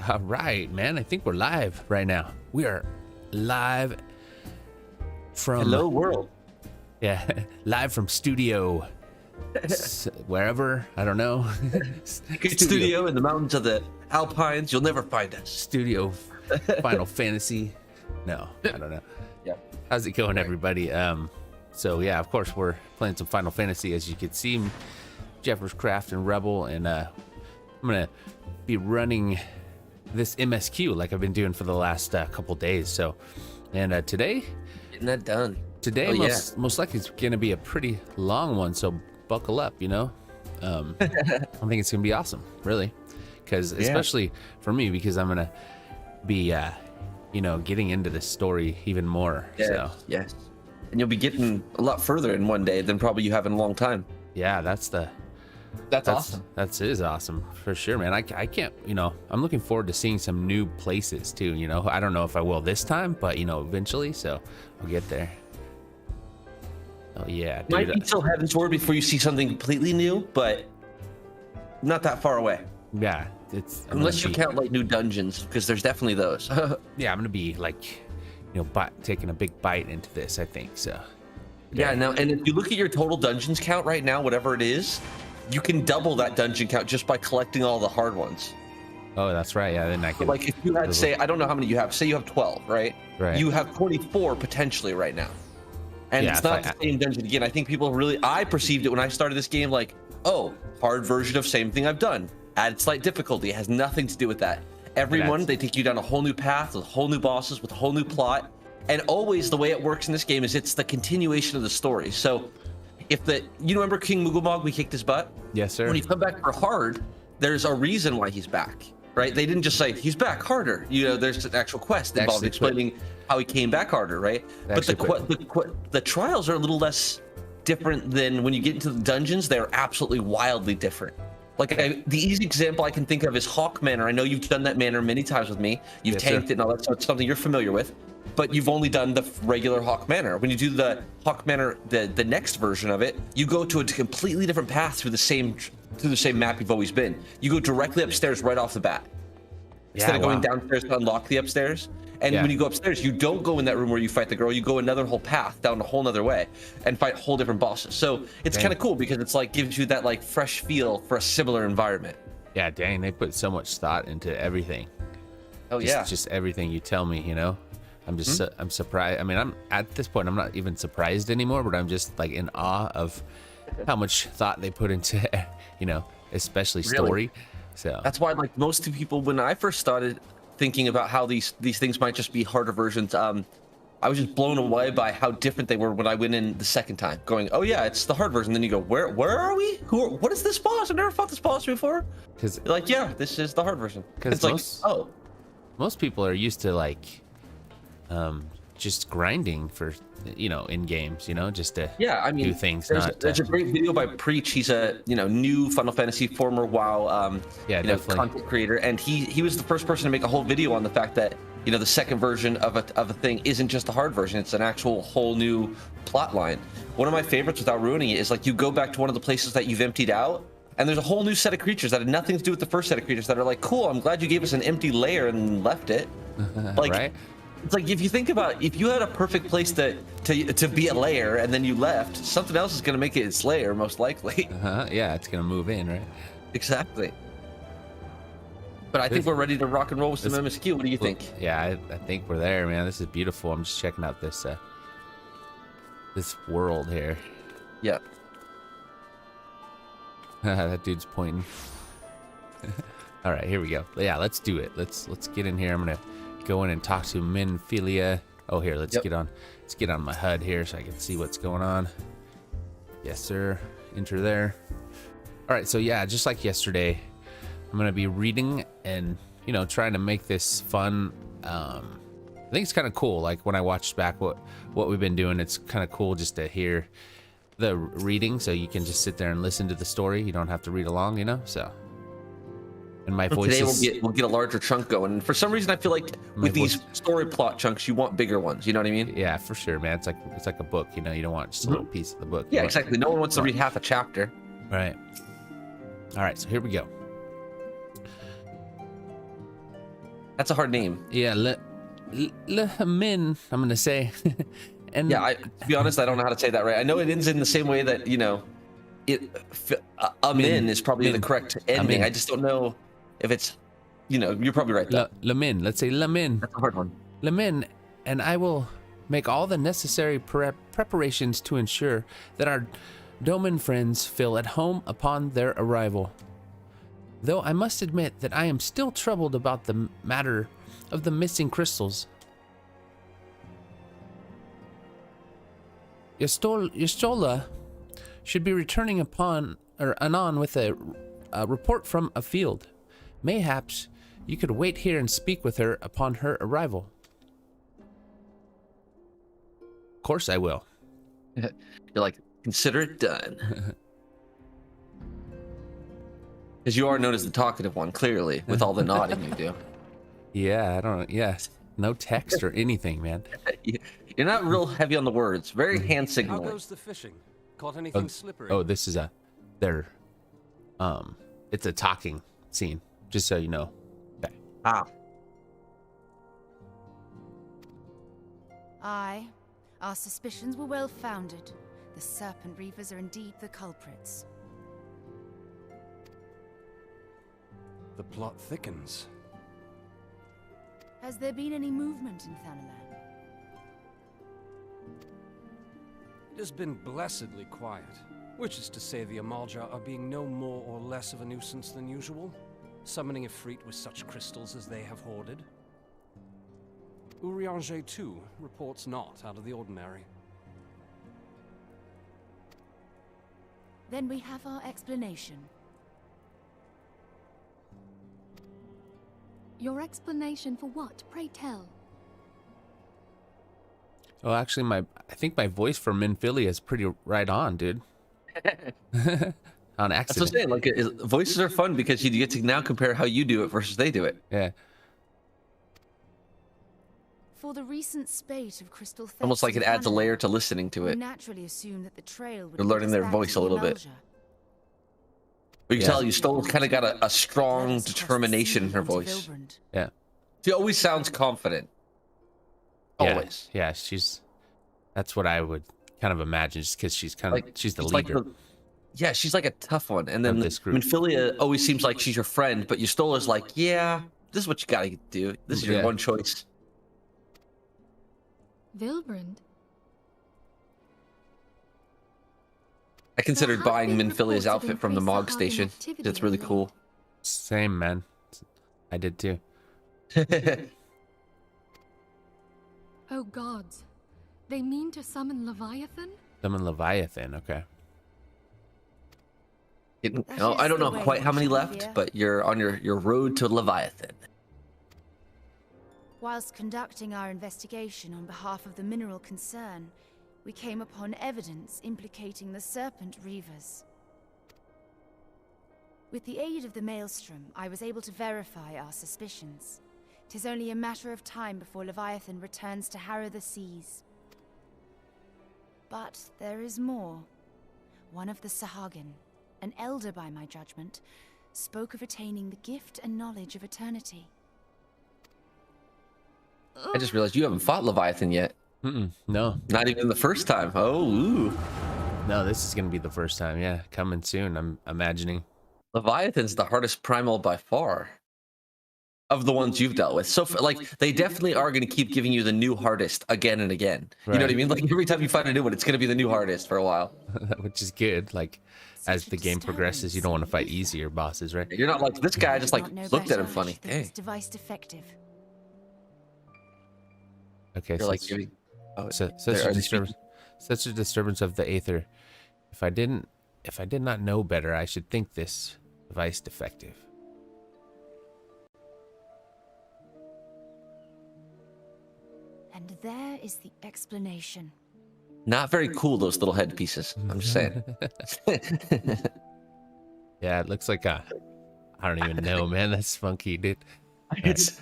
All right, man. I think we're live right now. We are live from Hello world. Yeah, live from studio wherever, I don't know. Good studio in the mountains of the Alpines. You'll never find us. Studio Final Fantasy. No, I don't know. Yeah. How's it going, everybody? So yeah, of course we're playing some Final Fantasy, as you can see. JEFFERSCRAFT and Rebel, and I'm gonna be running this MSQ like I've been doing for the last couple days. So, and today, Getting that done. Today, most likely it's gonna be a pretty long one. So buckle up, you know. I think it's gonna be awesome, really, because especially for me, because I'm gonna be, you know, getting into this story even more. Yes. And you'll be getting a lot further in one day than probably you have in a long time. Yeah, that's awesome. That is awesome for sure, man. I can't, you know, I'm looking forward to seeing some new places too, you know. I don't know if I will this time, but you know, eventually, so I'll get there. Oh yeah, dude. Might be till Heavensward before you see something completely new, but not that far away. Yeah, it's unless you count like new dungeons, because there's definitely those. Yeah, I'm gonna be like, you know, taking a big bite into this, I think so. Yeah, now, and if you look at your total dungeons count right now, whatever it is, you can double that dungeon count just by collecting all the hard ones. Oh, that's right. Yeah, then I can. So like if you had, say, I don't know how many you have. Say you have 12, right? Right. You have 24 potentially right now. And yeah, it's not the same dungeon again. I think people I perceived it when I started this game like, oh, hard version of same thing I've done. Add slight difficulty. It has nothing to do with that. Everyone, they take you down a whole new path with whole new bosses with a whole new plot. And always the way it works in this game is it's the continuation of the story. So if you remember King Mugumog, we kicked his butt? Yes, sir. When you come back for hard, there's a reason why he's back, right? They didn't just say, he's back harder. You know, there's an actual quest involved explaining how he came back harder, right? But the trials are a little less different than when you get into the dungeons. They're absolutely wildly different. Like the easy example I can think of is Hawk Manor. I know you've done that manor many times with me. You've tanked it and all that, so it's something you're familiar with. But you've only done the regular Hawk Manor. When you do the Hawk Manor, the next version of it, you go to a completely different path through the same map you've always been. You go directly upstairs right off the bat. Instead of going downstairs to unlock the upstairs. And when you go upstairs, you don't go in that room where you fight the girl. You go another whole path down a whole nother way and fight whole different bosses. So it's kind of cool because it's like gives you that like fresh feel for a similar environment. Yeah, dang, they put so much thought into everything. Oh just everything you tell me, you know. I'm just I'm surprised. I mean, I'm at this point, I'm not even surprised anymore, but I'm just like in awe of how much thought they put into, you know, especially story. So that's why, like most people, when I first started thinking about how these things might just be harder versions, I was just blown away by how different they were when I went in the second time, going, oh yeah, it's the hard version. Then you go, where are we? What is this boss? I've never fought this boss before. Because like, yeah, this is the hard version. Because like, most people are used to like just grinding for, you know, in games, you know, just to do things. There's a great video by Preach. He's a new Final Fantasy, former WoW content creator, and he was the first person to make a whole video on the fact that the second version of a thing isn't just a hard version; it's an actual whole new plot line. One of my favorites, without ruining it, is like you go back to one of the places that you've emptied out, and there's a whole new set of creatures that had nothing to do with the first set of creatures that are like, cool, I'm glad you gave us an empty layer and left it. Like. Right? It's like if you think about if you had a perfect place to be a layer and then you left, something else is going to make it its layer most likely. Yeah, it's going to move in, right? Exactly. But I think we're ready to rock and roll with some MSQ. What do you think? Yeah, I think we're there, man. This is beautiful. I'm just checking out this world here. Yeah. That dude's pointing. All right, here we go. Yeah, let's do it. Let's get in here. I'm gonna go in and talk to Minfilia. Oh, here, let's get on my HUD here so I can see what's going on. Yes, sir. Enter there. All right, so yeah, just like yesterday, I'm gonna be reading and trying to make this fun. I think it's kind of cool. Like when I watched back what we've been doing, it's kind of cool just to hear the reading, so you can just sit there and listen to the story. You don't have to read along, so. And my voice today we'll get a larger chunk going. And for some reason, I feel like with these story plot chunks, you want bigger ones. You know what I mean? Yeah, for sure, man. It's like a book. You don't want just a little piece of the book. Yeah, exactly. No one wants to read half a chapter. Right. All right. So here we go. That's a hard name. Yeah, Min, I'm gonna say. And Yeah, to be honest, I don't know how to say that right. I know it ends in the same way that, you know, Min is probably the correct ending. I just don't know if it's, you know, you're probably right though. Lamin, let's say Lamin. That's a hard one. Lamin, and I will make all the necessary preparations to ensure that our Domin friends feel at home upon their arrival. Though I must admit that I am still troubled about the matter of the missing crystals. Yastola should be returning anon with a report from a field. Mayhaps you could wait here and speak with her upon her arrival. Of course I will. You're like, consider it done. Because you are known as the talkative one, clearly, with all the nodding you do. Yeah, no text or anything, man. You're not real heavy on the words. Very hand signaling. How goes the fishing? Caught anything slippery? Oh, this is it's a talking scene, just so you know. Okay. Aye, our suspicions were well founded. The Serpent Reavers are indeed the culprits. The plot thickens. Has there been any movement in Thanalan? It has been blessedly quiet, which is to say the Amalja are being no more or less of a nuisance than usual, summoning Ifrit with such crystals as they have hoarded. Urianger, too, reports not out of the ordinary. Then we have our explanation. Your explanation for what, pray tell? Oh, actually, I think my voice for Minfilia is pretty right on, dude. On accident. That's what I'm saying. Like, voices are fun because you get to now compare how you do it versus they do it. Yeah. For the recent spate of crystal thefts, Almost like it adds a layer to listening to we it. naturally assume that the trail would You're learning their voice a little bit. But you can tell you still kind of got a strong determination in her voice. Yeah. She always sounds confident. Always. Yeah, that's what I would kind of imagine, just because she's kind of, like, she's the leader. Yeah, she's like a tough one. And then Minfilia always seems like she's your friend, but Yastola's like, yeah, this is what you gotta do. This is your one choice. Vilbrand? I considered buying Minfilia's outfit from the Mog station. It's really cool. Same, man. I did too. Oh gods. They mean to summon Leviathan? Summon Leviathan, okay. I don't know quite how many left, but you're on your road to Leviathan. Whilst conducting our investigation on behalf of the mineral concern, we came upon evidence implicating the Serpent Reavers. With the aid of the Maelstrom, I was able to verify our suspicions. 'Tis only a matter of time before Leviathan returns to harrow the seas. But there is more. One of the Sahagin, an elder by my judgment, spoke of attaining the gift and knowledge of eternity. I just realized you haven't fought Leviathan yet. No. Not even the first time. Oh, ooh. No, this is going to be the first time. Yeah, coming soon, I'm imagining. Leviathan's the hardest primal by far of the ones you've dealt with. So, like, they definitely are going to keep giving you the new hardest again and again. You know what I mean? Like, every time you find a new one, it's going to be the new hardest for a while. Which is good. Like, as the game progresses, you don't want to fight easier bosses, right? You're not like, this guy just, like, looked at him funny. Hey. Device defective. Okay, You're like giving... such a disturbance of the aether. If I did not know better, I should think this device defective. And there is the explanation. Not very cool, those little headpieces. I'm just saying. Yeah, it looks like I don't even know, man. That's funky, dude. It's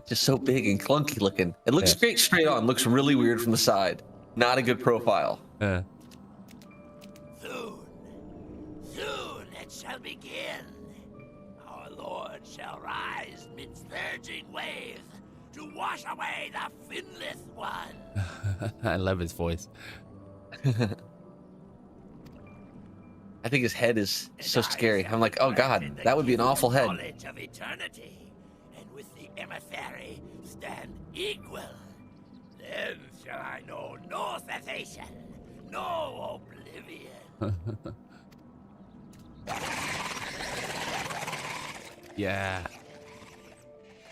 just so big and clunky looking. It looks great straight on. Looks really weird from the side. Not a good profile. Soon it shall begin. Our Lord shall rise midst surging waves to wash away the finless one. I love his voice. I think his head is so scary. I'm like, oh god, that would be an awful head. Knowledge of eternity, and with the emissary stand equal. Then shall I know no cessation, no oblivion. Yeah.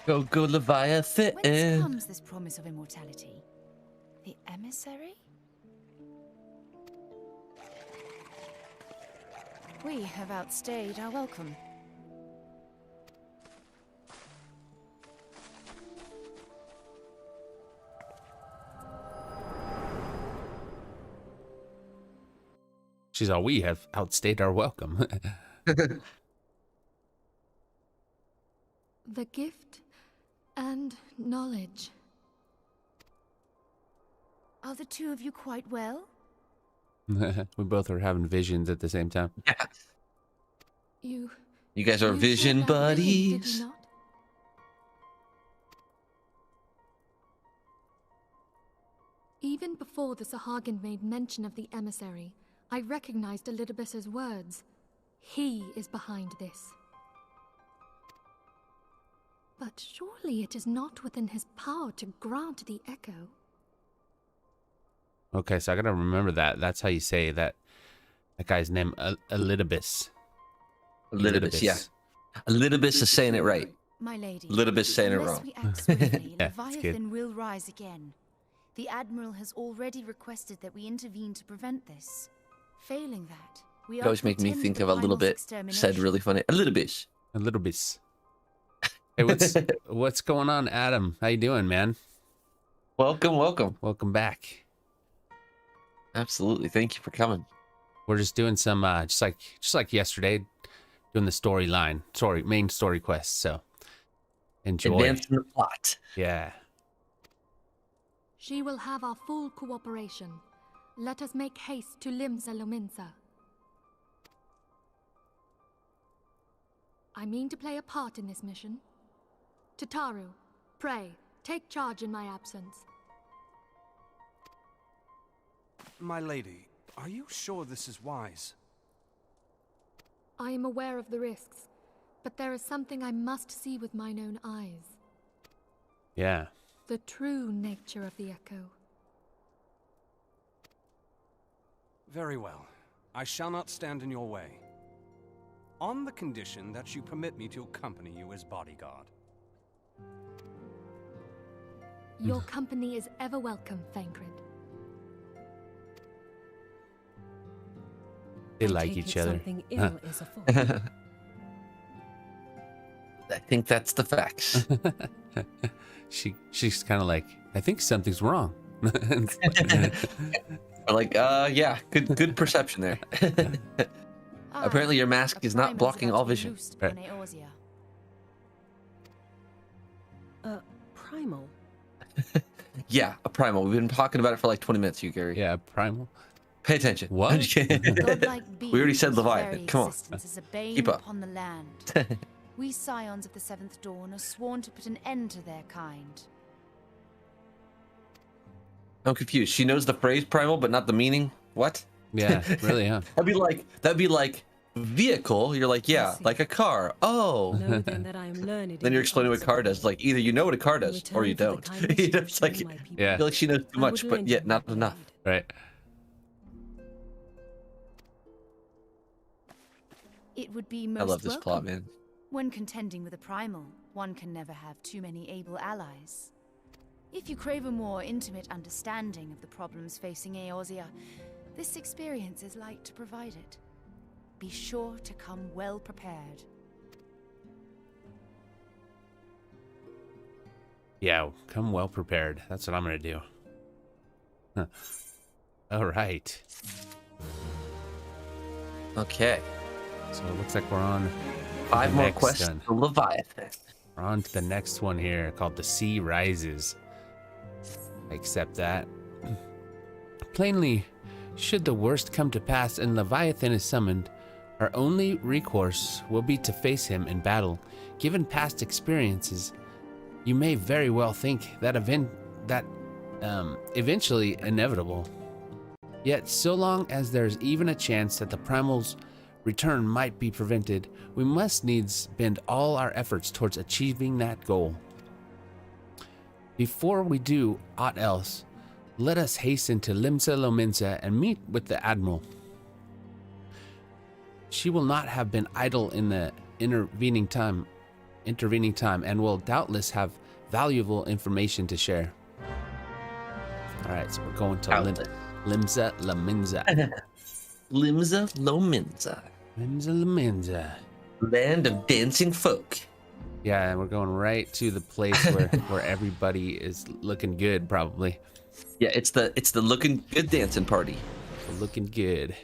Go Leviathan. Whence comes this promise of immortality? The emissary? We have outstayed our welcome. She's all, we have outstayed our welcome. The gift and knowledge. Are the two of you quite well? We both are having visions at the same time. Yeah. You You guys are vision shared that village, did buddies. you not? Even before the Sahagin made mention of the emissary, I recognized Elidibus's words. He is behind this. But surely it is not within his power to grant the echo. Okay, so I gotta remember that. That's how you say that guy's name, Elidibus. Elidibus, yeah. Elidibus is saying it right. My lady, Elidibus saying it unless wrong. we act swiftly, Yeah, it's good. Leviathan will rise again. The Admiral has already requested that we intervene to prevent this. Failing that, we You are always make me to think attend of a the little primal's bit said extermination. really funny. Elidibus. Elidibus. Hey, what's going on, Adam? How you doing, man? Welcome, welcome. Welcome back. Absolutely. Thank you for coming. We're just doing some just like yesterday, doing the main story quest. So enjoy. Advancing the plot. Yeah. She will have our full cooperation. Let us make haste to Limsa Lominsa. I mean to play a part in this mission. Tataru, pray, take charge in my absence. My lady, are you sure this is wise? I am aware of the risks, but there is something I must see with mine own eyes. Yeah. The true nature of the echo. Very well. I shall not stand in your way. On the condition that you permit me to accompany you as bodyguard. Your company is ever welcome, Thancred. They like each other. Something ill is afoot. I think that's the facts. She's kind of like, I think something's wrong. Like, yeah, good perception there. Apparently your mask is not blocking all vision. Right. Primal. Yeah, a primal. We've been talking about it for like 20 minutes, you, Gary. Yeah, primal. Pay attention. What? I'm just kidding. We already said whose Leviathan. very Come on. existence is a bane Keep up. upon the land. We scions of the Seventh Dawn are sworn to put an end to their kind. I'm confused. She knows the phrase primal, but not the meaning. What? Yeah, really, huh? That'd be like vehicle. You're like, yeah, see. like a car. Oh. Know then that I am learned. Then you're explaining what a car does. Like either you know what a car does or you don't. You know, it's like, Yeah. I feel like she knows too much, but yet not enough. Right. It would be most I love this welcome. plot, man. When contending with a primal, one can never have too many able allies. If you crave a more intimate understanding of the problems facing Eorzea, this experience is like to provide it. Be sure to come well prepared. Yeah, come well prepared. That's what I'm gonna do. Huh. All right. Okay. So it looks like we're on 5 the more next quests one. for Leviathan. We're on to the next one here called The Sea Rises. I accept that. Plainly, should the worst come to pass and Leviathan is summoned, Our only recourse will be to face him in battle. Given past experiences, you may very well think that eventually inevitable. Yet, so long as there's even a chance that the primal's return might be prevented, we must needs bend all our efforts towards achieving that goal. Before we do aught else, let us hasten to Limsa Lominsa and meet with the Admiral. She will not have been idle in the intervening time and will doubtless have valuable information to share. All right, so we're going to Limsa Lominsa. Limsa Lominsa. Limsa Lominsa. Land of dancing folk. Yeah, and we're going right to the place where everybody is looking good, probably. Yeah, it's the looking good dancing party. Looking good.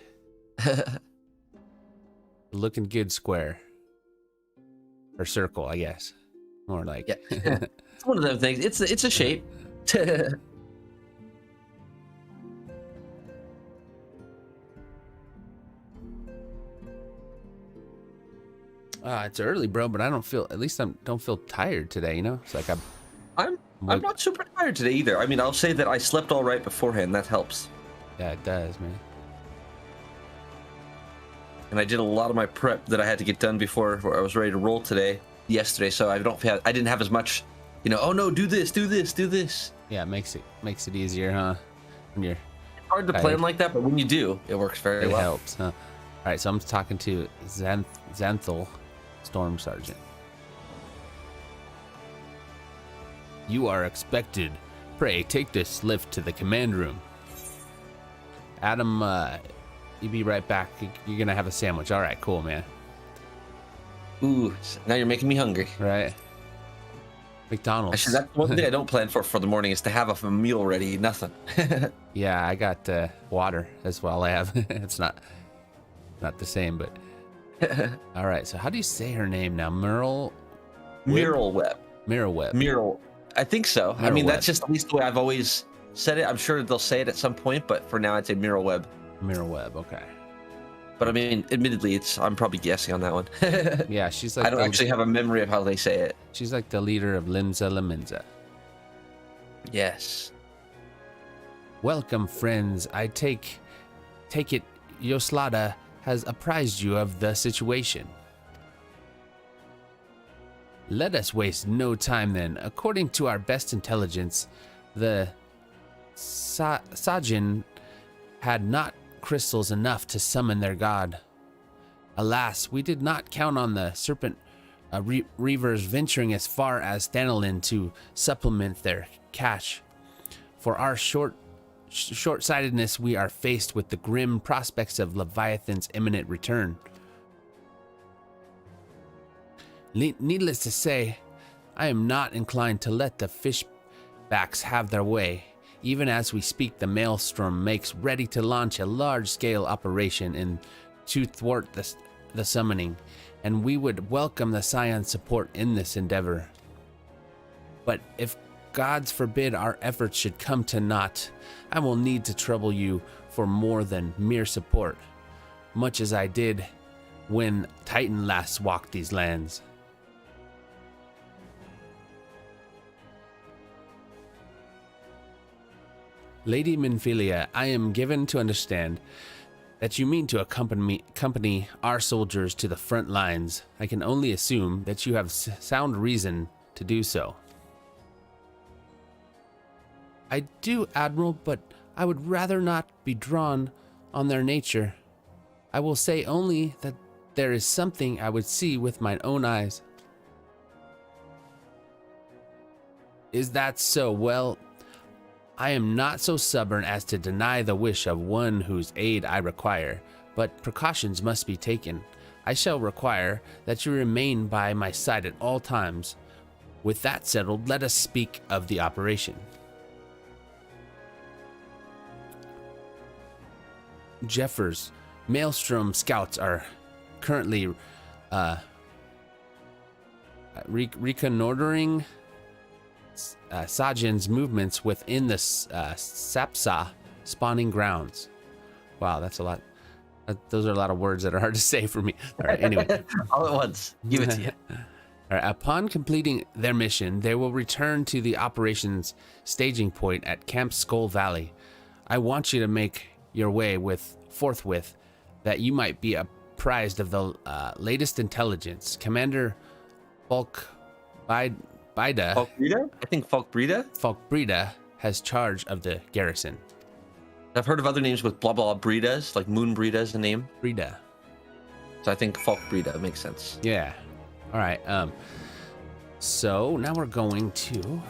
Looking good square. Or circle, I guess. More like. Yeah. It's one of those things. It's a shape. It's early, bro, but I don't feel. At least don't feel tired today. You know, it's like I'm not super tired today either. I mean, I'll say that I slept all right beforehand. That helps. Yeah, it does, man. And I did a lot of my prep that I had to get done before I was ready to roll yesterday. So I didn't have as much, oh no, do this. Yeah, it makes it easier, huh? When you're hard to plan like that, but when you do, it works very well. It helps, huh? All right, so I'm talking to Xanthal, Storm Sergeant. You are expected. Pray take this lift to the command room. Adam, you be right back. You're gonna have a sandwich. All right, cool, man. Ooh, now you're making me hungry. Right. McDonald's. Actually, that's one thing I don't plan for the morning is to have a meal ready. Nothing. Yeah, I got water as well. I have. It's not the same, but. All right. So how do you say her name now? Myrl Webb. Myrl. I think so. I mean, that's just at least the way I've always said it. I'm sure they'll say it at some point, but for now, I'd say Myrl Webb. Okay. But I mean, admittedly, I'm probably guessing on that one. Yeah, she's like. I don't actually have a memory of how they say it. She's like the leader of Limsa Lominsa. Yes. Welcome, friends. I take it Yoslada has apprised you of the situation. Let us waste no time then. According to our best intelligence, the Sajin had not crystals enough to summon their god. Alas, we did not count on the serpent reavers venturing as far as Thanalin to supplement their cache. For our short-sightedness, we are faced with the grim prospects of Leviathan's imminent return. Needless to say, I am not inclined to let the fishbacks have their way. Even as we speak, the Maelstrom makes ready to launch a large-scale operation to thwart the summoning, and we would welcome the Scion's support in this endeavor. But if gods forbid our efforts should come to naught, I will need to trouble you for more than mere support, much as I did when Titan last walked these lands. Lady Minfilia, I am given to understand that you mean to accompany our soldiers to the front lines. I can only assume that you have sound reason to do so. I do, Admiral, but I would rather not be drawn on their nature. I will say only that there is something I would see with my own eyes. Is that so? Well, I am not so stubborn as to deny the wish of one whose aid I require, but precautions must be taken. I shall require that you remain by my side at all times. With that settled, let us speak of the operation. Jeffers, Maelstrom scouts are currently reconnoitering Sajin's movements within the Sapsa spawning grounds. Wow, that's a lot. Those are a lot of words that are hard to say for me. All right, anyway. All at once. Give it to you. All right, upon completing their mission, they will return to the operations staging point at Camp Skull Valley. I want you to make your way forthwith, that you might be apprised of the latest intelligence. Commander Falk Bida. Falkbrida? I think Falkbrida? Falkbrida has charge of the garrison. I've heard of other names with blah blah Bridas, like Moon Brida is a name. Brida. So I think Falkbrida makes sense. Yeah. All right. So now we're going to.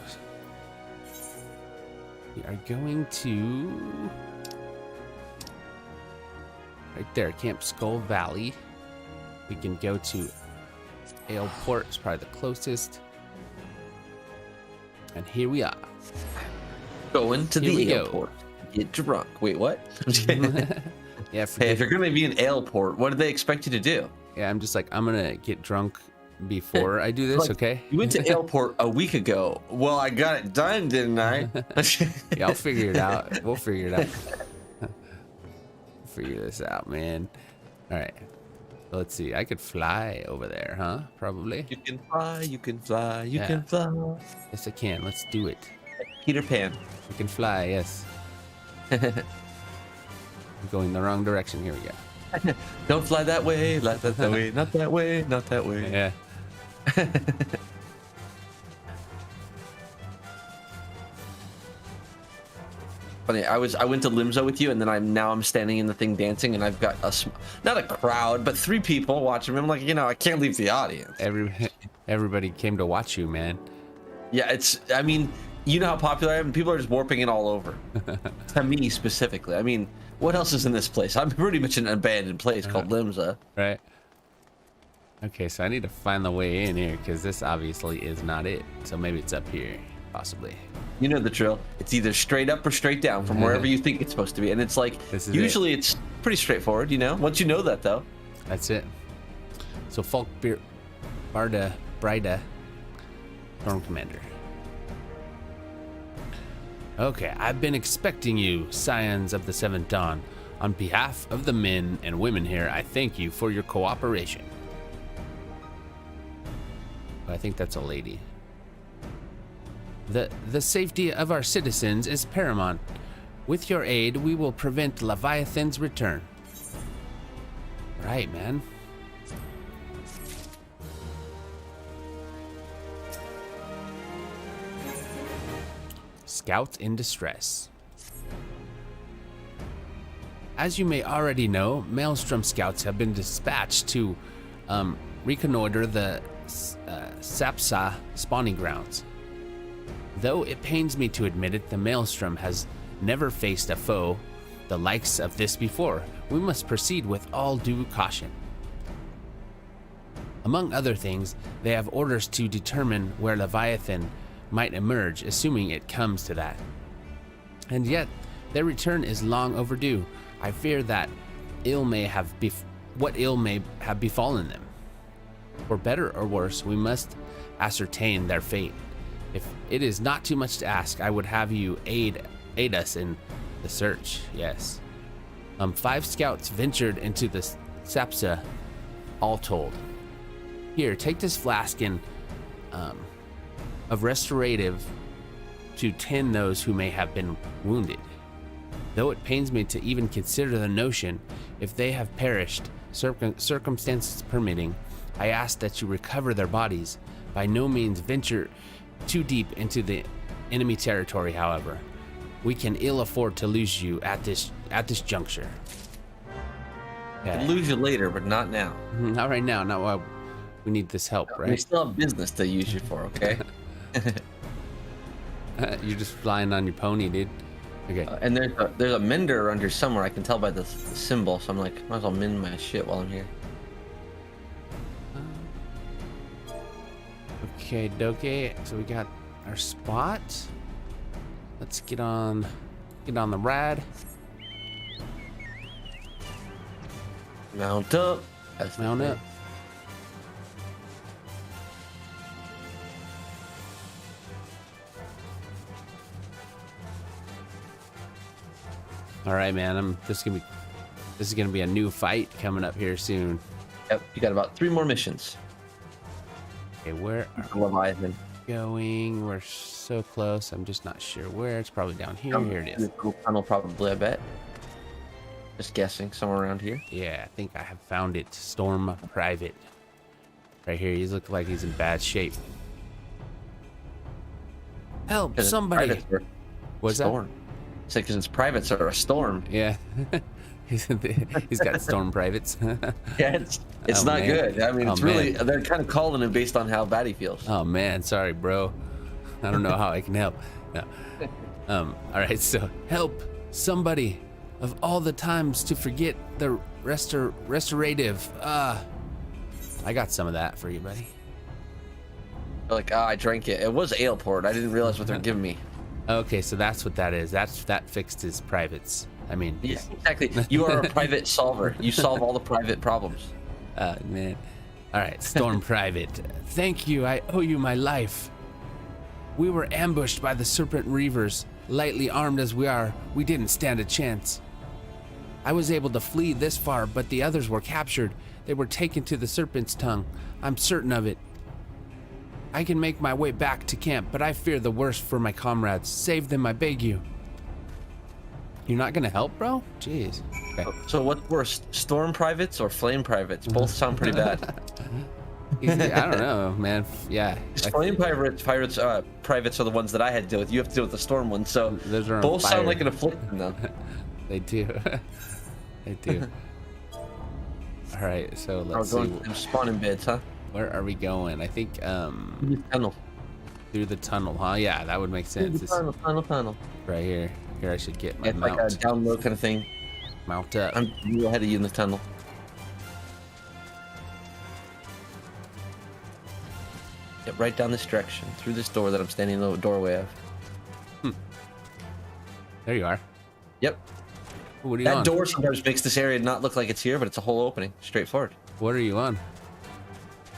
We are going to. Right there, Camp Skull Valley. We can go to Aleport. It's probably the closest. And here we are. Going to the airport. Get drunk. Wait, what? Yeah. Hey, if you're gonna be in Aleport, what do they expect you to do? Yeah, I'm just like, I'm gonna get drunk before I do this, Like, okay? You went to Aleport a week ago. Well, I got it done, didn't I? Yeah, I'll figure it out. We'll figure it out. Figure this out, man. All right. Let's see. I could fly over there, huh? Probably. You can fly, you can fly, you Yeah. can fly. Yes, I can. Let's do it. Peter Pan. We can fly, yes. I'm going the wrong direction. Here we go. Don't fly that way, not that way, not that way, not that way. Yeah. Funny, I went to Limzo with you, and then I'm standing in the thing dancing, and I've got not a crowd, but 3 people watching me. I'm like, I can't leave the audience. Everybody came to watch you, man. Yeah, I mean, you know how popular I am. People are just warping it all over. To me specifically. I mean, what else is in this place? I'm pretty much in an abandoned place called Limza. Right. Okay, so I need to find the way in here because this obviously is not it. So maybe it's up here, possibly. You know the drill. It's either straight up or straight down from wherever you think it's supposed to be. And it's like, usually it's pretty straightforward, Once you know that, though. That's it. So Brida, Storm Commander. Okay, I've been expecting you, Scions of the Seventh Dawn. On behalf of the men and women here, I thank you for your cooperation. I think that's a lady. The safety of our citizens is paramount. With your aid, we will prevent Leviathan's return. Right, man. Scouts in distress. As you may already know, Maelstrom scouts have been dispatched to reconnoiter the Sapsa spawning grounds. Though it pains me to admit it, the Maelstrom has never faced a foe the likes of this before. We must proceed with all due caution. Among other things, they have orders to determine where Leviathan might emerge, assuming it comes to that. And yet, their return is long overdue. I fear that what ill may have befallen them. For better or worse, we must ascertain their fate. If it is not too much to ask, I would have you aid us in the search. Yes. 5 scouts ventured into the Sapsa, all told. Here, take this flask of restorative to tend those who may have been wounded. Though it pains me to even consider the notion, if they have perished, circumstances permitting, I ask that you recover their bodies. By no means venture too deep into the enemy territory, however. We can ill afford to lose you at this juncture. Okay. We'll lose you later, but not now. Not right now, not while we need this help, right? We still have business to use you for, okay? You're just flying on your pony, dude. Okay. And there's a mender under somewhere. I can tell by the symbol, so I'm like, might as well mend my shit while I'm here. Okay, dokie. So we got our spot. Let's get on the ride. Mount up. Mount up. All right, man. I'm just gonna be This is gonna be a new fight coming up here soon. Yep, you got about 3 more missions. Okay, where are Leviathan. we going? We're so close. I'm just not sure where. It's probably down here. Here it is. Little tunnel, probably. I bet. Just guessing, somewhere around here. Yeah, I think I have found it. Storm Private. Right here. He's looking like he's in bad shape. Help! Somebody! What's that? Storm. It's like, because it's privates or a storm. Yeah. he's got storm privates. Yeah, it's not man. good. I mean, it's really, man. they're kind of calling him based on how bad he feels. Oh man, sorry, bro. I don't know how I can help. No. All right, so help somebody of all the times to forget the restorative. I got some of that for you, buddy. Like, I drank it. It was ale port. I didn't realize what they're giving me. Okay, so that's what that is. That fixed his privates. I mean, Yeah, exactly. You are a private solver. You solve all the private problems. man. All right, Storm Private. Thank you. I owe you my life. We were ambushed by the Serpent Reavers. Lightly armed as we are, we didn't stand a chance. I was able to flee this far, but the others were captured. They were taken to the Serpent's Tongue. I'm certain of it. I can make my way back to camp, but I fear the worst for my comrades. Save them, I beg you. You're not gonna help, bro? Jeez. Okay. So what's worse, storm privates or flame privates? Both sound pretty bad. I don't know, man. Yeah. Flame privates are the ones that I had to deal with. You have to deal with the storm ones. So Those are on both fire. sound like an affliction, though. They do. They do. All right, so We're let's going see. to spawning beds, huh? Where are we going? I think Tunnel. through the tunnel, huh? Yeah, that would make sense. It's Tunnel. right here. Here I should get my It's like a mount. down low kind of thing. Mount up. I'm real ahead of you in the tunnel. Get right down this direction, through this door that I'm standing in the doorway of. There you are. Yep. What are you That on? door sometimes makes this area not look like it's here, but it's a whole opening. Straightforward. What are you on?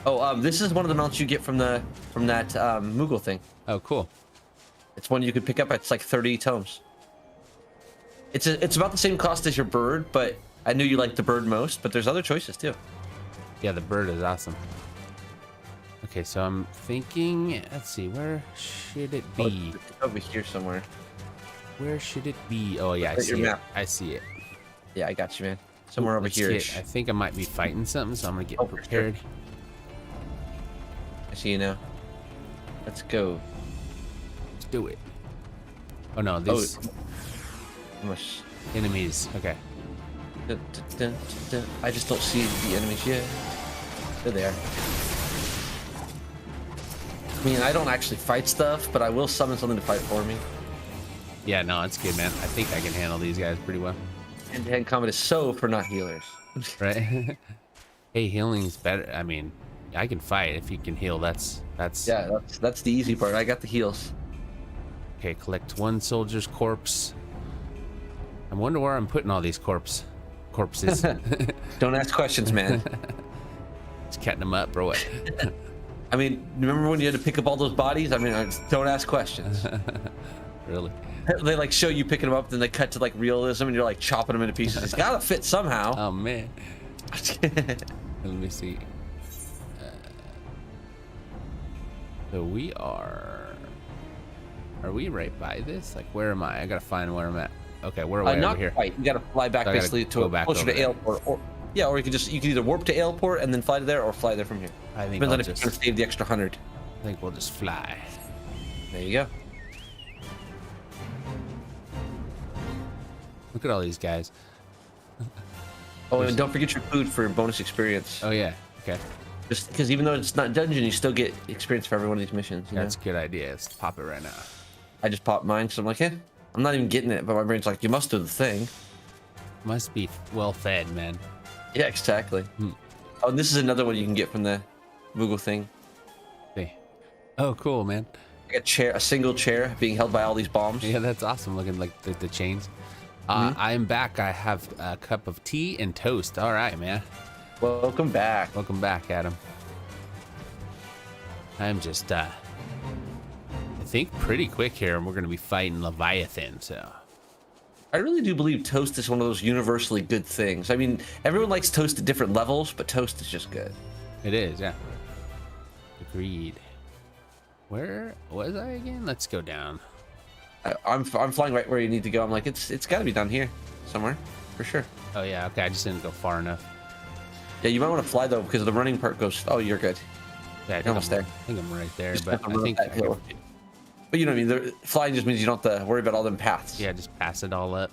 Oh, this is one of the mounts you get from that Moogle thing. Oh, cool. It's one you could pick up. It's like 30 tomes. It's about the same cost as your bird, but I knew you liked the bird most. But there's other choices too. Yeah, the bird is awesome. Okay, so I'm thinking. Let's see. Where should it Oh, be? it's over here somewhere. Where should it be? Oh yeah, I Look at your see it. map. I see it. Yeah, I got you, man. Somewhere over Let's here. get- I think I might be fighting something, so I'm gonna get Oh, for sure. prepared. I see you now. Let's go. Let's do it. Oh no, these How much? enemies. Okay. I just don't see the enemies yet. There they are. I mean, I don't actually fight stuff, but I will summon something to fight for me. Yeah, no, it's good, man. I think I can handle these guys pretty well. Hand-to-hand combat is so for not healers. Right? Hey, healing's better. I mean, I can fight if you can heal. That's Yeah, that's the easy part. I got the heals. okay. Collect one soldier's corpse. I wonder where I'm putting all these corpses. Don't ask questions, man. Just cutting them up or what? I mean, remember when you had to pick up all those bodies? I mean, don't ask questions. Really? They like show you picking them up, then they cut to like realism, and you're like chopping them into pieces. It's gotta fit somehow. Oh man. Let me see. So we are we right by this? Like, where am I? I gotta find where I'm at. Okay, we're way Not over here. quite. You gotta fly back So I gotta basically go to back closer over to there. Aleport, or yeah, or you can either warp to Aleport and then fly to there, or fly there from here. I think Depends I'll on if just, you're gonna save the extra 100. I think we'll just fly. There you go. Look at all these guys. Oh, and don't forget your food for bonus experience. Oh yeah. Okay. Just because even though it's not dungeon, you still get experience for every one of these missions. You know? That's a good idea. Let's pop it right now. I just popped mine, so I'm like, I'm not even getting it, but my brain's like, you must do the thing. Must be well fed, man. Yeah, exactly. Oh, and this is another one you can get from the Moogle thing. See. Oh, cool, man. Like a single chair being held by all these bombs. Yeah, that's awesome. Looking like the chains. I'm back. I have a cup of tea and toast. All right, man. Welcome back. Welcome back, Adam. I'm just, I think pretty quick here, and we're gonna be fighting Leviathan. So. I really do believe toast is one of those universally good things. I mean, everyone likes toast at different levels, but toast is just good. It is, yeah. Agreed. Where was I again? Let's go down. I'm flying right where you need to go. I'm like, it's got to be down here somewhere, for sure. Oh yeah, okay. I just didn't go far enough. Yeah, you might want to fly though, because the running part goes. Oh, you're good. Yeah, You're almost there. I think I'm right there, Just but have I to run think. that hill. But you know what I mean? Flying just means you don't have to worry about all them paths. Yeah, just pass it all up.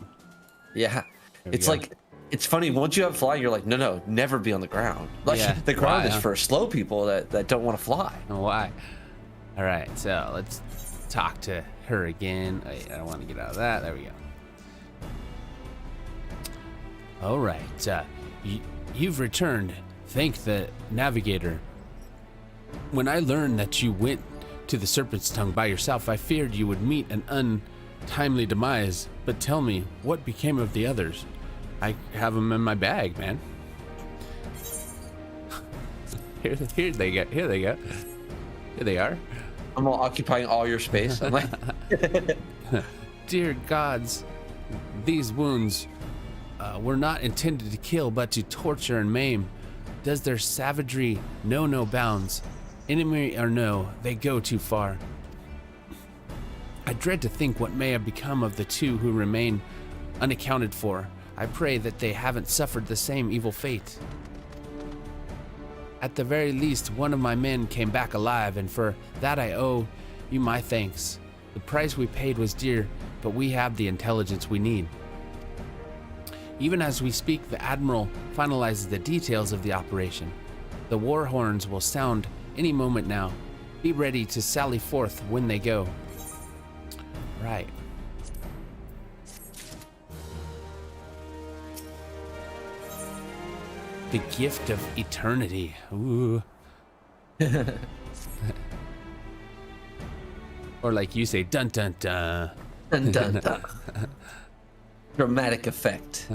Yeah. There we It's go. like, it's funny. Once you have flying, you're like, no, never be on the ground. Like, Yeah. the ground Why, is huh? for slow people that don't want to fly. Oh, why? All right, so let's talk to her again. I don't want to get out of that. There we go. All right, you've returned. Thank the navigator. When I learned that you went to the Serpent's Tongue by yourself, I feared you would meet an untimely demise. But tell me, what became of the others? I have them in my bag, man. Here they go. Here they go. Here they are. I'm all occupying all your space. I'm like, Dear gods, these wounds were not intended to kill, but to torture and maim. Does their savagery know no bounds? Enemy or no, they go too far. I dread to think what may have become of the two who remain unaccounted for. I pray that they haven't suffered the same evil fate. At the very least, one of my men came back alive, and for that I owe you my thanks. The price we paid was dear, but we have the intelligence we need. Even as we speak, the Admiral finalizes the details of the operation. The war horns will sound any moment now. Be ready to sally forth when they go. Right. The gift of eternity. Ooh. Or like you say, dun dun dun. dun, dun, dun. Dramatic effect.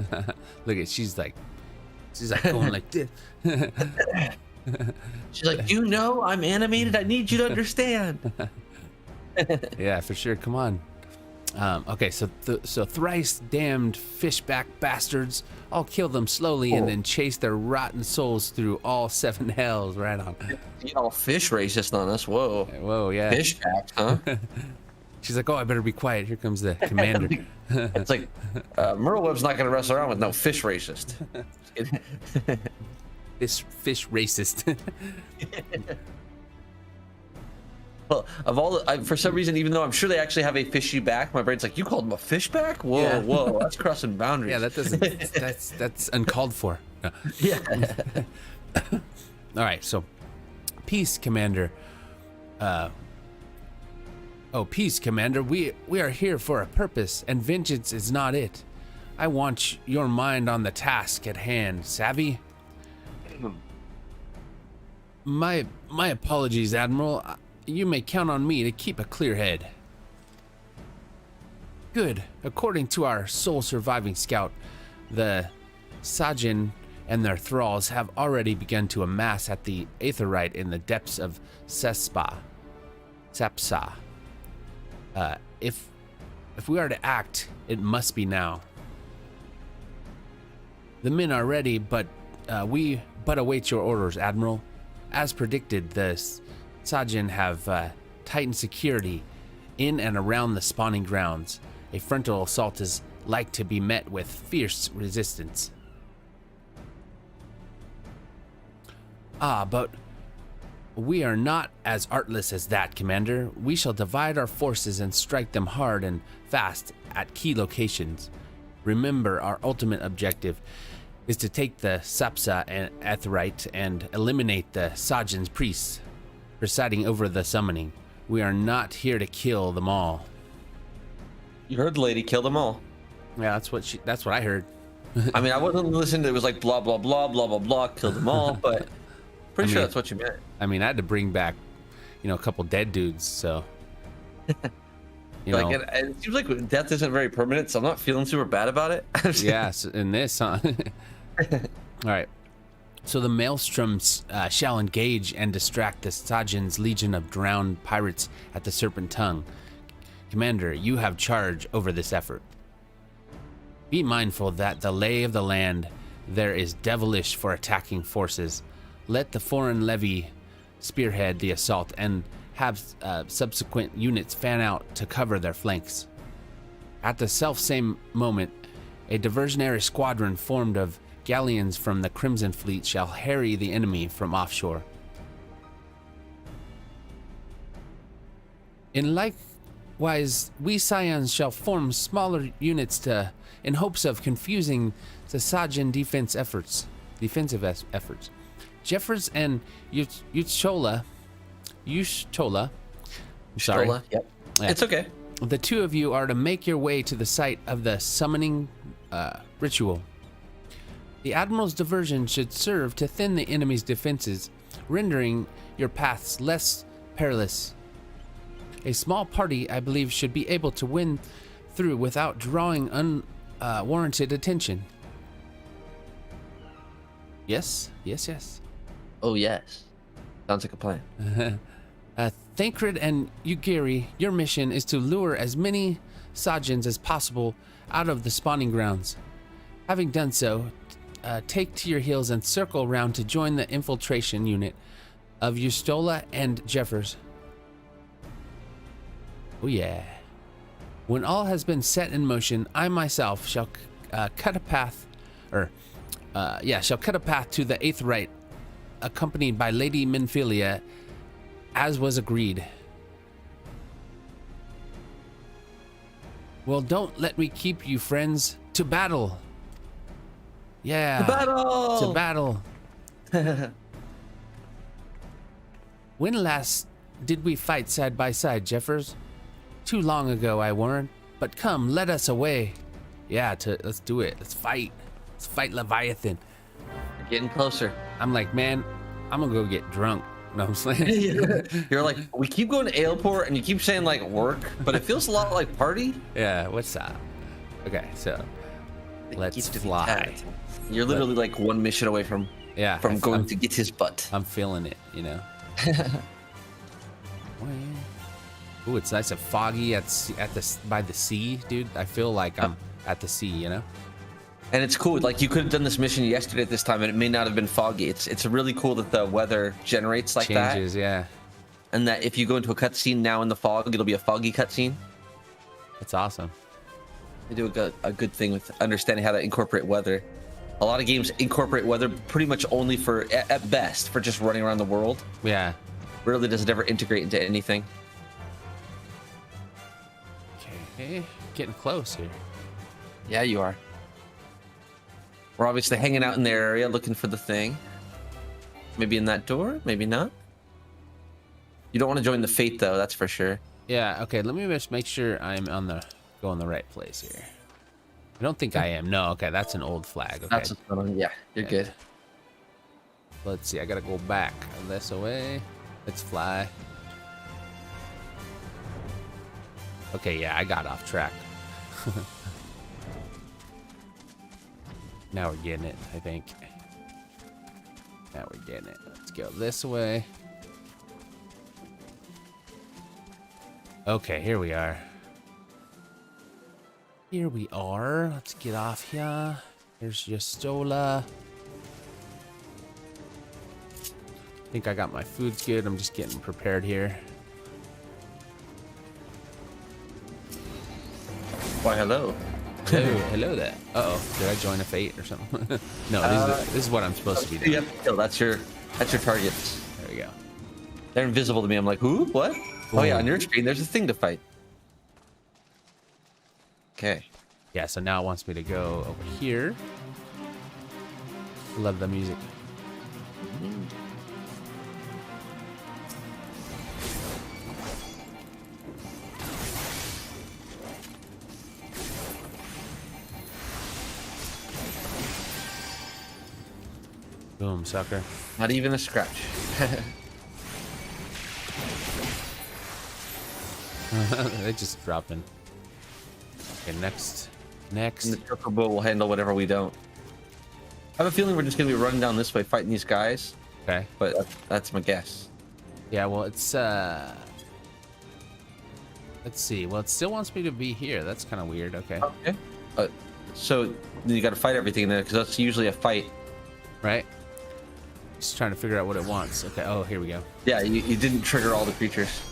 Look at she's like going like this. She's like, you know, I'm animated. I need you to understand. Yeah, for sure. Come on. Okay, so thrice damned fishback bastards. I'll kill them slowly and then chase their rotten souls through all 7 hells. Right on. Y'all fish racist on us. Whoa. Whoa, yeah. Fish back, huh? She's like, oh, I better be quiet. Here comes the commander. It's like, Merle Webb's not going to wrestle around with no fish racist. This fish racist. Well, of all the, for some reason, even though I'm sure they actually have a fishy back, my brain's like, you called him a fish back? Whoa, Yeah. whoa, that's crossing boundaries. Yeah, that doesn't. That's uncalled for. No. Yeah. All right, so peace, Commander. Peace, Commander. We are here for a purpose, and vengeance is not it. I want your mind on the task at hand. Savvy? My apologies, Admiral. You may count on me to keep a clear head. Good. According to our sole surviving scout, the Sajin and their thralls have already begun to amass at the Aetherite in the depths of Sapsa. If we are to act, it must be now. The men are ready, but we await your orders, Admiral. As predicted, the Sajin have tightened security in and around the spawning grounds. A frontal assault is like to be met with fierce resistance. But we are not as artless as that, Commander. We shall divide our forces and strike them hard and fast at key locations. Remember, our ultimate objective is to take the Sapsa and Aetherite and eliminate the Sajin's priests presiding over the summoning. We are not here to kill them all. You heard the lady, kill them all. Yeah, that's what I heard. I mean, I wasn't listening to it. It was like blah, blah, blah, blah, blah, blah, kill them all, but pretty sure that's what you meant. I mean, I had to bring back, a couple dead dudes, so. Like, it seems like death isn't very permanent, so I'm not feeling super bad about it. Yeah, so in this, huh? All right. So the maelstroms shall engage and distract the Sajin's legion of drowned pirates at the Serpent Tongue. Commander, you have charge over this effort. Be mindful that the lay of the land there is devilish for attacking forces. Let the foreign levy spearhead the assault and have subsequent units fan out to cover their flanks. At the self-same moment, a diversionary squadron formed of galleons from the Crimson Fleet shall harry the enemy from offshore. In likewise, we Scions shall form smaller units in hopes of confusing the Sajin defensive efforts. Jeffers and Yuchola, sorry. Stola, yep. Yeah. It's okay. The two of you are to make your way to the site of the summoning ritual. The Admiral's diversion should serve to thin the enemy's defenses, rendering your paths less perilous. A small party, I believe, should be able to win through without drawing unwarranted attention. Yes. Oh, yes. Sounds like a plan. Thancred and Ugiri, your mission is to lure as many Sajins as possible out of the spawning grounds. Having done so, take to your heels and circle round to join the infiltration unit of Yustola and Jeffers. Oh yeah. When all has been set in motion, I myself shall cut a path to the Eighth Rite, accompanied by Lady Minfilia, as was agreed. Well, don't let me keep you, friends. To battle! Yeah. To battle! To battle. When last did we fight side by side, Jeffers? Too long ago, I warrant. But come, let us away. Yeah, let's do it. Let's fight. Let's fight Leviathan. We're getting closer. I'm like, man, I'm gonna go get drunk. You know what I'm saying? You're like, we keep going to Aleport and you keep saying like work, but it feels a lot like party. Yeah, what's up? Okay, so let's fly. You're literally like one mission away from going to get his butt. I'm feeling it, you know. Ooh, it's nice and foggy by the sea, dude. I feel like I'm at the sea, you know. And it's cool. Like you could have done this mission yesterday at this time, and it may not have been foggy. It's really cool that the weather generates like that. Changes, yeah. And that if you go into a cutscene now in the fog, it'll be a foggy cutscene. That's awesome. They do a good thing with understanding how to incorporate weather. A lot of games incorporate weather pretty much only for, at best, for just running around the world. Yeah. Rarely does it ever integrate into anything. Okay, getting close here. Yeah, you are. We're obviously hanging out in their area looking for the thing. Maybe in that door, maybe not. You don't want to join the fate though, that's for sure. Yeah, okay, let me just make sure I'm going the right place here. I don't think I am. No, okay, that's an old flag. Okay. That's what's going on. Yeah, you're good. Let's see, I gotta go back this way. Let's fly. Okay, yeah, I got off track. Now we're getting it, I think. Now we're getting it. Let's go this way. Okay, here we are. Here we are. Let's get off here. Here's Yustola. I think I got my foods good. I'm just getting prepared here. Why, hello. Hello there. Uh-oh, did I join a fate or something? No, this is what I'm supposed to be doing. That's your targets. There we go. They're invisible to me. I'm like, who? What? Oh yeah, on your screen, there's a thing to fight. Okay. Yeah, so now it wants me to go over here. Love the music. Boom, sucker. Not even a scratch. They just dropping. Okay, next. And the Chocobo will handle whatever we don't. I have a feeling we're just gonna be running down this way fighting these guys. Okay. But that's my guess. Yeah, well, it's let's see. Well, it still wants me to be here. That's kind of weird. Okay. Okay. So then you got to fight everything there because that's usually a fight. Right? Just trying to figure out what it wants. Okay. Oh, here we go. Yeah, you didn't trigger all the creatures.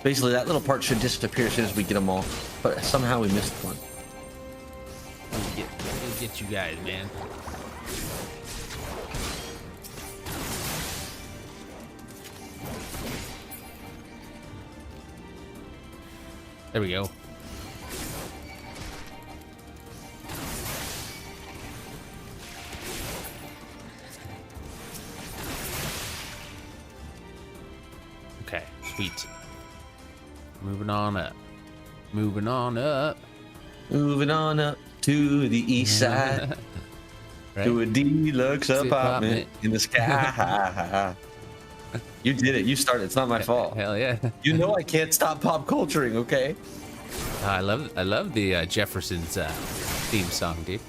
Basically, that little part should disappear as soon as we get them all. But somehow we missed one. We'll get you guys, man. There we go. Okay, sweet. Moving on up. Moving on up. Moving on up to the east side. Right? To a deluxe apartment in the sky. You did it. You started. It's not my fault. Hell yeah. You know I can't stop pop culturing, okay? I love the Jefferson's theme song, dude.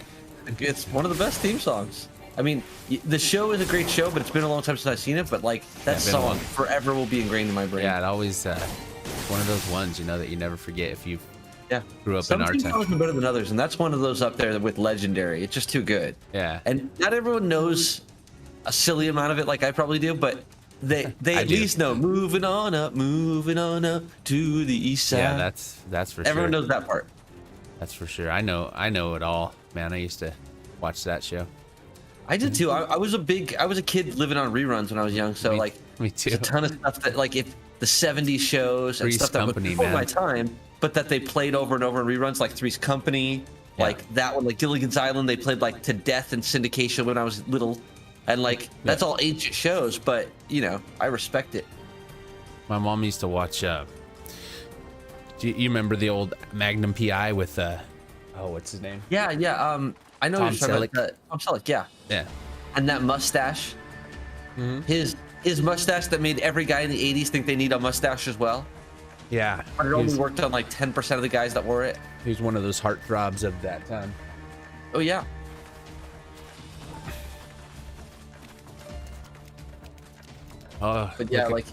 It's one of the best theme songs. I mean, the show is a great show, but it's been a long time since I've seen it. But like that song forever will be ingrained in my brain. Yeah, it always one of those ones, you know, that you never forget if you grew up in our time. Some time. songs are better than others, and that's one of those up there with legendary. It's just too good. Yeah. And not everyone knows a silly amount of it like I probably do, but they at least know moving on up to the east side. Yeah, that's for sure. Everyone knows that part. That's for sure. I know it all, man. I used to watch that show. I did too. I was a kid living on reruns when I was young, so me too. There's a ton of stuff that like if the 70s shows and Three's stuff that Company, was before my man. time, but that they played over and over in reruns, like Three's Company, like that one, like Gilligan's Island, they played like to death in syndication when I was little, and like that's all ancient shows, but you know I respect it. My mom used to watch. Do you remember the old Magnum PI with what's his name? Yeah. I know Tom you're talking Selleck. about Tom Selleck. Yeah. Yeah. And that mustache, his mustache that made every guy in the 80s think they need a mustache as well. Yeah. But it only worked on like 10% of the guys that wore it. He was one of those heartthrobs of that time. Oh yeah. Oh, But yeah, like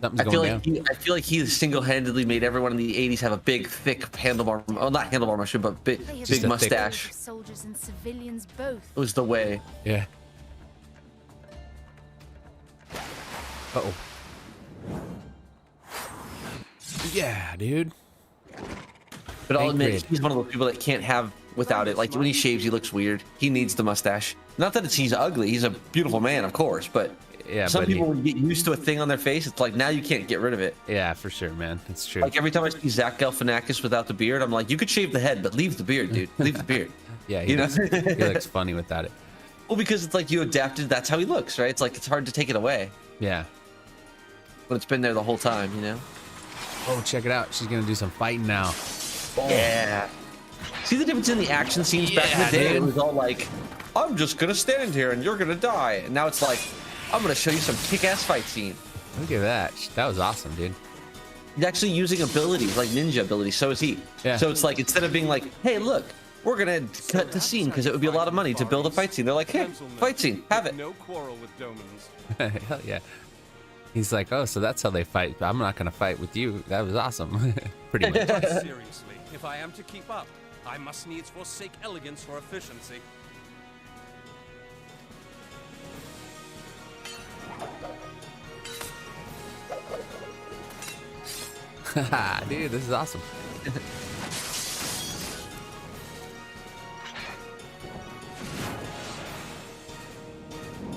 something's I feel going down. like I feel like he single-handedly made everyone in the 80s have a big, thick handlebar. Oh, not handlebar mushroom, but big Just a mustache. Soldiers and civilians both. It was the way. Yeah. Uh-oh. Yeah, dude. But I'll admit, Ingrid. he's one of those people that can't have without it. Like when he shaves, he looks weird. He needs the mustache. Not that he's ugly. He's a beautiful man, of course. But Yeah, some but people would get used to a thing on their face. It's like now you can't get rid of it. Yeah, for sure, man. It's true. Like every time I see Zach Galifianakis without the beard, I'm like, you could shave the head, but leave the beard, dude. Leave the beard. Yeah, he looks funny without it. Well, because it's like you adapted. That's how he looks, right? It's like it's hard to take it away, Yeah. but it's been there the whole time, you know. Oh, check it out. She's gonna do some fighting now. Yeah. See the difference in the action scenes back in the day? dude. It was all like, I'm just gonna stand here and you're gonna die. And now it's like, I'm gonna show you some kick-ass fight scene. Look at that. That was awesome, dude. He's actually using abilities, like ninja abilities. So is he. Yeah. So it's like, instead of being like, hey, look, we're gonna cut the scene because it would be a lot of money to build a fight scene. They're like, hey, fight scene, have it. No quarrel with Domans. Hell yeah. He's like, oh, so that's how they fight. I'm not gonna fight with you. That was awesome. Pretty much. But seriously, if I am to keep up, I must needs forsake elegance for efficiency. Dude, this is awesome.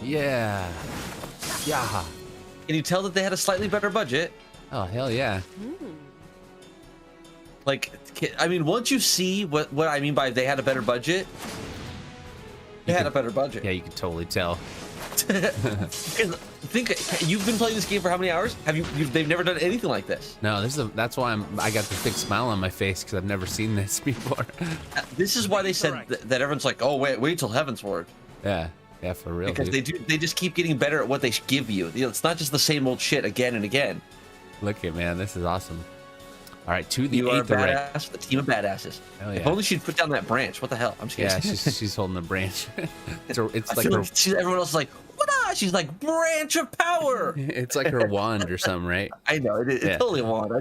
Yeah. Yeah. Can you tell that they had a slightly better budget? Oh, hell yeah. Like, I mean, once you see what I mean by they had a better budget, they had a better budget. Yeah, you can totally tell. Because think, you've been playing this game for how many hours? Have you? They've never done anything like this. No, that's why I got the big smile on my face because I've never seen this before. This is why they said that everyone's like, oh, wait till Heavensward. Yeah, for real. Because dude. they just keep getting better at what they give you. You know, it's not just the same old shit again and again. Look at, man, this is awesome. All right, to the You are a eighth array. badass, a team of badasses. Hell If yeah. only she'd put down that branch. What the hell? I'm just Yeah, kidding. she's holding the branch. It's I like feel her, like everyone else is like, what? she's like branch of power. It's like her wand or something, right? I know it's totally a wand.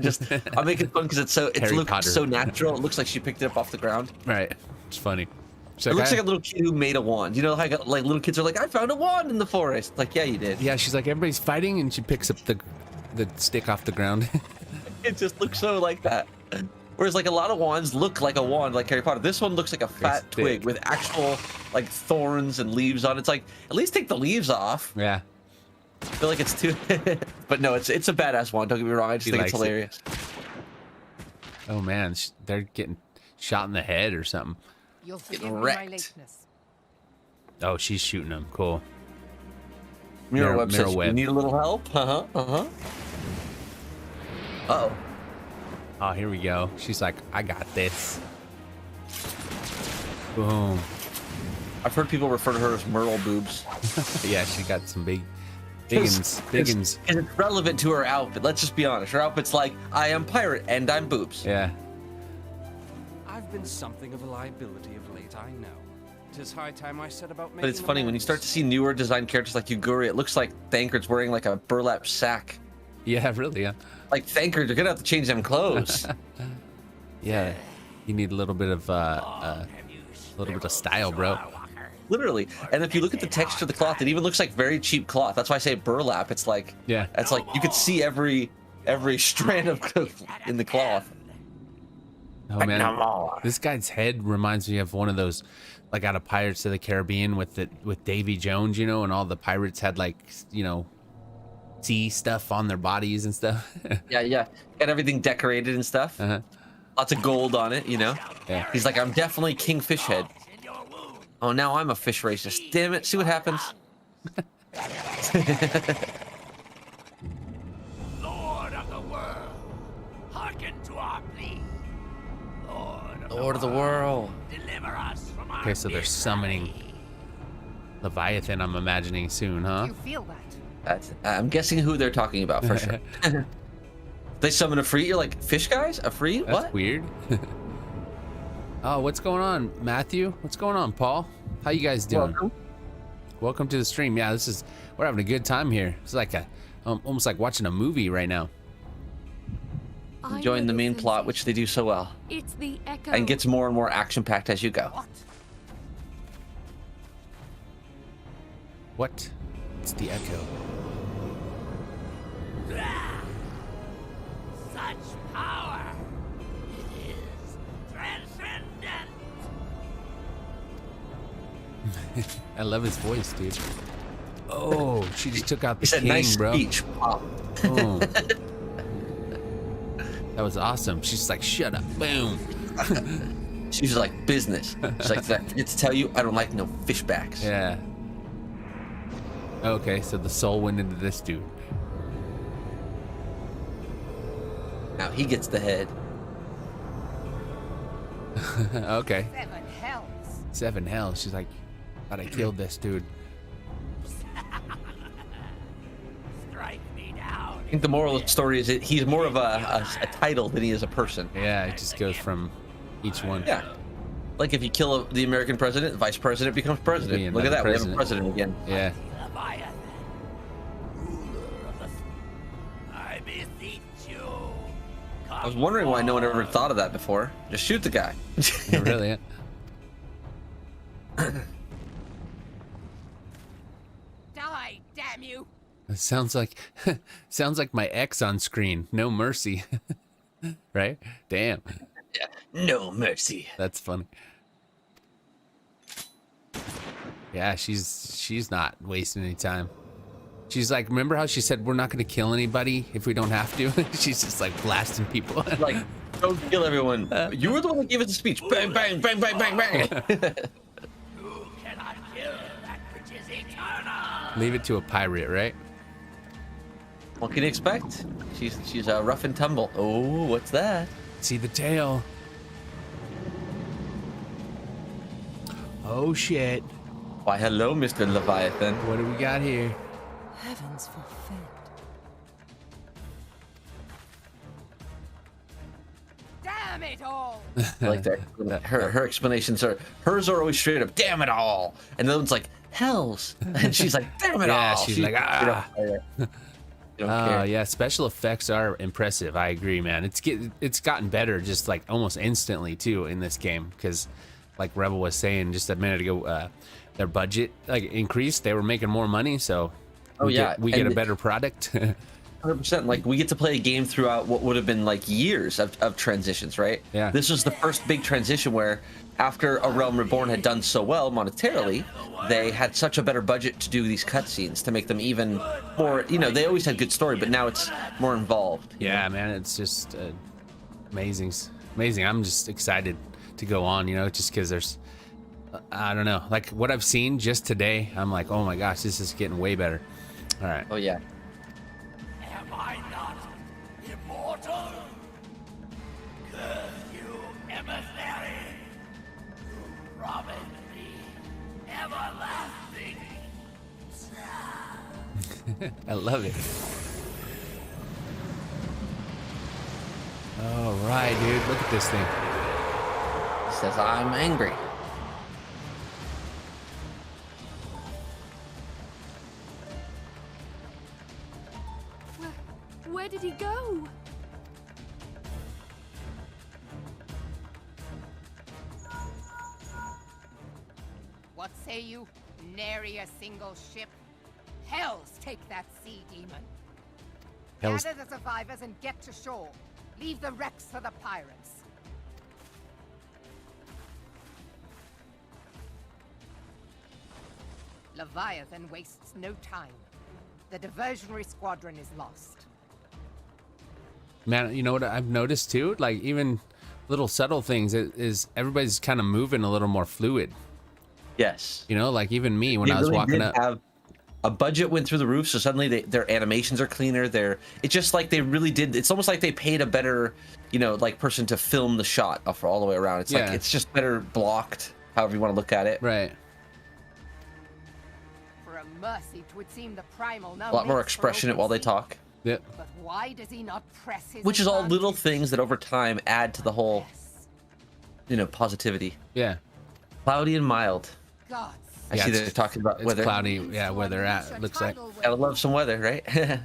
I'm making fun because it looks so natural. It looks like she picked it up off the ground. Right. It's funny. It looks like a little kid who made a wand. You know how like little kids are like, I found a wand in the forest. Like, yeah, you did. Yeah, she's like, everybody's fighting, and she picks up the stick off the ground. It just looks so like that. Whereas like a lot of wands look like a wand, like Harry Potter. This one looks like a fat twig with actual like thorns and leaves on it. It's like, at least take the leaves off. Yeah. I feel like it's too, but no, it's a badass wand. Don't get me wrong. I just think it's hilarious. Oh man, they're getting shot in the head or something. You'll getting wrecked. Oh, she's shooting them. Cool. Mirror web says, you need a little help? Uh-oh. Oh, here we go. She's like, I got this. Boom. I've heard people refer to her as Merle boobs. Yeah, she got some biggins. It's relevant to her outfit. Let's just be honest. Her outfit's like, I am pirate and I'm boobs. Yeah. I've been something of a liability of late, I know. 'Tis high time I set about making. But it's funny when you start to see newer design characters like Yuguri, it looks like Thancred's wearing like a burlap sack. Yeah, really, yeah. Like Thancred, you're gonna have to change them clothes. Yeah, you need a little bit of style, bro. Literally. And if you look at the texture of the cloth, it even looks like very cheap cloth. That's why I say burlap. It's like, yeah, it's like you could see every strand of in the cloth. Oh man, this guy's head reminds me of one of those, like out of Pirates of the Caribbean with Davy Jones, you know, and all the pirates had like, you know, sea stuff on their bodies and stuff. Yeah. Got everything decorated and stuff. Lots of gold on it, you know. Yeah. He's like, I'm definitely King Fishhead. Oh, now I'm a fish racist. Damn it! See what happens. Lord of the world, hearken to our plea. Lord of the world. Deliver us from our Okay, so they're summoning Leviathan, I'm imagining soon, huh? You feel that? I'm guessing who they're talking about for sure. They summon a free. You're like, fish guys? A free? That's what? Weird. Oh, what's going on, Matthew? What's going on, Paul? How you guys doing? Welcome to the stream. Yeah, we're having a good time here. It's like almost like watching a movie right now. Enjoying the main plot, which they do so well. It's the echo. And gets more and more action-packed as you go. What? It's the echo. Such power. It is transcendent. I love his voice, dude. Oh, she just took out the He said, king, nice bro. speech. Pop. Oh. That was awesome. She's like, shut up. Boom. She's like, business. She's like, I forget to tell you, I don't like no fishbacks. Yeah. Okay, so the soul went into this dude. Now he gets the head. Okay. 7 hells. 7 hells. She's like, thought I killed this dude. Strike me down. I think the moral of the story is that he's more of a title than he is a person. Yeah, it just goes from each one. Yeah. Like if you kill the American president, the vice president becomes president. Look at that, we have a president again. Yeah. Leviathan, ruler of the... I beseech you. I was wondering why no one ever thought of that before. Just shoot the guy. Yeah, really? Yeah. Die, damn you! It sounds like my ex on screen. No mercy. Right? Damn. Yeah. No mercy. That's funny. Yeah, she's not wasting any time. She's like, remember how she said we're not going to kill anybody if we don't have to? She's just like blasting people. Like, don't kill everyone. You were the one that gave us the speech. Bang, bang, bang, bang, bang, bang. You cannot kill that which is eternal. Leave it to a pirate, right? What can you expect? She's a rough and tumble. Oh, what's that? See the tail. Oh shit. Why, hello, Mr. Leviathan. What do we got here? Heavens forfend. Damn it all! I like that. Her explanations are, hers are always straight up, damn it all. And the other one's like, Hells. And she's like, damn it Yeah, all. she's like, ah. You don't Oh care. yeah, special effects are impressive. I agree, man. It's gotten better just like almost instantly too in this game, because like Rebel was saying just a minute ago, their budget like increased. They were making more money, so we get a better product. 100%. Like, we get to play a game throughout what would have been like years of transitions, right? Yeah. This was the first big transition where, after A Realm Reborn had done so well monetarily, they had such a better budget to do these cutscenes to make them even more. You know, they always had good story, but now it's more involved. Yeah, man, it's just amazing. I'm just excited to go on, you know, just because there's, I don't know, like what I've seen just today, I'm like, oh my gosh, this is getting way better. All right. Oh yeah. Am I not immortal? Curse you, emissary! You promised me everlasting. I love it. All right, dude, look at this thing. He says, I'm angry. Where did he go? What say you? Nary a single ship? Hells take that sea demon. Hells. Gather the survivors and get to shore. Leave the wrecks for the pirates. Leviathan wastes no time. The diversionary squadron is lost. Man, you know what I've noticed too? Like even little subtle things is everybody's kind of moving a little more fluid. Yes. You know, like even me when They I was really walking did up. have a budget went through the roof, so suddenly their animations are cleaner. It's just like they really did. It's almost like they paid a better, you know, like person to film the shot for all the way around. It's like it's just better blocked, however you want to look at it. Right. For a mercy, 'twould seem the primal now A lot more makes for expression open while they sea. talk. Yep. But why does he not press his Which is all little advantage? things that over time add to the whole, you know, positivity. Yeah. Cloudy and mild. Gods. I see they're talking about it's weather. cloudy. Yeah, where they're at, it looks like. Gotta love some weather, right?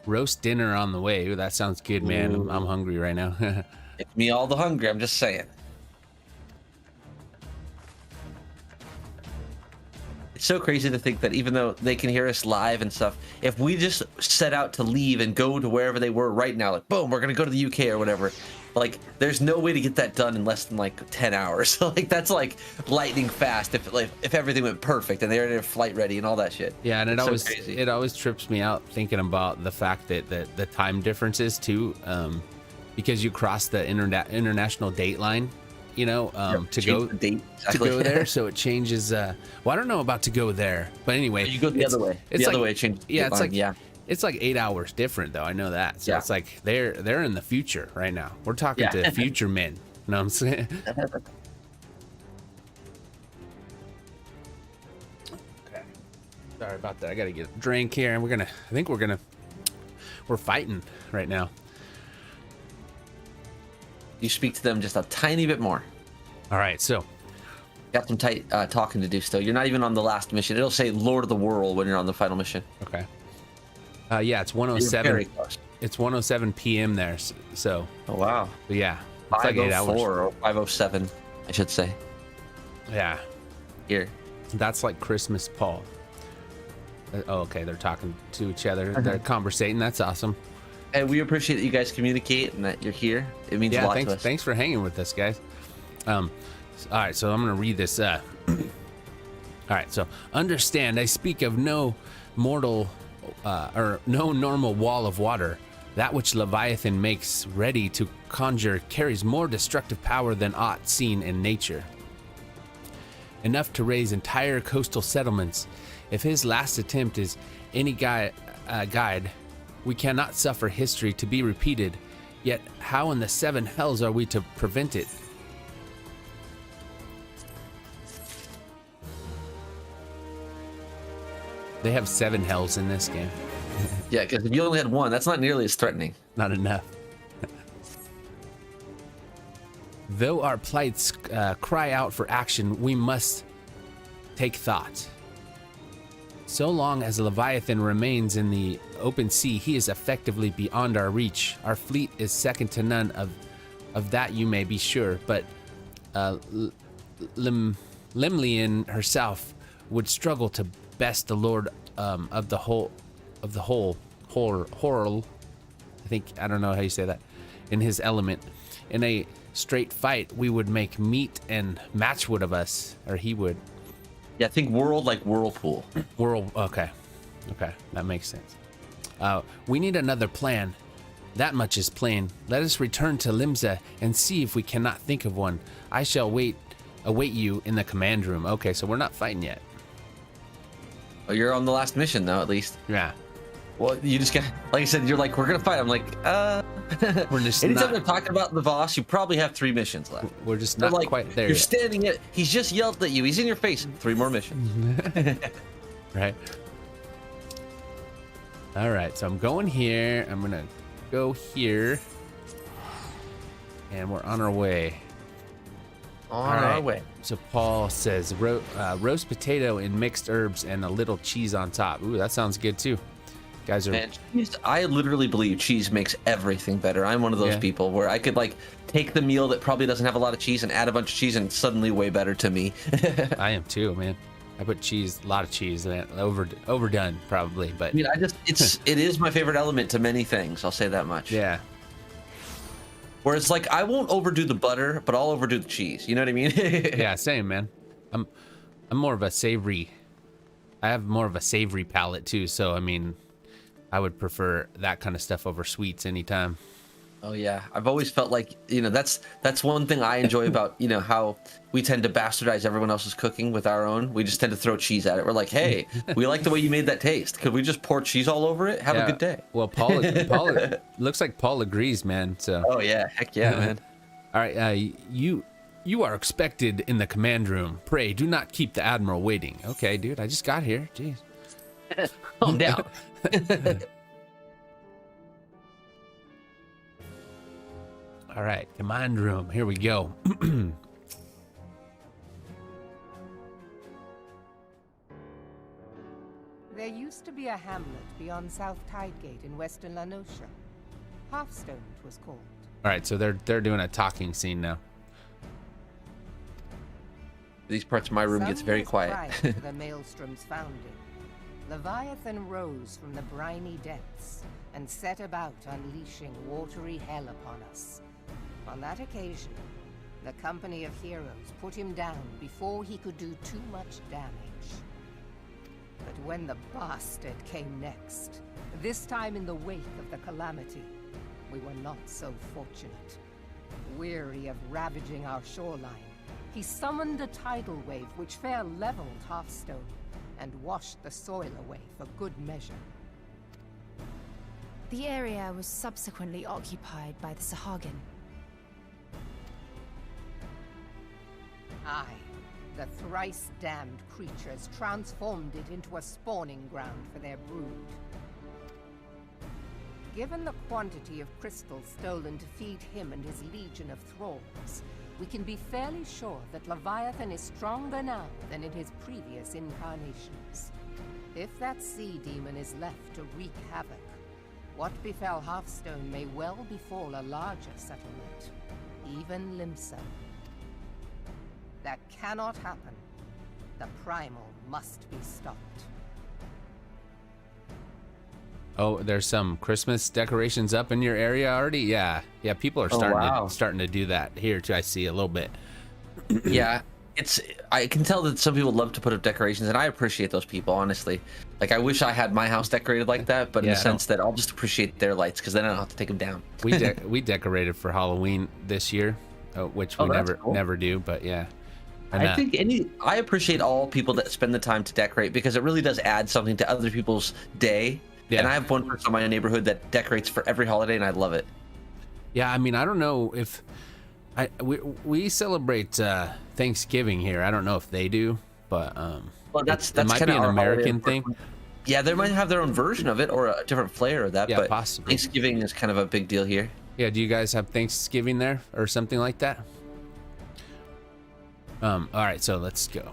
Roast dinner on the way. Ooh, that sounds good, man. Ooh. I'm hungry right now. It's me all the hungry, I'm just saying. It's so crazy to think that even though they can hear us live and stuff, if we just set out to leave and go to wherever they were right now, like boom, we're gonna go to the UK or whatever, like there's no way to get that done in less than like 10 hours. Like that's like lightning fast if everything went perfect and they're flight ready and all that shit. Yeah, and Crazy. it always trips me out thinking about the fact that the time differences too, because you cross the international date line, you know, to go the date. to go there, so it changes. Well, I don't know about to go there, but anyway, You go the other way. It's The other like- way changes. the Yeah, date it's line, like yeah. it's like 8 hours different though. I know that. So Yeah. it's like they're in the future right now. We're talking Yeah. to future men. You know what I'm saying? Okay. Sorry about that. I gotta get a drink here, and we're fighting right now. You speak to them just a tiny bit more. All right, so Got some tight talking to do still. You're not even on the last mission. It'll say Lord of the World when you're on the final mission. okay. Yeah, it's You're 107. very close. It's 107 p.m. there. So Oh wow. yeah, it's like 8 hours. 504 or 507, I should say. Yeah, Here. that's like Christmas, Paul. Oh, okay. They're talking to each other. They're conversating. That's awesome. And we appreciate that you guys communicate and that you're here. It means a Yeah, lot to us. thanks for hanging with us, guys. All right, so I'm gonna read this. All right, so understand, I speak of no mortal or no normal wall of water. That which Leviathan makes ready to conjure carries more destructive power than aught seen in nature. Enough to raise entire coastal settlements. If his last attempt is any guide, we cannot suffer history to be repeated. Yet how in the seven hells are we to prevent it? They have 7 hells in this game. Yeah, because if you only had one, that's not nearly as threatening. Not enough. Though our plights cry out for action, we must take thought. So long as Leviathan remains in the open sea, he is effectively beyond our reach. Our fleet is second to none of that, you may be sure, but Limlian herself would struggle to best the Lord of the whole Horl. I don't know how you say that, in his element. In a straight fight, we would make meat and matchwood of us, or he would. Yeah, I think world like whirlpool. Okay, that makes sense. We need another plan. That much is plain. Let us return to Limsa and see if we cannot think of one. I shall await you in the command room. Okay, so we're not fighting yet. Oh, you're on the last mission though, at least. Yeah. Well, you just got, like I said, you're like, we're gonna fight. I'm like, We're just anytime they're talking about the boss, you probably have 3 missions left. We're just not like, quite there You're yet. standing at, he's just yelled at you. He's in your face. 3 more missions. Right. All right, so I'm going here. I'm gonna go here, and we're on our way. On our way. So Paul says roast potato in mixed herbs and a little cheese on top. Ooh, that sounds good too. Guys are. Man, I literally believe cheese makes everything better. I'm one of those people where I could like take the meal that probably doesn't have a lot of cheese and add a bunch of cheese and it's suddenly way better to me. I am too, man. I put cheese, a lot of cheese, man. Overdone probably, but I mean, it is my favorite element to many things. I'll say that much. yeah. Whereas like I won't overdo the butter, but I'll overdo the cheese. You know what I mean? Yeah, same, man. I'm more of a savory. I have more of a savory palate too, so I mean, I would prefer that kind of stuff over sweets anytime. Oh yeah, I've always felt like, you know, that's one thing I enjoy about, you know, how we tend to bastardize everyone else's cooking with our own. We just tend to throw cheese at it. We're like, hey, we like the way you made that taste. Could we just pour cheese all over it? Have a good day. Well, Paul looks like Paul agrees, man. So. Oh yeah, heck yeah, man. All right, you are expected in the command room. Pray do not keep the admiral waiting. Okay, dude, I just got here. Jeez. Calm down. All right, command room. Here we go. There used to be a hamlet beyond South Tidegate in western La Noscia. Halfstone it was called. All right, so they're doing a talking scene now. These parts of my room gets very quiet. Prior to the Maelstrom's founding, Leviathan rose from the briny depths and set about unleashing watery hell upon us. On that occasion, the company of heroes put him down before he could do too much damage. But when the bastard came next, this time in the wake of the calamity, we were not so fortunate. Weary of ravaging our shoreline, he summoned a tidal wave which fair leveled Hearthstone and washed the soil away for good measure. The area was subsequently occupied by the Sahagin. Aye, the thrice-damned creatures transformed it into a spawning ground for their brood. Given the quantity of crystals stolen to feed him and his legion of thralls, we can be fairly sure that Leviathan is stronger now than in his previous incarnations. If that sea demon is left to wreak havoc, what befell Hearthstone may well befall a larger settlement, even Limsa. That cannot happen. The primal must be stopped. Oh, there's some Christmas decorations up in your area already? Yeah, people are starting to do that here too. I see a little bit. Yeah, I can tell that some people love to put up decorations, and I appreciate those people, honestly. Like, I wish I had my house decorated like that, but in the sense that I'll just appreciate their lights because then I don't have to take them down. We decorated for Halloween this year, which we never do, but yeah. And, I appreciate all people that spend the time to decorate because it really does add something to other people's day. Yeah. And I have one person in my neighborhood that decorates for every holiday, and I love it. Yeah, I mean, I don't know if we celebrate Thanksgiving here. I don't know if they do, but well, that's might be an American thing. Yeah, they might have their own version of it or a different flair of that. Yeah, but possibly. Thanksgiving is kind of a big deal here. Yeah, do you guys have Thanksgiving there or something like that? All right, so let's go.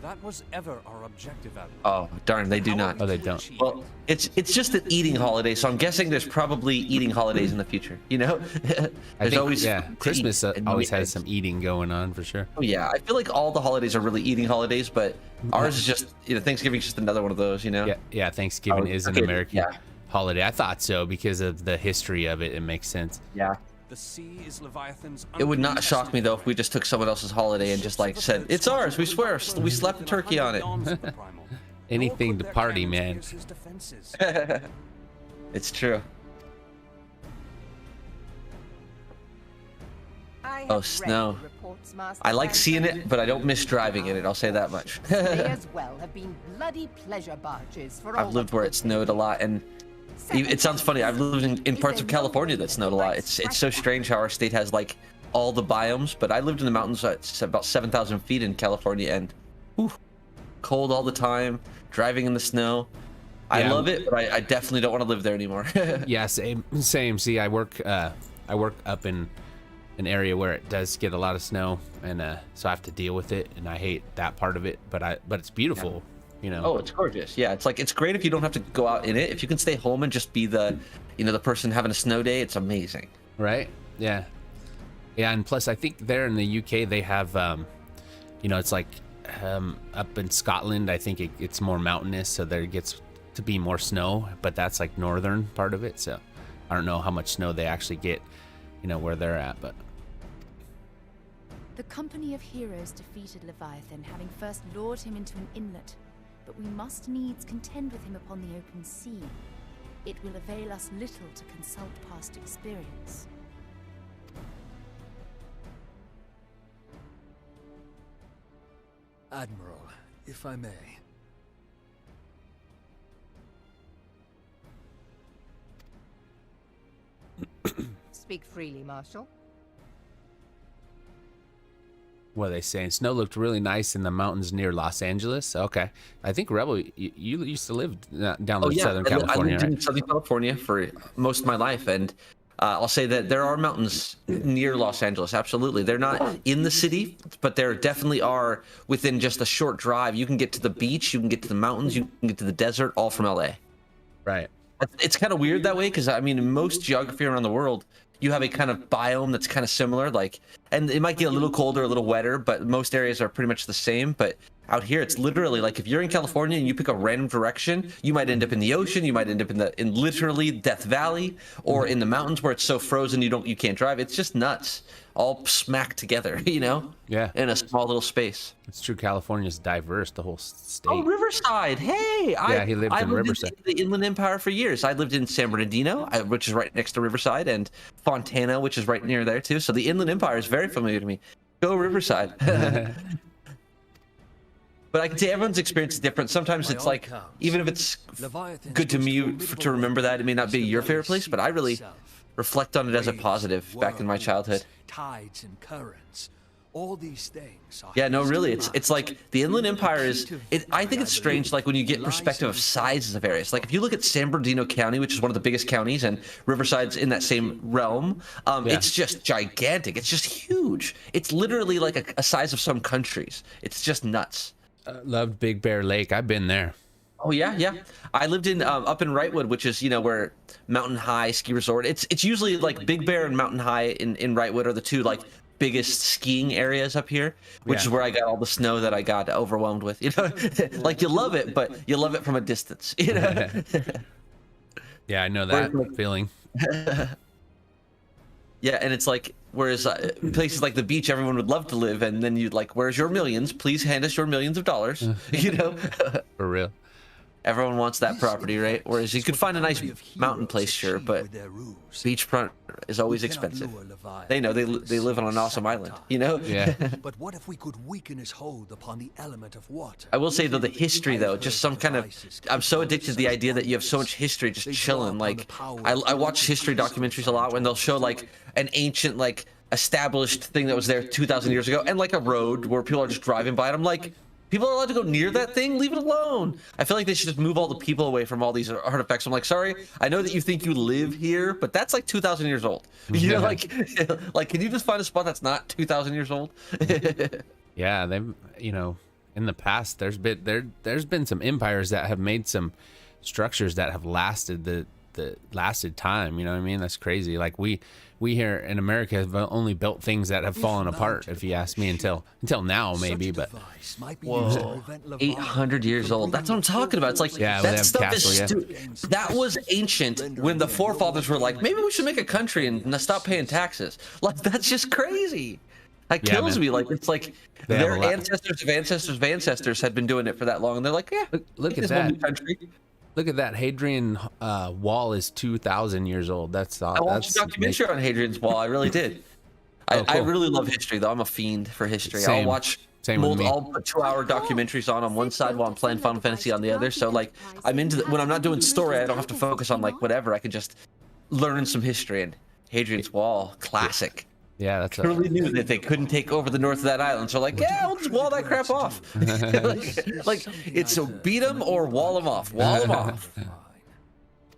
That was ever our objective, Admiral. Oh, darn, they do not. Oh, they don't. Well, it's just an eating holiday, so I'm guessing there's probably eating holidays in the future. You know, there's always Christmas always has some eating going on for sure. Oh yeah, I feel like all the holidays are really eating holidays, but ours is just Thanksgiving's just another one of those. You know. Yeah. Thanksgiving is an American holiday. I thought so because of the history of it. It makes sense. Yeah. The sea is Leviathan's. It would not shock me though if we just took someone else's holiday and just like said, "It's ours. We swear. We slapped a turkey on it." Anything to party, man. It's true. Oh, snow. I like seeing it, but I don't miss driving in it. I'll say that much. They as well have been bloody pleasure barges for I've lived where it snowed a lot, and it sounds funny. I've lived in parts of California that snowed a lot. It's so strange how our state has like all the biomes, but I lived in the mountains at about 7,000 feet in California, and cold all the time, driving in the snow. I love it, but I definitely don't want to live there anymore. Yeah, same. See, I work up in an area where it does get a lot of snow, and so I have to deal with it, and I hate that part of it. But it's beautiful, Oh, it's gorgeous. Yeah, it's great if you don't have to go out in it. If you can stay home and just be the person having a snow day, it's amazing. Right? Yeah. Yeah, and plus I think there in the UK they have, it's like up in Scotland. I think it's more mountainous, so there gets to be more snow. But that's like northern part of it, so I don't know how much snow they actually get, where they're at, but. The company of heroes defeated Leviathan, having first lured him into an inlet, but we must needs contend with him upon the open sea. It will avail us little to consult past experience. Admiral, if I may. Speak freely, Marshal. What are they saying? Snow looked really nice in the mountains near Los Angeles. Okay. I think Rebel, you used to live down in Southern California, I lived in Southern California for most of my life, and I'll say that there are mountains near Los Angeles. Absolutely. They're not in the city, but there definitely are within just a short drive. You can get to the beach, you can get to the mountains, you can get to the desert, all from LA. Right. It's kind of weird that way because, in most geography around the world, you have a kind of biome that's kind of similar, and it might get a little colder, a little wetter, but most areas are pretty much the same. But out here, it's literally like if you're in California and you pick a random direction, you might end up in the ocean, you might end up in literally Death Valley, or in the mountains where it's so frozen you can't drive. It's just nuts, all smacked together, Yeah. in a small little space. It's true. California's diverse, the whole state. Oh, Riverside. Hey, he lived in Riverside. In the Inland Empire for years. I lived in San Bernardino, which is right next to Riverside, and Fontana, which is right near there too. So the Inland Empire is very familiar to me. Go Riverside. But I can say everyone's experience is different. Sometimes it's like, even if it's good to me to remember that, it may not be your favorite place, but I really reflect on it as a positive back in my childhood. Tides and currents. All these things are. Yeah, no, really, it's like the Inland Empire is. I think it's strange, like when you get perspective of sizes of areas. Like if you look at San Bernardino County, which is one of the biggest counties, and Riverside's in that same realm, it's just gigantic. It's just huge. It's literally like a size of some countries. It's just nuts. Loved Big Bear Lake. I've been there. Oh yeah. I lived in up in Wrightwood, which is where Mountain High Ski Resort. It's usually like Big Bear and Mountain High in Wrightwood are the two like biggest skiing areas up here, which is where I got all the snow that I got overwhelmed with. Like you love it, but you love it from a distance. Yeah, I know that feeling. Yeah, and it's like, whereas places like the beach, everyone would love to live, and then you'd like, where's your millions? Please hand us your millions of dollars. For real. Everyone wants that property, right? Whereas you could find a nice mountain place, sure, but beachfront is always expensive. They know they live on an awesome island, Yeah. But what if we could weaken his hold upon the element of water? I will say though, the history though, just some kind of, I'm so addicted to the idea that you have so much history just chilling. Like I watch history documentaries a lot when they'll show like an ancient like established thing that was there 2,000 years ago, and like a road where people are just driving by, and I'm like, people are allowed to go near that thing? Leave it alone. I feel like they should just move all the people away from all these artifacts. I'm like, sorry, I know that you think you live here, but that's like 2,000 years old. Like can you just find a spot that's not 2,000 years old? Yeah, they, in the past, there's been some empires that have made some structures that have lasted the lasted time. You know what I mean? That's crazy. Like we here in America have only built things that have fallen apart, if you ask me, until now maybe. But whoa, 800 years old. That's what I'm talking about. It's like that stuff is that was ancient when the forefathers were like, maybe we should make a country and stop paying taxes. Like that's just crazy. That kills me. Like it's like their ancestors of ancestors of ancestors had been doing it for that long, and they're like, yeah, look at that. Look at that. Hadrian Wall is 2,000 years old. That's I watched a documentary on Hadrian's Wall. I really did. Cool. I really love history, though. I'm a fiend for history. Same. I'll watch I'll put 2-hour documentaries on one side while I'm playing Final Fantasy on the other. So like I'm into when I'm not doing story, I don't have to focus on like whatever. I can just learn some history. And Hadrian's Wall, classic. Yeah, that's really knew that they couldn't take over the north of that island. So like, yeah, we'll just wall that crap off. like it's a beat them or wall them off. Wall them off.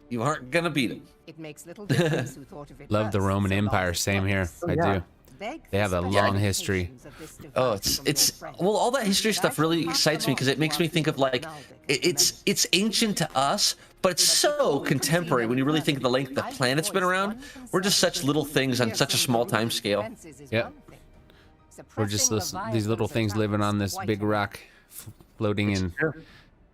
You aren't gonna beat them. It makes little difference who thought of it. Love the Roman Empire. Same here. I do. They have a long history. Oh, it's well, all that history stuff really excites me because it makes me think of like it's ancient to us, but it's so contemporary when you really think of the length the planet's been around. We're just such little things on such a small time scale. Yeah, we're just these little things living on this big rock, floating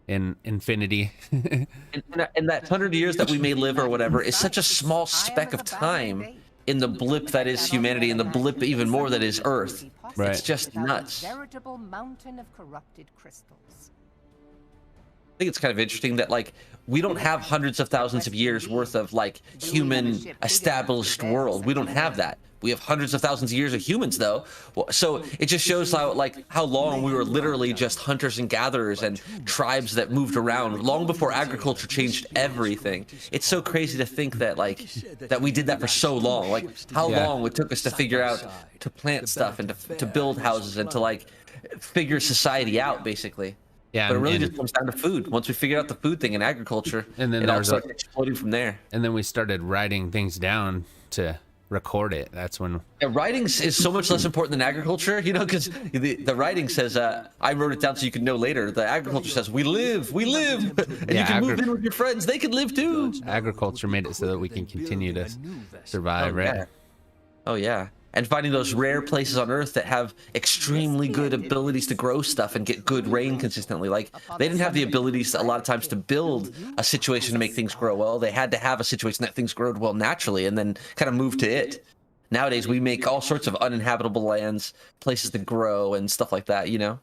in infinity. and that 100 years that we may live or whatever is such a small speck of time in the blip that is humanity, and the blip even more that is Earth. Right. It's just nuts. Veritable mountain of corrupted crystals. I think it's kind of interesting that like we don't have hundreds of thousands of years worth of like human established world. We don't have that. We have hundreds of thousands of years of humans though. So it just shows how long we were literally just hunters and gatherers and tribes that moved around long before agriculture changed everything. It's so crazy to think that that we did that for so long. Like how long it took us to figure out to plant stuff and to build houses and to like figure society out basically. Yeah, but it really just comes down to food. Once we figured out the food thing in agriculture, and then it all started exploding from there. And then we started writing things down to record it. That's when writing is so much less important than agriculture, you know, because the writing says I wrote it down so you can know later. The agriculture says we live, and you can move in with your friends. They can live too. Agriculture made it so that we can continue to survive, right? Yeah. Oh yeah. And finding those rare places on Earth that have extremely good abilities to grow stuff and get good rain consistently. Like they didn't have the abilities a lot of times to build a situation to make things grow well. They had to have a situation that things growed well naturally and then kind of move to it. Nowadays we make all sorts of uninhabitable lands, places to grow and stuff like that, you know?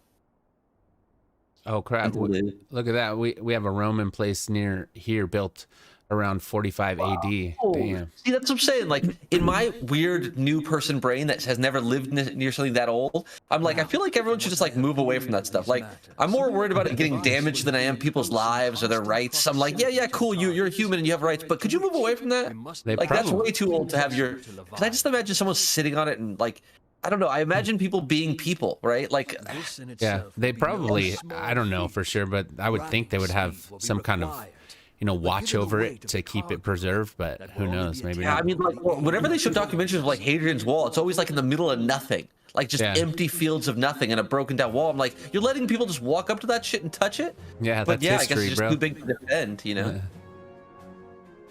Oh crap. Look at that. We have a Roman place near here built around 45 AD. Damn. See, that's what I'm saying. Like in my weird new person brain that has never lived near something that old, I'm like, I feel like everyone should just like move away from that stuff. Like I'm more worried about it getting damaged than I am people's lives or their rights. I'm like, yeah, cool. You're a human and you have rights, but could you move away from that? Like that's way too old to have your. Cause I just imagine someone sitting on it and like. I don't know. I imagine people being people, right? Like, yeah, they probably. I don't know for sure, but I would think they would have some kind of. Watch over it to keep it preserved, but who knows? Maybe not. I mean, like, whenever they show documentaries of like Hadrian's Wall, it's always like in the middle of nothing, like just empty fields of nothing and a broken down wall. I'm like, you're letting people just walk up to that shit and touch it? Yeah, but that's I history, guess it's just bro. too big to defend, you know.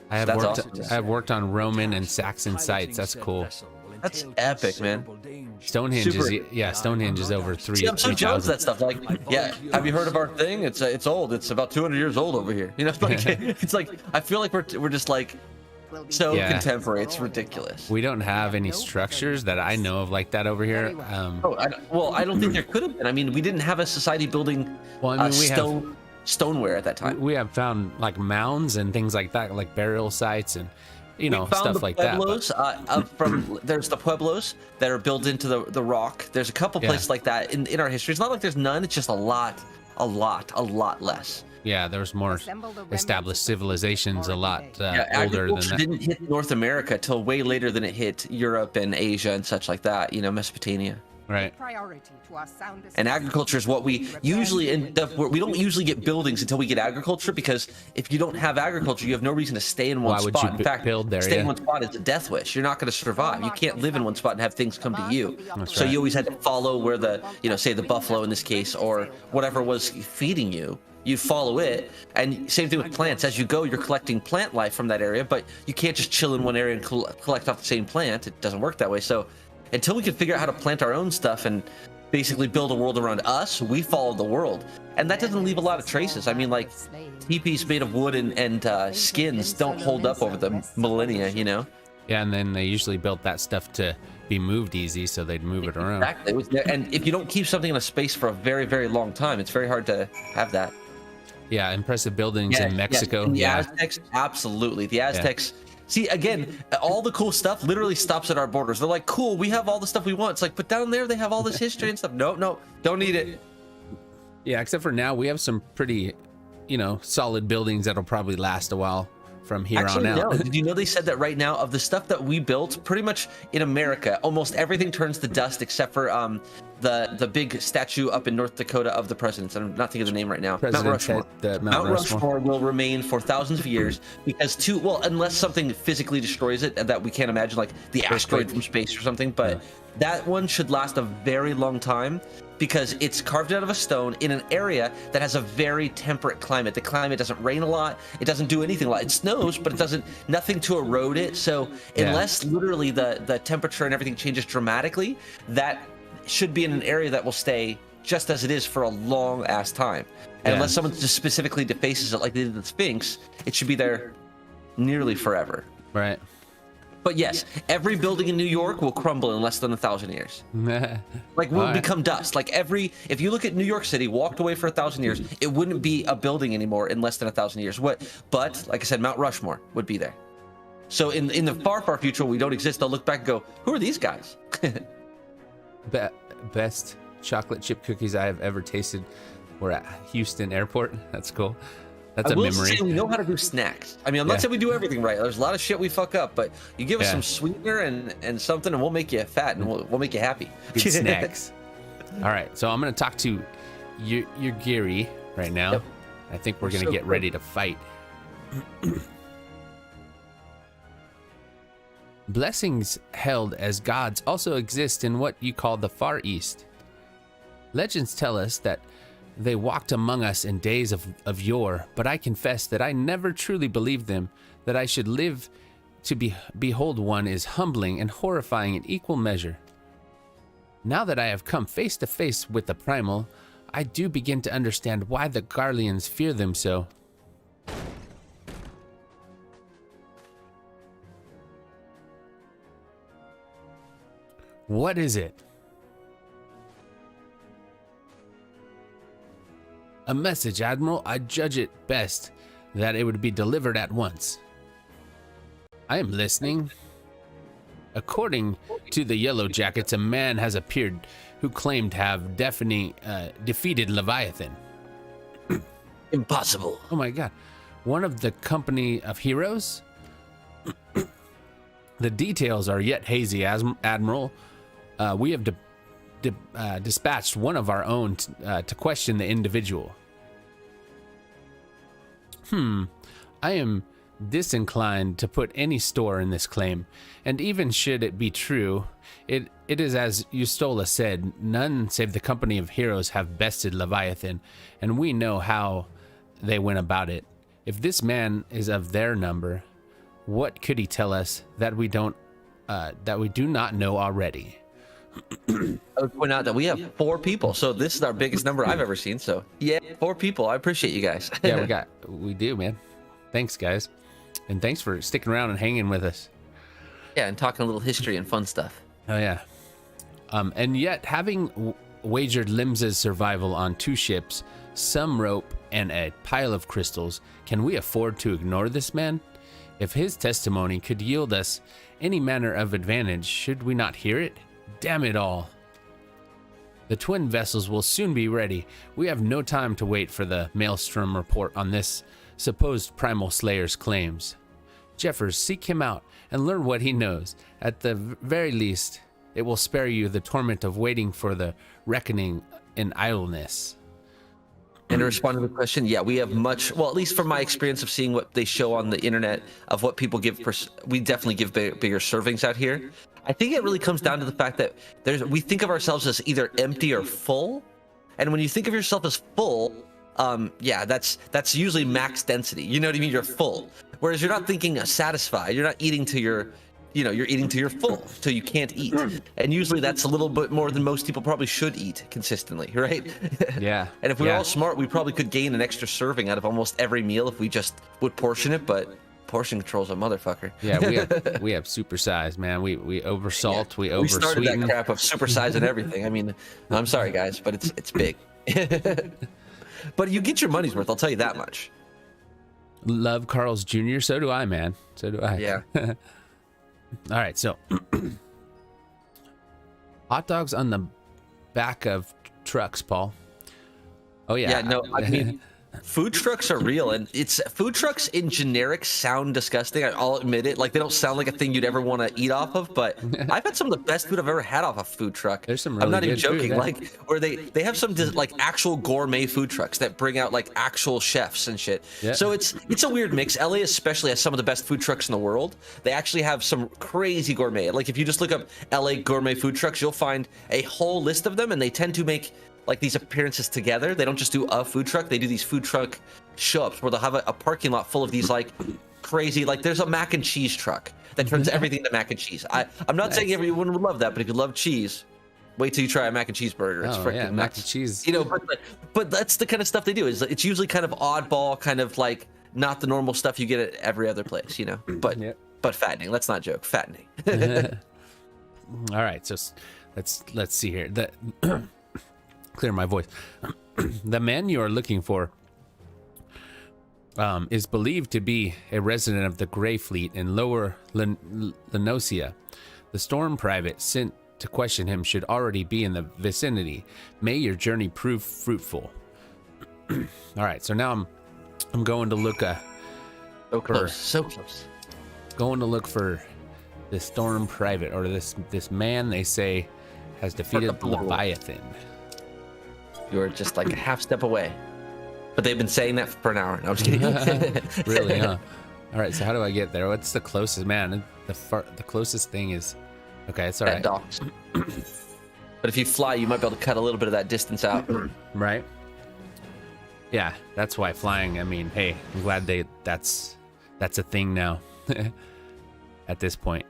I have worked on Roman and Saxon sites. That's cool. That's epic, man. Stonehenge is over 3,000. See, I'm so jealous of that stuff. Like, yeah, have you heard of our thing? It's old. It's about 200 years old over here. You know, like it's like I feel like we're just like so contemporary. It's ridiculous. We don't have any structures that I know of like that over here. I don't think there could have been. I mean, we didn't have a society building stoneware at that time. We have found like mounds and things like that, like burial sites and. Stuff like Pueblos, that. There's the Pueblos that are built into the rock. There's a couple places like that in our history. It's not like there's none. It's just a lot less. Yeah, there's more established civilizations, a lot older than that. Didn't hit North America till way later than it hit Europe and Asia and such like that. You know, Mesopotamia. Right. Priority to our soundest. And agriculture is what we usually end up. We don't usually get buildings until we get agriculture, because if you don't have agriculture, you have no reason to stay in one Why would spot. you In fact, build there, stay in yeah. one spot is a death wish. You're not going to survive. You can't live in one spot and have things come to you. That's So right. you always had to follow where the, say the buffalo in this case, or whatever was feeding you. You follow it, and same thing with plants. As you go, you're collecting plant life from that area, but you can't just chill in one area and collect off the same plant. It doesn't work that way. So until we can figure out how to plant our own stuff and basically build a world around us, we follow the world. And that doesn't leave a lot of traces. I mean, like, teepees made of wood and skins don't hold up over the millennia, Yeah, and then they usually built that stuff to be moved easy, so they'd move it around. Exactly. It was there. And if you don't keep something in a space for a very, very long time, it's very hard to have that. Yeah, impressive buildings in Mexico. And the Yeah. Aztecs, absolutely. The Aztecs. See, again, all the cool stuff literally stops at our borders. They're like, cool, we have all the stuff we want. It's like, but down there they have all this history and stuff. No, don't need it. Yeah, except for now we have some pretty, solid buildings that'll probably last a while from here Actually, on out. no. Did you know they said that right now, of the stuff that we built, pretty much in America, almost everything turns to dust except for the big statue up in North Dakota of the presidents. I'm not thinking of the name right now. Mount Rushmore. Mount Rushmore will remain for thousands of years because unless something physically destroys it that we can't imagine, like the asteroid from space or something, but that one should last a very long time, because it's carved out of a stone in an area that has a very temperate climate. The climate doesn't rain a lot. It doesn't do anything a lot. It snows, but it doesn't, nothing to erode it. So unless literally the temperature and everything changes dramatically, that should be in an area that will stay just as it is for a long ass time. And unless someone just specifically defaces it like they did the Sphinx, it should be there nearly forever. Right. But yes, every building in New York will crumble in less than 1,000 years. Like, we'll become dust. Like, if you look at New York City, walked away for 1,000 years, it wouldn't be a building anymore in less than 1,000 years. But like I said, Mount Rushmore would be there. So in the far, far future, we don't exist. They'll look back and go, who are these guys? Best chocolate chip cookies I have ever tasted were at Houston Airport. That's cool. That's a memory. Say we know how to do snacks. I mean, I'm not saying we do everything right. There's a lot of shit we fuck up, but you give us some sweetener and something, and we'll make you fat, and we'll make you happy. Good snacks. All right, so I'm gonna talk to your Geary right now. Yep. I think we're gonna get ready to fight. Blessings held as gods also exist in what you call the Far East. Legends tell us that they walked among us in days of yore, but I confess that I never truly believed them. That I should live to behold one is humbling and horrifying in equal measure. Now that I have come face to face with the primal, I do begin to understand why the Garleans fear them so. What is it? A message, Admiral. I judge it best that it would be delivered at once. I am listening. According to the Yellow Jackets, a man has appeared who claimed to have defeated Leviathan. Impossible. Oh my god. One of the company of heroes? The details are yet hazy, Admiral. We have dispatched one of our own to question the individual. I am disinclined to put any store in this claim, and even should it be true, it is as Eustola said, none save the company of heroes have bested Leviathan, and we know how they went about it. If this man is of their number, what could he tell us that we do not know already? I would point out that we have 4 people, so this is our biggest number I've ever seen. So yeah, 4 people. I appreciate you guys. Yeah, we do, man. Thanks, guys, and thanks for sticking around and hanging with us. Yeah, and talking a little history and fun stuff. Oh yeah, and yet having wagered Limsa's survival on 2 ships, some rope, and a pile of crystals, can we afford to ignore this man? If his testimony could yield us any manner of advantage, should we not hear it? Damn it all. The twin vessels will soon be ready. We have no time to wait for the Maelstrom report on this supposed primal slayer's claims. Jeffers, seek him out and learn what he knows. At the very least, It will spare you the torment of waiting for the reckoning in idleness. And to respond to the question, yeah, we have much, well, at least from my experience of seeing what they show on the internet of what people give, we definitely give bigger servings out here. I think it really comes down to the fact that we think of ourselves as either empty or full. And when you think of yourself as full, yeah, that's usually max density. You know what I mean? You're full. Whereas you're not thinking satisfied. You're not eating to your, you're eating to your full, so you can't eat. And usually that's a little bit more than most people probably should eat consistently, right? Yeah. And if we were all smart, we probably could gain an extra serving out of almost every meal if we just would portion it, but portion control's a motherfucker. Yeah, we have supersize, man. We oversalt, we oversweeten. We started that crap of supersize and everything. I mean, I'm sorry guys, but it's big. But you get your money's worth, I'll tell you that much. Love Carl's Jr. So do I, man. So do I. Yeah. All right, so hot dogs on the back of trucks, Paul. Oh yeah. Yeah, no, I mean, food trucks are real, and food trucks in generic sound disgusting. I'll admit it. Like, they don't sound like a thing you'd ever want to eat off of, but I've had some of the best food I've ever had off a food truck. There's some really I'm not even good joking. food, like, where they have some like actual gourmet food trucks that bring out like actual chefs and shit. Yeah. So it's a weird mix. LA especially has some of the best food trucks in the world. They actually have some crazy gourmet. Like, if you just look up LA gourmet food trucks, you'll find a whole list of them, and they tend to make like these appearances together. They don't just do a food truck, they do these food truck show-ups where they'll have a parking lot full of these like crazy, like there's a mac and cheese truck that turns everything to mac and cheese. I'm not saying everyone would love that, but if you love cheese, wait till you try a mac and cheese burger. It's freaking mac and cheese. But that's the kind of stuff they do. Is it's usually kind of oddball, kind of like not the normal stuff you get at every other place, but fattening. Let's not joke, fattening. All right, so let's see here. Clear my voice. The man you are looking for is believed to be a resident of the Grey Fleet in Lower Lenosia. The Storm Private sent to question him should already be in the vicinity. May your journey prove fruitful. All right, so now I'm going to look so close. Going to look for the Storm Private, or this man they say has defeated Leviathan. You're just like a half step away. But they've been saying that for an hour. No, I'm just kidding. Really, huh? All right, so how do I get there? What's the closest, man? The closest thing is... Okay, it's all right. Docks. But if you fly, you might be able to cut a little bit of that distance out. Right? Yeah, that's why flying, I mean, hey, I'm glad that's a thing now. At this point.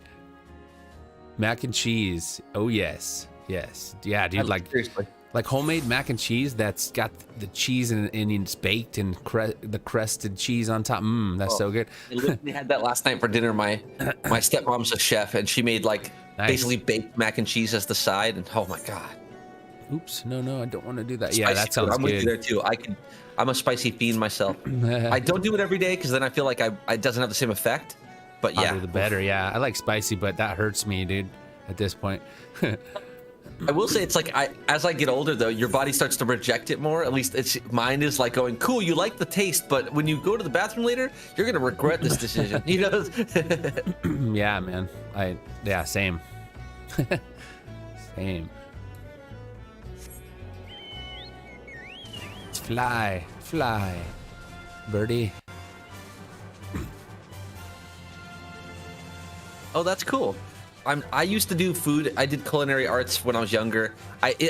Mac and cheese. Oh, yes. Yes. Yeah, dude, Seriously. Like homemade mac and cheese that's got the cheese and it's baked and the crusted cheese on top. That's so good. I literally had that last night for dinner. My stepmom's a chef, and she made like basically baked mac and cheese as the side. And oh my god! Oops, no, I don't want to do that. Spicy Yeah, that sounds good. I'm with good. you there too. I'm a spicy fiend myself. I don't do it every day because then I feel like it doesn't have the same effect. But yeah, the better. Yeah, I like spicy, but that hurts me, dude. At this point. I will say it's like as I get older though, your body starts to reject it more. At least mine is like going, cool, you like the taste, but when you go to the bathroom later, you're gonna regret this decision. Yeah, man. Same. Same. Fly, birdie. Oh, that's cool. I used to do food. I did culinary arts when I was younger.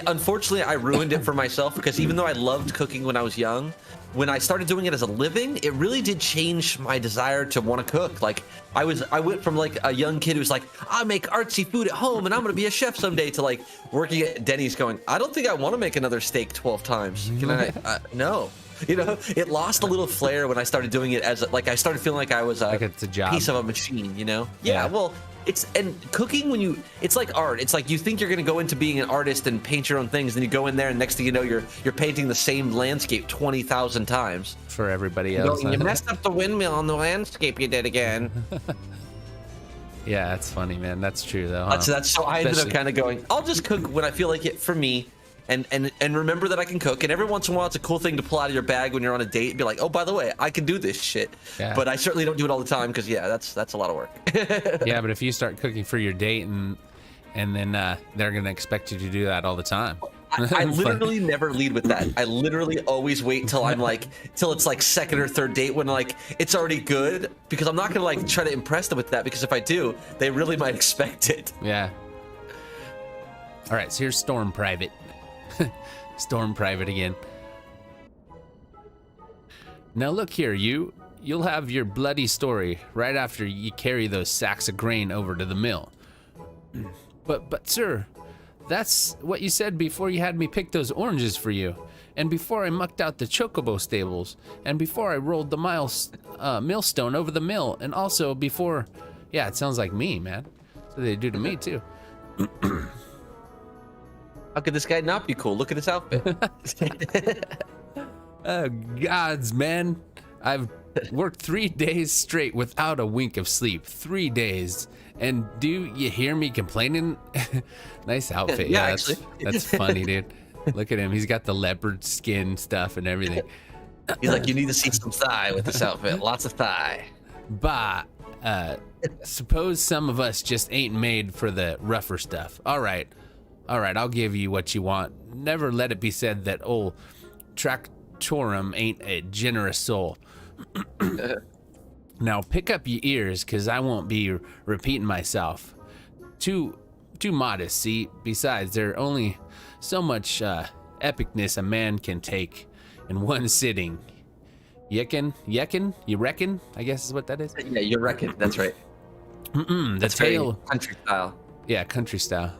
Unfortunately, I ruined it for myself because even though I loved cooking when I was young, when I started doing it as a living, it really did change my desire to want to cook. Like I went from like a young kid who's like, I make artsy food at home and I'm gonna be a chef someday, to like working at Denny's going, I don't think I want to make another steak 12 times. Can I? No. It lost a little flair when I started doing it as like I started feeling like I was it's a job. Piece of a machine. Yeah. Well. And cooking, it's like art. It's like you think you're gonna go into being an artist and paint your own things, and you go in there, and next thing you know, you're painting the same landscape 20,000 times for everybody else. You messed up the windmill on the landscape you did again. Yeah, that's funny, man. That's true though. Huh? That's so I ended up kind of going, I'll just cook when I feel like it for me. And remember that I can cook, and every once in a while it's a cool thing to pull out of your bag when you're on a date and be like, oh, by the way, I can do this shit. Yeah. But I certainly don't do it all the time because that's a lot of work. Yeah, but if you start cooking for your date and and then they're gonna expect you to do that all the time. I literally never lead with that. I literally always wait till it's like second or third date when like it's already good, because I'm not gonna like try to impress them with that, because if I do, they really might expect it. Yeah. All right, so here's Storm Private. Storm Private again. Now look here, you'll have your bloody story right after you carry those sacks of grain over to the mill. But sir, that's what you said before you had me pick those oranges for you, and before I mucked out the chocobo stables, and before I rolled the millstone over the mill, and also before, yeah, it sounds like me, man. That's what they do to me too. How could this guy not be cool? Look at his outfit. Gods, man. I've worked 3 days straight without a wink of sleep. 3 days. And do you hear me complaining? Nice outfit. Yeah, that's funny, dude. Look at him. He's got the leopard skin stuff and everything. He's like, you need to see some thigh with this outfit. Lots of thigh. Bah. Suppose some of us just ain't made for the rougher stuff. All right, I'll give you what you want. Never let it be said that old Tractorum ain't a generous soul. Now pick up your ears, cause I won't be repeating myself. Too modest, see? Besides, there's only so much epicness a man can take in one sitting. Yekin? You reckon? I guess is what that is? Yeah, you reckon. That's right. That's tail. Country style. Yeah, country style.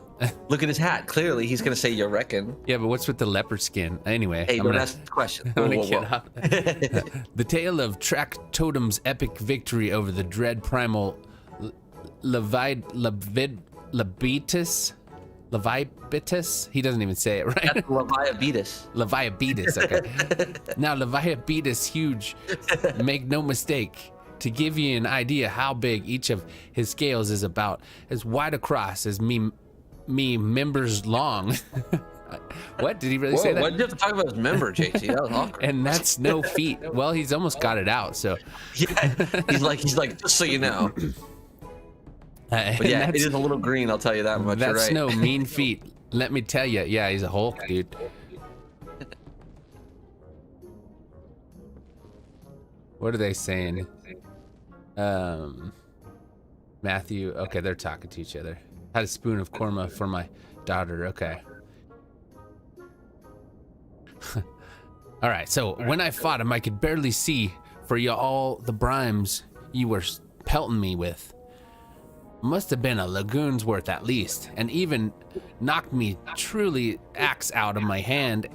Look at his hat. Clearly, he's gonna say you reckon. Yeah, but what's with the leopard skin? Anyway, hey, don't ask the question. I'm gonna get off. The tale of Tractotum's epic victory over the dread primal Leviabetus. He doesn't even say it right. That's Leviabetus. Leviabetus. Okay. Now Leviabetus huge. Make no mistake. To give you an idea how big each of his scales is about as wide across as me members long. What did he really say that? What did you have to talk about his member, JT? That was awkward. And that's no feat. Well, he's almost got it out. So yeah, he's like just so you know. But yeah, it is a little green. I'll tell you that much. That's right. no mean feat. Let me tell you. Yeah, he's a Hulk, dude. What are they saying? Matthew. Okay, they're talking to each other. Had a spoon of korma for my daughter. Okay. All right. So when I fought him, I could barely see for you all the brimes you were pelting me with. Must have been a lagoon's worth at least, and even knocked me truly axe out of my hand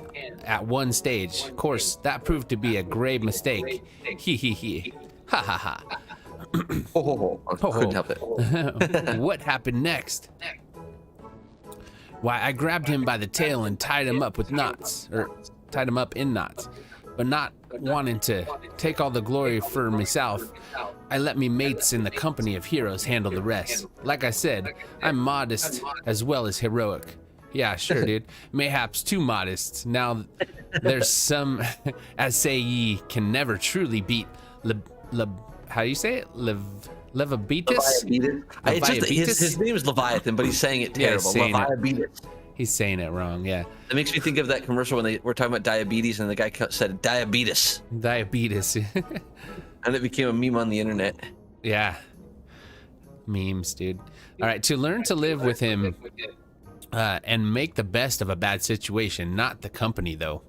at one stage. Of course, that proved to be a grave mistake. Hee hee hee. Ha ha ha. Couldn't help it. What happened next? Why, I grabbed him by the tail and tied him up in knots, but not wanting to take all the glory for myself, I let me mates in the company of heroes handle the rest. Like I said, I'm modest as well as heroic. Yeah, sure, dude. Mayhaps too modest. Now, there's some, as say ye, can never truly beat how do you say it? Leviabetus? His name is Leviathan, but he's saying it terrible. Yeah, Leviabetus. He's saying it wrong, yeah. It makes me think of that commercial when they were talking about diabetes and the guy said diabetes. Diabetes. And it became a meme on the internet. Yeah. Memes, dude. All right, to learn to live with him and make the best of a bad situation, not the company, though.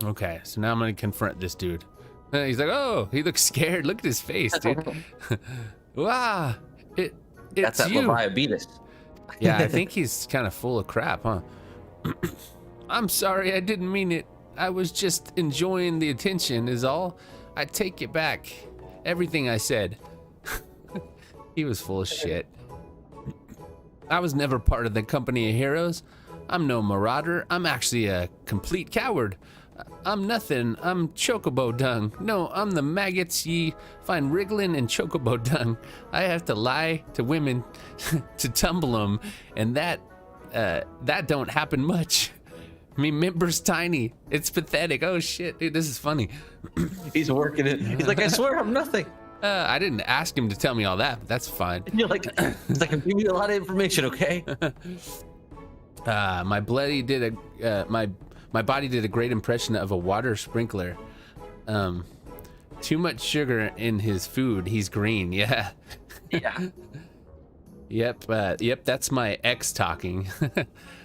Okay, so now I'm going to confront this dude. He's like, oh, he looks scared. Look at his face, dude. Wow, it's That's that you. Leviabetus. Yeah, I think he's kind of full of crap, huh? I'm sorry, I didn't mean it. I was just enjoying the attention is all. I take it back. Everything I said. He was full of shit. I was never part of the company of heroes. I'm no marauder. I'm actually a complete coward. I'm nothing. I'm chocobo dung. No, I'm the maggots ye find wriggling in chocobo dung. I have to lie to women to tumble them, and that don't happen much. Me member's tiny. It's pathetic. Oh shit, dude, this is funny. He's working it. He's like, I swear I'm nothing. I didn't ask him to tell me all that, but that's fine. And you're like, it's like, I'm giving you a lot of information, okay? My body did a great impression of a water sprinkler. Too much sugar in his food. He's green. Yeah. Yeah. Yep. That's my ex talking.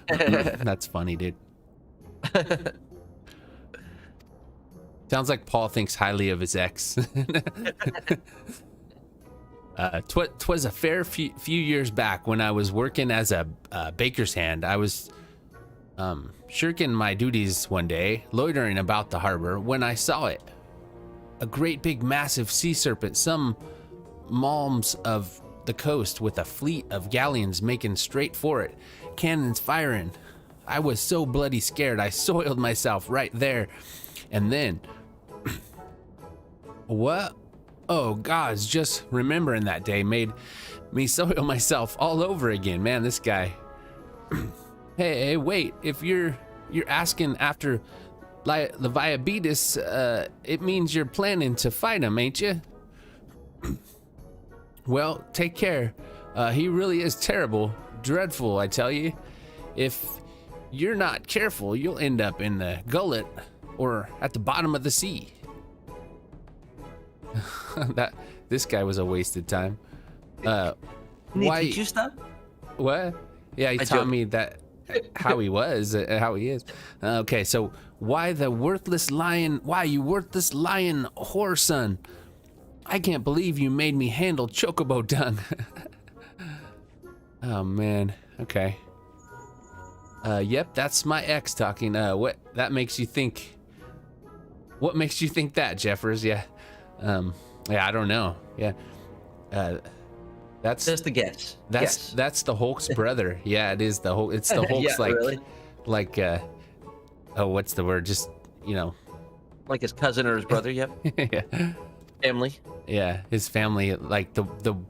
That's funny, dude. Sounds like Paul thinks highly of his ex. 'Twas a fair few years back when I was working as a baker's hand. I was shirking my duties one day, loitering about the harbor, when I saw it. A great big massive sea serpent, some malms of the coast, with a fleet of galleons making straight for it, cannons firing. I was so bloody scared I soiled myself right there and then. What? Oh gods, just remembering that day made me soil myself all over again. Man, this guy. Hey, wait, if you're asking after Leviabetus, it means you're planning to fight him, ain't you? Well, take care. He really is terrible, dreadful, I tell you. If you're not careful, you'll end up in the gullet or at the bottom of the sea. This guy was a wasted time. Why did you stop? What? Yeah, he taught me that how he was, how he is. Okay, so why you worthless lying whore son? I can't believe you made me handle chocobo dung. Oh man. Okay. Yep, that's my ex talking. What makes you think that, Jeffers? Yeah. Yeah, I don't know. Yeah. That's just a guess. That's the Hulk's brother. Yeah, it is the Hulk. It's the Hulk's yeah, really? What's the word? Just, like his cousin or his brother. Yep. Yeah. Family. Yeah, his family, like the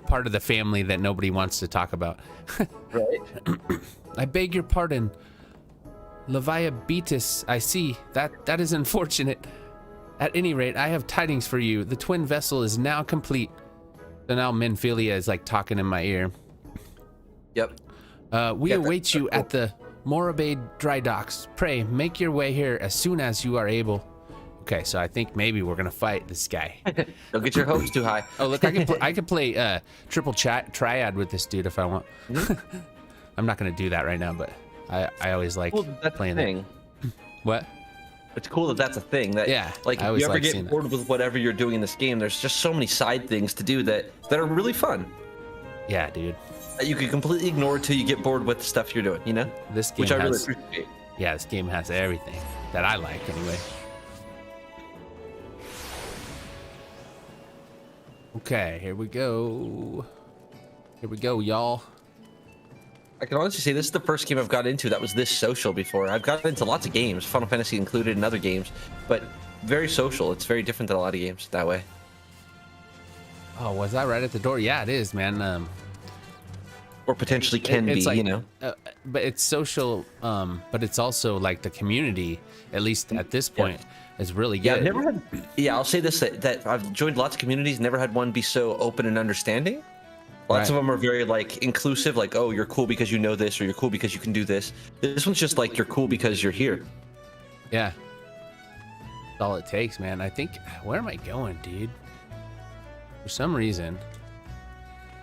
part of the family that nobody wants to talk about. Right. I beg your pardon, Leviabetus. I see. That is unfortunate. At any rate, I have tidings for you. The twin vessel is now complete. So now Menphilia is like talking in my ear. Yep. We await you at the Morabade dry docks. Pray, make your way here as soon as you are able. Okay, so I think maybe we're gonna fight this guy. Don't get your hopes too high. Oh, look, I can play triple triad with this dude if I want. I'm not gonna do that right now, but I always like playing that. What? It's cool that that's a thing. That, yeah. Like, if you ever get bored with whatever you're doing in this game, there's just so many side things to do that are really fun. Yeah, dude. That you can completely ignore till you get bored with the stuff you're doing, This game which I really appreciate. Yeah, this game has everything that I like anyway. Okay, here we go. Here we go, y'all. I can honestly say this is the first game I've got into that was this social before. I've gotten into lots of games, Final Fantasy included in other games, but very social. It's very different than a lot of games that way. Oh, was I right at the door? Yeah, it is, man. Or potentially can be, like, but it's social, but it's also like the community, at least at this point, is really good. Yeah, I've never had. Yeah, I'll say this: that I've joined lots of communities, never had one be so open and understanding. Lots of them are very like inclusive, like, oh, you're cool because you know this, or you're cool because you can do this. This one's just like, you're cool because you're here. Yeah. That's all it takes, man. I think, where am I going, dude? For some reason.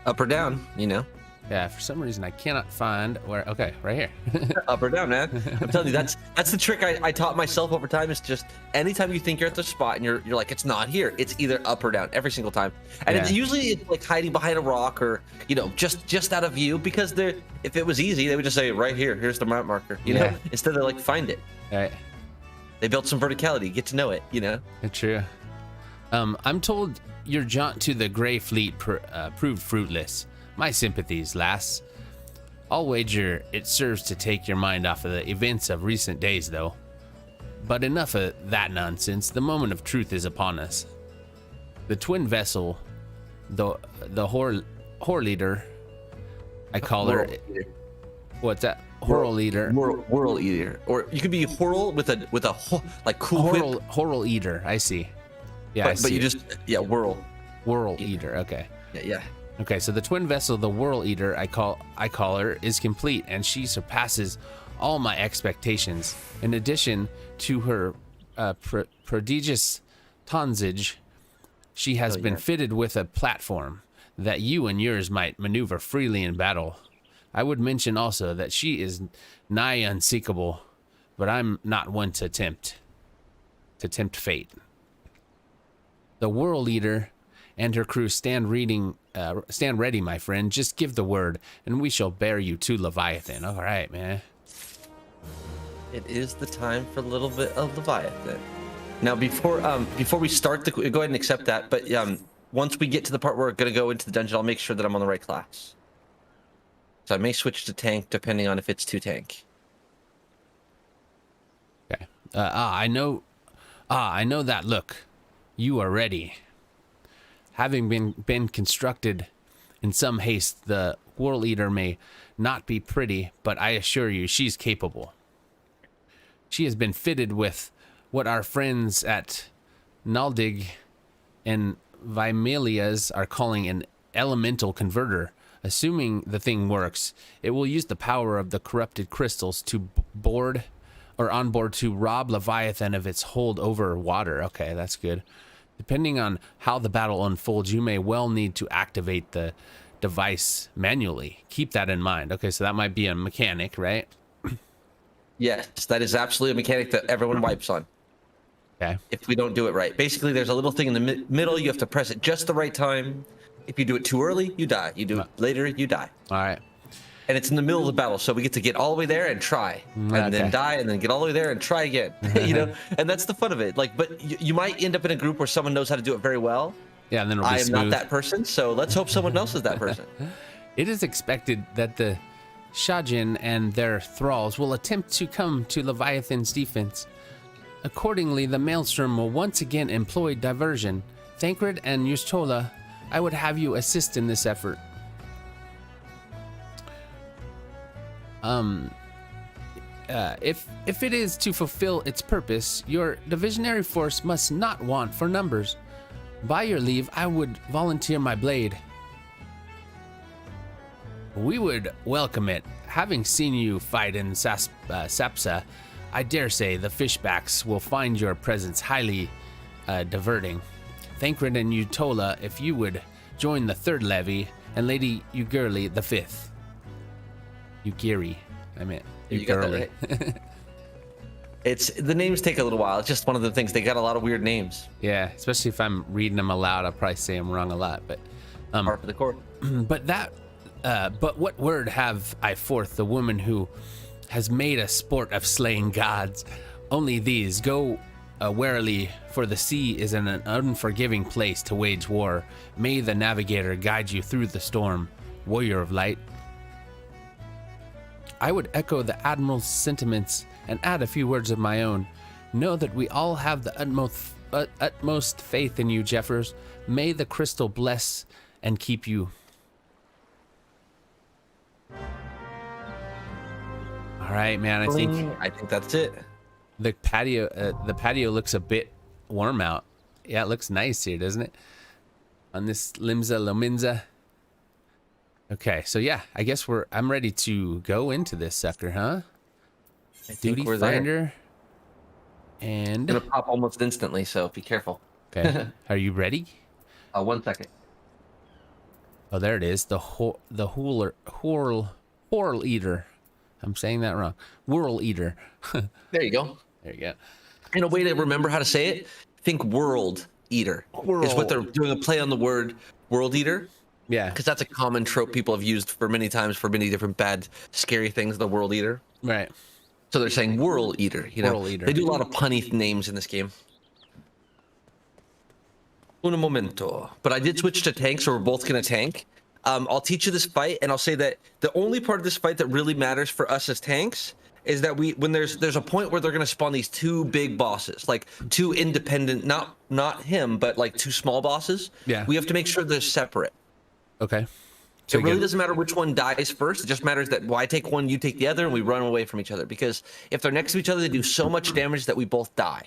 Up or down, Yeah, for some reason I cannot find where. Okay, right here. Up or down, man. I'm telling you, that's the trick I taught myself over time. Is just anytime you think you're at the spot and you're like, it's not here, it's either up or down every single time. And it's usually like hiding behind a rock or just out of view, because if it was easy, they would just say right here, here's the map marker. Instead of like find it. Right. They built some verticality, get to know it. It's true. I'm told your jaunt to the Grey Fleet proved fruitless. My sympathies, lass. I'll wager it serves to take your mind off of the events of recent days, though. But enough of that nonsense. The moment of truth is upon us. The twin vessel, the whore leader, I call her. What's that? Whorl eater. Whorl eater, or you could be whorl with a like cool whip. Whorl eater. I see. Yeah, but you just whorl. Whirl Eater. Okay. Yeah. Okay, so the twin vessel, the Whirl Eater, I call her, is complete, and she surpasses all my expectations. In addition to her prodigious tonnage, she has been fitted with a platform that you and yours might maneuver freely in battle. I would mention also that she is nigh unseekable, but I'm not one to tempt fate. The Whirl Eater and her crew stand ready, my friend. Just give the word, and we shall bear you to Leviathan. All right, man. It is the time for a little bit of Leviathan. Now, before we start, go ahead and accept that. But once we get to the part where we're gonna go into the dungeon, I'll make sure that I'm on the right class. So I may switch to tank depending on if it's 2 tank. Okay. I know that look. You are ready. Having been constructed in some haste, the Whirl Eater may not be pretty, but I assure you she's capable. She has been fitted with what our friends at Naldig and Vimelias are calling an elemental converter. Assuming the thing works, it will use the power of the corrupted crystals to on board to rob Leviathan of its hold over water. Okay, that's good. Depending on how the battle unfolds, you may well need to activate the device manually. Keep that in mind. Okay, so that might be a mechanic, right? Yes, that is absolutely a mechanic that everyone wipes on. Okay. If we don't do it right. Basically, there's a little thing in the middle. You have to press it just the right time. If you do it too early, you die. You do it later, you die. All right. And it's in the middle of the battle, so we get to get all the way there and try, and then die, and then get all the way there and try again. You know, and that's the fun of it. Like, but you might end up in a group where someone knows how to do it very well. Yeah, and then it'll be smooth. I am not that person, so let's hope someone else is that person. It is expected that the Shajin and their thralls will attempt to come to Leviathan's defense. Accordingly, the Maelstrom will once again employ diversion. Thancred and Yustola, I would have you assist in this effort. If it is to fulfill its purpose, your divisionary force must not want for numbers. By your leave, I would volunteer my blade. We would welcome it. Having seen you fight in Sapsa, I dare say the fishbacks will find your presence highly diverting. Thancred and Utola, if you would join the 3rd levy, and Lady Ugirli the 5th. Ugiri, I meant Ugirli. Right. It's the names take a little while. It's just one of the things. They got a lot of weird names. Yeah, especially if I'm reading them aloud, I'll probably say them wrong a lot. But part of the court. But what word have I forth the woman who has made a sport of slaying gods? Only these. Go warily, for the sea is an unforgiving place to wage war. May the navigator guide you through the storm, warrior of light. I would echo the Admiral's sentiments and add a few words of my own. Know that we all have the utmost faith in you, Jeffers. May the crystal bless and keep you. All right, man. I think that's it. The patio looks a bit warm out. Yeah, it looks nice here, doesn't it? On this Limsa Lominza. Okay, so yeah, I guess I'm ready to go into this sucker, huh? Duty finder. And it's gonna pop almost instantly, so be careful. Okay. Are you ready? 1 second. Oh, there it is. The Whirl Eater. I'm saying that wrong. Whirl Eater. There you go. There you go. And a way to remember how to say it, think World Eater. Is what they're doing, a play on the word World Eater. Yeah. Because that's a common trope people have used for many times for many different bad, scary things, the World Eater. Right. So they're saying Whirl Eater. You know, Whirl Eater. They do a lot of punny names in this game. Un momento. But I did switch to tank, so we're both going to tank. I'll teach you this fight, and I'll say that the only part of this fight that really matters for us as tanks is that when there's a point where they're going to spawn these 2 big bosses, like 2 independent, not him, but like 2 small bosses. Yeah. We have to make sure they're separate. Okay. So it really doesn't matter which one dies first. It just matters that I take one, you take the other, and we run away from each other. Because if they're next to each other, they do so much damage that we both die.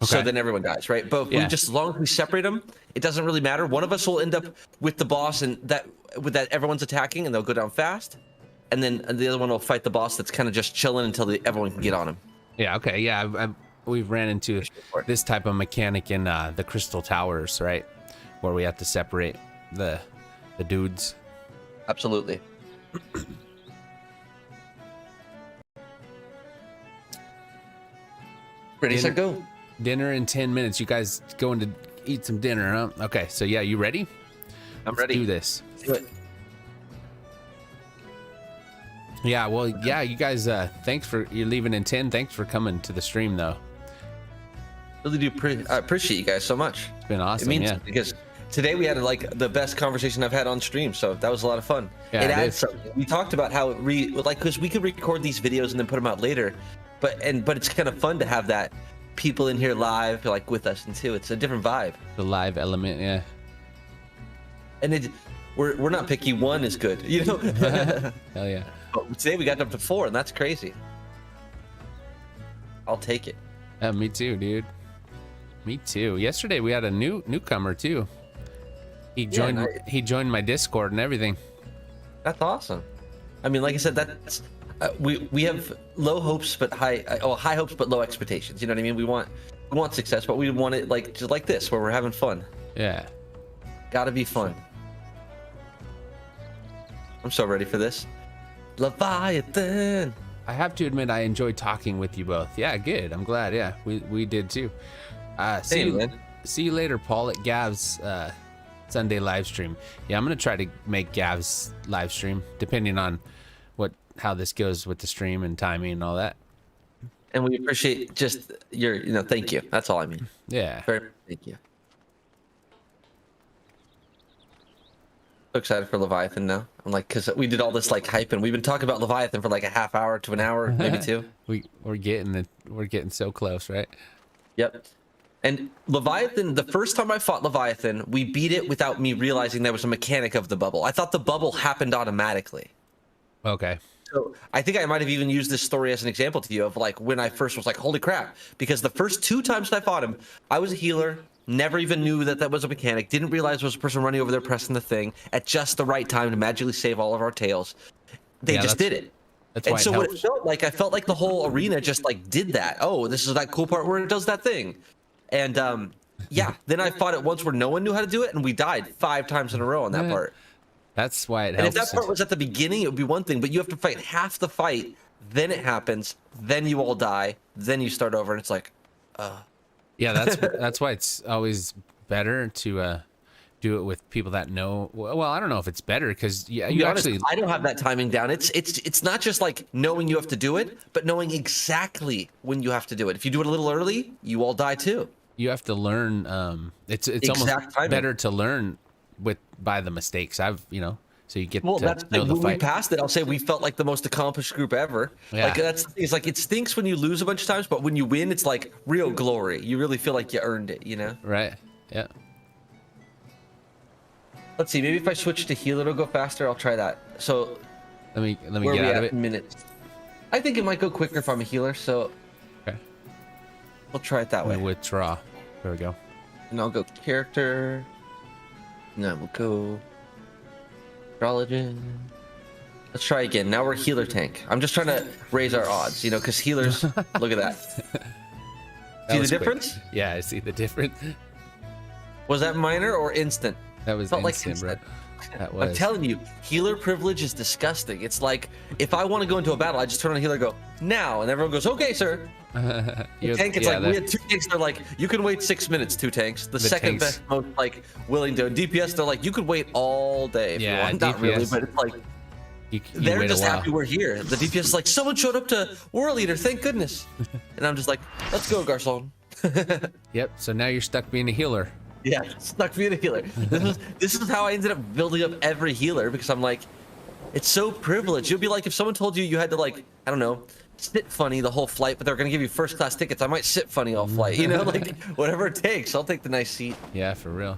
So then everyone dies, right? But we just, as long as we separate them, it doesn't really matter. One of us will end up with the boss, and that everyone's attacking, and they'll go down fast. And then the other one will fight the boss that's kind of just chilling until everyone can get on him. Yeah. Okay. Yeah. We've ran into this type of mechanic in the Crystal Towers, right? Where we have to separate the dudes. Absolutely. Ready, set, go. Dinner in 10 minutes. You guys going to eat some dinner, huh? Okay. So yeah, you ready? I'm ready. Let's do this. Let's do it. Yeah, well, yeah, you guys, you're leaving in 10. Thanks for coming to the stream, though. Really do I appreciate you guys so much. It's been awesome. It means because today we had like the best conversation I've had on stream, so that was a lot of fun. Yeah, it adds something. We talked about how because we could record these videos and then put them out later, but it's kind of fun to have that people in here live like with us and too. It's a different vibe. The live element, yeah. And we're not picky. One is good, you know. Hell yeah. But today we got up to 4, and that's crazy. I'll take it. Me too, dude. Me too. Yesterday we had a newcomer too. He joined my Discord and everything. That's awesome. I mean, like I said, that's we have low hopes but high hopes but low expectations. You know what I mean? We want success, but we want it just like this, where we're having fun. Yeah. Gotta be fun. I'm so ready for this. Leviathan. I have to admit, I enjoyed talking with you both. Yeah, good. I'm glad. Yeah, we did too. See you later, Paul, at Gav's Sunday live stream. Yeah, I'm gonna try to make Gav's live stream, depending on how this goes with the stream and timing and all that. And we appreciate just your, thank you. That's all I mean. Yeah. Thank you. So excited for Leviathan now. I'm like, because we did all this like hype, and we've been talking about Leviathan for like a half hour to an hour, maybe 2. We're getting so close, right? Yep. And Leviathan, the first time I fought Leviathan, we beat it without me realizing there was a mechanic of the bubble. I thought the bubble happened automatically. Okay. So I think I might have even used this story as an example to you of like when I first was like, holy crap, because the first 2 times that I fought him, I was a healer. Never even knew that was a mechanic. Didn't realize there was a person running over there pressing the thing at just the right time to magically save all of our tails. They just did it. That's why. And so what it felt like, I felt like the whole arena just like did that. Oh, this is that cool part where it does that thing. And yeah, then I fought it once where no one knew how to do it, and we died 5 times in a row on that part. That's why it helps. And if that part was at the beginning, it would be one thing, but you have to fight half the fight, then it happens, then you all die, then you start over, and it's like, Yeah, that's why it's always better to do it with people that know. Well, I don't know if it's better because I don't have that timing down. It's not just like knowing you have to do it, but knowing exactly when you have to do it. If you do it a little early, you all die too. You have to learn. It's almost better to learn by the mistakes. So you get to know the fight. When we passed it, I'll say we felt like the most accomplished group ever. Yeah. It's like it stinks when you lose a bunch of times, but when you win, it's like real glory. You really feel like you earned it, Right. Yeah. Let's see. Maybe if I switch to healer, it'll go faster. I'll try that. So let me get out of it. Minutes. I think it might go quicker if I'm a healer. So okay. We'll try it that way. Withdraw. There we go. And I'll go character. No, we'll go astrology. Let's try again. Now we're healer tank. I'm just trying to raise our odds, because healers, look at that. See the difference? Quick. Yeah, I see the difference. Was that minor or instant? That was instant, bro. That was. I'm telling you, healer privilege is disgusting. It's like, if I want to go into a battle, I just turn on healer and go, now. And everyone goes, okay, sir. Tank, it's we had 2 tanks, they're like, you can wait 6 minutes, 2 tanks. The second best, most willing to. DPS, they're like, you could wait all day if you want. DPS, not really, but it's like, they're just happy we're here. The DPS is like, someone showed up to World Leader, thank goodness. And I'm just like, let's go, Garçon. Yep, so now you're stuck being a healer. Yeah, stuck being a healer. This is how I ended up building up every healer, because I'm like, it's so privileged. You'll be like, if someone told you you had to I don't know, sit funny the whole flight, but they're gonna give you first class tickets, I might sit funny all flight, whatever it takes. I'll take the nice seat. Yeah, for real.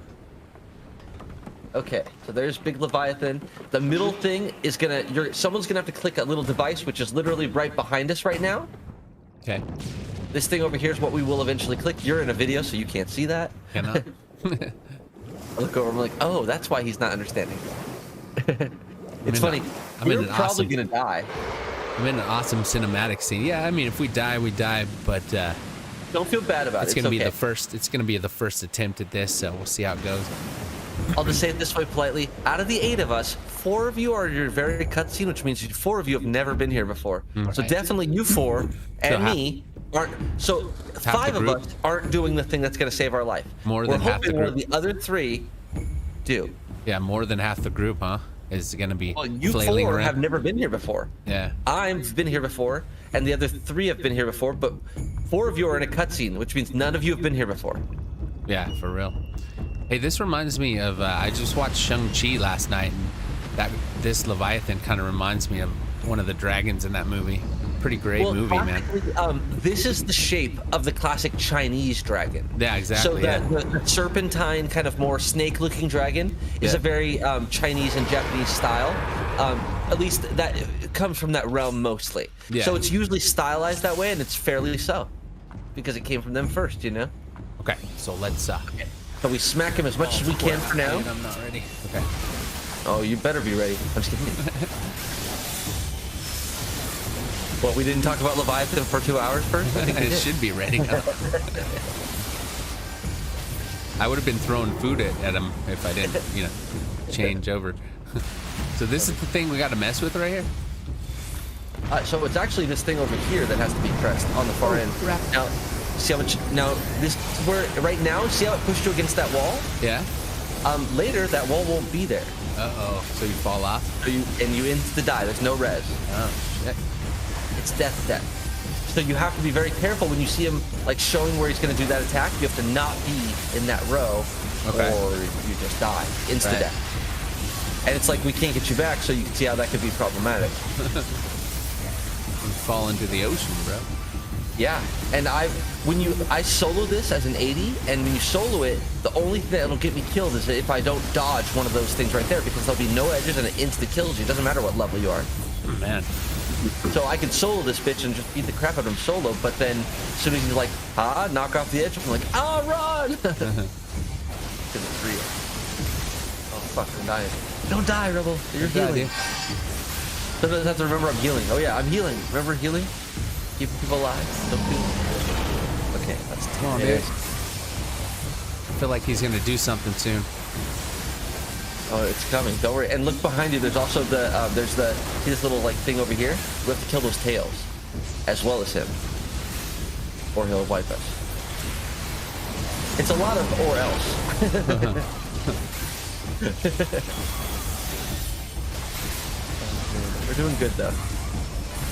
Okay, so there's big Leviathan. The middle thing is someone's gonna have to click a little device, which is literally right behind us right now. Okay. This thing over here is what we will eventually click. You're in a video, so you can't see that. Cannot. I look over, I'm like, oh, that's why he's not understanding. It's funny. We're probably gonna die. I'm in an awesome cinematic scene. Yeah, I mean, if we die, we die, but don't feel bad about it. It's gonna be the first. It's gonna be the first attempt at this, so we'll see how it goes. I'll just say it this way politely. Out of the 8 of us, 4 of you are your very cutscene, which means 4 of you have never been here before. So definitely you 4 and me aren't. So 5 of us aren't doing the thing that's going to save our life. More than half the group. One of the other 3 do. Yeah, more than half the group, huh? Is going to be you flailing 4 around. have never been here before. Yeah. I've been here before, and the other 3 have been here before, but 4 of you are in a cutscene, which means none of you have been here before. Yeah, for real. Hey, this reminds me of, I just watched Shang-Chi last night, and this Leviathan kind of reminds me of one of the dragons in that movie. Pretty great movie, man. This is the shape of the classic Chinese dragon. Yeah, exactly. So the serpentine, kind of more snake-looking dragon is a very Chinese and Japanese style. At least that it comes from that realm mostly. Yeah. So it's usually stylized that way, and it's fairly so, because it came from them first, you know? Okay, so let's... Okay. So we smack him as much as we can for now. I'm not ready. Okay. Oh, you better be ready. I'm just kidding. Well, we didn't talk about Leviathan for 2 hours first? I think it should be ready now. I would have been throwing food at him if I didn't, you know, change over. So this is the thing we got to mess with right here? So it's actually this thing over here that has to be pressed on the far end. Now, see how much, now this is where, right now, see how it pushed you against that wall? Yeah. Later, that wall won't be there. Uh-oh, so you fall off? So you insta-die, there's no res. Oh, shit. It's death. So you have to be very careful when you see him like showing where he's going to do that attack. You have to not be in that row, or you just die, insta death. And it's like we can't get you back, so you can see how that could be problematic. You fall into the ocean, bro. Yeah, and I solo this as an 80, and when you solo it, the only thing that'll get me killed is if I don't dodge one of those things right there, because there'll be no edges and it insta kills you. It doesn't matter what level you are. Oh, man. So I can solo this bitch and just beat the crap out of him solo, but then as soon as he's like, knock off the edge, I'm like, run! Because it's real. Oh, fuck, I'm dying. Don't die, Rebel. You're healing. Sometimes I have to remember I'm healing. Oh, yeah, I'm healing. Remember healing? Keep people alive. Don't do it. Okay, that's come on, dude. I feel like he's going to do something soon. Oh, it's coming. Don't worry. And look behind you. There's also see this little like thing over here? We have to kill those tails, as well as him, or he'll wipe us. It's a lot of or else. We're doing good though.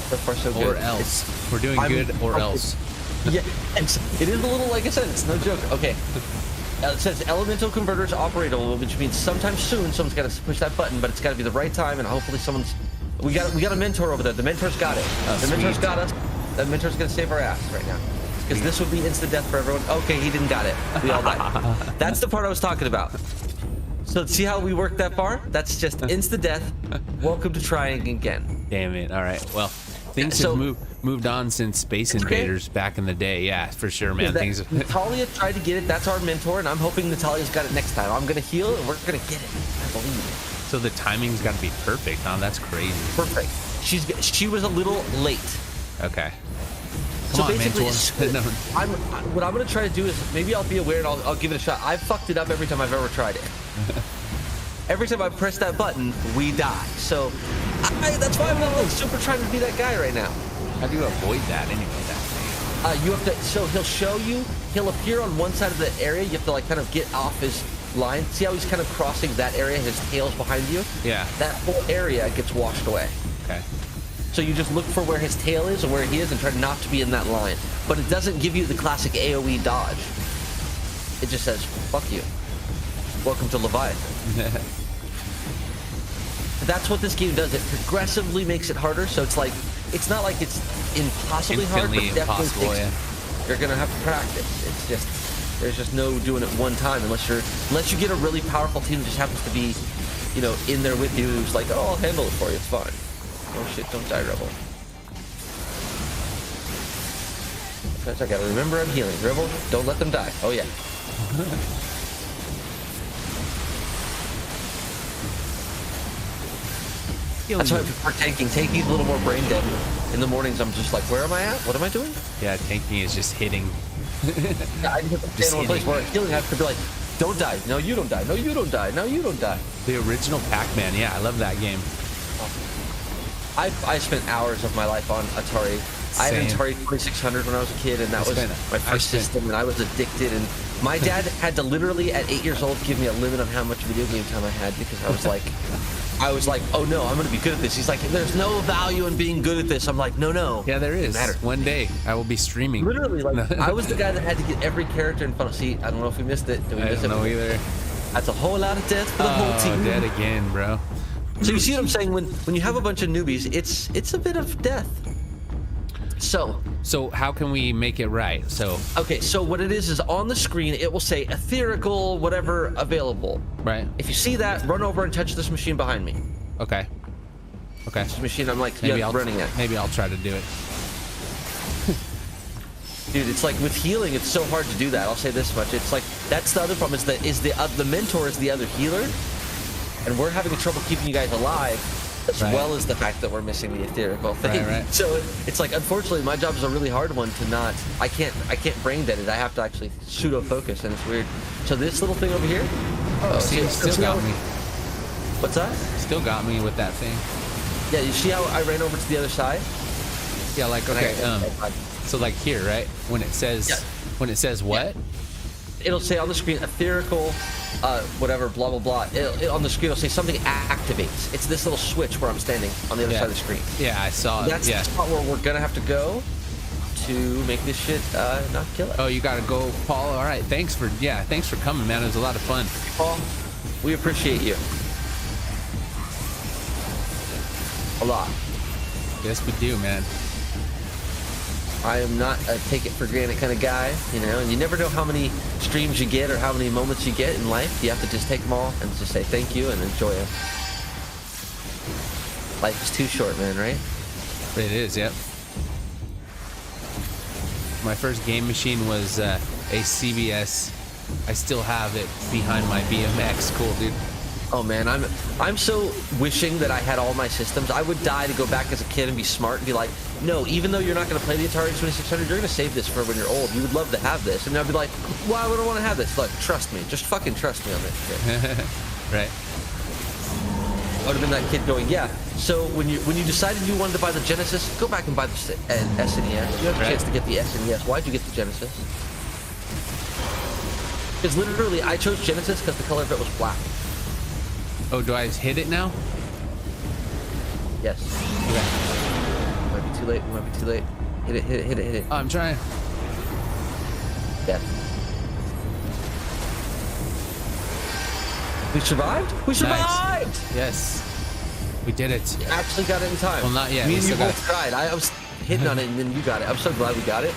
So far, so good. Or else. We're doing good or else. Yeah, it is a little, like I said, it's no joke. Okay. It says elemental converters operable, which means sometime soon someone's got to push that button, but it's got to be the right time, and hopefully someone's. We got a mentor over there. The mentor's got it. The mentor's got us. The mentor's gonna save our ass right now, because this would be instant death for everyone. Okay, he didn't got it. We all died. That's the part I was talking about. So see how we worked that far? That's just instant death. Welcome to trying again. Damn it! All right. Well, things have moved on since Space Invaders back in the day. Yeah, for sure, man. Natalia tried to get it. That's our mentor, and I'm hoping Natalia's got it next time. I'm gonna heal, and we're gonna get it. I believe. So the timing's got to be perfect, huh? That's crazy. Perfect. She was a little late. Okay. Come on, mentor. What I'm gonna try to do is maybe I'll be aware and I'll give it a shot. I've fucked it up every time I've ever tried it. Every time I press that button, we die. So that's why I'm not like super trying to be that guy right now. How do you avoid that anyway? You have to. So he'll show you. He'll appear on one side of the area. You have to like kind of get off his line. See how he's kind of crossing that area? His tail's behind you. Yeah. That whole area gets washed away. Okay. So you just look for where his tail is and where he is and try not to be in that line. But it doesn't give you the classic AoE dodge. It just says, fuck you. Welcome to Leviathan. That's what this game does. It progressively makes it harder. So it's like, it's not like it's impossibly hard, but definitely you're going to have to practice. It's just, there's just no doing it one time unless you get a really powerful team that just happens to be, you know, in there with you who's like, oh, I'll handle it for you. It's fine. Oh shit, don't die, Rebel. I gotta remember I'm healing. Dribble, don't let them die. Oh yeah. That's why I prefer tanking. Tanking's a little more brain dead. In the mornings, I'm just like, where am I at? What am I doing? Yeah, tanking is just hitting. Yeah, I just have to stand in one place. Where I'm healing, I have to be like, don't die. No, you don't die. No, you don't die. No, you don't die. The original Pac-Man. Yeah, I love that game. I spent hours of my life on Atari. I had an Atari 2600 when I was a kid, and that was my first system, and I was addicted. And my dad had to literally, at 8 years old, give me a limit on how much video game time I had because I was like, oh no, I'm gonna be good at this. He's like, there's no value in being good at this. I'm like, no. Yeah, there is. One day I will be streaming. Literally, like, I was the guy that had to get every character in front of. See, I don't know if we missed it. Did we miss it? I don't know either. That's a whole lot of death for the whole team. Dead again, bro. So you see what I'm saying? When you have a bunch of newbies, it's a bit of death. So how can we make it right? Okay, so what it is on the screen, it will say etherical, whatever, available. Right. If you see that, run over and touch this machine behind me. Okay. This machine, I'm like, maybe running it. Maybe I'll try to do it. Dude, it's like with healing, it's so hard to do that. I'll say this much. It's like, that's the other problem, is the mentor is the other healer, and we're having trouble keeping you guys alive, as well as the fact that we're missing the etherical thing. Right. So it's like, unfortunately, my job is a really hard one to not. I can't brain dead it. I have to actually pseudo focus, and it's weird. So this little thing over here. See, still got me. What's that? Still got me with that thing. Yeah, you see how I ran over to the other side? Yeah, like okay. So like here, right? When it says what? It'll say on the screen etherical, whatever, blah blah blah. On the screen it'll say something activates. It's this little switch where I'm standing on the other side of the screen. Yeah, I saw it. That's the spot where we're gonna have to go to make this shit not kill it. Oh, you gotta go, Paul. All right, thanks for coming, man. It was a lot of fun. Paul, we appreciate you a lot. Yes, we do, man. I am not a take it for granted kind of guy, and you never know how many streams you get or how many moments you get in life. You have to just take them all and just say thank you and enjoy them. Life is too short, man, right? It is, yep. My first game machine was a CBS. I still have it behind my BMX. Cool, dude. Oh man, I'm so wishing that I had all my systems. I would die to go back as a kid and be smart and be like, no, even though you're not going to play the Atari 2600, you're going to save this for when you're old. You would love to have this. And I'd be like, why would I want to have this? Look, trust me. Just fucking trust me on this shit. Right. I would have been that kid going, yeah. So when you decided you wanted to buy the Genesis, go back and buy the SNES. You have a chance to get the SNES. Why'd you get the Genesis? Because literally, I chose Genesis because the color of it was black. Oh, do I hit it now? Yes. Okay. Might be too late. Might be too late. Hit it, hit it, hit it, hit it. Oh, I'm trying. Yeah. We survived? We survived! Nice. Yes. We did it. We actually got it in time. Well, not yet. Me and you both tried. I was hitting on it and then you got it. I'm so glad we got it.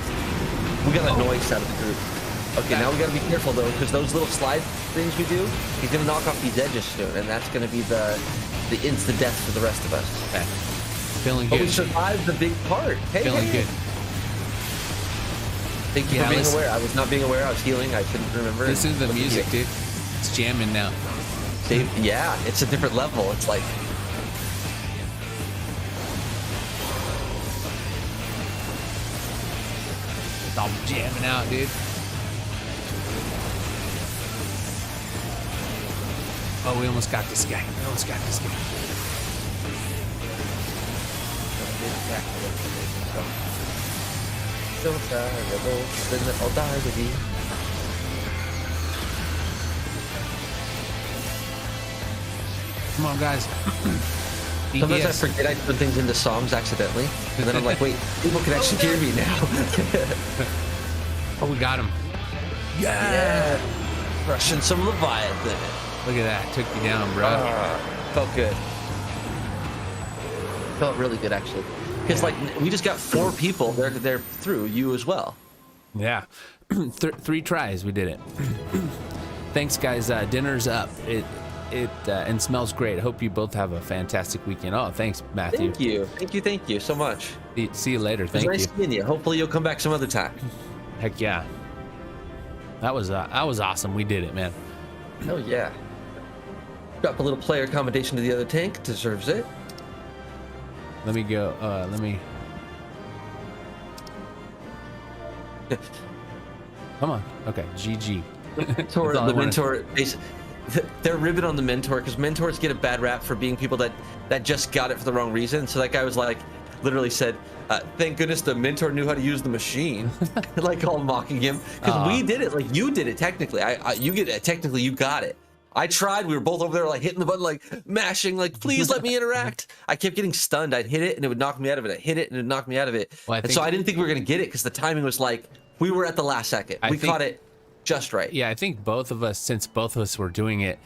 We got a noise out of the group. Okay, now we gotta be careful though, because those little slide things we do, he's gonna knock off these edges soon, and that's gonna be the instant death for the rest of us. Okay. Feeling good. But we survived the big part. Hey, feeling good. Thank you for being aware. I was not being aware. I was healing. I couldn't remember. This is the music, dude. It's jamming now. Yeah, it's a different level. It's like. It's all jamming out, dude. Oh, we almost got this guy. We almost got this guy. Come on, guys. Sometimes I forget I put things into songs accidentally, and then I'm like, wait, people can actually hear me now. Oh, we got him. Yeah. Crushing some Leviathan. Look at that. Took you down, bro. Felt good. Felt really good, actually. Because, like, we just got 4 people. They're through. You as well. Yeah. 3 tries. We did it. Thanks, guys. Dinner's up. and smells great. I hope you both have a fantastic weekend. Oh, thanks, Matthew. Thank you so much. See you later. Thank you. Nice seeing you. Hopefully you'll come back some other time. Heck yeah. That was awesome. We did it, man. Oh yeah. Drop a little player accommodation to the other tank. Deserves it. Let me go. Come on. Okay. GG. The mentor. They're ribbing on the mentor because mentors get a bad rap for being people that just got it for the wrong reason. So that guy was like, literally said, "Thank goodness the mentor knew how to use the machine," like all mocking him because we did it. Like you did it technically. Technically you got it. I tried. We were both over there like hitting the button, like mashing, like please let me interact. I kept getting stunned. I'd hit it and it would knock me out of it. I'd hit it and it would knock me out of it. And so I didn't think we were gonna get it because the timing was like we were at the last second. We caught it just right. Yeah, I think both of us, since both of us were doing it,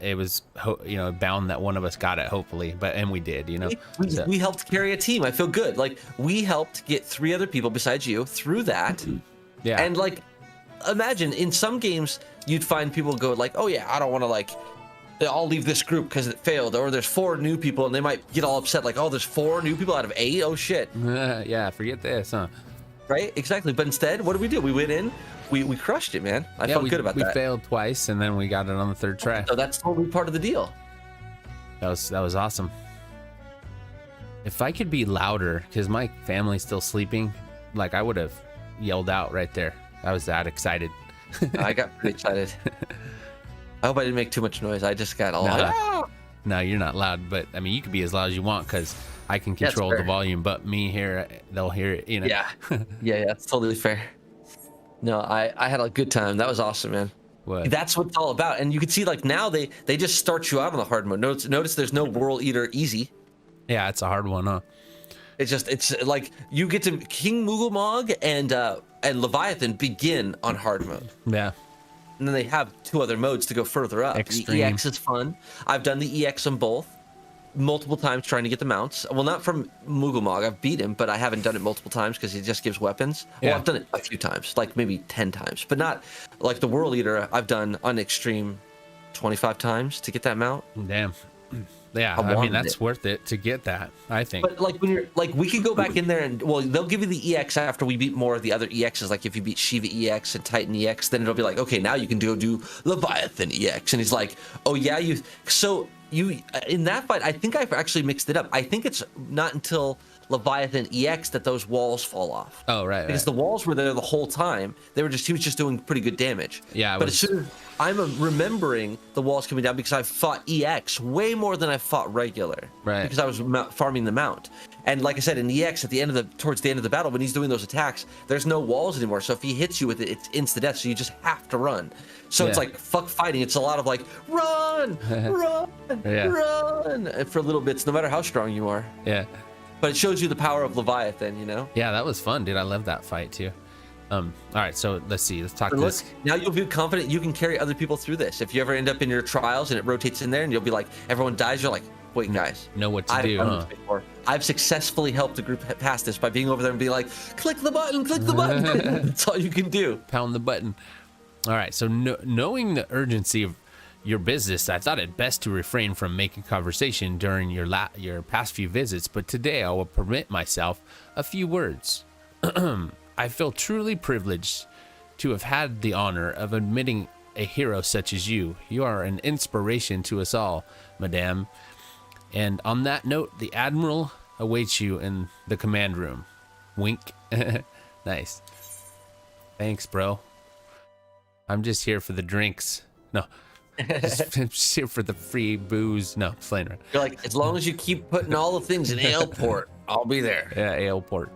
it was bound that one of us got it, hopefully, and we did. We helped carry a team. I feel good. Like we helped get 3 other people besides you through that. Yeah. And like, imagine in some games you'd find people go like, oh yeah, I don't want to like, I'll leave this group because it failed, or there's 4 new people and they might get all upset like, oh, there's 4 new people out of 8. Oh shit. Yeah, forget this, huh? Right, exactly. But instead, what did? We went in, we crushed it, man. I felt good about that. We failed twice and then we got it on the 3rd try. So that's totally part of the deal. That was awesome. If I could be louder, because my family's still sleeping, like I would have yelled out right there. I was that excited. I got pretty excited. I hope I didn't make too much noise. I just got all No, you're not loud, but I mean, you can be as loud as you want because I can control the volume, but me here, they'll hear it, Yeah. Yeah, that's totally fair. No, I had a good time. That was awesome, man. What? That's what it's all about. And you can see like now they just start you out on the hard mode. Notice there's no World Eater easy. Yeah, it's a hard one, huh? It's like you get to King Moogle and Leviathan begin on hard mode. Yeah. And then they have 2 other modes to go further up. Extreme. The EX is fun. I've done the EX on both multiple times trying to get the mounts. Well, not from Moogle. I've beat him, but I haven't done it multiple times because he just gives weapons. Yeah. Well, I've done it a few times, like maybe 10 times, but not like the World Eater. I've done on Extreme 25 times to get that mount. Damn. Yeah, I mean that's worth it to get that, I think. But like when you're like, we could go back in there and they'll give you the EX after we beat more of the other EXs. Like if you beat Shiva EX and Titan EX, then it'll be like, okay, now you can do Leviathan EX. And he's like, oh yeah, you in that fight, I think I've actually mixed it up. I think it's not until Leviathan EX that those walls fall off. Oh, right. Because the walls were there the whole time. He was just doing pretty good damage. Yeah. But as soon as I'm remembering the walls coming down because I fought EX way more than I fought regular. Right. Because I was farming the mount. And like I said, in EX towards the end of the battle, when he's doing those attacks, there's no walls anymore. So if he hits you with it, it's insta death. So you just have to run. So it's like fuck fighting. It's a lot of like run, run for little bits, no matter how strong you are. Yeah. But it shows you the power of Leviathan, you know? Yeah, that was fun, dude. I love that fight too. All right, so let's talk this. Now you'll be confident you can carry other people through this. If you ever end up in your trials and it rotates in there and you'll be like, everyone dies, you're like, wait, guys. Know what to do, huh? I've successfully helped a group pass this by being over there and be like, click the button, click the button. That's all you can do. Pound the button. All right, so knowing the urgency of your business, I thought it best to refrain from making conversation during your past few visits, but today I will permit myself a few words. I feel truly privileged to have had the honor of admitting a hero such as you. You are an inspiration to us all, madame. And on that note, the Admiral awaits you in the command room. Wink. Nice. Thanks, bro. I'm just here for the drinks. No. I'm just here for the free booze. No, playing around. You're like, as long as you keep putting all the things in Aleport, I'll be there. Yeah, Aleport.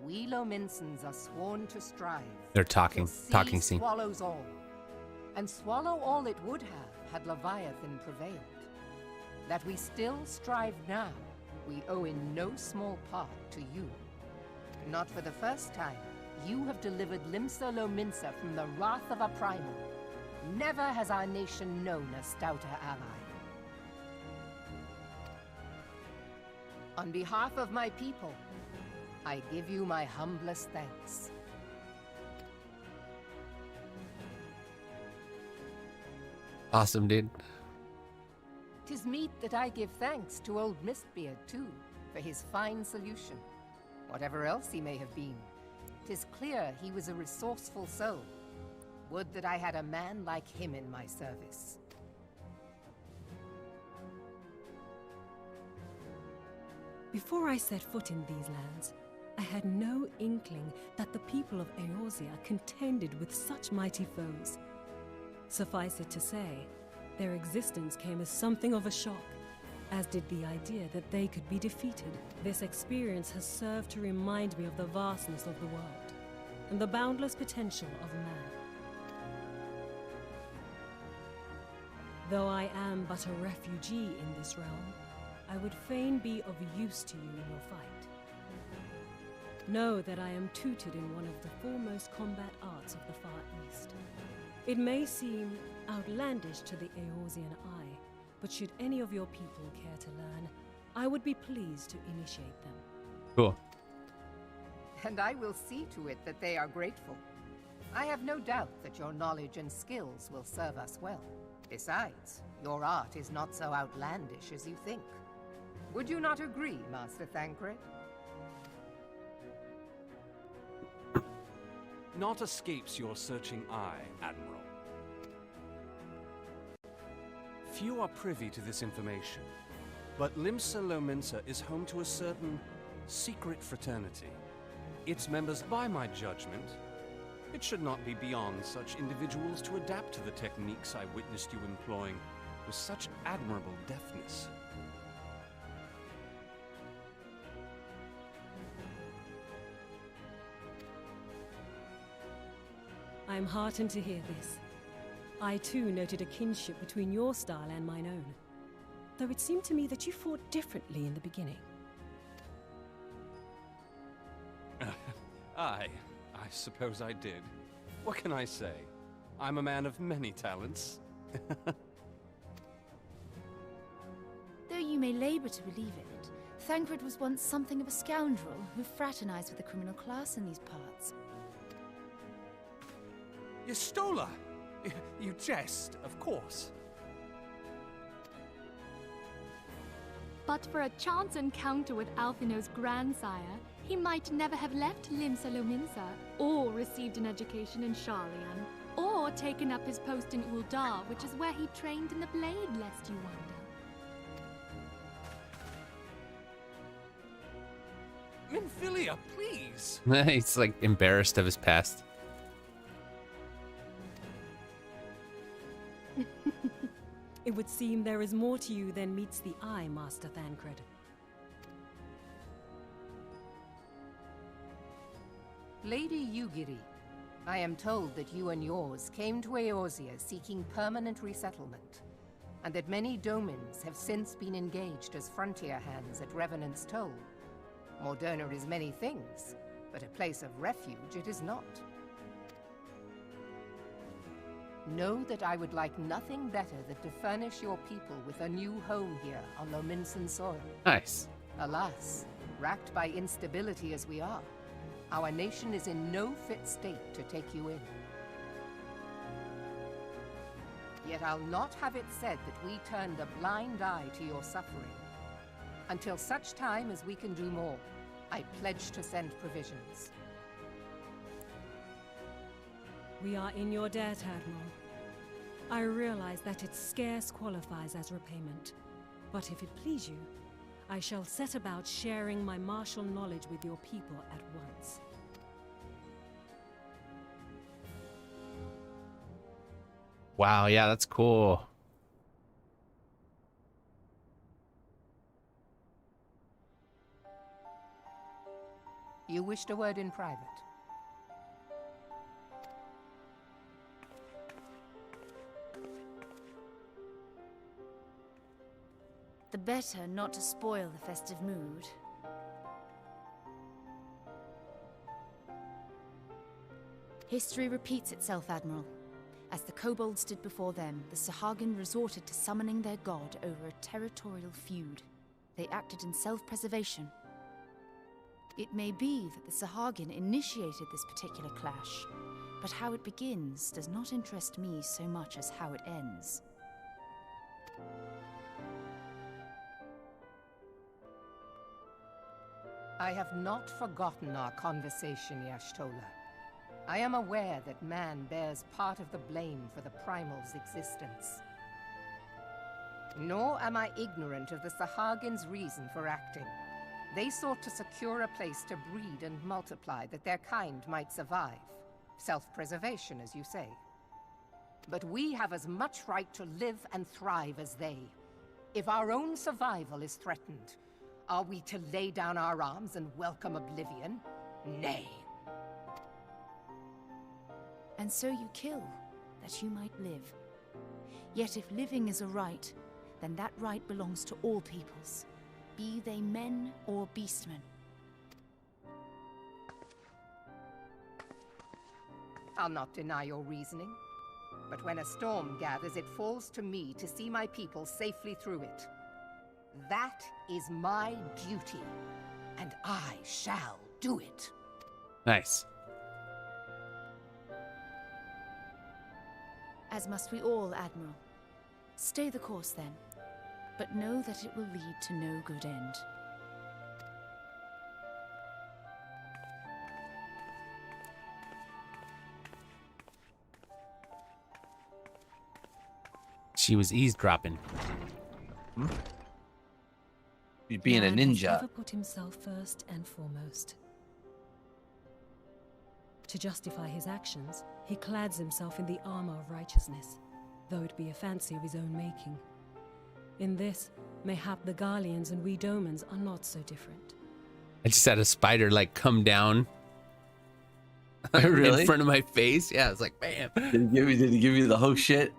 We Lominsons are sworn to strive. They're talking scene. Swallows all, and swallow all it would have had Leviathan prevailed. That we still strive now, we owe in no small part to you. Not for the first time, you have delivered Limsa Lominsa from the wrath of a primal. Never has our nation known a stouter ally. On behalf of my people, I give you my humblest thanks. Awesome, dude. 'Tis meet that I give thanks to old Mistbeard, too, for his fine solution. Whatever else he may have been, 'tis clear he was a resourceful soul. Would that I had a man like him in my service. Before I set foot in these lands, I had no inkling that the people of Eorzea contended with such mighty foes. Suffice it to say, their existence came as something of a shock, as did the idea that they could be defeated. This experience has served to remind me of the vastness of the world, and the boundless potential of man. Though I am but a refugee in this realm, I would fain be of use to you in your fight. Know that I am tutored in one of the foremost combat arts of the Far East. It may seem outlandish to the Eorzean eye, but should any of your people care to learn, I would be pleased to initiate them. Cool. And I will see to it that they are grateful. I have no doubt that your knowledge and skills will serve us well. Besides, your art is not so outlandish as you think. Would you not agree, Master Thancred? Naught escapes your searching eye, Admiral. Few are privy to this information, but Limsa Lominsa is home to a certain secret fraternity. Its members, by my judgment, it should not be beyond such individuals to adapt to the techniques I witnessed you employing with such admirable deftness. I am heartened to hear this. I too noted a kinship between your style and mine own, though it seemed to me that you fought differently in the beginning. I suppose I did. What can I say? I'm a man of many talents. Though you may labor to believe it, Thancred was once something of a scoundrel who fraternized with the criminal class in these parts. Yestola! You jest, of course. But for a chance encounter with Alphino's grandsire, he might never have left Limsa Lominsa, or received an education in Sharlayan, or taken up his post in Uldar, which is where he trained in the blade, lest you wonder. Minfilia, please! He's like embarrassed of his past. It would seem there is more to you than meets the eye, Master Thancred. Lady Yugiri, I am told that you and yours came to Eorzea seeking permanent resettlement, and that many domins have since been engaged as frontier hands at Revenant's Toll. Morderna is many things, but a place of refuge it is not. Know that I would like nothing better than to furnish your people with a new home here on Lominsan soil. Nice. Alas, racked by instability as we are, our nation is in no fit state to take you in. Yet I'll not have it said that we turned a blind eye to your suffering. Until such time as we can do more, I pledge to send provisions. We are in your debt, Admiral. I realize that it scarce qualifies as repayment, but if it please you, I shall set about sharing my martial knowledge with your people at once. Wow, yeah, that's cool. You wished a word in private. The better not to spoil the festive mood. History repeats itself, Admiral. As the kobolds did before them, the Sahagin resorted to summoning their god over a territorial feud. They acted in self-preservation. It may be that the Sahagin initiated this particular clash, but how it begins does not interest me so much as how it ends. I have not forgotten our conversation, Y'shtola. I am aware that man bears part of the blame for the Primal's existence. Nor am I ignorant of the Sahagins' reason for acting. They sought to secure a place to breed and multiply that their kind might survive. Self-preservation, as you say. But we have as much right to live and thrive as they. If our own survival is threatened, are we to lay down our arms and welcome oblivion? Nay. And so you kill, that you might live. Yet if living is a right, then that right belongs to all peoples, be they men or beastmen. I'll not deny your reasoning. But when a storm gathers, it falls to me to see my people safely through it. That is my duty, and I shall do it. Nice. As must we all, Admiral. Stay the course then, but know that it will lead to no good end. She was eavesdropping. You're being a Man has ninja. never put himself first and foremost. To justify his actions, he clads himself in the armor of righteousness, though it be a fancy of his own making. In this, mayhap the Garleans and we Domans are not so different. I just had a spider like come down Really? in front of my face. Yeah, it's like bam. Did he give you the whole shit?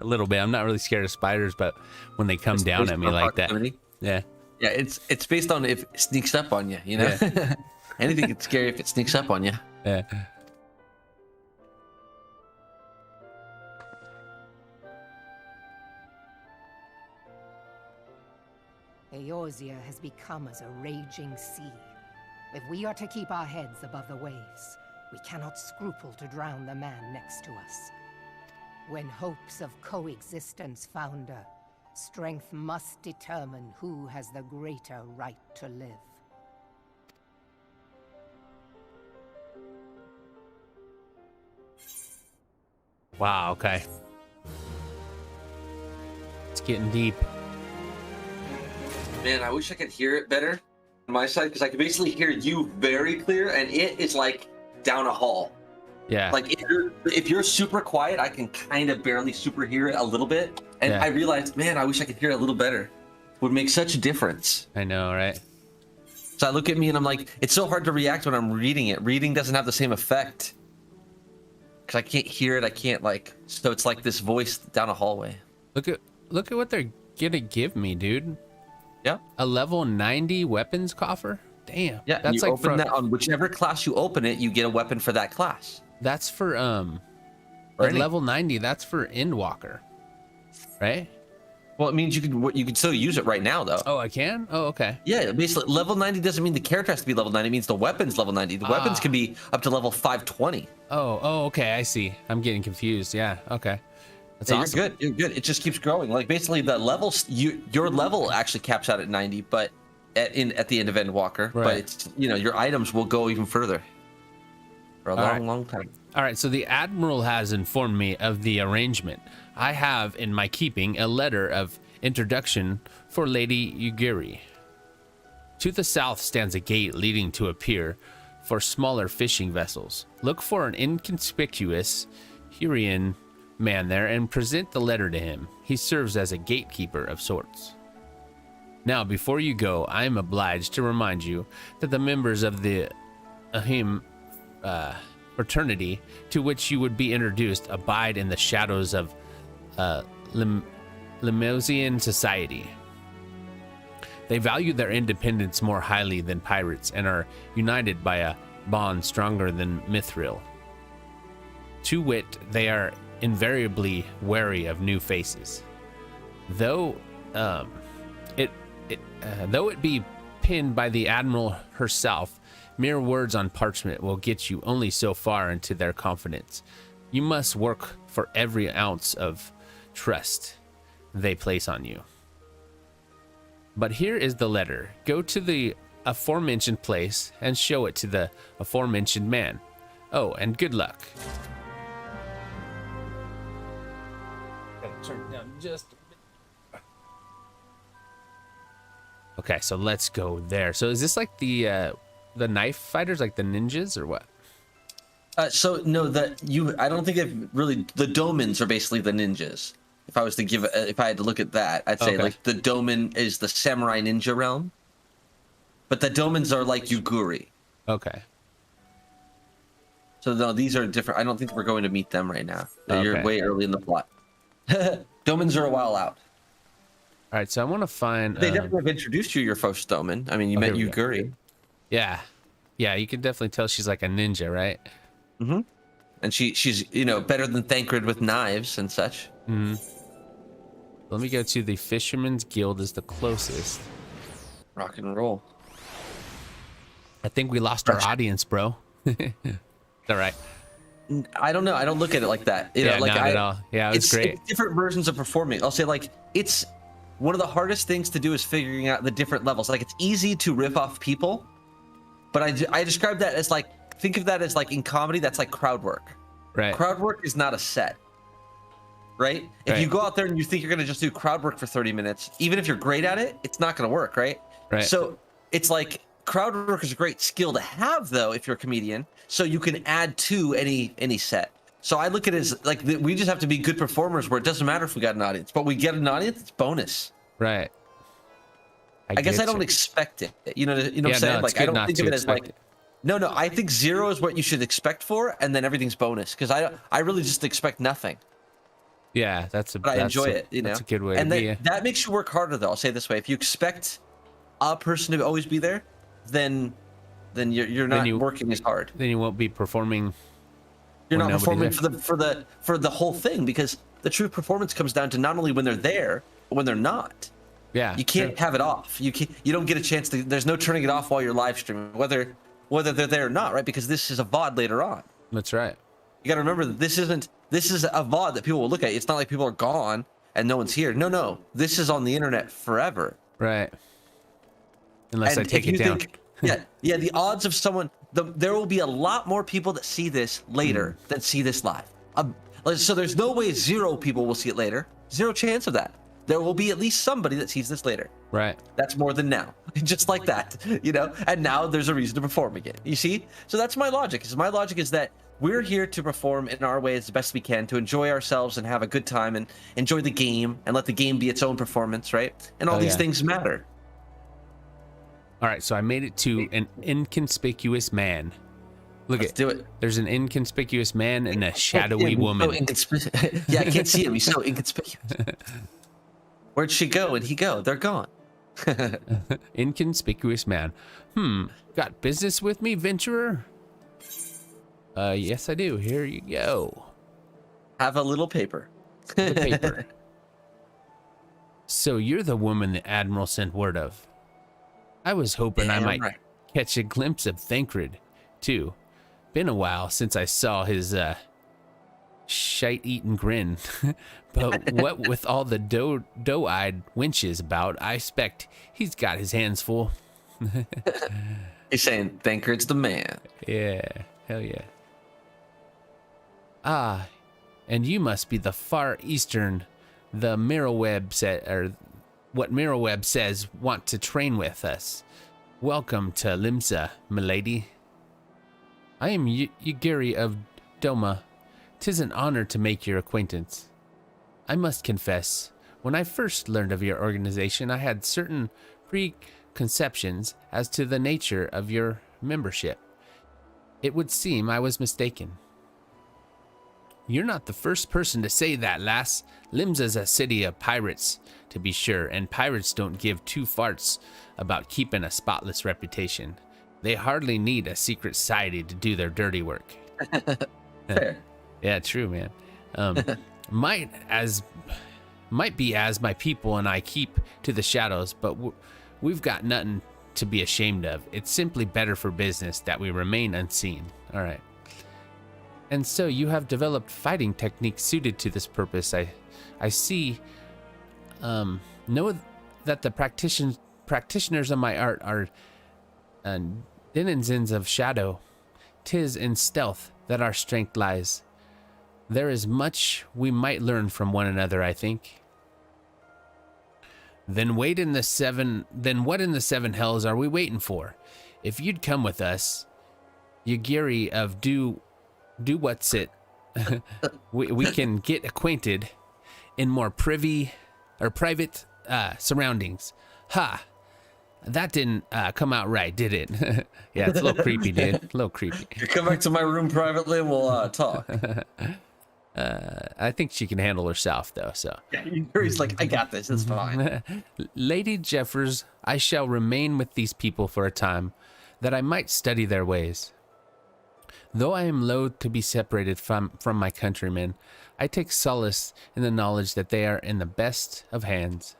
A little bit. I'm not really scared of spiders, but when they come It's down based at me on like that, proximity? yeah. Yeah, it's based on if it sneaks up on you, you know? Yeah. Anything is scary if it sneaks up on you. Yeah. Eorzea has become as a raging sea. If we are to keep our heads above the waves, we cannot scruple to drown the man next to us. When hopes of coexistence founder, strength must determine who has the greater right to live. Wow. Okay. It's getting deep. Man, I wish I could hear it better on my side, because I can basically hear you very clear, and it is like down a hall. Yeah. Like if you're super quiet, I can kind of barely super hear it a little bit. And Yeah. I realized, man, I wish I could hear it a little better. Would make such a difference. I know, right? So I look at me and I'm like, it's so hard to react when I'm reading it. Reading doesn't have the same effect. Because I can't hear it. I can't so it's like this voice down a hallway. Look at what they're gonna give me, dude. Yeah. A level 90 weapons coffer. Damn. Yeah. That's you like open for that on whichever class you open it, you get a weapon for that class. that's for at Really? level 90. That's for Endwalker, right? Well, it means you can still use it right now, though. Oh, I can. Oh, okay. Yeah, basically, level 90 doesn't mean the character has to be level 90. It means the weapon's level 90. The weapons can be up to level 520. Oh, okay. I see. I'm getting confused. Yeah. Okay. That's Yeah, awesome. You're good. You're good. It just keeps growing. Like basically, the levels your level actually caps out at 90, but at the end of Endwalker. Right. But it's your items will go even further for a long time. All right, so the Admiral has informed me of the arrangement. I have in my keeping a letter of introduction for Lady Ugiri. To the south stands a gate leading to a pier for smaller fishing vessels. Look for an inconspicuous Hurrian man there and present the letter to him. He serves as a gatekeeper of sorts. Now, before you go, I am obliged to remind you that the members of the Ahim fraternity to which you would be introduced abide in the shadows of Limosian society. They value their independence more highly than pirates and are united by a bond stronger than mithril. To wit, they are invariably wary of new faces. Though it be pinned by the Admiral herself, mere words on parchment will get you only so far into their confidence. You must work for every ounce of trust they place on you. But here is the letter. Go to the aforementioned place and show it to the aforementioned man. Oh, and good luck. Gotta turn it down just a bit. Okay, so let's go there. So is this like the knife fighters, like the ninjas, or what? So no, I don't think they've really. The Domans are basically the ninjas. If I was to give, if I had to look at that, I'd say like the Doman is the samurai ninja realm, but the Domans are like Yuguri. Okay. So no, these are different. I don't think we're going to meet them right now. You're way early in the plot. Domans are a while out. All right, so I want to find. They definitely have introduced you your first Doman. I mean, you met Yuguri. Yeah, yeah, you can definitely tell she's like a ninja, right? Mm-hmm. And she's better than Thancred with knives and such. Mm-hmm. Let me go to the Fisherman's Guild is the closest. Rock and roll. I think we lost our audience, bro. All right. I don't know. I don't look at it like that. Not at all. Yeah, it was great. It's different versions of performing. I'll say like it's one of the hardest things to do is figuring out the different levels. Like it's easy to rip off people, but I describe that as like, think of that as like in comedy, that's like crowd work. Right. Crowd work is not a set. Right? If you go out there and you think you're gonna just do crowd work for 30 minutes, even if you're great at it, it's not gonna work, right? Right. So it's like crowd work is a great skill to have though if you're a comedian, so you can add to any set. So I look at it as like we just have to be good performers where it doesn't matter if we got an audience, but we get an audience, it's bonus. Right. I guess I don't expect it. You know what I'm saying? Like I don't think of it as like no, I think 0 is what you should expect for, and then everything's bonus. Because I really just expect nothing. Yeah, but I enjoy it. That's a good way and to be. That makes you work harder, though. I'll say it this way: if you expect a person to always be there, then you're not working as hard. Then you won't be performing. You're not performing for the whole thing, because the true performance comes down to not only when they're there, but when they're not. Yeah. You can't have it off. You don't get a chance to. There's no turning it off while you're live streaming, whether they're there or not, right? Because this is a VOD later on. That's right. You got to remember that this is a VOD that people will look at. It's not like people are gone and no one's here. No. This is on the internet forever. Right. Unless I take it down. Yeah. The odds of someone, there will be a lot more people that see this later than see this live. So there's no way 0 people will see it later. 0 chance of that. There will be at least somebody that sees this later. Right. That's more than now. Just like that, And now there's a reason to perform again. You see? So that's my logic. My logic is that we're here to perform in our way as best we can, to enjoy ourselves and have a good time and enjoy the game and let the game be its own performance, right? And all these things matter. All right, so I made it to an inconspicuous man. Let's do it. There's an inconspicuous man and a shadowy woman. Yeah, I can't see him. He's so inconspicuous. Where'd she go and he go? They're gone. Inconspicuous man. Got business with me, venturer? Yes, I do. Here you go. Have a little paper. The paper. So you're the woman the Admiral sent word of. I was hoping I might catch a glimpse of Thancred, too. Been a while since I saw his shite-eaten grin. But what with all the doe-eyed wenches about, I expect he's got his hands full. He's saying Thancred's the man. Yeah, hell yeah. Ah, and you must be the Far Eastern, the Mirrowweb said, or what Mirrowweb says want to train with us. Welcome to Limsa, milady. I am Yugiri of Doma. 'Tis an honor to make your acquaintance. I must confess, when I first learned of your organization, I had certain preconceptions as to the nature of your membership. It would seem I was mistaken. You're not the first person to say that, lass. Limsa's a city of pirates, to be sure, and pirates don't give 2 farts about keeping a spotless reputation. They hardly need a secret society to do their dirty work. Fair. Yeah, true, man. Might be as my people and I keep to the shadows, but we've got nothing to be ashamed of. It's simply better for business that we remain unseen. All right. And so you have developed fighting techniques suited to this purpose. I see. Know that the practitioners of my art are denizens of shadow. 'Tis in stealth that our strength lies. There is much we might learn from one another, I think. Then what in the seven hells are we waiting for? If you'd come with us, Yagiri of do what's it. we can get acquainted in more private surroundings. Ha! That didn't come out right, did it? Yeah, it's a little creepy, dude. A little creepy. You come back to my room privately and we'll talk. I think she can handle herself, though, so. Yeah, he's like, I got this, it's fine. Lady Jeffers, I shall remain with these people for a time, that I might study their ways. Though I am loath to be separated from my countrymen, I take solace in the knowledge that they are in the best of hands.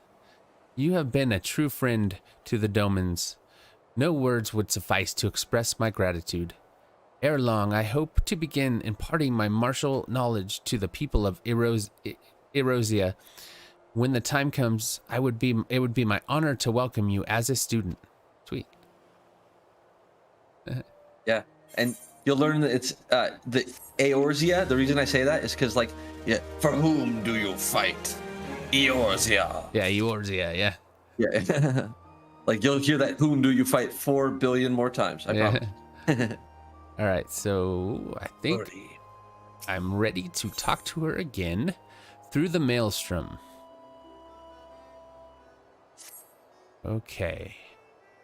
You have been a true friend to the Domans. No words would suffice to express my gratitude. Ere long, I hope to begin imparting my martial knowledge to the people of Erosia. When the time comes, it would be my honor to welcome you as a student. Sweet. Yeah, and you'll learn that it's the Eorzea. The reason I say that is because, like, yeah, for whom do you fight? Eorzea. Yeah, Eorzea, yeah. Yeah. Like, you'll hear that whom do you fight 4 billion more times, I promise. All right, so I think I'm ready to talk to her again through the maelstrom. Okay.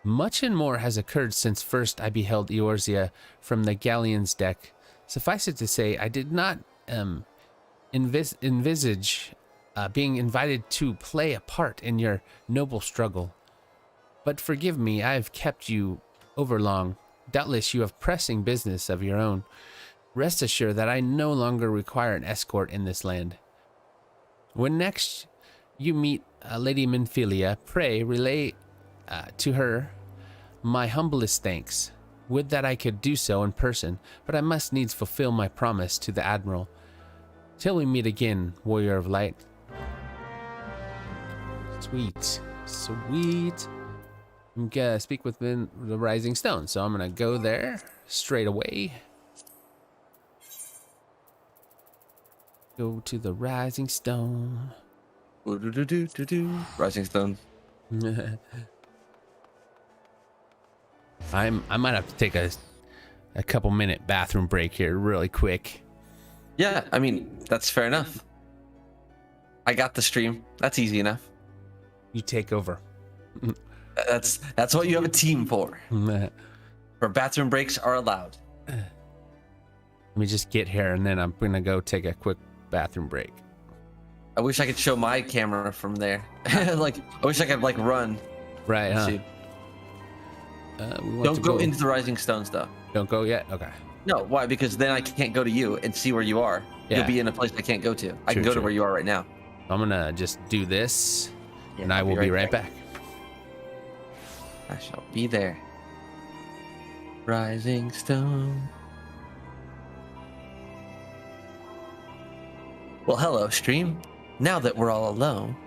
Much and more has occurred since first I beheld Eorzea from the galleon's deck. Suffice it to say, I did not envisage being invited to play a part in your noble struggle. But forgive me, I have kept you overlong. Doubtless you have pressing business of your own. Rest assured that I no longer require an escort in this land. When next you meet Lady Minfilia, pray relay to her my humblest thanks. Would that I could do so in person, but I must needs fulfill my promise to the Admiral. Till we meet again, Warrior of Light. Sweet. Sweet. I'm gonna speak with the Rising Stone, so I'm gonna go there straight away. Go to the Rising Stone. Rising Stone. I might have to take a couple minute bathroom break here really quick. Yeah, I mean, that's fair enough. I got the stream. That's easy enough. You take over. That's what you have a team for. Where bathroom breaks are allowed. Let me just get here and then I'm gonna go take a quick bathroom break. I wish I could show my camera from there. Like, I wish I could like run. Right, huh? Don't go into the Rising Stones though. Don't go yet? Okay. No, why? Because then I can't go to you and see where you are. Yeah. You'll be in a place I can't go to. I can go to where you are right now. I'm gonna just do this, and I will be right back. I shall be there. Rising Stone. Well, hello, stream. Now that we're all alone,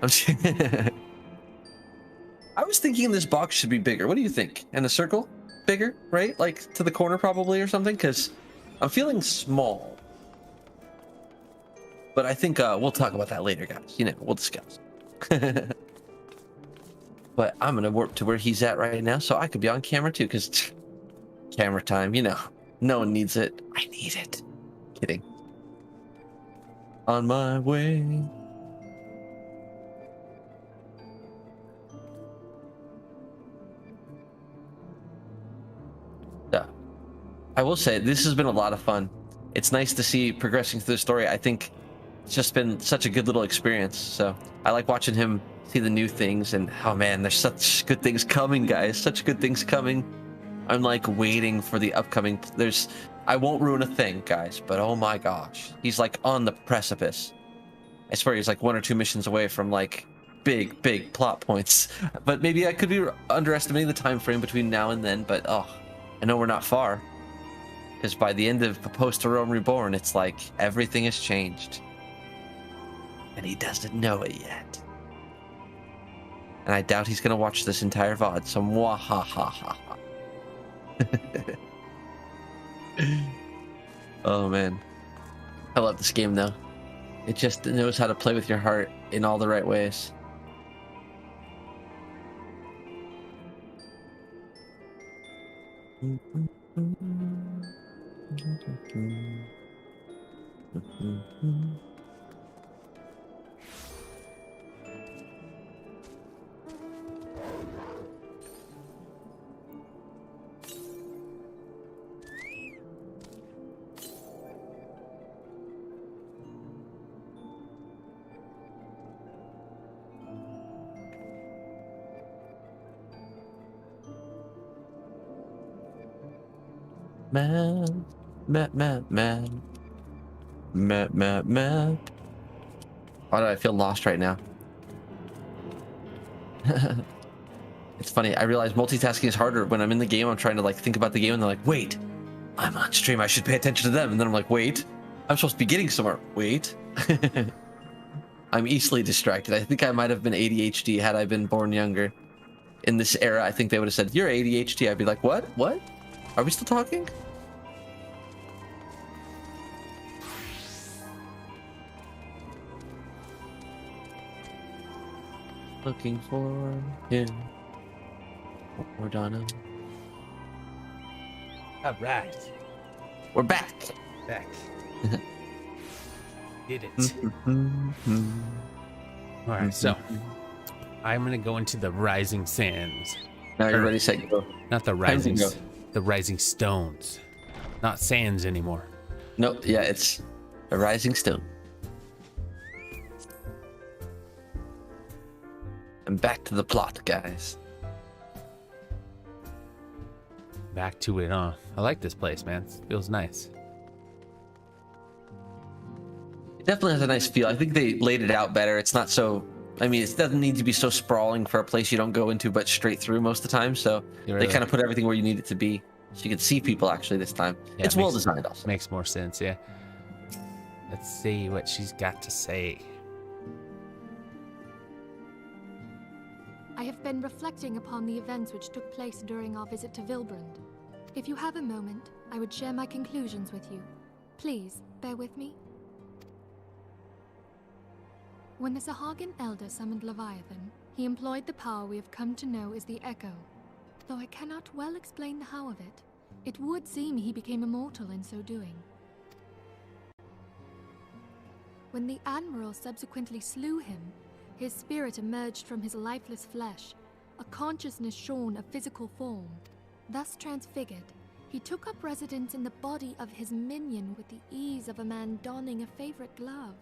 I was thinking this box should be bigger. What do you think? And the circle bigger, right? Like to the corner probably or something? Because I'm feeling small. But I think we'll talk about that later, guys. You know, we'll discuss. But I'm going to warp to where he's at right now so I could be on camera too, because camera time, you know, no one needs it. I need it. Kidding. On my way. I will say, this has been a lot of fun. It's nice to see progressing through the story. I think it's just been such a good little experience. So I like watching him see the new things, and oh man, there's such good things coming, guys. Such good things coming. I'm like waiting for the upcoming. I won't ruin a thing, guys, but oh my gosh, he's like on the precipice. I swear he's like 1 or 2 missions away from like big plot points. But maybe I could be underestimating the time frame between now and then. But oh, I know we're not far. Because by the end of Post to Rome Reborn, it's like everything has changed. And he doesn't know it yet. And I doubt he's going to watch this entire VOD, so mwahahaha. Oh man, I love this game though. It just knows how to play with your heart in all the right ways. Man, man. Why do I feel lost right now? It's funny. I realize multitasking is harder when I'm in the game. I'm trying to like think about the game, and they're like, "Wait, I'm on stream. I should pay attention to them." And then I'm like, "Wait, I'm supposed to be getting somewhere. Wait." I'm easily distracted. I think I might have been ADHD had I been born younger. In this era, I think they would have said, "You're ADHD." I'd be like, "What? What? Are we still talking?" Looking for him. Or Donna. All right. We're back. Back. Did it. All right, so I'm going to go into the Rising Sands. Now you're ready, set, go. Not the Rising, the Rising Stones. Not sands anymore. No, yeah, it's a Rising Stone. And back to the plot, guys. Back to it, huh? I like this place, man. It feels nice. It definitely has a nice feel. I think they laid it out better. It's not so... I mean, it doesn't need to be so sprawling for a place you don't go into, but straight through most of the time. So they kind of put everything where you need it to be. So you can see people, actually, this time. Yeah, it's well designed, also. Makes more sense, yeah. Let's see what she's got to say. I have been reflecting upon the events which took place during our visit to Vilbrand. If you have a moment, I would share my conclusions with you. Please, bear with me. When the Sahagin Elder summoned Leviathan, he employed the power we have come to know as the Echo. Though I cannot well explain the how of it, it would seem he became immortal in so doing. When the Admiral subsequently slew him, his spirit emerged from his lifeless flesh, a consciousness shorn of physical form. Thus transfigured, he took up residence in the body of his minion with the ease of a man donning a favorite glove.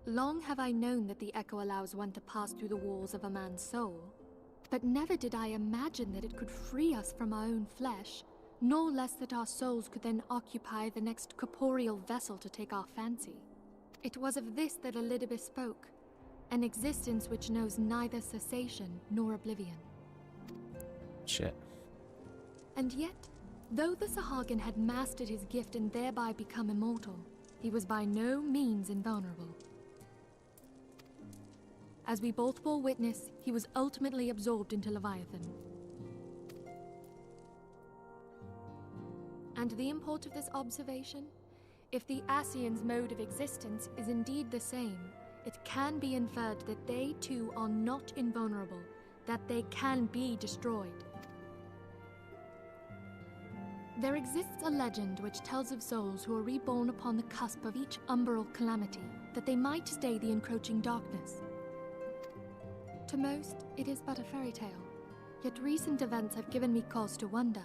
Long have I known that the Echo allows one to pass through the walls of a man's soul, but never did I imagine that it could free us from our own flesh, nor less that our souls could then occupy the next corporeal vessel to take our fancy. It was of this that Elidibus spoke, an existence which knows neither cessation nor oblivion. Shit. And yet, though the Sahagin had mastered his gift and thereby become immortal, he was by no means invulnerable. As we both bore witness, he was ultimately absorbed into Leviathan. And the import of this observation? If the Ascians' mode of existence is indeed the same, it can be inferred that they too are not invulnerable, that they can be destroyed. There exists a legend which tells of souls who are reborn upon the cusp of each umbral calamity, that they might stay the encroaching darkness. To most, it is but a fairy tale, yet recent events have given me cause to wonder,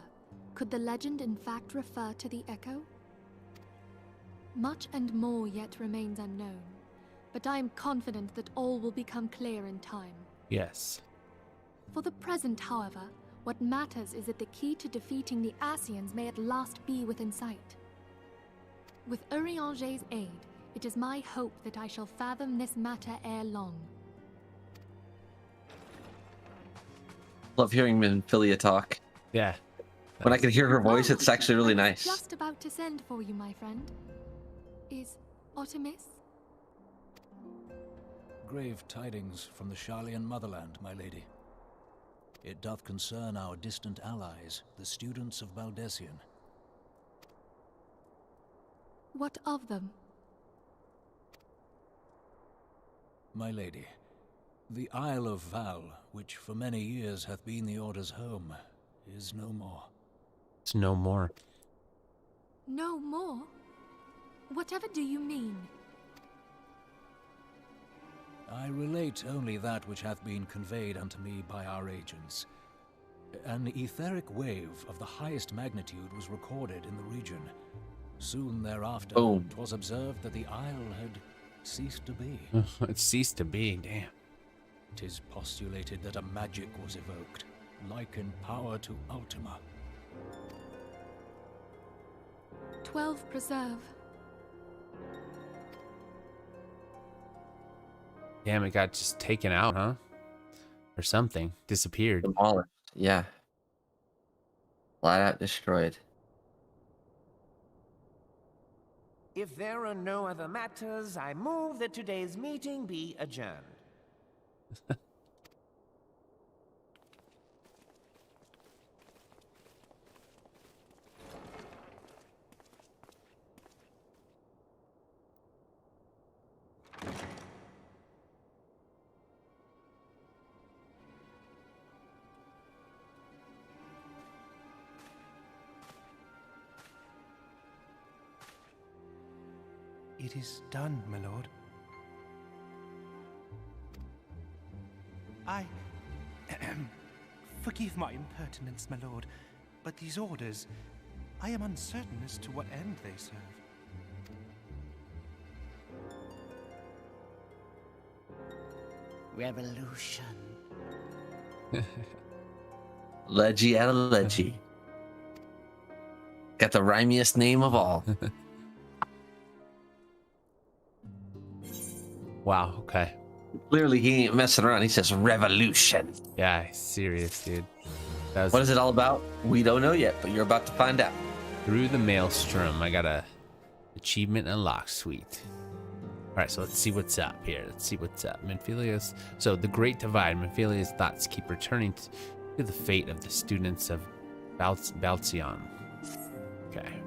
could the legend in fact refer to the Echo? Much and more yet remains unknown, but I am confident that all will become clear in time. Yes. For the present, however, what matters is that the key to defeating the Ascians may at last be within sight. With Urianger's aid, it is my hope that I shall fathom this matter ere long. Love hearing Minfilia talk. Yeah. When I can hear her voice, it's actually really nice. Just about to send for you, my friend. Is Artemis? Grave tidings from the Sharlayan motherland, my lady. It doth concern our distant allies, the students of Baldessian. What of them? My lady, the Isle of Val, which for many years hath been the Order's home, is no more. It's no more. No more? Whatever do you mean? I relate only that which hath been conveyed unto me by our agents. An etheric wave of the highest magnitude was recorded in the region. Soon thereafter, 'twas observed that the isle had ceased to be. It ceased to be, damn. 'Tis postulated that a magic was evoked, like in power to Ultima. 12 preserve. Damn, it got just taken out, huh? Or something. Disappeared. Demolished. Yeah. Flat out destroyed. If there are no other matters, I move that today's meeting be adjourned. It is done, my lord. I... Forgive my impertinence, my lord, but these orders, I am uncertain as to what end they serve. Revolution. Leggy out of Leggy. Got the rhymiest name of all. Wow, okay. Clearly he ain't messing around. He says revolution. Yeah, serious, dude. That was What is it all about? We don't know yet, but you're about to find out. Through the Maelstrom. I got a achievement unlocked. Sweet. All right, so let's see what's up here. Let's see what's up. Menphilius. So the Great Divide. Menphilius' thoughts keep returning to the fate of the students of Baltzion. Okay.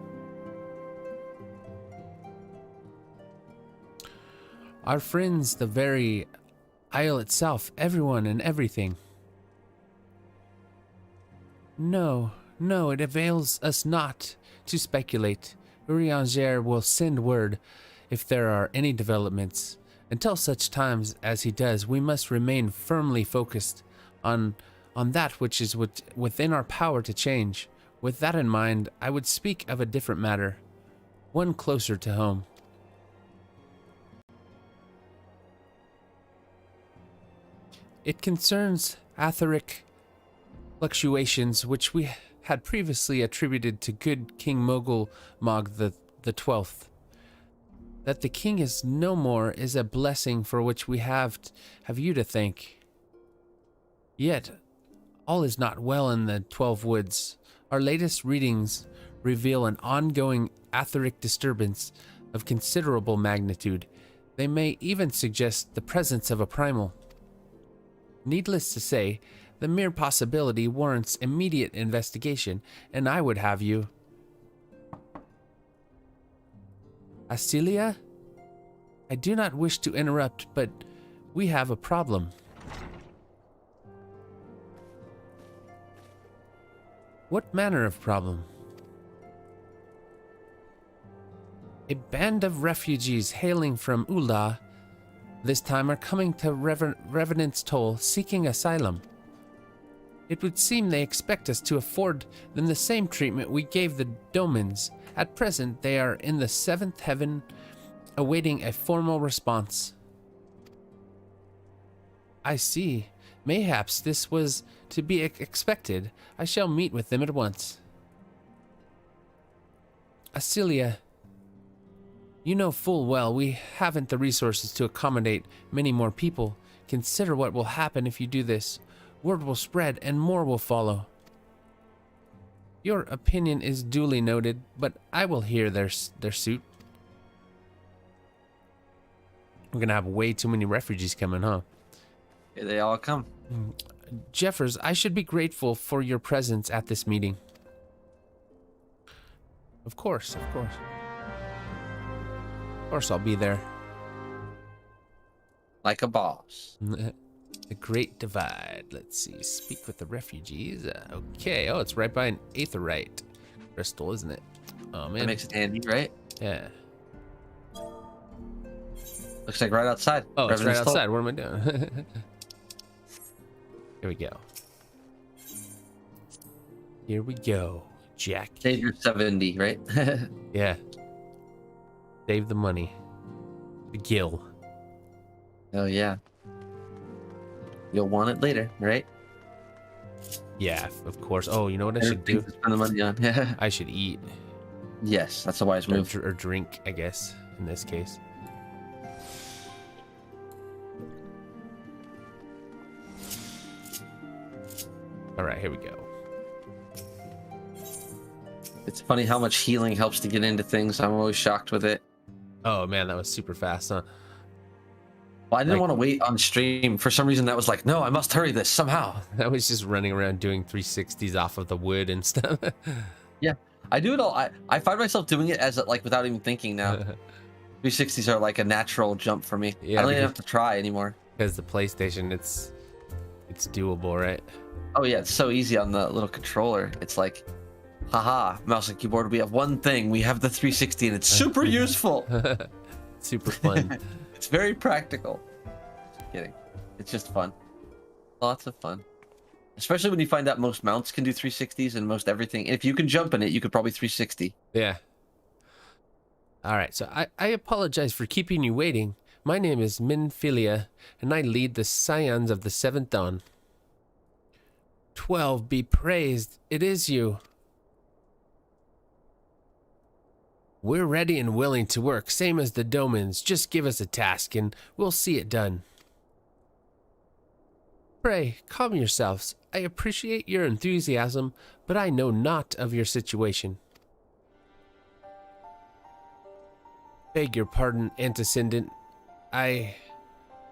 Our friends, the very isle itself, everyone and everything. No, it avails us not to speculate. Urianger will send word if there are any developments. Until such times as he does, we must remain firmly focused on that which is within our power to change. With that in mind, I would speak of a different matter, one closer to home. It concerns etheric fluctuations which we had previously attributed to good King Mogul Mog the 12th. That the king is no more is a blessing for which we have you to thank. Yet, all is not well in the 12 Woods. Our latest readings reveal an ongoing etheric disturbance of considerable magnitude. They may even suggest the presence of a primal. Needless to say, the mere possibility warrants immediate investigation, and I would have you... Asilia? I do not wish to interrupt, but we have a problem. What manner of problem? A band of refugees hailing from Ula this time are coming to Revenant's Toll seeking asylum. It would seem they expect us to afford them the same treatment we gave the Domans. At present, they are in the 7th heaven, awaiting a formal response. I see. Mayhaps this was to be expected. I shall meet with them at once. Asilia, you know full well we haven't the resources to accommodate many more people. Consider what will happen if you do this. Word will spread and more will follow. Your opinion is duly noted, but I will hear their suit. We're gonna have way too many refugees coming, huh? Here they all come. Jeffers, I should be grateful for your presence at this meeting. Of course, of course. Of course I'll be there. Like a boss. The Great Divide. Let's see. Speak with the refugees. Okay. Oh, it's right by an aetherite crystal, isn't it? Oh, man. That makes it handy, right? Yeah. Looks like right outside. Oh, it's right outside. What am I doing? Here we go. Here we go, Jack. Save your 70, right? Yeah. Save the money. The gill. Oh, yeah. You'll want it later, right? Yeah, of course. Oh, you know what I should do? Spend the money on. Yeah. I should eat. Yes, that's a wise move. Or drink, I guess, in this case. All right, here we go. It's funny how much healing helps to get into things. I'm always shocked with it. Oh, man, that was super fast, huh? Well, I didn't want to wait on stream. For some reason, that was like, no, I must hurry this somehow. I was just running around doing 360s off of the wood and stuff. Yeah, I do it all. I find myself doing it as like without even thinking now. 360s are like a natural jump for me. Yeah, I don't even have to try anymore. Because the PlayStation, it's doable, right? Oh yeah, it's so easy on the little controller. It's like, haha, mouse and keyboard. We have one thing. We have the 360, and it's super useful. Super fun. It's very practical. Just kidding. It's just fun. Lots of fun. Especially when you find out most mounts can do 360s and most everything. If you can jump in it, you could probably 360. Yeah. All right, so I apologize for keeping you waiting. My name is Minfilia, and I lead the Scions of the Seventh Dawn. 12, be praised. It is you. We're ready and willing to work, same as the Domans. Just give us a task and we'll see it done. Pray, calm yourselves. I appreciate your enthusiasm, but I know not of your situation. Beg your pardon, antecedent. I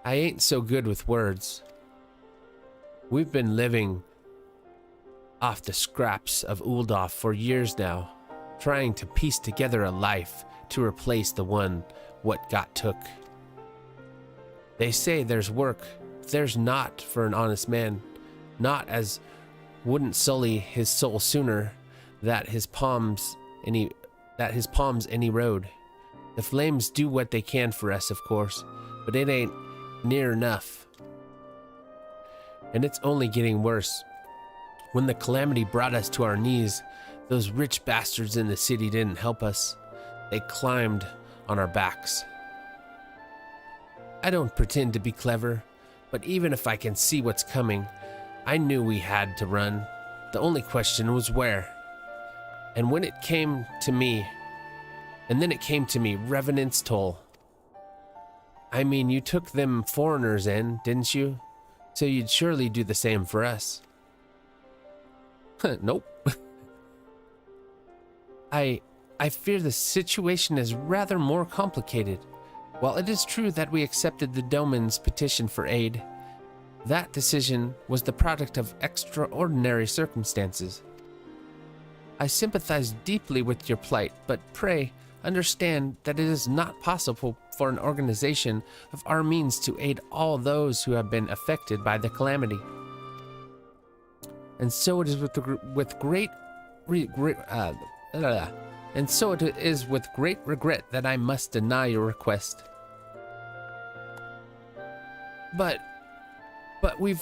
ain't so good with words. We've been living off the scraps of Ul'dah for years now, trying to piece together a life to replace the one what got took. They say there's work, there's not for an honest man, not as wouldn't sully his soul sooner that his palms any road. The flames do what they can for us, of course, but it ain't near enough. And it's only getting worse. When the calamity brought us to our knees, those rich bastards in the city didn't help us. They climbed on our backs. I don't pretend to be clever, but even if I can see what's coming, I knew we had to run. The only question was where. And when it came to me, Revenant's Toll. I mean, you took them foreigners in, didn't you? So you'd surely do the same for us. Nope. I fear the situation is rather more complicated. While it is true that we accepted the Doman's petition for aid, that decision was the product of extraordinary circumstances. I sympathize deeply with your plight, but pray understand that it is not possible for an organization of our means to aid all those who have been affected by the calamity. And so it is with great regret that I must deny your request. But we've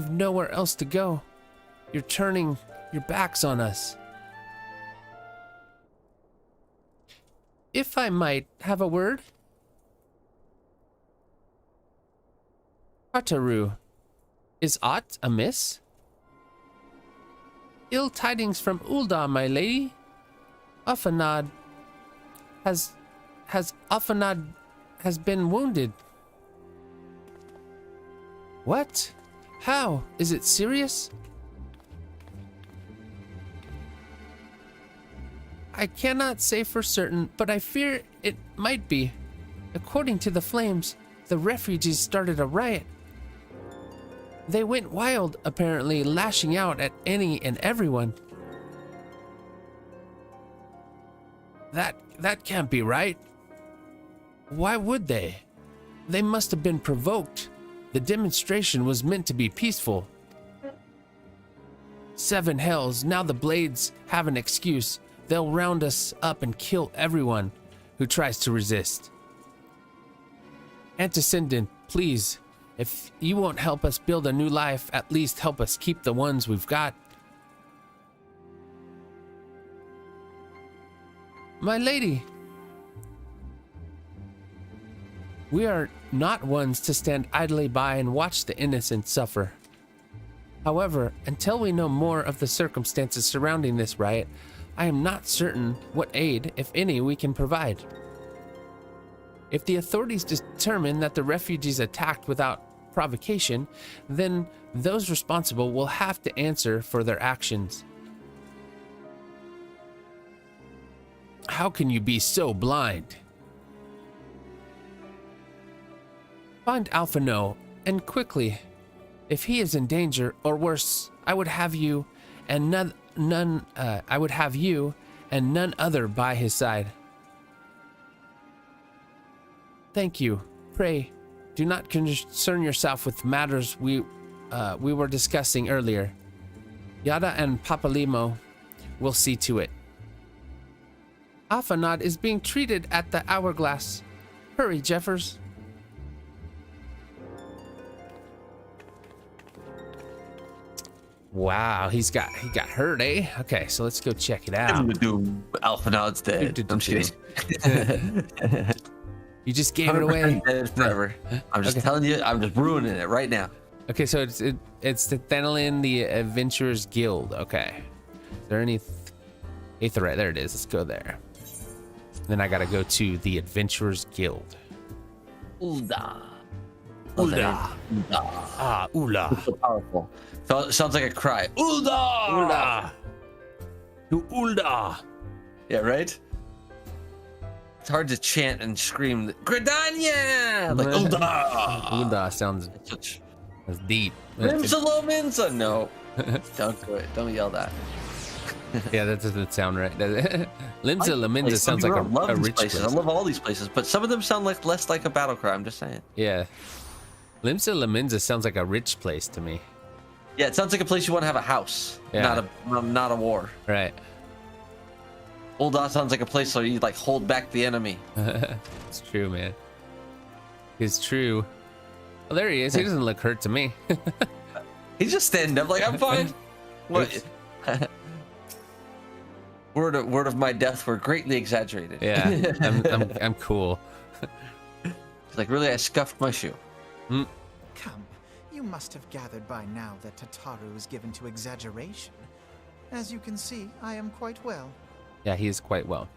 nowhere else to go. You're turning your backs on us. If I might have a word? Ataru, is aught amiss? Ill tidings from Ul'dah, my lady. Afanad has been wounded. What? How? Is it serious? I cannot say for certain, but I fear it might be. According to the flames, the refugees started a riot. They went wild, apparently, lashing out at any and everyone. That can't be right. Why would they? They must have been provoked. The demonstration was meant to be peaceful. 7 hells, now the Blades have an excuse. They'll round us up and kill everyone who tries to resist. Antecedent, please, if you won't help us build a new life, at least help us keep the ones we've got. My lady, we are not ones to stand idly by and watch the innocent suffer. However, until we know more of the circumstances surrounding this riot, I am not certain what aid, if any, we can provide. If the authorities determine that the refugees attacked without provocation, then those responsible will have to answer for their actions. How can you be so blind? Find Alphino, and quickly. If he is in danger, or worse, I would have you and none other by his side. Thank you. Pray, do not concern yourself with matters we were discussing earlier. Yada and Papalimo will see to it. Afanad is being treated at the Hourglass. Hurry, Jeffers. Wow, he got hurt, eh? Okay, so let's go check it out. Alphanod's dead. I'm kidding. You just gave it away. Dead forever. I'm just telling you. I'm just ruining it right now. Okay, so it's the Thenelin, the Adventurers Guild. Okay. Is there any Aetherite? There it is. Let's go there. Then I gotta go to the Adventurers Guild. Ulda. Ulda. Ah, Ula. So powerful. So it sounds like a cry. Ulda. Ulda. To Ulda. Yeah, right? It's hard to chant and scream Gridania! Like Ulda. Ulda sounds that's deep. Limsa. No. Don't do it. Don't yell that. Yeah, that doesn't sound right. Limsa Lominsa sounds like a rich place. I love all these places, but some of them sound like less like a battle cry. I'm just saying. Yeah. Limsa Lominsa sounds like a rich place to me. Yeah, it sounds like a place you want to have a house, yeah. not a war. Right. Ulda sounds like a place where you like hold back the enemy. It's true, man. It's true. Oh, there he is. He doesn't look hurt to me. He's just standing up like I'm fine. What? Word of my death were greatly exaggerated. Yeah, I'm cool. It's like, really, I scuffed my shoe. Mm. Come, you must have gathered by now that Tataru is given to exaggeration. As you can see, I am quite well. Yeah, he is quite well.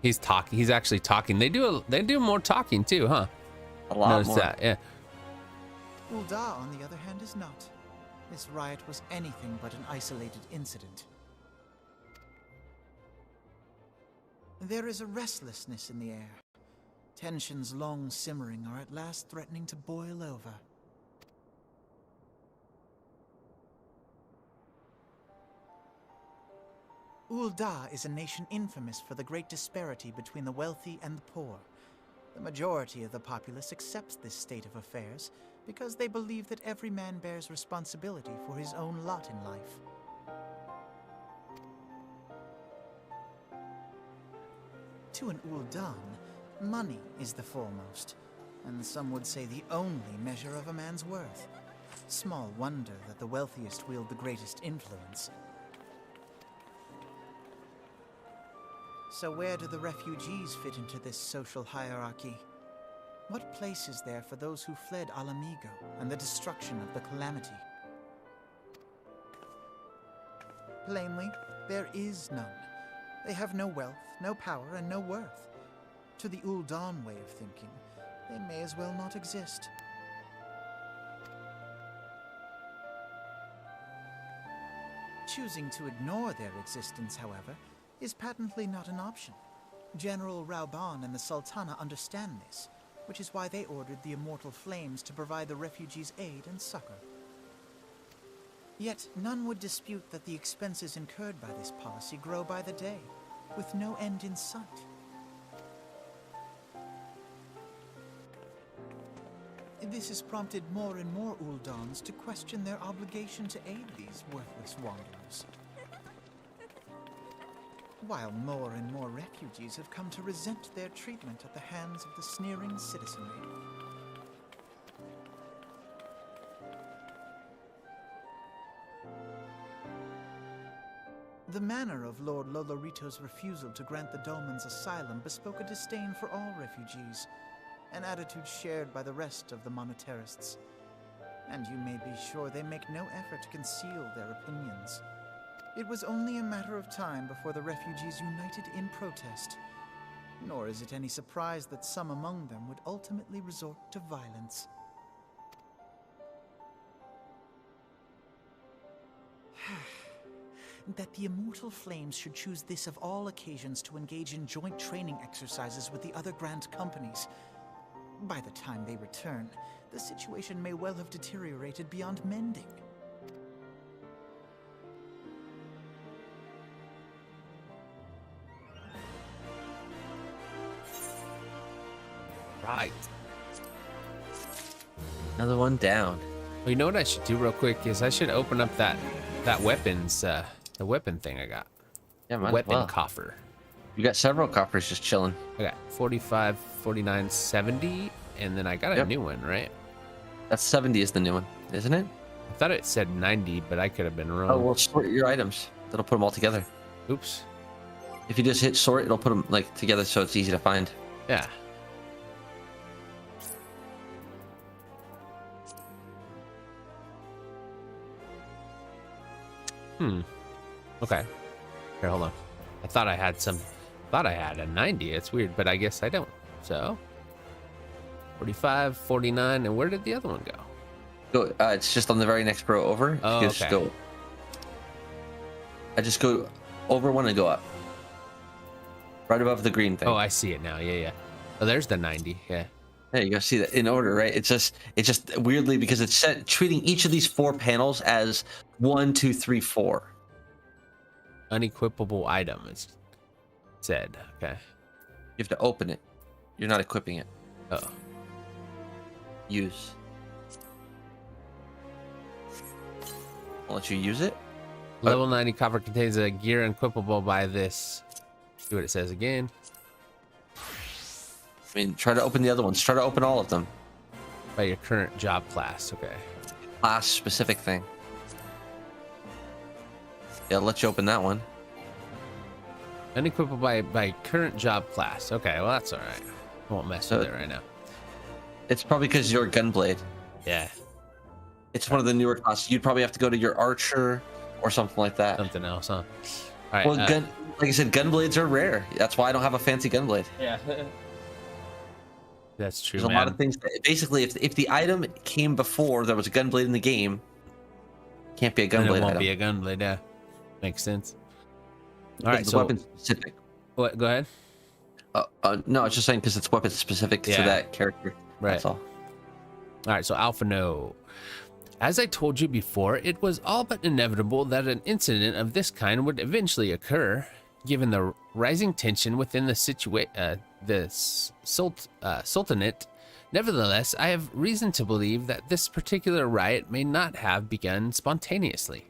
He's talking. He's actually talking. They do more talking too, huh? A lot Notice more. that, yeah. Ulda, on the other hand, is not. This riot was anything but an isolated incident. There is a restlessness in the air. Tensions long simmering are at last threatening to boil over. Ulda is a nation infamous for the great disparity between the wealthy and the poor. The majority of the populace accepts this state of affairs because they believe that every man bears responsibility for his own lot in life. To an Uldan, money is the foremost, and some would say the only measure of a man's worth. Small wonder that the wealthiest wield the greatest influence. So where do the refugees fit into this social hierarchy? What place is there for those who fled Alamigo and the destruction of the Calamity? Plainly, there is none. They have no wealth, no power, and no worth. To the Uldan way of thinking, they may as well not exist. Choosing to ignore their existence, however, is patently not an option. General Rauban and the Sultana understand this, which is why they ordered the Immortal Flames to provide the refugees aid and succor. Yet none would dispute that the expenses incurred by this policy grow by the day, with no end in sight. This has prompted more and more Uldans to question their obligation to aid these worthless wanderers. While more and more refugees have come to resent their treatment at the hands of the sneering citizenry. The manner of Lord Lolorito's refusal to grant the dolmens asylum bespoke a disdain for all refugees, an attitude shared by the rest of the monetarists. And you may be sure they make no effort to conceal their opinions. It was only a matter of time before the refugees united in protest. Nor is it any surprise that some among them would ultimately resort to violence. That the immortal flames should choose this of all occasions to engage in joint training exercises with the other Grand Companies. By the time they return, the situation may well have deteriorated beyond mending. Right. Another one down. Well, you know what I should do real quick is I should open up that weapons, the weapon thing I got. Yeah, might as weapon well. coffer. You got several coffers just chilling. I got 45, 49, 70, and then I got a new one, right? That's 70 is the new one, isn't it? I thought it said 90, but I could have been wrong. Oh, well, sort your items. That'll put them all together. Oops. If you just hit sort, it'll put them like together so it's easy to find. Yeah. Okay. Here, hold on. I thought I had a 90. It's weird, but I guess I don't. So 45, 49, and where did the other one go? Go. It's just on the very next row over. Oh, Just okay. go. I just go over one and go up. Right above the green thing. Oh, I see it now. Yeah. Oh, there's the 90. Yeah. There you go. See that in order, right? It's just weirdly because it's treating each of these 4 panels as 1, 2, 3, 4. Unequipable item, it's said. Okay. You have to open it. You're not equipping it. Oh. Use. I'll let you use it. Level 90 coffer contains a gear unequipable by this. See what it says again. I mean, try to open the other ones. Try to open all of them. By your current job class. Okay. Class specific thing. Yeah, I'll let you open that one. Unequipable by current job class. Okay, well that's all right. I won't mess with it right now. It's probably because you're a gunblade. Yeah. It's one of the newer classes. You'd probably have to go to your archer or something like that. Something else, huh? All right. Well, like I said, gunblades are rare. That's why I don't have a fancy gunblade. Yeah. That's true. There's a lot of things. Basically, if the item came before there was a gunblade in the game, it can't be a gunblade. It won't item. be a gunblade. Yeah, makes sense. All Because right, the so weapon specific. what? Go ahead. No, I was just saying because it's weapon specific to that character. Right. That's all. All right, so Alpha No. As I told you before, it was all but inevitable that an incident of this kind would eventually occur, given the rising tension within the Sultanate. Nevertheless, I have reason to believe that this particular riot may not have begun spontaneously.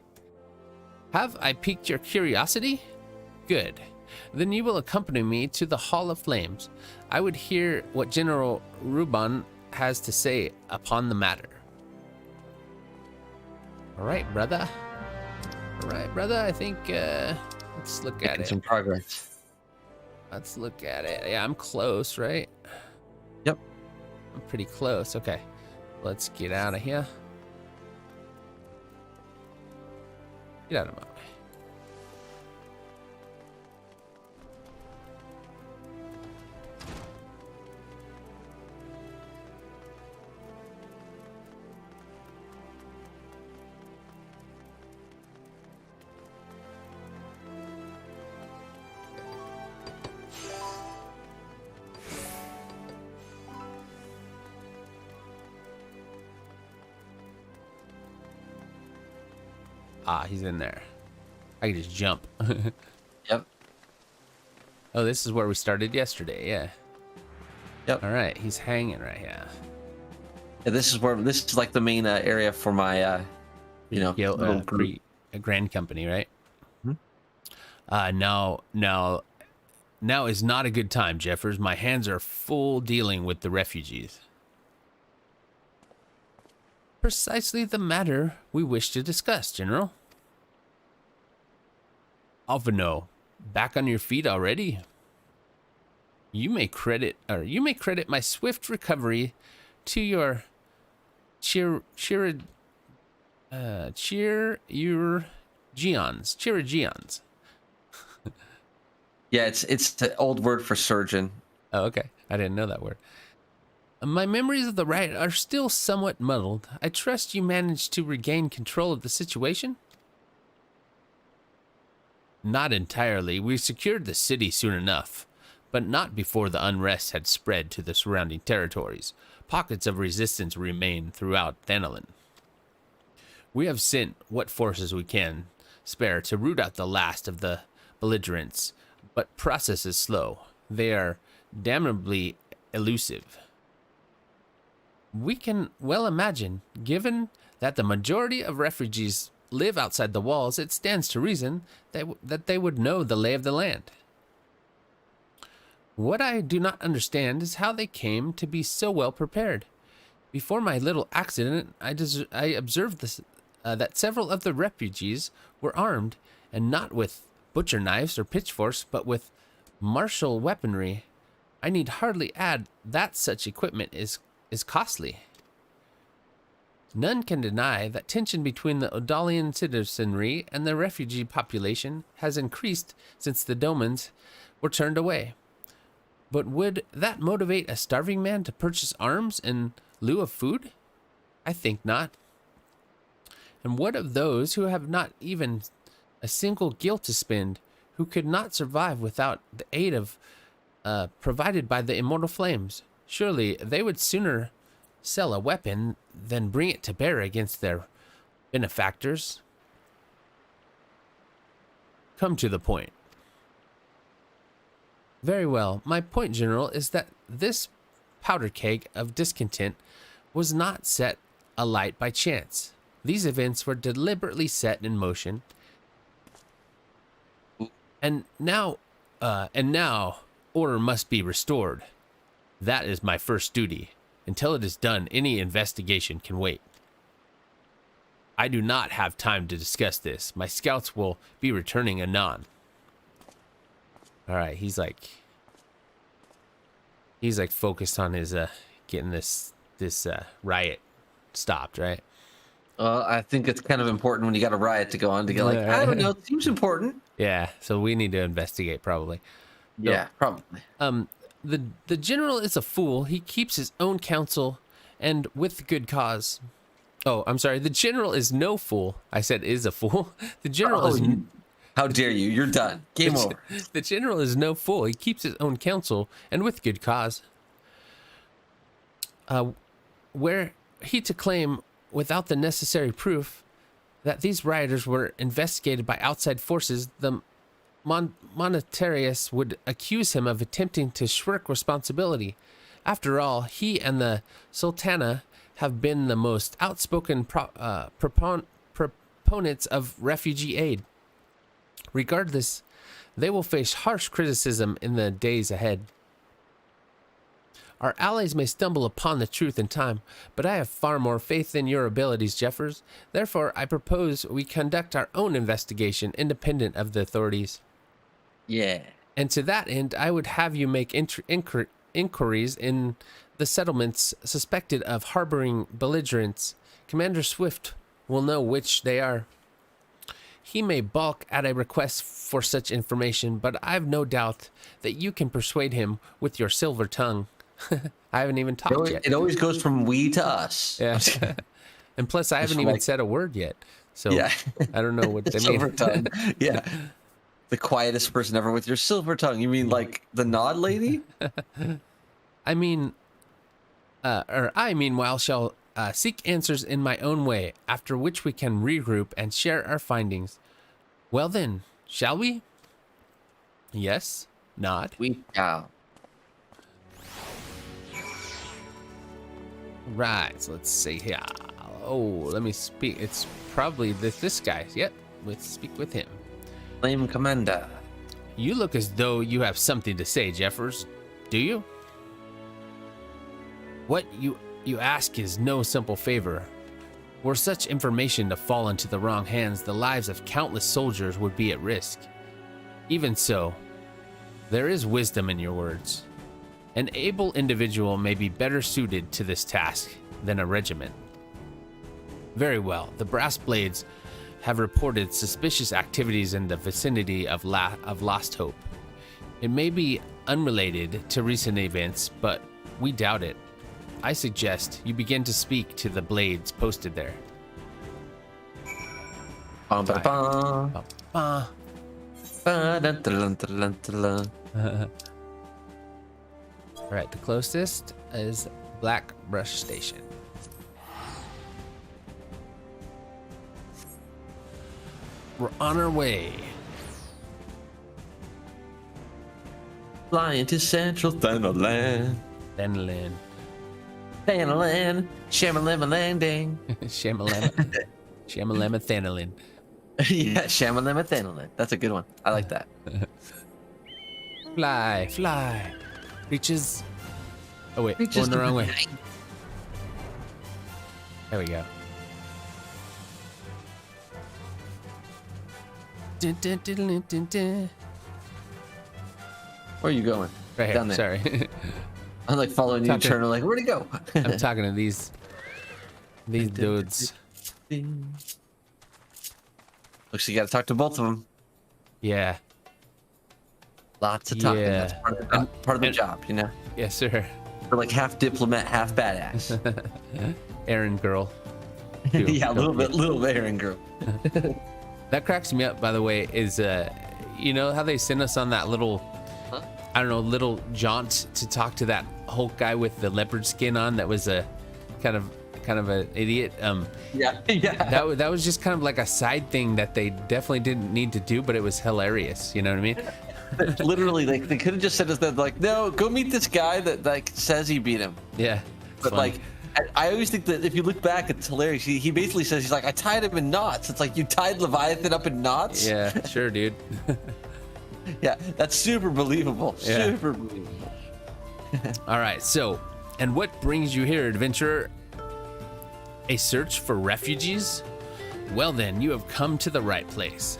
Have I piqued your curiosity? Good. Then you will accompany me to the Hall of Flames. I would hear what General Ruban has to say upon the matter. All right, brother. I think let's look at it. Some progress. Let's look at it. Yeah, I'm close, right? Yep. I'm pretty close. Okay. Let's get out of here. Get out of my way. Ah, he's in there. I can just jump. Yep. Oh, this is where we started yesterday. Yeah. Yep. All right, he's hanging right here. Yeah, this is like the main area for my, little group. A grand company, right? Mm-hmm. Now is not a good time, Jeffers. My hands are full dealing with the refugees. Precisely the matter we wish to discuss, General. Alvino, back on your feet already? You may credit my swift recovery to your Chiragions. Yeah, it's the old word for surgeon. Oh, okay. I didn't know that word. My memories of the riot are still somewhat muddled. I trust you managed to regain control of the situation? Not entirely. We secured the city soon enough, but not before the unrest had spread to the surrounding territories. Pockets of resistance remain throughout Thanalin. We have sent what forces we can spare to root out the last of the belligerents, but process is slow. They are damnably elusive. We can well imagine, given that the majority of refugees live outside the walls, it stands to reason that they would know the lay of the land. What I do not understand is how they came to be so well prepared. Before my little accident, I observed that several of the refugees were armed, and not with butcher knives or pitchforks, but with martial weaponry. I need hardly add that such equipment is costly. None can deny that tension between the Odalian citizenry and the refugee population has increased since the Domans were turned away. But would that motivate a starving man to purchase arms in lieu of food? I think not. And what of those who have not even a single guilt to spend, who could not survive without the aid of provided by the immortal flames? Surely they would sooner sell a weapon than bring it to bear against their benefactors. Come to the point. Very well. My point, General, is that this powder keg of discontent was not set alight by chance. These events were deliberately set in motion. And now order must be restored. That is my first duty. Until it is done, any investigation can wait. I do not have time to discuss this. My scouts will be returning anon. All right, he's like focused on his getting this riot stopped, right? I think it's kind of important when you got a riot to go on to get like, I don't know, it seems important. Yeah, so we need to investigate probably. Yeah, probably. The general is a fool. He keeps his own counsel, and with good cause. Oh, I'm sorry. The general is no fool. I said is a fool. The general is... How dare you? You're done. Game over. The general is no fool. He keeps his own counsel, and with good cause. Were he to claim, without the necessary proof, that these rioters were investigated by outside forces, the Monetarius would accuse him of attempting to shirk responsibility. After all, he and the Sultana have been the most outspoken proponents of refugee aid. Regardless, they will face harsh criticism in the days ahead. Our allies may stumble upon the truth in time, but I have far more faith in your abilities, Jeffers. Therefore, I propose we conduct our own investigation independent of the authorities. Yeah. And to that end, I would have you make inquiries in the settlements suspected of harboring belligerents. Commander Swift will know which they are. He may balk at a request for such information, but I've no doubt that you can persuade him with your silver tongue. I haven't even talked yet. It always goes from we to us. Yeah. And plus, I haven't even said a word yet. So yeah. I don't know what they mean. Silver tongue. Yeah. The quietest person ever with your silver tongue. You mean like the nod lady? I mean, I meanwhile shall seek answers in my own way, after which we can regroup and share our findings. Well then, shall we? Yes? Nod? We shall. Right, so let's see here. Oh, let me speak. It's probably this guy. Yep, let's speak with him. Flame Commander. You look as though you have something to say, Jeffers. Do you? What you ask is no simple favor. Were such information to fall into the wrong hands, the lives of countless soldiers would be at risk. Even so, there is wisdom in your words. An able individual may be better suited to this task than a regiment. Very well, the Brass Blades have reported suspicious activities in the vicinity of Lost Hope. It may be unrelated to recent events, but we doubt it. I suggest you begin to speak to the Blades posted there. Bum, ba, bum. Ba, ba. Ba, dun, dun, dun, dun, dun, dun. All right, the closest is Black Brush Station. We're on our way. Flying to Central Thanaland. Thanaland. Thanaland. Shamalama landing. Shamalama. Shamalama Thanaland. Yeah, Shamalama Thanaland. That's a good one. I like that. Fly, fly. Reaches. Oh wait, Reaches going the to wrong the way. night. There we go. Dun, dun, dun, dun, dun, dun. Where are you going? Right here. Down there. Sorry. I'm like following you, Talking- turning like, where'd he go? I'm talking to these dudes. Looks like you gotta talk to both of them. Yeah. Lots of talking. Yeah. That's part of the job, you know? Yes, sir. We're like half diplomat, half badass. Aaron girl. Yeah, a little bit Aaron girl. That cracks me up, by the way, is you know how they sent us on that little, I don't know, little jaunt to talk to that Hulk guy with the leopard skin on that was a kind of an idiot. Yeah. That was just kind of like a side thing that they definitely didn't need to do, but it was hilarious. You know what I mean? Literally, like they could have just said us that, like, no, go meet this guy that like says he beat him. Yeah. But funny. like, I always think that if you look back, it's hilarious. He basically says, he's like, I tied him in knots. It's like, you tied Leviathan up in knots? Yeah, sure, dude. Yeah, that's super believable. Yeah. Super believable. All right, so, and what brings you here, adventurer? A search for refugees? Well then, you have come to the right place.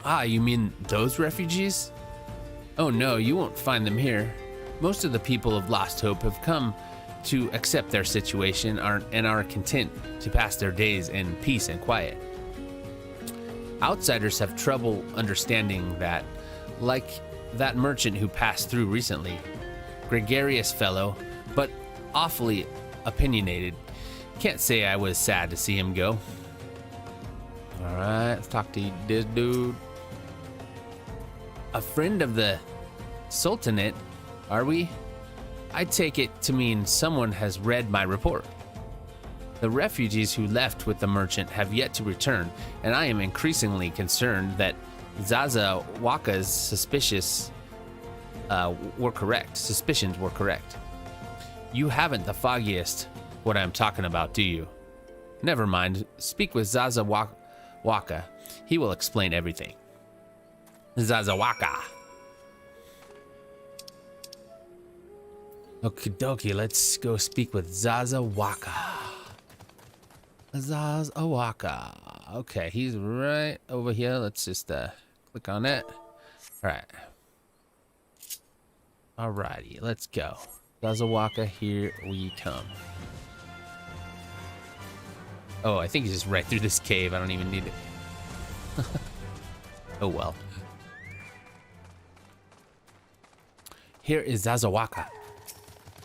Ah, you mean those refugees? Oh no, you won't find them here. Most of the people of Lost Hope have come to accept their situation and are content to pass their days in peace and quiet. Outsiders have trouble understanding that, like that merchant who passed through recently. Gregarious fellow, but awfully opinionated. Can't say I was sad to see him go. All right, let's talk to this dude. A friend of the Sultanate, are we? I take it to mean someone has read my report. The refugees who left with the merchant have yet to return, and I am increasingly concerned that Zaza Waka's suspicions were correct. You haven't the foggiest what I'm talking about, do you? Never mind. Speak with Zaza Waka. He will explain everything. Zaza Waka. Okie dokie, let's go speak with Zaza Waka. Zaza Waka. Okay, he's right over here. Let's just click on it. All right. Alrighty, let's go. Zaza Waka, here we come. Oh, I think he's just right through this cave. I don't even need it. Oh well. Here is Zazawaka.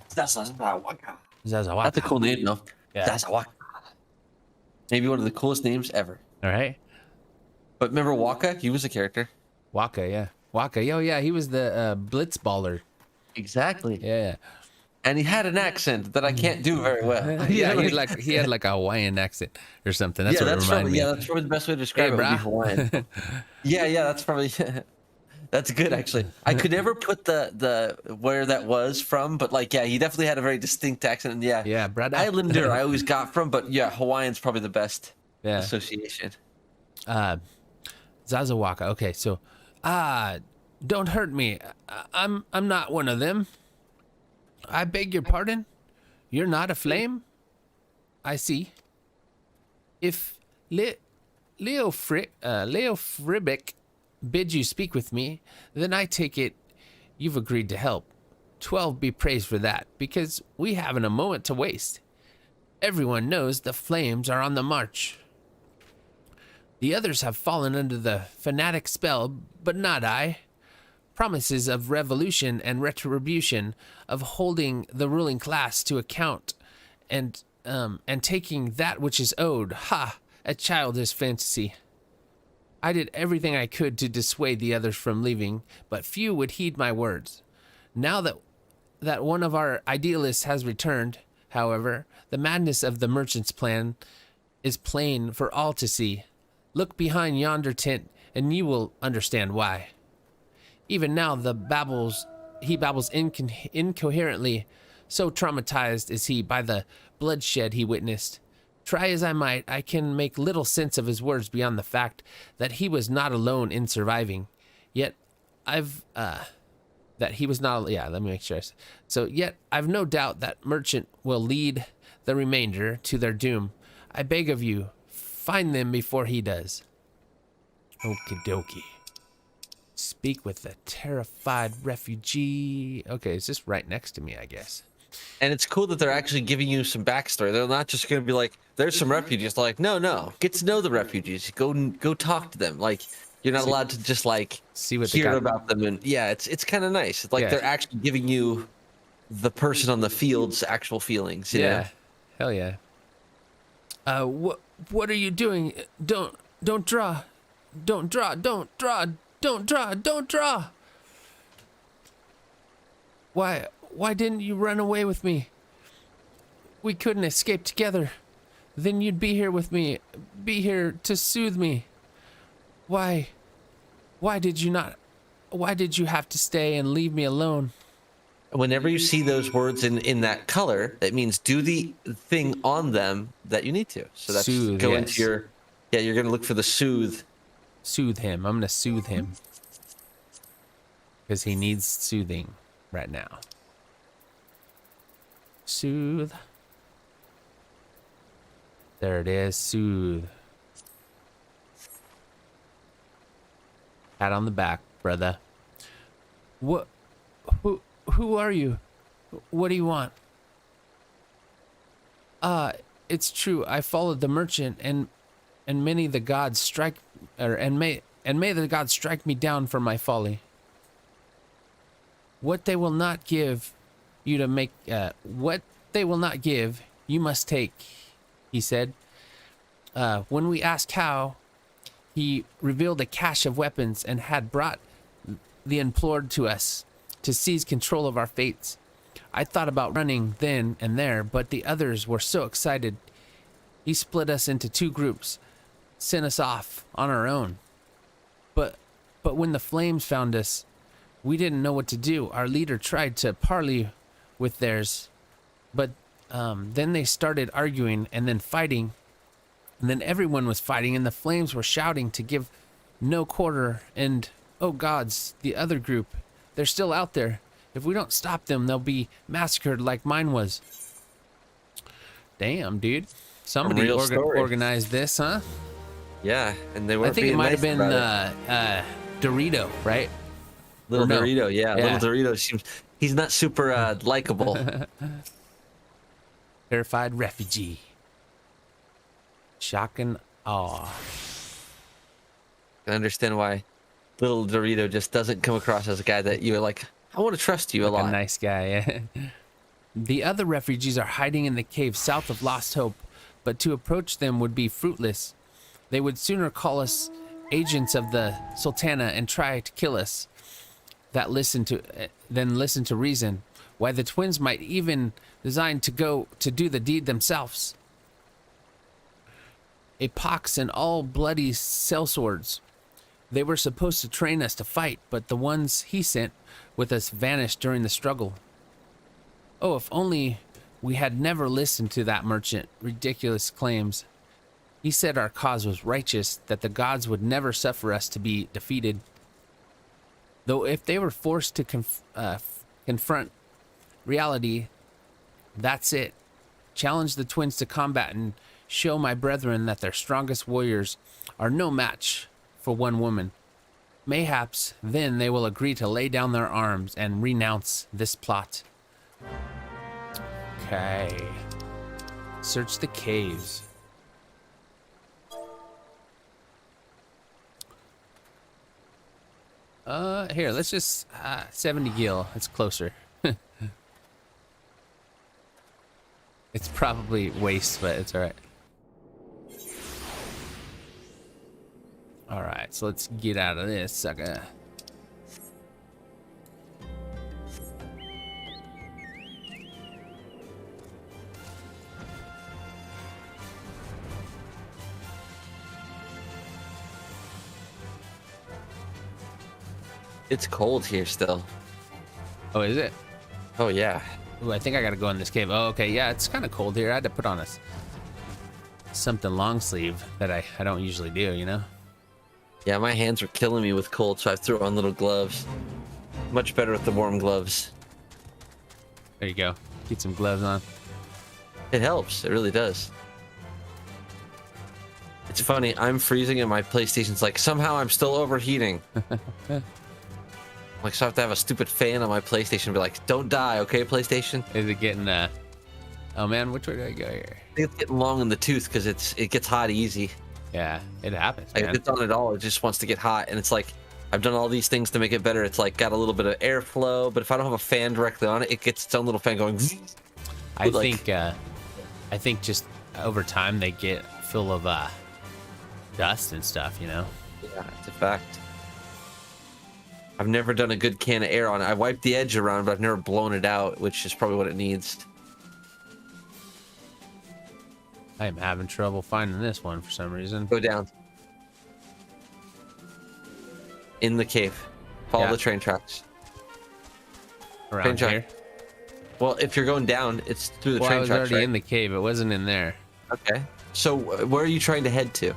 Zazawaka. Zazawaka. That's a cool name, though. Yeah. Zazawaka. Maybe one of the coolest names ever. All right. But remember Waka? He was a character. Waka, yeah. Waka, yo, yeah, he was the Blitzballer. Exactly. Yeah. And he had an accent that I can't do very well. Yeah, he had like a Hawaiian accent or something. That's what it reminded me. Yeah, that's probably the best way to describe it. Would be Hawaiian. yeah, that's probably that's good actually. I could never put the where that was from, but like he definitely had a very distinct accent. And yeah, brother. Islander I always got from, but yeah, Hawaiian's probably the best association. Zazawaka. Okay, so don't hurt me. I'm not one of them. I beg your pardon? You're not a flame? I see. If Leo Fribic bid you speak with me, then I take it you've agreed to help. 12 be praised for that, because we haven't a moment to waste. Everyone knows the flames are on the march. The others have fallen under the fanatic spell, but not I. Promises of revolution and retribution, of holding the ruling class to account, and taking that which is owed. Ha! A childish fantasy. I did everything I could to dissuade the others from leaving, but few would heed my words. Now that one of our idealists has returned, however, the madness of the merchant's plan is plain for all to see. Look behind yonder tent, and you will understand why. Even now, he babbles incoherently, so traumatized is he by the bloodshed he witnessed. Try as I might, I can make little sense of his words beyond the fact that he was not alone in surviving. Yet, I've no doubt that merchant will lead the remainder to their doom. I beg of you, find them before he does. Okie dokie. Speak with the terrified refugee. Okay, it's just right next to me, I guess. And it's cool that they're actually giving you some backstory. They're not just going to be like, there's some refugees. They're like, no, get to know the refugees. Go talk to them. Like, you're not allowed to just like hear about them. And yeah, it's kind of nice. It's like they're actually giving you the person on the field's actual feelings. You know? Hell yeah. What are you doing? Don't draw. Don't draw. Don't draw. Don't draw. Don't draw. Why didn't you run away with me? We couldn't escape together. Then you'd be here with me. Be here to soothe me. Why did you not? Why did you have to stay and leave me alone? Whenever you see those words in that color, that means do the thing on them that you need to. So that's soothe, into your, you're going to look for the soothe. Soothe him. I'm going to soothe him. Because he needs soothing right now. Soothe. There it is. Soothe. Pat on the back, brother. What? Who are you? What do you want? It's true. I followed the merchant, and many the gods strike, and may the gods strike me down for my folly. What they will not give you to make, what they will not give, you must take, he said. When we asked how, he revealed a cache of weapons and had brought the implored to us to seize control of our fates. I thought about running then and there, but the others were so excited. He split us into two groups, sent us off on our own. But when the flames found us, we didn't know what to do. Our leader tried to parley with theirs, but then they started arguing and then fighting. And then everyone was fighting, and the flames were shouting to give no quarter. And, oh gods, the other group, they're still out there. If we don't stop them, they'll be massacred like mine was. Damn, dude. Somebody organized this, huh? Yeah, and they were. I think it might have been Dorito, right? Little Dorito, yeah. Little Dorito seems he's not super likable. Terrified refugee. Shock and awe. I understand why little Dorito just doesn't come across as a guy that you're like, I want to trust you a lot. A nice guy. The other refugees are hiding in the cave south of Lost Hope, but to approach them would be fruitless. They would sooner call us agents of the Sultana and try to kill us than listen to reason. Why, the twins might even design to go to do the deed themselves. A pox and all bloody sellswords. They were supposed to train us to fight, but the ones he sent with us vanished during the struggle. Oh, if only we had never listened to that merchant. Ridiculous claims. He said our cause was righteous, that the gods would never suffer us to be defeated. Though if they were forced to confront reality, that's it. Challenge the twins to combat and show my brethren that their strongest warriors are no match for one woman. Mayhaps then they will agree to lay down their arms and renounce this plot. Okay. Search the caves. Here, let's just 70 gil. It's closer. It's probably waste, but it's all right. All right, so let's get out of this sucker. It's cold here still. Oh, is it? Oh, yeah. Ooh, I think I gotta go in this cave. Oh, okay, yeah, it's kind of cold here. I had to put on a something long sleeve that I don't usually do, you know? Yeah, my hands were killing me with cold, so I threw on little gloves. Much better with the warm gloves. There you go. Get some gloves on. It helps. It really does. It's funny. I'm freezing and my PlayStation's like, somehow I'm still overheating. Like, so I have to have a stupid fan on my PlayStation and be like, don't die, okay, PlayStation? Is it getting, oh man, which way do I go here? I think it's getting long in the tooth because it gets hot easy. Yeah, it happens, Like, man. if it's on at all, it just wants to get hot. And it's like, I've done all these things to make it better. It's like got a little bit of airflow, but if I don't have a fan directly on it, it gets its own little fan going. I think just over time they get full of dust and stuff, you know? Yeah, it's a fact. I've never done a good can of air on it. I wiped the edge around, but I've never blown it out, which is probably what it needs. I am having trouble finding this one for some reason. Go down. In the cave. Follow the train tracks. Around here? Well, if you're going down, it's through the train I was tracks, already right? in the cave. It wasn't in there. Okay. So where are you trying to head to?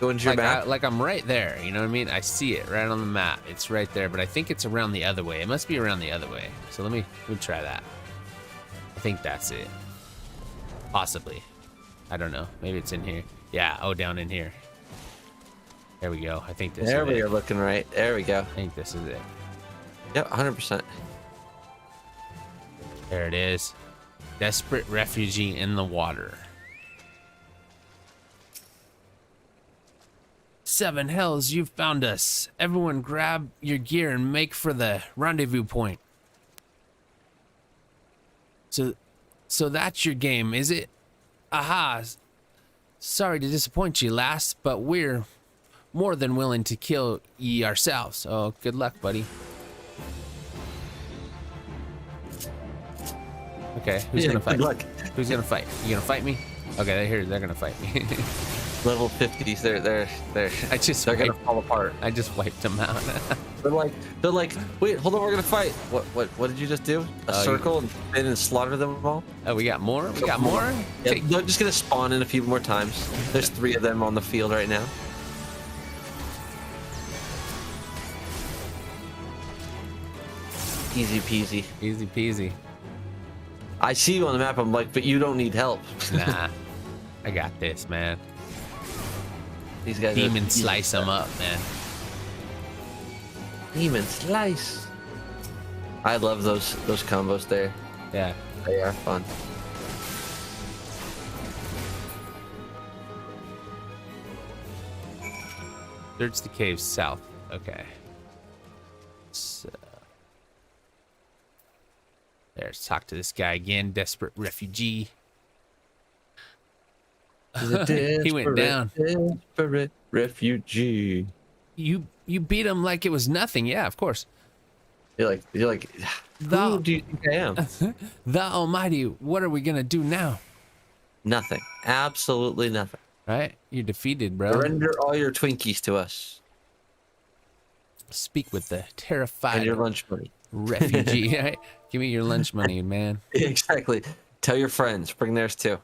Go into your map? Like I'm right there. You know what I mean? I see it right on the map. It's right there, but I think it's around the other way. It must be around the other way. So let me try that. I think that's it. Possibly. I don't know. Maybe it's in here. Yeah. Oh, down in here. There we go. I think this is it. There we are looking right. There we go. I think this is it. Yep, 100%. There it is. Desperate refugee in the water. 7 hells, you've found us. Everyone grab your gear and make for the rendezvous point. So that's your game, is it? Aha. Sorry to disappoint you, lass, but we're more than willing to kill ye ourselves. Oh, good luck, buddy. Okay, who's gonna fight? Good luck. Who's gonna fight? You gonna fight me? Okay, they're gonna fight me. Level 50s, they're gonna fall apart. I just wiped them out. they're like, wait, hold on, we're gonna fight. What did you just do? A circle and spin and slaughter them all? Oh, we got more? We got more? Yeah, they're just gonna spawn in a few more times. There's 3 of them on the field right now. Easy peasy. Easy peasy. I see you on the map, I'm like, but you don't need help. Nah, I got this, man. These guys Demon slice them up, man. Demon slice. I love those combos there. Yeah. They are fun. Search the cave south. Okay. So, let's talk to this guy again. Desperate refugee. He went down. Desperate refugee. You beat him like it was nothing. Yeah, of course. You're like, who do you think I am? The Almighty, what are we gonna do now? Nothing. Absolutely nothing. Right? You're defeated, bro. Surrender all your Twinkies to us. Speak with the terrified And your lunch money. refugee. Right? Give me your lunch money, man. Exactly. Tell your friends. Bring theirs too.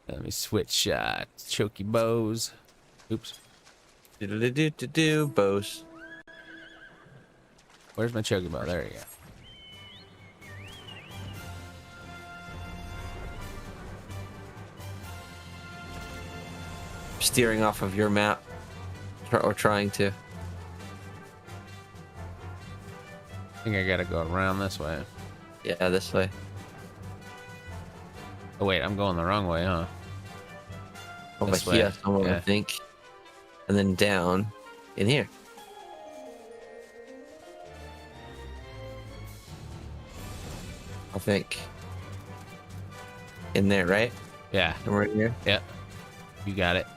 Let me switch choky bows. Oops. Do bows. Where's my choky bow? There you go. Steering off of your map. Or trying to. I think I gotta go around this way. Yeah, this way. Oh wait, I'm going the wrong way, huh? Over This way. here somewhere, Yeah. I think. And then down in here. I think. In there, right? Yeah. Somewhere in here? Yep. You got it.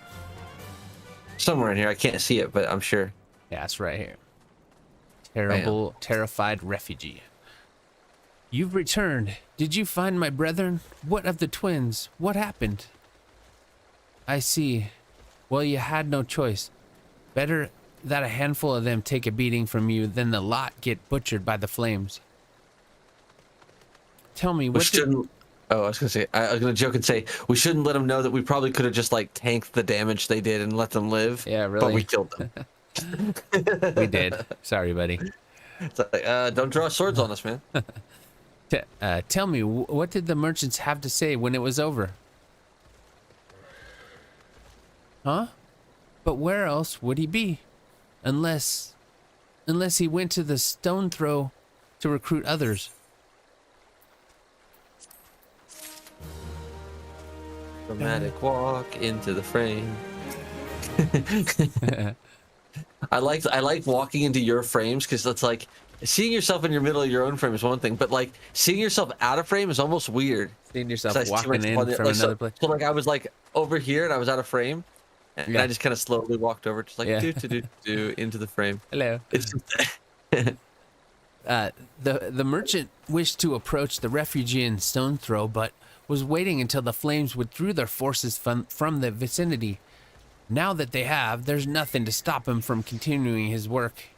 Somewhere in here. I can't see it, but I'm sure. Yeah, it's right here. Terrible, terrified refugee. You've returned. Did you find my brethren? What of the twins? What happened? I see. Well, you had no choice. Better that a handful of them take a beating from you than the lot get butchered by the flames. Tell me, We what did... shouldn't. Oh, I was gonna say. I was gonna joke and say we shouldn't let them know that we probably could have just like tanked the damage they did and let them live. Yeah, really. But we killed them. We did. Sorry, buddy. It's like, don't draw swords on us, man. Tell me, what did the merchants have to say when it was over? Huh? But where else would he be? Unless he went to the stone throw to recruit others. Dramatic walk into the frame. I like walking into your frames because it's like seeing yourself in your middle of your own frame is one thing, but like seeing yourself out of frame is almost weird. Seeing yourself 'Cause I see walking in myself from like, another place. So like I was like over here and I was out of frame, and I just kind of slowly walked over, just like do into the frame. Hello. It's just The merchant wished to approach the refugee in stone throw, but was waiting until the flames withdrew their forces from the vicinity. Now that they have, there's nothing to stop him from continuing his work.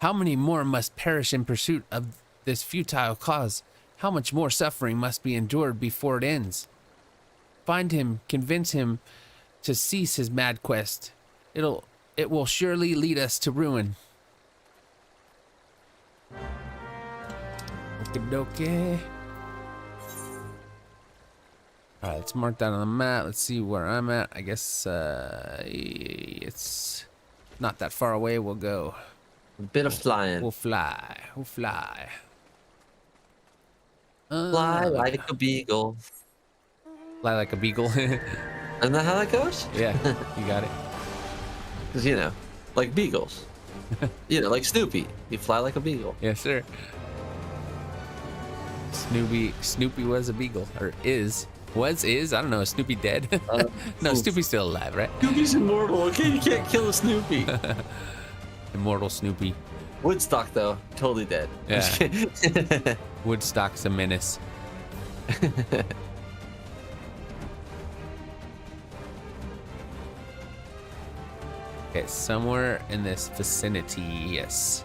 How many more must perish in pursuit of this futile cause? How much more suffering must be endured before it ends? Find him, convince him to cease his mad quest. It will surely lead us to ruin. Okie dokie. Alright, let's mark that on the map. Let's see where I'm at. I guess it's not that far away. We'll go. a bit of flying. We'll fly. We'll fly. Fly like a beagle. Fly like a beagle. Isn't that how that goes? Yeah, you got it. Because, you know, like beagles. You know, like Snoopy. You fly like a beagle. Yes, sir. Snoopy was a beagle. Or is. I don't know. Is Snoopy dead? No, Snoopy's still alive, right? Snoopy's immortal. Okay, you can't kill a Snoopy. Immortal Snoopy. Woodstock, though, totally dead. Yeah. Woodstock's a menace. Okay, somewhere in this vicinity, yes.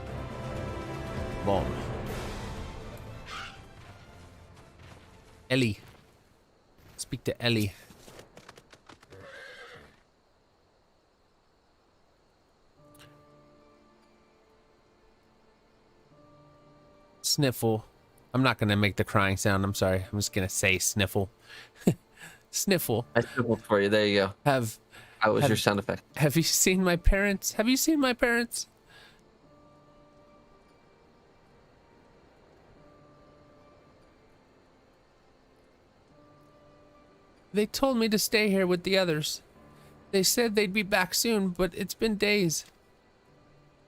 Boom. Ellie. Speak to Ellie. Sniffle. I'm not going to make the crying sound. I'm sorry. I'm just going to say sniffle. Sniffle. I sniffled for you. There you go. That was your sound effect. Have you seen my parents? Have you seen my parents? They told me to stay here with the others. They said they'd be back soon, but it's been days.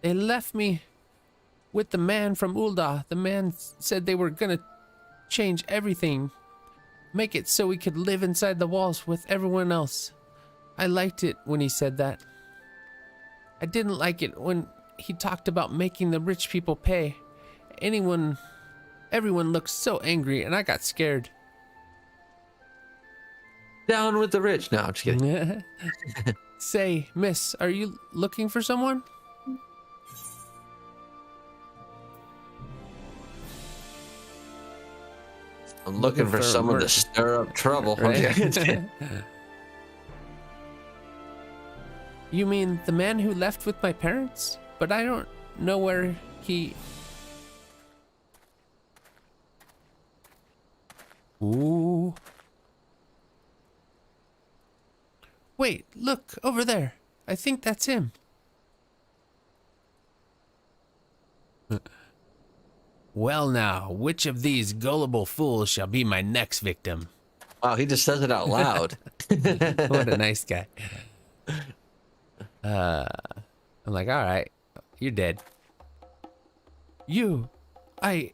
They left me with the man from Ul'dah. The man said they were gonna change everything. Make it so we could live inside the walls with everyone else. I liked it when he said that. I didn't like it when he talked about making the rich people pay. Everyone looked so angry, and I got scared. Down with the rich. No, I'm just kidding. Say, miss, are you looking for someone? I'm looking for someone to stir up trouble. Right? You mean the man who left with my parents? But I don't know where he... Ooh. Wait, look, over there. I think that's him. Well now, which of these gullible fools shall be my next victim? Wow, he just says it out loud. What a nice guy. I'm like, all right, you're dead. I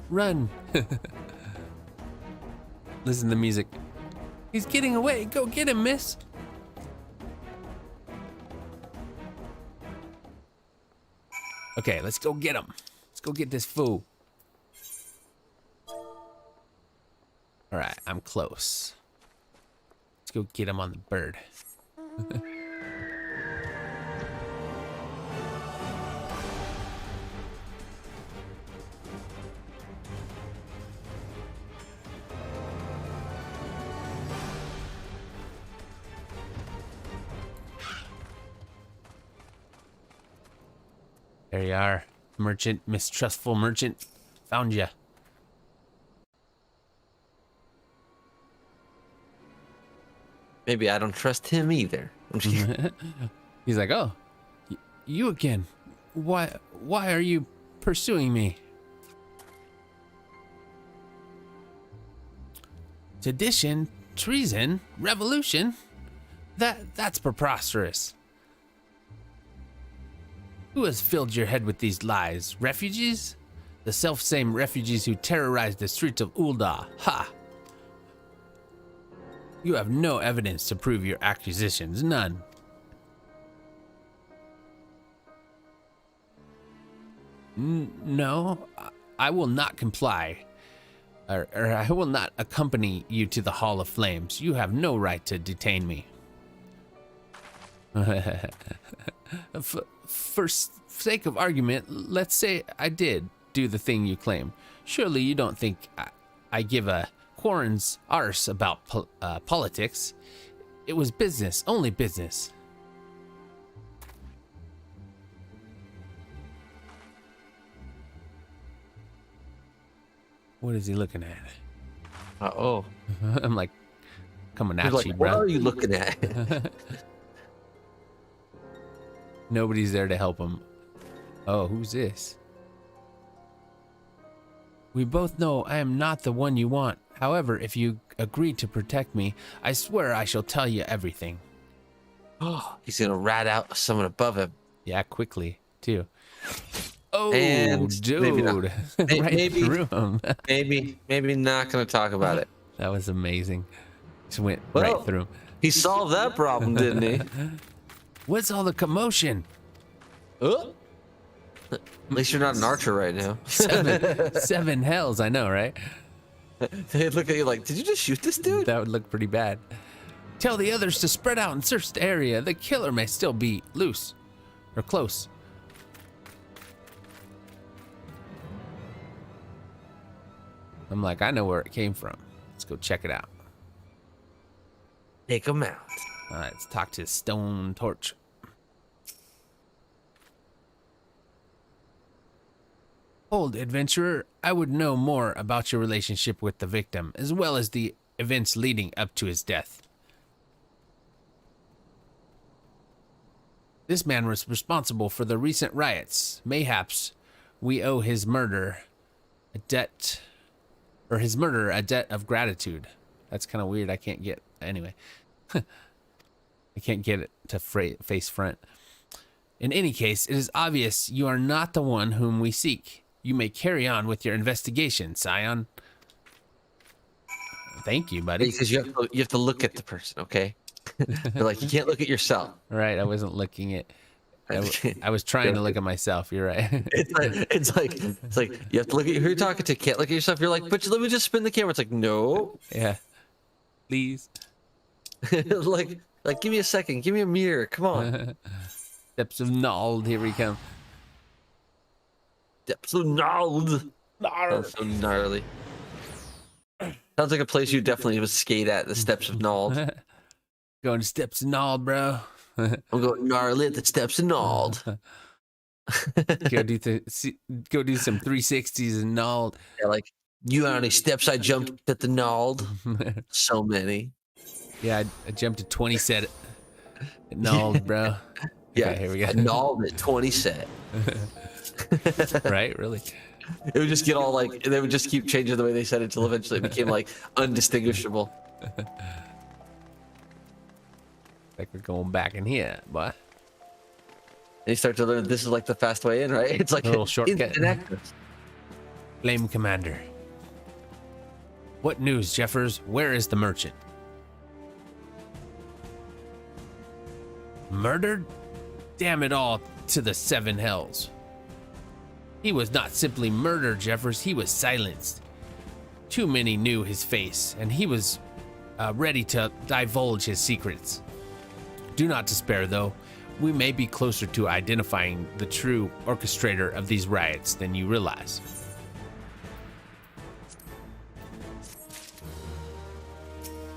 run. Listen to the music. He's getting away. Go get him, miss. Okay, let's go get him. Let's go get this fool. All right, I'm close. Let's go get him on the bird. There you are, merchant, mistrustful merchant. Found ya. Maybe I don't trust him either. He's like, oh, you again. Why are you pursuing me? Sedition, treason, revolution. That's preposterous. Who has filled your head with these lies? Refugees? The self-same refugees who terrorized the streets of Ul'dah. Ha! You have no evidence to prove your accusations. None. No, I will not comply. Or I will not accompany you to the Hall of Flames. You have no right to detain me. For sake of argument, let's say I did do the thing you claim. Surely you don't think I give a Quarren's arse about politics. It was business, only business. What is he looking at? Uh-oh. I'm like, coming at like, you, bro. What are you looking at? Nobody's there to help him. Oh, who's this? We both know I am not the one you want. However, if you agree to protect me, I swear I shall tell you everything. Oh, he's gonna rat out someone above him. Yeah, quickly, too. Oh, and dude. Maybe not. Right maybe, through him. maybe not gonna talk about it. That was amazing. Just went right through him. He solved that problem, didn't he? What's all the commotion? Oh. At least you're not an archer right now. Seven hells, I know, right? They look at you like, did you just shoot this dude? That would look pretty bad. Tell the others to spread out and search the area. The killer may still be loose or close. I'm like, I know where it came from. Let's go check it out. Take him out. All right, let's talk to Stone Torch. Hold, adventurer. I would know more about your relationship with the victim, as well as the events leading up to his death. This man was responsible for the recent riots. Mayhaps we owe his murder a debt, or his murderer a debt of gratitude. That's kind of weird. I can't get, anyway. I can't get it to face front. In any case, it is obvious you are not the one whom we seek. You may carry on with your investigation, Scion. Thank you, buddy. Because you have to look at the person, okay? They're like, you can't look at yourself. Right, I wasn't looking at. I was trying to look at myself. You're right. It's like you have to look at who you're talking to. Can't look at yourself. You're like, but let me just spin the camera. It's like, no. Yeah. Please. like, give me a second. Give me a mirror. Come on. Steps of Nald. Here we come. Steps of Nald. That's so gnarly. Sounds like a place you definitely would skate at. The Steps of Nald. Going to Steps of Nald, bro. I'm going gnarly at the Steps of Nald. Go do some 360s in Nald. Yeah, like, you know how many steps I jumped at the Nald? So many. Yeah, I jumped to 20 set at Nald, bro. Yeah, okay, here we go. I Nald at 20 set. Right, really? It would just get all like, they would just keep changing the way they said it until eventually it became like undistinguishable. Like we're going back in here, boy. And you start to learn this is like the fast way in, right? It's like a little shortcut. Flame Commander. What news, Jeffers? Where is the merchant? Murdered? Damn it all to the 7 hells. He was not simply murdered, Jeffers. He was silenced. Too many knew his face, and he was ready to divulge his secrets. Do not despair, though. We may be closer to identifying the true orchestrator of these riots than you realize.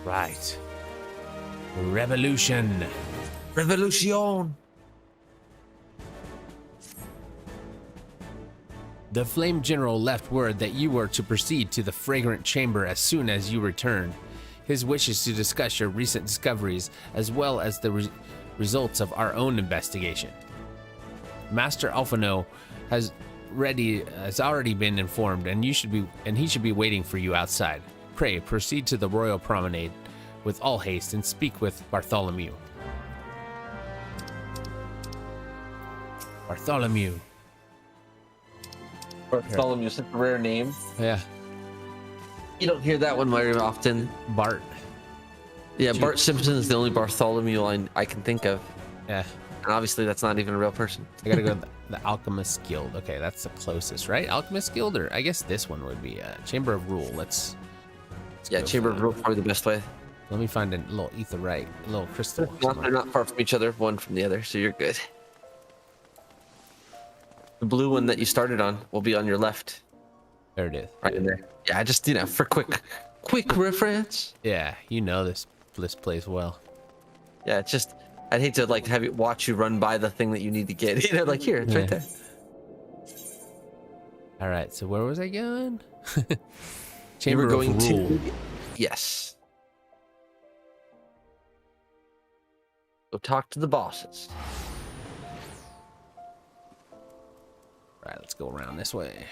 Right. Revolution. Revolution. The Flame General left word that you were to proceed to the Fragrant Chamber as soon as you returned. His wish is to discuss your recent discoveries as well as the results of our own investigation. Master Alphino has already been informed, and he should be waiting for you outside. Pray proceed to the Royal Promenade with all haste and speak with Bartholomew. Bartholomew. Bartholomew is such a rare name. Yeah. You don't hear that one very often. Bart. Yeah, Bart Simpson is the only Bartholomew I can think of. Yeah. And obviously that's not even a real person. I gotta go to the Alchemist Guild. Okay, that's the closest, right? Alchemist Guild, or I guess this one would be Chamber of Rule. Let's yeah, Chamber of Rule probably the best way. Let me find a little etherite, a little crystal. They're not far from each other, one from the other, so you're good. The blue one that you started on will be on your left. There it is. Right in there. Yeah, I just, for quick reference. Yeah, you know this place well. Yeah, it's just, I'd hate to like have you watch you run by the thing that you need to get. You know, like here, it's right there. All right, so where was I going? Chamber of Rule. Yes. Go talk to the bosses. All right, let's go around this way.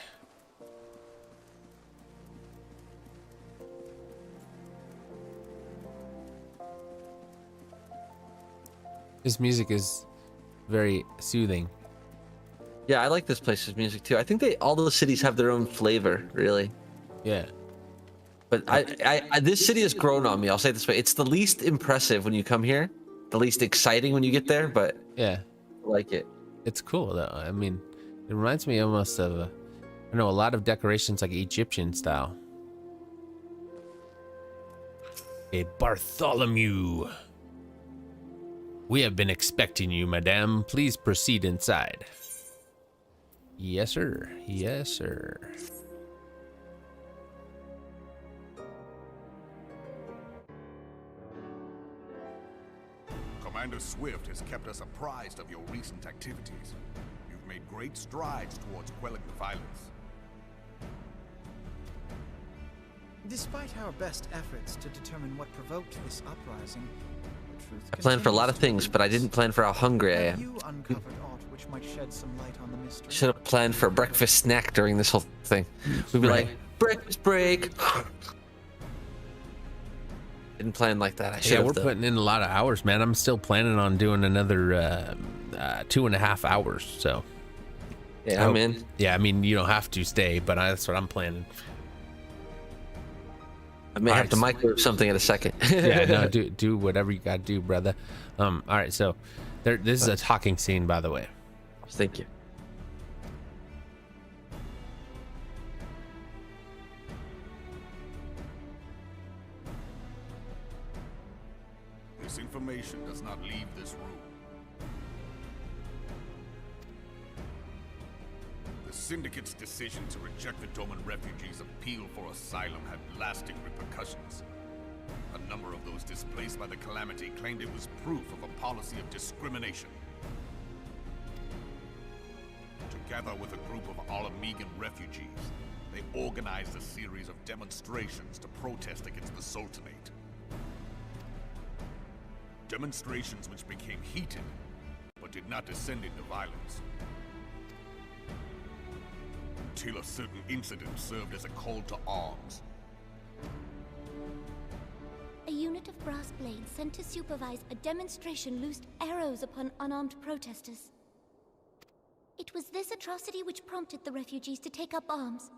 This music is very soothing. Yeah, I like this place's music too. I think all the cities have their own flavor, really. Yeah. But this city has grown on me. I'll say it this way: it's the least impressive when you come here, the least exciting when you get there. But yeah, I like it. It's cool though. I mean, it reminds me almost of a lot of decorations like Egyptian style. A Bartholomew. We have been expecting you, madame. Please proceed inside. Yes, sir. Yes, sir. Commander Swift has kept us apprised of your recent activities. You've made great strides towards quelling the violence. Despite our best efforts to determine what provoked this uprising, the truth I planned for a lot of things, but I didn't plan for how hungry I am. you uncovered aught which might shed some light on the mystery? Should have planned for a breakfast snack during this whole thing. We'd be like, breakfast break. Didn't plan like that. I should have. We're putting in a lot of hours, man. I'm still planning on doing another 2.5 hours. So. Yeah, I'm in. Yeah, I mean, you don't have to stay, but that's what I'm planning. I may have to microwave something in a second. Yeah, no, do whatever you gotta do, brother. All right, so this is a talking scene, by the way. Thank you. This information does not leave this room. The Syndicate's decision to reject the Doman refugees' appeal for asylum had lasting repercussions. A number of those displaced by the calamity claimed it was proof of a policy of discrimination. Together with a group of Alamegan refugees, they organized a series of demonstrations to protest against the Sultanate. Demonstrations which became heated, but did not descend into violence. Until a certain incident served as a call to arms. A unit of brass blades sent to supervise a demonstration loosed arrows upon unarmed protesters. It was this atrocity which prompted the refugees to take up arms.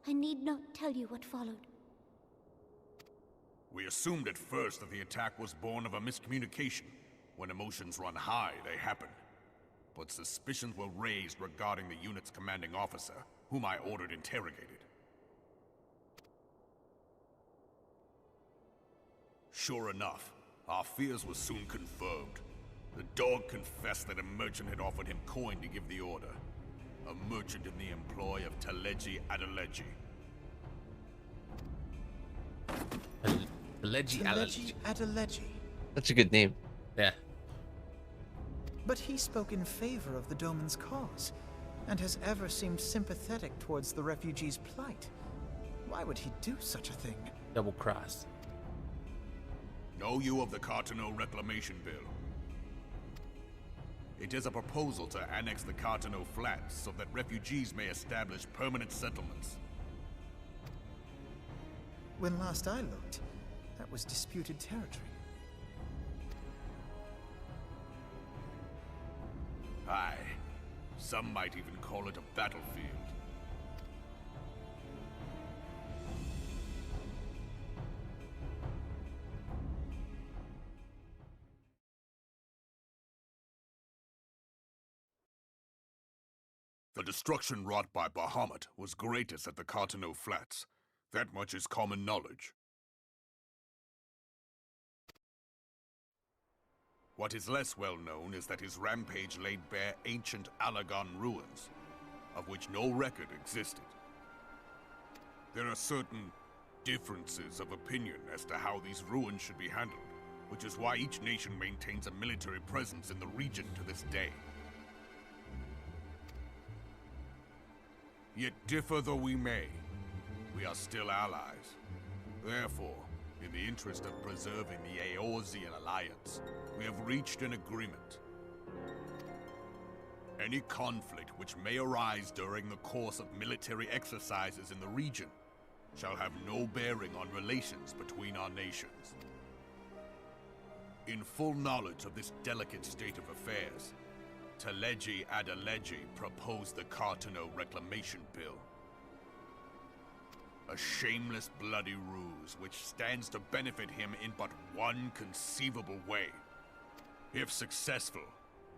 I need not tell you what followed. We assumed at first that the attack was born of a miscommunication. When emotions run high, they happen. But suspicions were raised regarding the unit's commanding officer, whom I ordered interrogated. Sure enough, our fears were soon confirmed. The dog confessed that a merchant had offered him coin to give the order. A merchant in the employ of Teleji Adeleji. Teleji Adeleji. That's a good name. Yeah. But he spoke in favor of the Doman's cause, and has ever seemed sympathetic towards the refugees' plight. Why would he do such a thing? Double cross. Know you of the Cartano Reclamation Bill? It is a proposal to annex the Cartano Flats so that refugees may establish permanent settlements. When last I looked, that was disputed territory. Aye. Some might even call it a battlefield. The destruction wrought by Bahamut was greatest at the Cartano Flats. That much is common knowledge. What is less well known is that his rampage laid bare ancient Alagan ruins, of which no record existed. There are certain differences of opinion as to how these ruins should be handled, which is why each nation maintains a military presence in the region to this day. Yet differ though we may, we are still allies. Therefore, in the interest of preserving the Eorzean alliance, we have reached an agreement. Any conflict which may arise during the course of military exercises in the region shall have no bearing on relations between our nations. In full knowledge of this delicate state of affairs, Teleji Adeleji proposed the Cartano Reclamation Bill. A shameless, bloody ruse which stands to benefit him in but one conceivable way. If successful,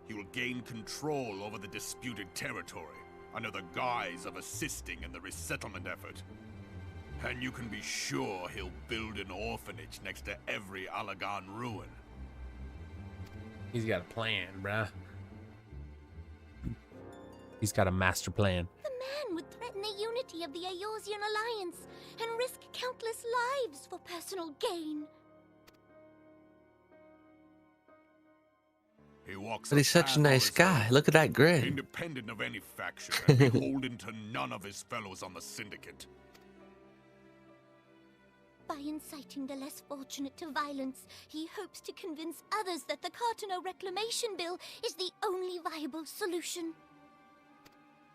he will gain control over the disputed territory under the guise of assisting in the resettlement effort. And you can be sure he'll build an orphanage next to every Alagan ruin. He's got a plan, bruh. He's got a master plan. The man would threaten the unity of the Eorzean alliance and risk countless lives for personal gain. He walks But he's such a nice guy. Look at that grin. Independent of any faction and beholden to none of his fellows on the Syndicate. By inciting the less fortunate to violence, he hopes to convince others that the Cartano Reclamation Bill is the only viable solution.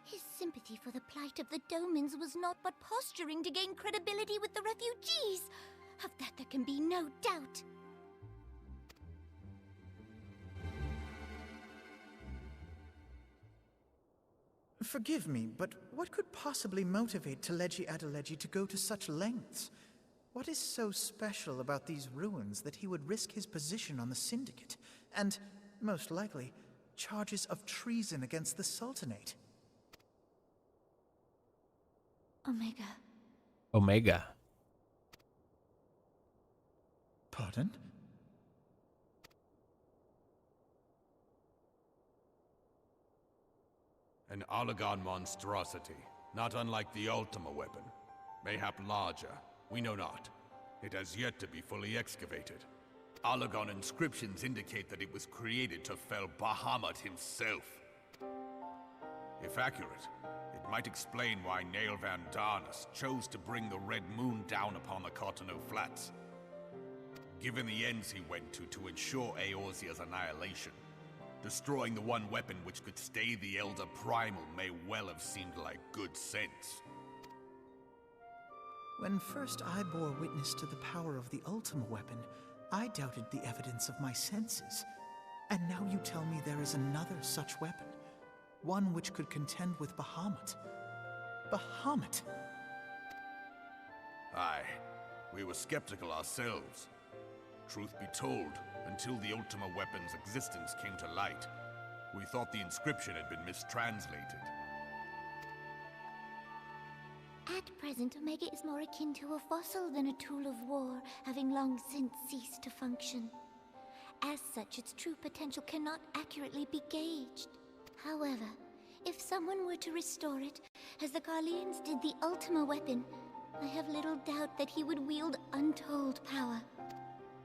His sympathy for the plight of the Domans was not but posturing to gain credibility with the refugees. Of that there can be no doubt. Forgive me, but what could possibly motivate Teleji Adeleji to go to such lengths? What is so special about these ruins that he would risk his position on the Syndicate, and, most likely, charges of treason against the Sultanate? Omega. Omega. Pardon? An Allagan monstrosity, not unlike the Ultima weapon. Mayhap larger, we know not. It has yet to be fully excavated. Allagan inscriptions indicate that it was created to fell Bahamut himself. If accurate, it might explain why Nail Van Darnus chose to bring the Red Moon down upon the Cotonou Flats. Given the ends he went to ensure Eorzea's annihilation, destroying the one weapon which could stay the Elder Primal may well have seemed like good sense. When first I bore witness to the power of the Ultima weapon, I doubted the evidence of my senses. And now you tell me there is another such weapon, one which could contend with Bahamut. Bahamut! Aye, we were skeptical ourselves. Truth be told, until the Ultima weapon's existence came to light, we thought the inscription had been mistranslated. At present, Omega is more akin to a fossil than a tool of war, having long since ceased to function. As such, its true potential cannot accurately be gauged. However, if someone were to restore it, as the Garleans did the Ultima weapon, I have little doubt that he would wield untold power.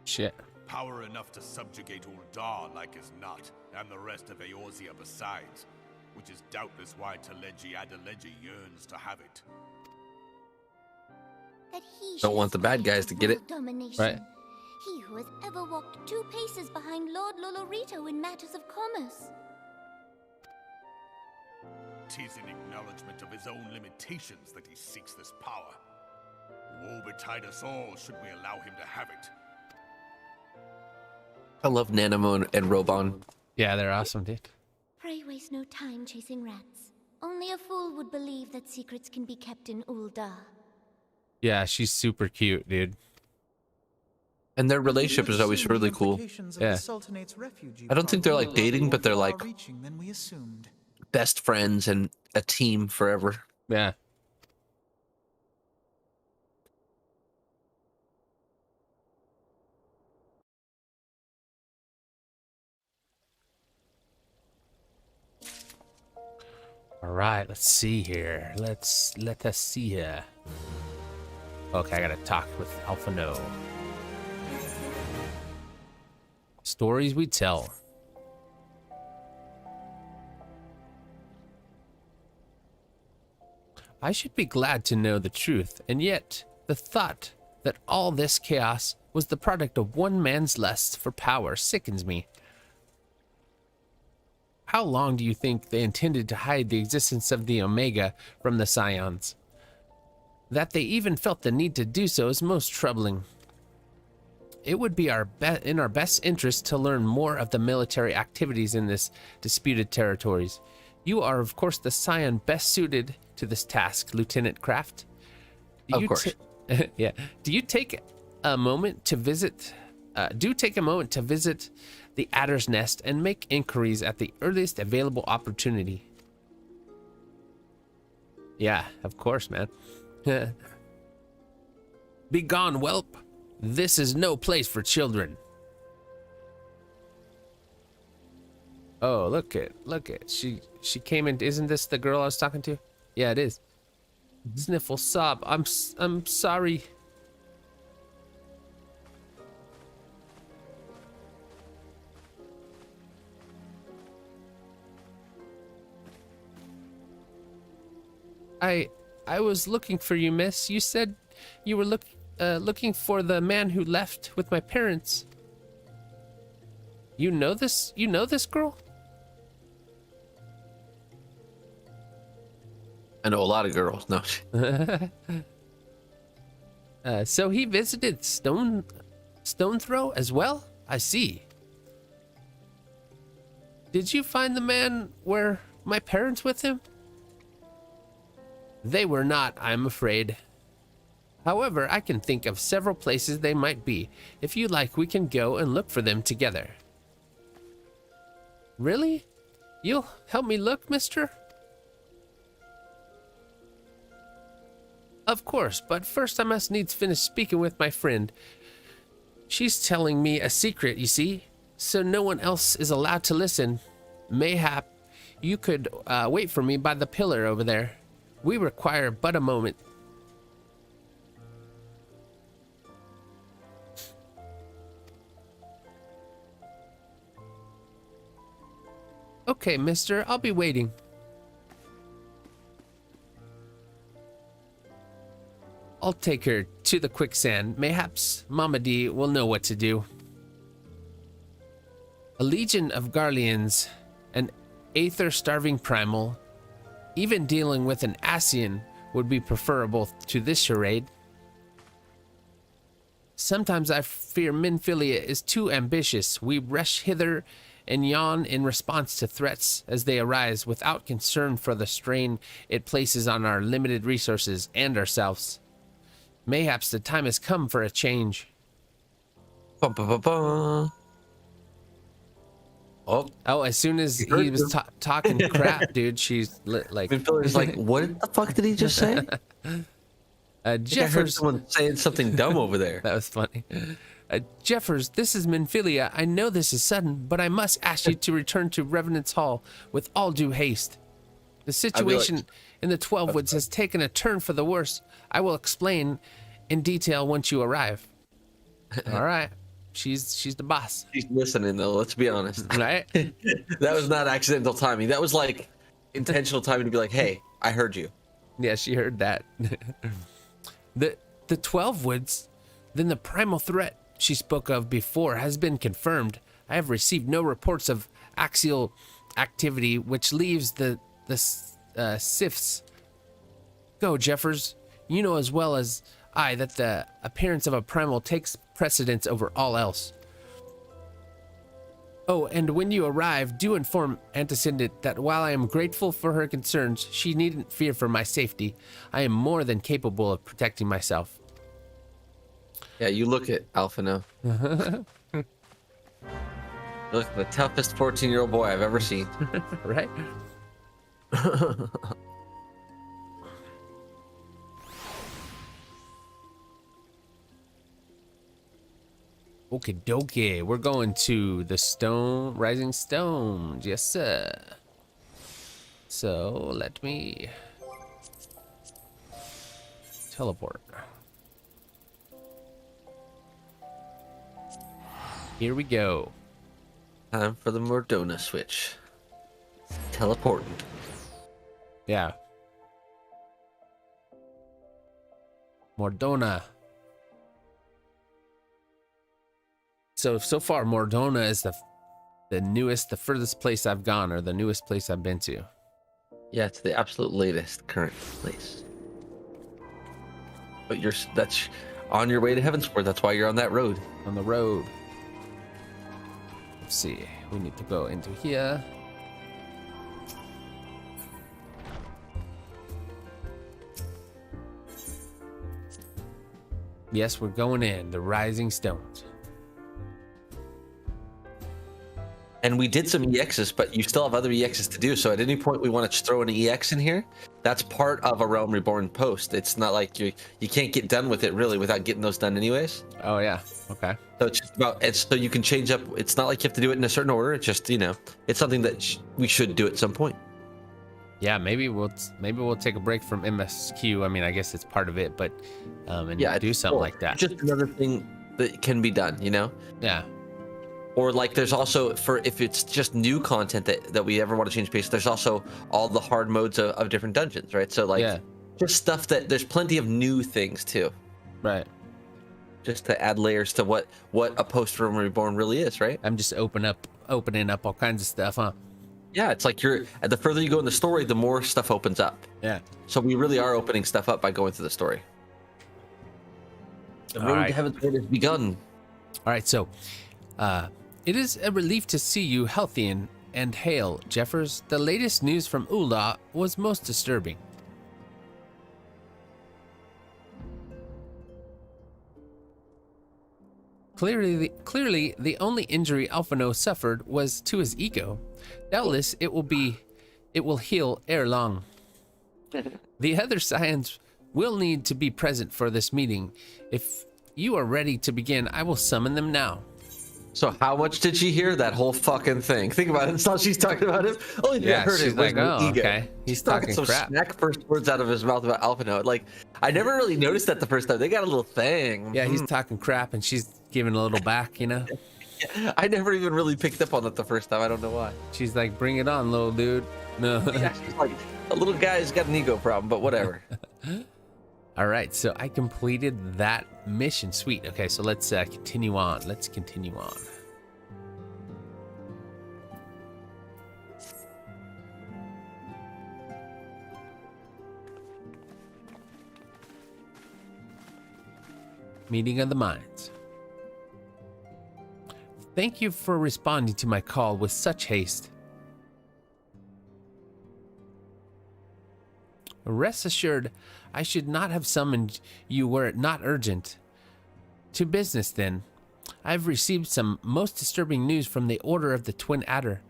Shit. Power enough to subjugate Uldar like as not, and the rest of Eorzea besides, which is doubtless why Teleji Adeleji yearns to have it. That he Don't want the bad guys to get it. Domination. Right. He who has ever walked 2 paces behind Lord Lolorito in matters of commerce. 'Tis in acknowledgement of his own limitations that he seeks this power. Woe betide us all should we allow him to have it. I love Nanamo and Robon. Yeah, they're awesome, dude. Pray waste no time chasing rats. Only a fool would believe that secrets can be kept in Uldar. Yeah, she's super cute, dude. And their relationship is always really cool. Yeah. I don't think they're like dating, but they're like best friends and a team forever. Yeah. All right, let's see here. Let us see here. Okay, I gotta talk with Alphino. Stories we tell. I should be glad to know the truth, and yet the thought that all this chaos was the product of one man's lust for power sickens me. How long do you think they intended to hide the existence of the Omega from the Scions? That they even felt the need to do so is most troubling. It would be in our best interest to learn more of the military activities in this disputed territories. You are, of course, the Scion best suited to this task, Lieutenant Kraft. Of course. Yeah. Do you take a moment to visit? The Adder's Nest and make inquiries at the earliest available opportunity. Yeah, of course, man. Be gone, whelp. This is no place for children. Oh, look it. She came in. Isn't this the girl I was talking to? Yeah, it is. Sniffle, sob. I'm sorry. I was looking for you, miss. You said you were looking for the man who left with my parents. You know this? You know this girl? I know a lot of girls. No. So he visited Stone Throw as well? I see. Did you find the man where my parents with him? They were not, I'm afraid. However, I can think of several places they might be. If you like, we can go and look for them together. Really? You'll help me look, mister? Of course, but first I must needs finish speaking with my friend. She's telling me a secret, you see, so no one else is allowed to listen. Mayhap you could wait for me by the pillar over there. We require but a moment. Okay, mister, I'll be waiting. I'll take her to the quicksand. Mayhaps Mama D will know what to do. A legion of Garleans, an aether-starving primal, even dealing with an Ascian would be preferable to this charade. Sometimes I fear Minfilia is too ambitious. We rush hither and yon in response to threats as they arise without concern for the strain it places on our limited resources and ourselves. Mayhaps the time has come for a change. Ba, ba, ba, ba. Oh, as soon as he was talking crap, dude, she's like... Minfilia's like, what the fuck did he just say? Jeffers... I heard someone saying something dumb over there. That was funny. Jeffers, this is Minfilia. I know this is sudden, but I must ask you to return to Revenant's Hall with all due haste. The situation in the 12 Woods has taken a turn for the worse. I will explain in detail once you arrive. All right. She's the boss. She's listening, though. Let's be honest. Right? That was not accidental timing. That was like intentional timing to be like, hey, I heard you. Yeah, she heard that. The 12 Woods, then the primal threat she spoke of before has been confirmed. I have received no reports of axial activity, which leaves the sifts. Go, Jeffers. You know as well as I that the appearance of a primal takes precedence over all else. Oh, and when you arrive, do inform Antecedent that while I am grateful for her concerns, she needn't fear for my safety. I am more than capable of protecting myself. Yeah, you look at Alphino. You look the toughest 14-year-old boy I've ever seen. Right? Okie dokie, we're going to the Rising Stones, yes sir. So let me teleport. Here we go. Time for the Mordona switch. Teleporting. Yeah. Mordona. So far, Mordona is the newest, the furthest place I've gone, or the newest place I've been to. Yeah, it's the absolute latest current place. But that's on your way to Heavensward. That's why you're on that road. On the road. Let's see. We need to go into here. Yes, we're going in the Rising Stones. And we did some EXs, but you still have other EXs to do. So at any point we want to throw an EX in here, that's part of a Realm Reborn post. It's not like you can't get done with it really without getting those done anyways. Oh yeah, okay. So it's just about so you can change up. It's not like you have to do it in a certain order. It's just it's something that we should do at some point. Yeah, maybe we'll take a break from MSQ. I mean, I guess it's part of it, but do something like that. Just another thing that can be done, Yeah. Or like there's also, for if it's just new content that we ever want to change pace, there's also all the hard modes of different dungeons, right? So like just stuff that there's plenty of new things too. Right. Just to add layers to what a post Realm Reborn really is, right? I'm just opening up all kinds of stuff, huh? Yeah, it's like the further you go in the story, the more stuff opens up. Yeah. So we really are opening stuff up by going through the story. The road to Heavensward has begun. All right, so it is a relief to see you healthy and hale, Jeffers. The latest news from Ula was most disturbing. Clearly, the only injury Alphino suffered was to his ego. Doubtless, it will heal ere long. The other scions will need to be present for this meeting. If you are ready to begin, I will summon them now. So how much did she hear? That whole fucking thing. Think about it. It's not she's talking about him. Only thing I heard she's it was like, oh, ego. okay. He's talking some crap. smack first words out of his mouth about Alphino. Like, I never really noticed that the first time. They got a little thing. Yeah, he's talking crap, and she's giving a little back, you know? I never even really picked up on that the first time. I don't know why. She's like, bring it on, little dude. No. Yeah, she's like, a little guy's got an ego problem, but whatever. All right, so I completed that mission. Sweet. Okay, so let's continue on. Let's continue on. Meeting of the Minds. Thank you for responding to my call with such haste. Rest assured, I should not have summoned you were it not urgent. To business, then. I've received some most disturbing news from the Order of the Twin Adder.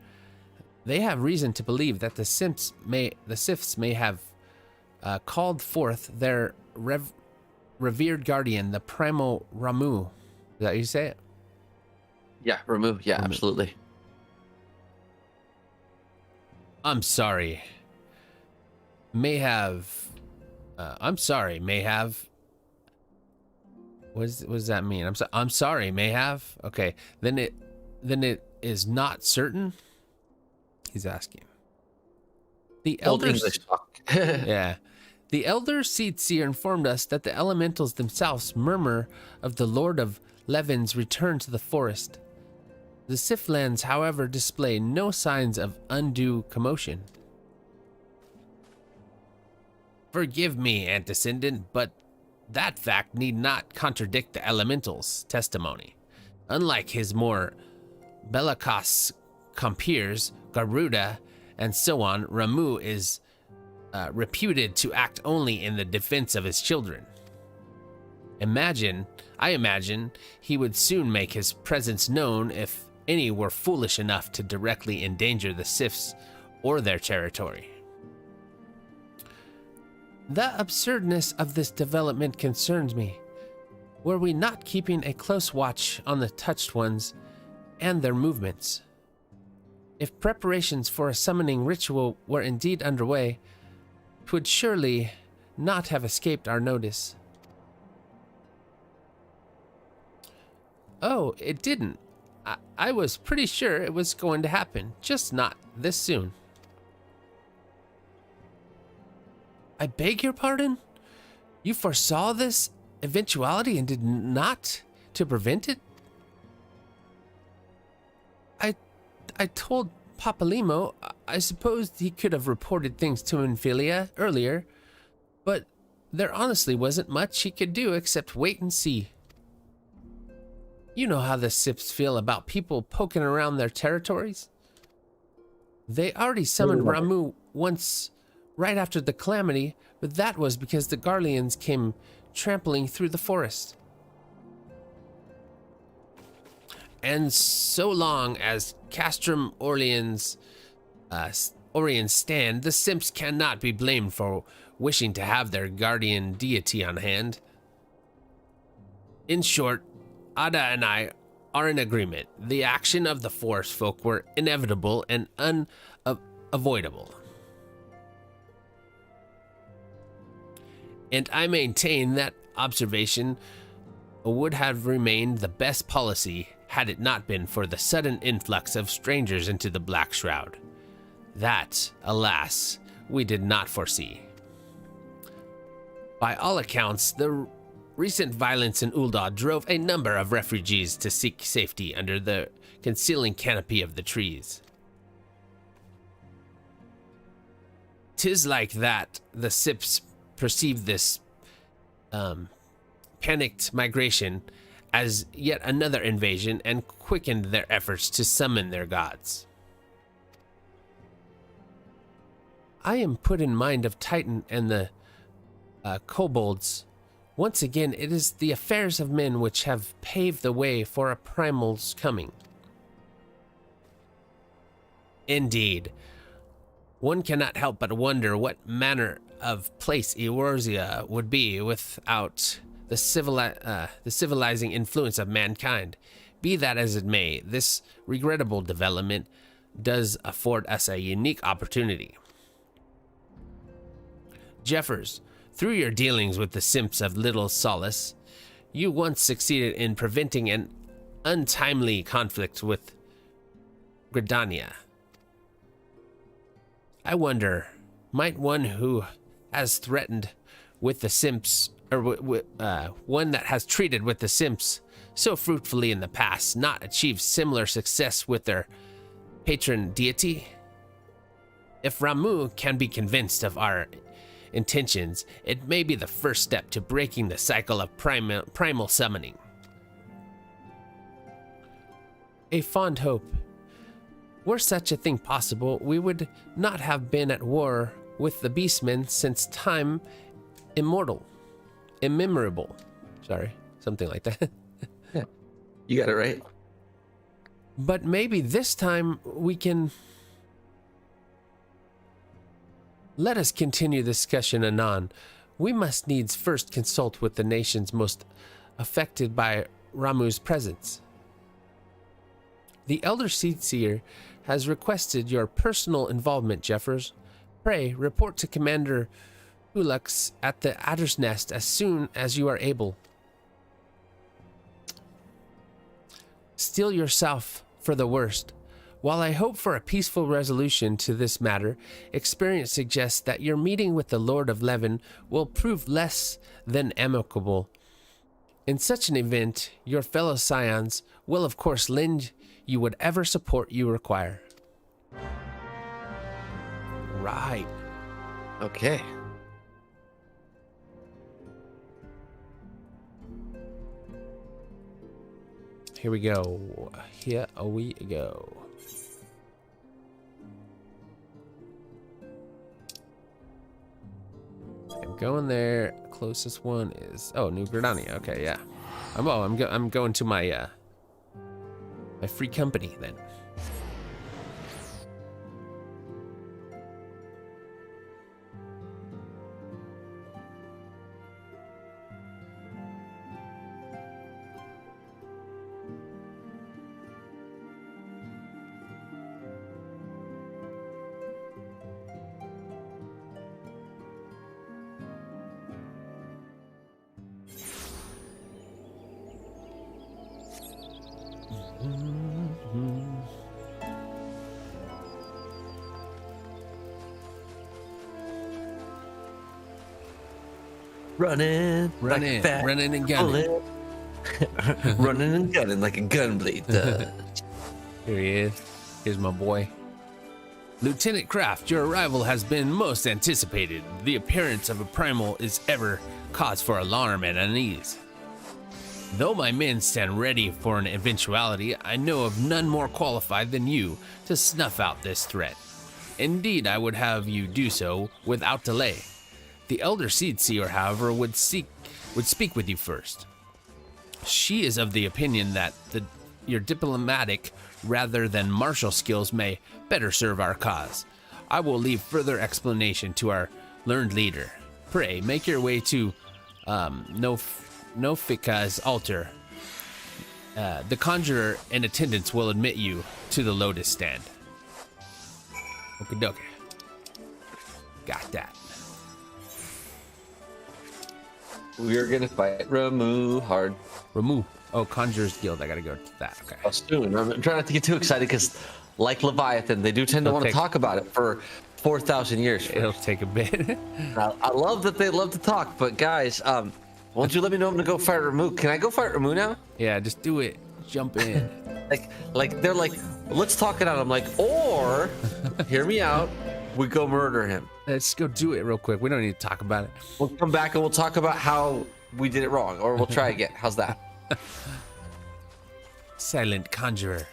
They have reason to believe that the Sifts may have called forth their revered guardian, the Primal Ramu. Is that how you say it? Yeah, Ramu. Yeah, Ramu. Absolutely. I'm sorry. May have. I'm sorry. May have. What does that mean? I'm sorry. May have. Okay. Then it is not certain. He's asking. The elders. English talk. Yeah. The elder seed seer informed us that the elementals themselves murmur of the Lord of Levin's return to the forest. The Siflands, however, display no signs of undue commotion. Forgive me, antecedent, but that fact need not contradict the elemental's testimony. Unlike his more bellicose compeers, Garuda, and so on, Ramu is reputed to act only in the defense of his children. I imagine he would soon make his presence known if any were foolish enough to directly endanger the Sifs or their territory. The absurdness of this development concerns me. Were we not keeping a close watch on the touched ones and their movements? If preparations for a summoning ritual were indeed underway, it would surely not have escaped our notice. Oh, it didn't. I was pretty sure it was going to happen, just not this soon. I beg your pardon? You foresaw this eventuality and did not to prevent it? I told Papalimo I supposed he could have reported things to Minfilia earlier, but there honestly wasn't much he could do except wait and see. You know how the Sips feel about people poking around their territories? They already summoned Ramu once right after the calamity, but that was because the Garleans came trampling through the forest. And so long as Castrum Orleans stand, the Simps cannot be blamed for wishing to have their guardian deity on hand. In short, Ada and I are in agreement. The action of the forest folk were inevitable and unavoidable. And I maintain that observation would have remained the best policy had it not been for the sudden influx of strangers into the Black Shroud. That, alas, we did not foresee. By all accounts, the recent violence in Ul'dah drove a number of refugees to seek safety under the concealing canopy of the trees. 'Tis like that the Sips perceived this panicked migration as yet another invasion and quickened their efforts to summon their gods. I am put in mind of Titan and the kobolds Once again, it is the affairs of men which have paved the way for a primal's coming. Indeed. One cannot help but wonder what manner of place Eorzea would be without the civilizing influence of mankind. Be that as it may, this regrettable development does afford us a unique opportunity. Jeffers, through your dealings with the simps of Little Solace, you once succeeded in preventing an untimely conflict with Gridania. I wonder, might one who has threatened with the simps, or one that has treated with the simps so fruitfully in the past, not achieve similar success with their patron deity? If Ramuh can be convinced of our intentions, it may be the first step to breaking the cycle of primal summoning. A fond hope. Were such a thing possible, we would not have been at war with the beastmen since time immemorable. Sorry, something like that. Yeah, you got it right. But maybe this time we can... Let us continue the discussion anon. We must needs first consult with the nations most affected by Ramuh's presence. The Elder Seedseer has requested your personal involvement, Jeffers. Pray, report to Commander Hulux at the Adder's Nest as soon as you are able. Steel yourself for the worst. While I hope for a peaceful resolution to this matter, experience suggests that your meeting with the Lord of Leven will prove less than amicable. In such an event, your fellow scions will of course lend you whatever support you require. Right. Okay. Here we go. Here we go. I'm going there. Closest one is New Gridania. Okay, yeah. I'm going to my my free company then. Running and gunning. Running and gunning like a gun bleed does. Here he is. Here's my boy. Lieutenant Kraft, your arrival has been most anticipated. The appearance of a primal is ever cause for alarm and unease. Though my men stand ready for an eventuality, I know of none more qualified than you to snuff out this threat. Indeed, I would have you do so without delay. The Elder Seedseer, however, would speak with you first. She is of the opinion that your diplomatic rather than martial skills may better serve our cause. I will leave further explanation to our learned leader. Pray, make your way to Nofika's altar. The conjurer in attendance will admit you to the Lotus stand. Okie dokie. Got that. We are gonna fight Ramuh hard. Ramuh. Oh, Conjurer's Guild. I gotta go to that. Okay. Oh, soon. I'm trying not to get too excited because, like Leviathan, they do tend to want to talk about it for 4,000 years. It'll take a bit. I love that they love to talk, but guys, why don't you let me know I'm gonna go fight Ramuh? Can I go fight Ramuh now? Yeah, just do it. Jump in. like they're like, let's talk it out. I'm like, or hear me out. We go murder him. Let's go do it real quick. We don't need to talk about it. We'll come back and we'll talk about how we did it wrong, or we'll try again. How's that? Silent Conjurer.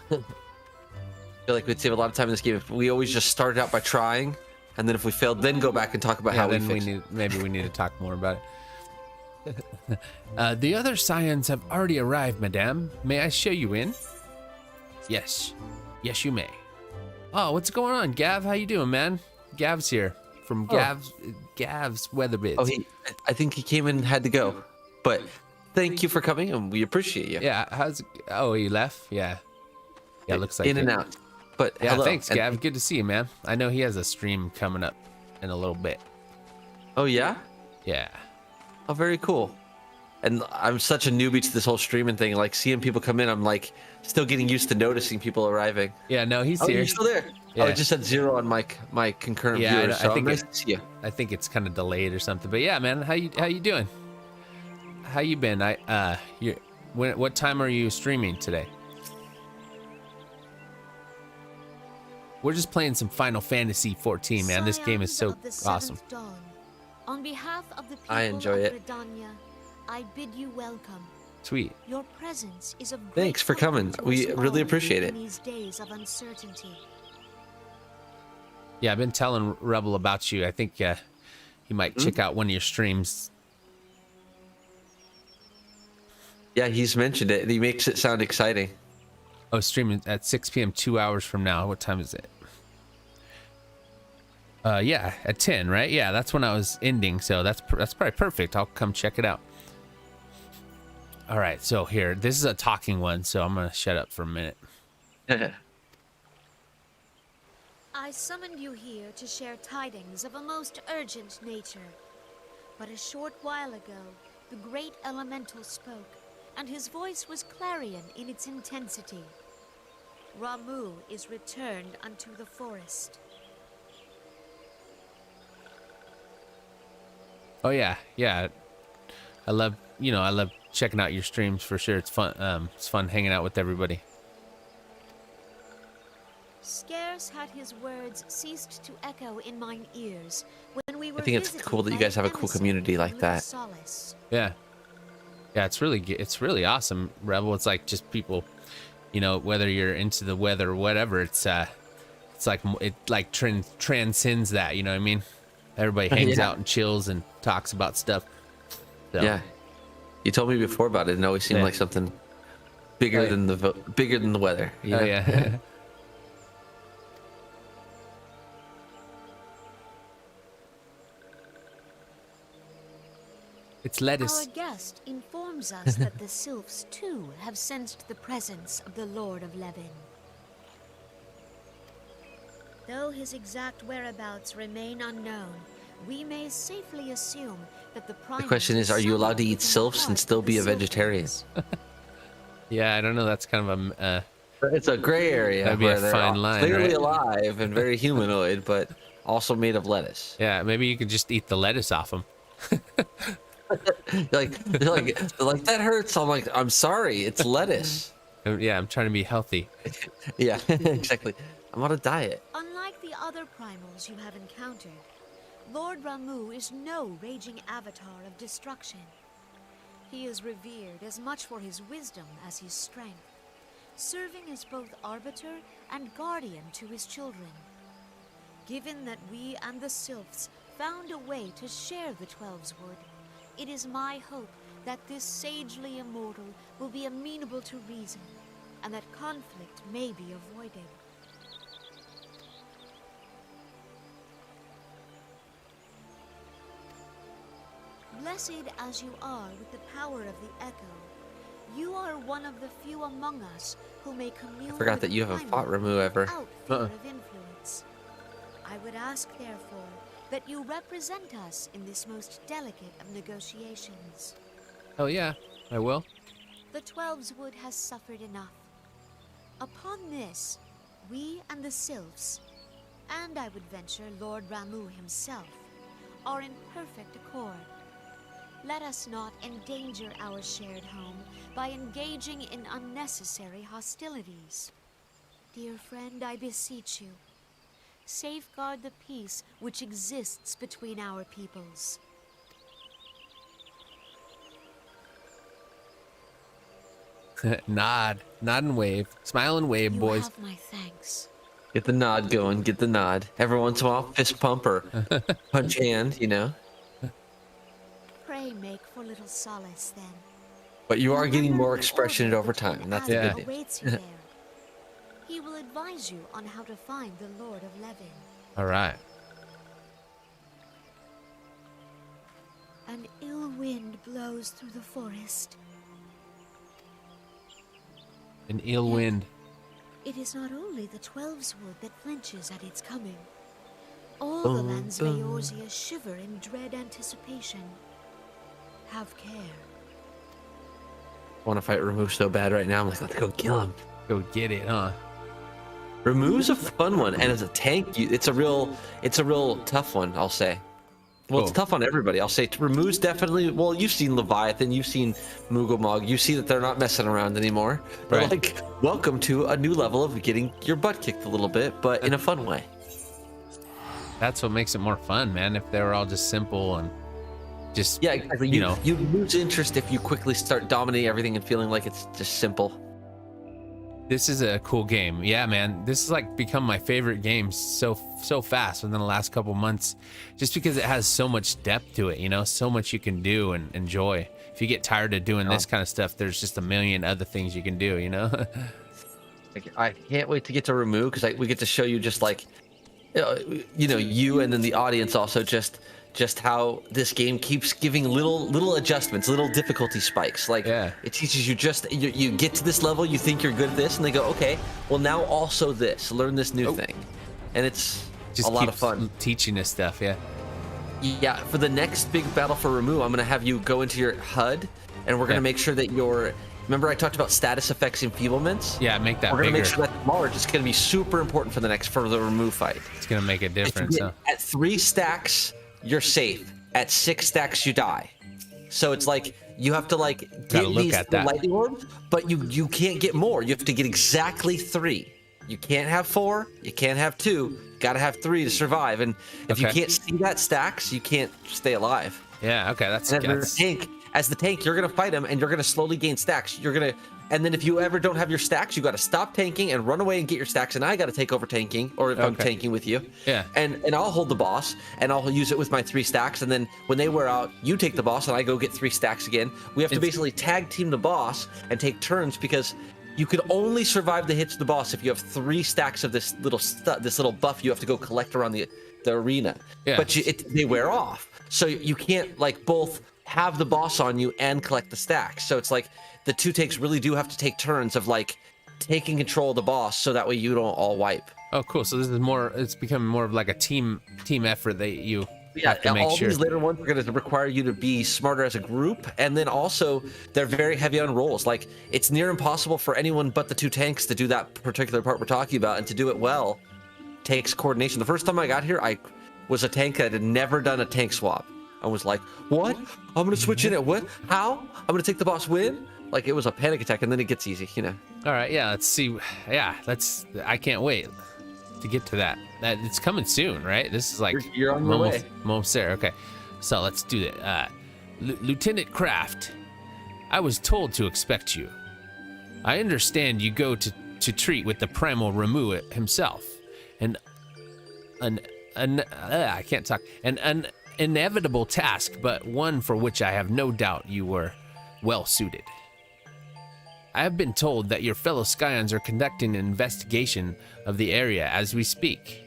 I feel like we'd save a lot of time in this game if we always just started out by trying, and then if we failed, then go back and talk about how we fixed it. Maybe we need to talk more about it. The other scions have already arrived, madame. May I show you in? Yes. Yes, you may. Oh, what's going on, Gav? How you doing, man? Gav's here from Gav's Weatherbids. Oh, I think he came in and had to go. But thank you for coming, and we appreciate you. Yeah, how's it? Oh, he left? Yeah. Yeah, looks like in and out. But yeah, hello. Thanks, Gav. Good to see you, man. I know he has a stream coming up in a little bit. Oh, yeah? Yeah. Oh, very cool. And I'm such a newbie to this whole streaming thing. Like, seeing people come in, I'm like still getting used to noticing people arriving. Yeah, no, he's here. here. You're still there? Yeah. Oh, it just said 0 on my concurrent viewers. I think nice to see you. I think it's kind of delayed or something. But yeah, man, how you doing? How you been? What time are you streaming today? We're just playing some Final Fantasy 14, man. This game is so awesome. Dawn, on behalf of the people I enjoy it. of Redania, I bid you welcome. Sweet. Your presence is of Thanks for coming. We really appreciate it. in these days of uncertainty. Yeah, I've been telling Rebel about you. I think he might check out one of your streams. Yeah, he's mentioned it. He makes it sound exciting. Oh, streaming at 6 p.m. 2 hours from now. What time is it? Yeah, at 10, right? Yeah, that's when I was ending, so that's probably perfect. I'll come check it out. All right, so here, this is a talking one, so I'm gonna shut up for a minute. I summoned you here to share tidings of a most urgent nature. But a short while ago, the great elemental spoke, and his voice was clarion in its intensity. Ramuh is returned unto the forest. Oh yeah. I love checking out your streams for sure. It's fun. It's fun hanging out with everybody. Scarce had his words ceased to echo in mine ears when we were I think it's cool that you guys have a cool community like that. Yeah, it's really awesome, Rebel. It's like just people, whether you're into the weather or whatever. It's like it transcends that. You know what I mean? Everybody hangs out and chills and talks about stuff. So. Yeah, you told me before about it, and it always seemed like something bigger than the weather. Oh yeah. It's lettuce. Our guest informs us that the sylphs too have sensed the presence of the Lord of Levin. Though his exact whereabouts remain unknown, we may safely assume that the The question is, are you allowed to eat sylphs and still be a vegetarian? Yeah, I don't know. That's kind of a... it's a gray area. That'd be a fine line, clearly right? alive and very humanoid, but also made of lettuce. Yeah, maybe you could just eat the lettuce off them. they're like that hurts. I'm like, I'm sorry, it's lettuce. Yeah, I'm trying to be healthy. Yeah, exactly. I'm on a diet. Unlike the other primals you have encountered, Lord Ramuh is no raging avatar of destruction. He is revered as much for his wisdom as his strength, serving as both arbiter and guardian to his children. Given that we and the sylphs found a way to share the Twelveswood, it is my hope that this sagely immortal will be amenable to reason, and that conflict may be avoided. Blessed as you are with the power of the Echo, you are one of the few among us who may commune. I forgot that you haven't fought Ramuh ever. Without fear of influence. I would ask, therefore, that you represent us in this most delicate of negotiations. Oh yeah, I will. The Twelveswood has suffered enough. Upon this, we and the sylphs, and I would venture Lord Ramuh himself, are in perfect accord. Let us not endanger our shared home by engaging in unnecessary hostilities. Dear friend, I beseech you, safeguard the peace which exists between our peoples. Nod and wave, smile and wave, boys. You have my thanks. Get the nod going. Get the nod. Every once in a while, fist pump or punch hand. Pray may make for little solace then. But you are getting more expression over time, and that's a good awaits you there. He will advise you on how to find the Lord of Levin. All right. An ill wind blows through the forest. An ill wind. It is not only the Twelveswood that flinches at its coming. All the lands of Eorzea shiver in dread anticipation. Have care. I want to fight Ramu so bad right now. I'm like, let's go kill him. Go get it, huh? Ramu's a fun one, and as a tank, it's a real tough one, I'll say. Well, it's tough on everybody. I'll say Ramu's definitely. Well, you've seen Leviathan, you've seen Mugomog, you see that they're not messing around anymore. They're Right. like, welcome to a new level of getting your butt kicked a little bit, but in a fun way. That's what makes it more fun, man. If they were all just simple and just, yeah, exactly. You know, you lose interest if you quickly start dominating everything and feeling like it's just simple. this is a cool game. Yeah, man. This has like become my favorite game so fast within the last couple months, just because it has so much depth to it, you know, so much you can do and enjoy. If you get tired of doing this kind of stuff, there's just a million other things you can do, you know? I can't wait to get to Ramu, because we get to show you just like, you know, you and then the audience also just how this game keeps giving little adjustments, little difficulty spikes. Like, it teaches you you get to this level, you think you're good at this, and they go, okay, well now also this, learn this new thing. And it's just a lot of fun. Teaching us stuff, yeah. Yeah, for the next big battle for Ramu, I'm gonna have you go into your HUD, and we're gonna make sure that remember I talked about status effects enfeeblements? Yeah, make that We're gonna bigger. make sure that large. It's gonna be super important for the Ramu fight. It's gonna make a difference. At 3 stacks, you're safe. At 6 stacks, you die. So it's like you have to like get these lightning orbs, but you can't get more. You have to get exactly 3. You can't have 4. You can't have 2. You gotta have 3 to survive. And if you can't see that stacks, you can't stay alive. Yeah. Okay. As the tank, you're gonna fight him, and you're gonna slowly gain stacks. And then if you ever don't have your stacks, you gotta stop tanking and run away and get your stacks. And I gotta take over tanking, or if I'm tanking with you. Yeah. And I'll hold the boss, and I'll use it with my 3 stacks. And then when they wear out, you take the boss, and I go get 3 stacks again. We have to basically tag team the boss and take turns, because you can only survive the hits of the boss if you have 3 stacks of this little buff you have to go collect around the arena. Yeah. But they wear off, so you can't like both have the boss on you and collect the stacks. So it's like the 2 takes really do have to take turns of like taking control of the boss, so that way you don't all wipe. Oh, cool. So this is it's becoming more of like a team effort that you have to make all sure. These later ones are going to require you to be smarter as a group, and then also they're very heavy on rolls. Like, it's near impossible for anyone but the 2 tanks to do that particular part we're talking about, and to do it well takes coordination. The first time I got here, I was a tank that had never done a tank swap. I was like, what? I'm gonna switch in at what? How? I'm gonna take the boss win? Like, it was a panic attack, and then it gets easy, you know? All right, yeah, let's see. Yeah, I can't wait to get to that. It's coming soon, right? This is like you're on your way. Moments there. Okay, so let's do it. Lieutenant Kraft, I was told to expect you. I understand you go to treat with the primal Ramu himself, and I can't talk. An inevitable task, but one for which I have no doubt you were well suited. I have been told that your fellow Scions are conducting an investigation of the area as we speak,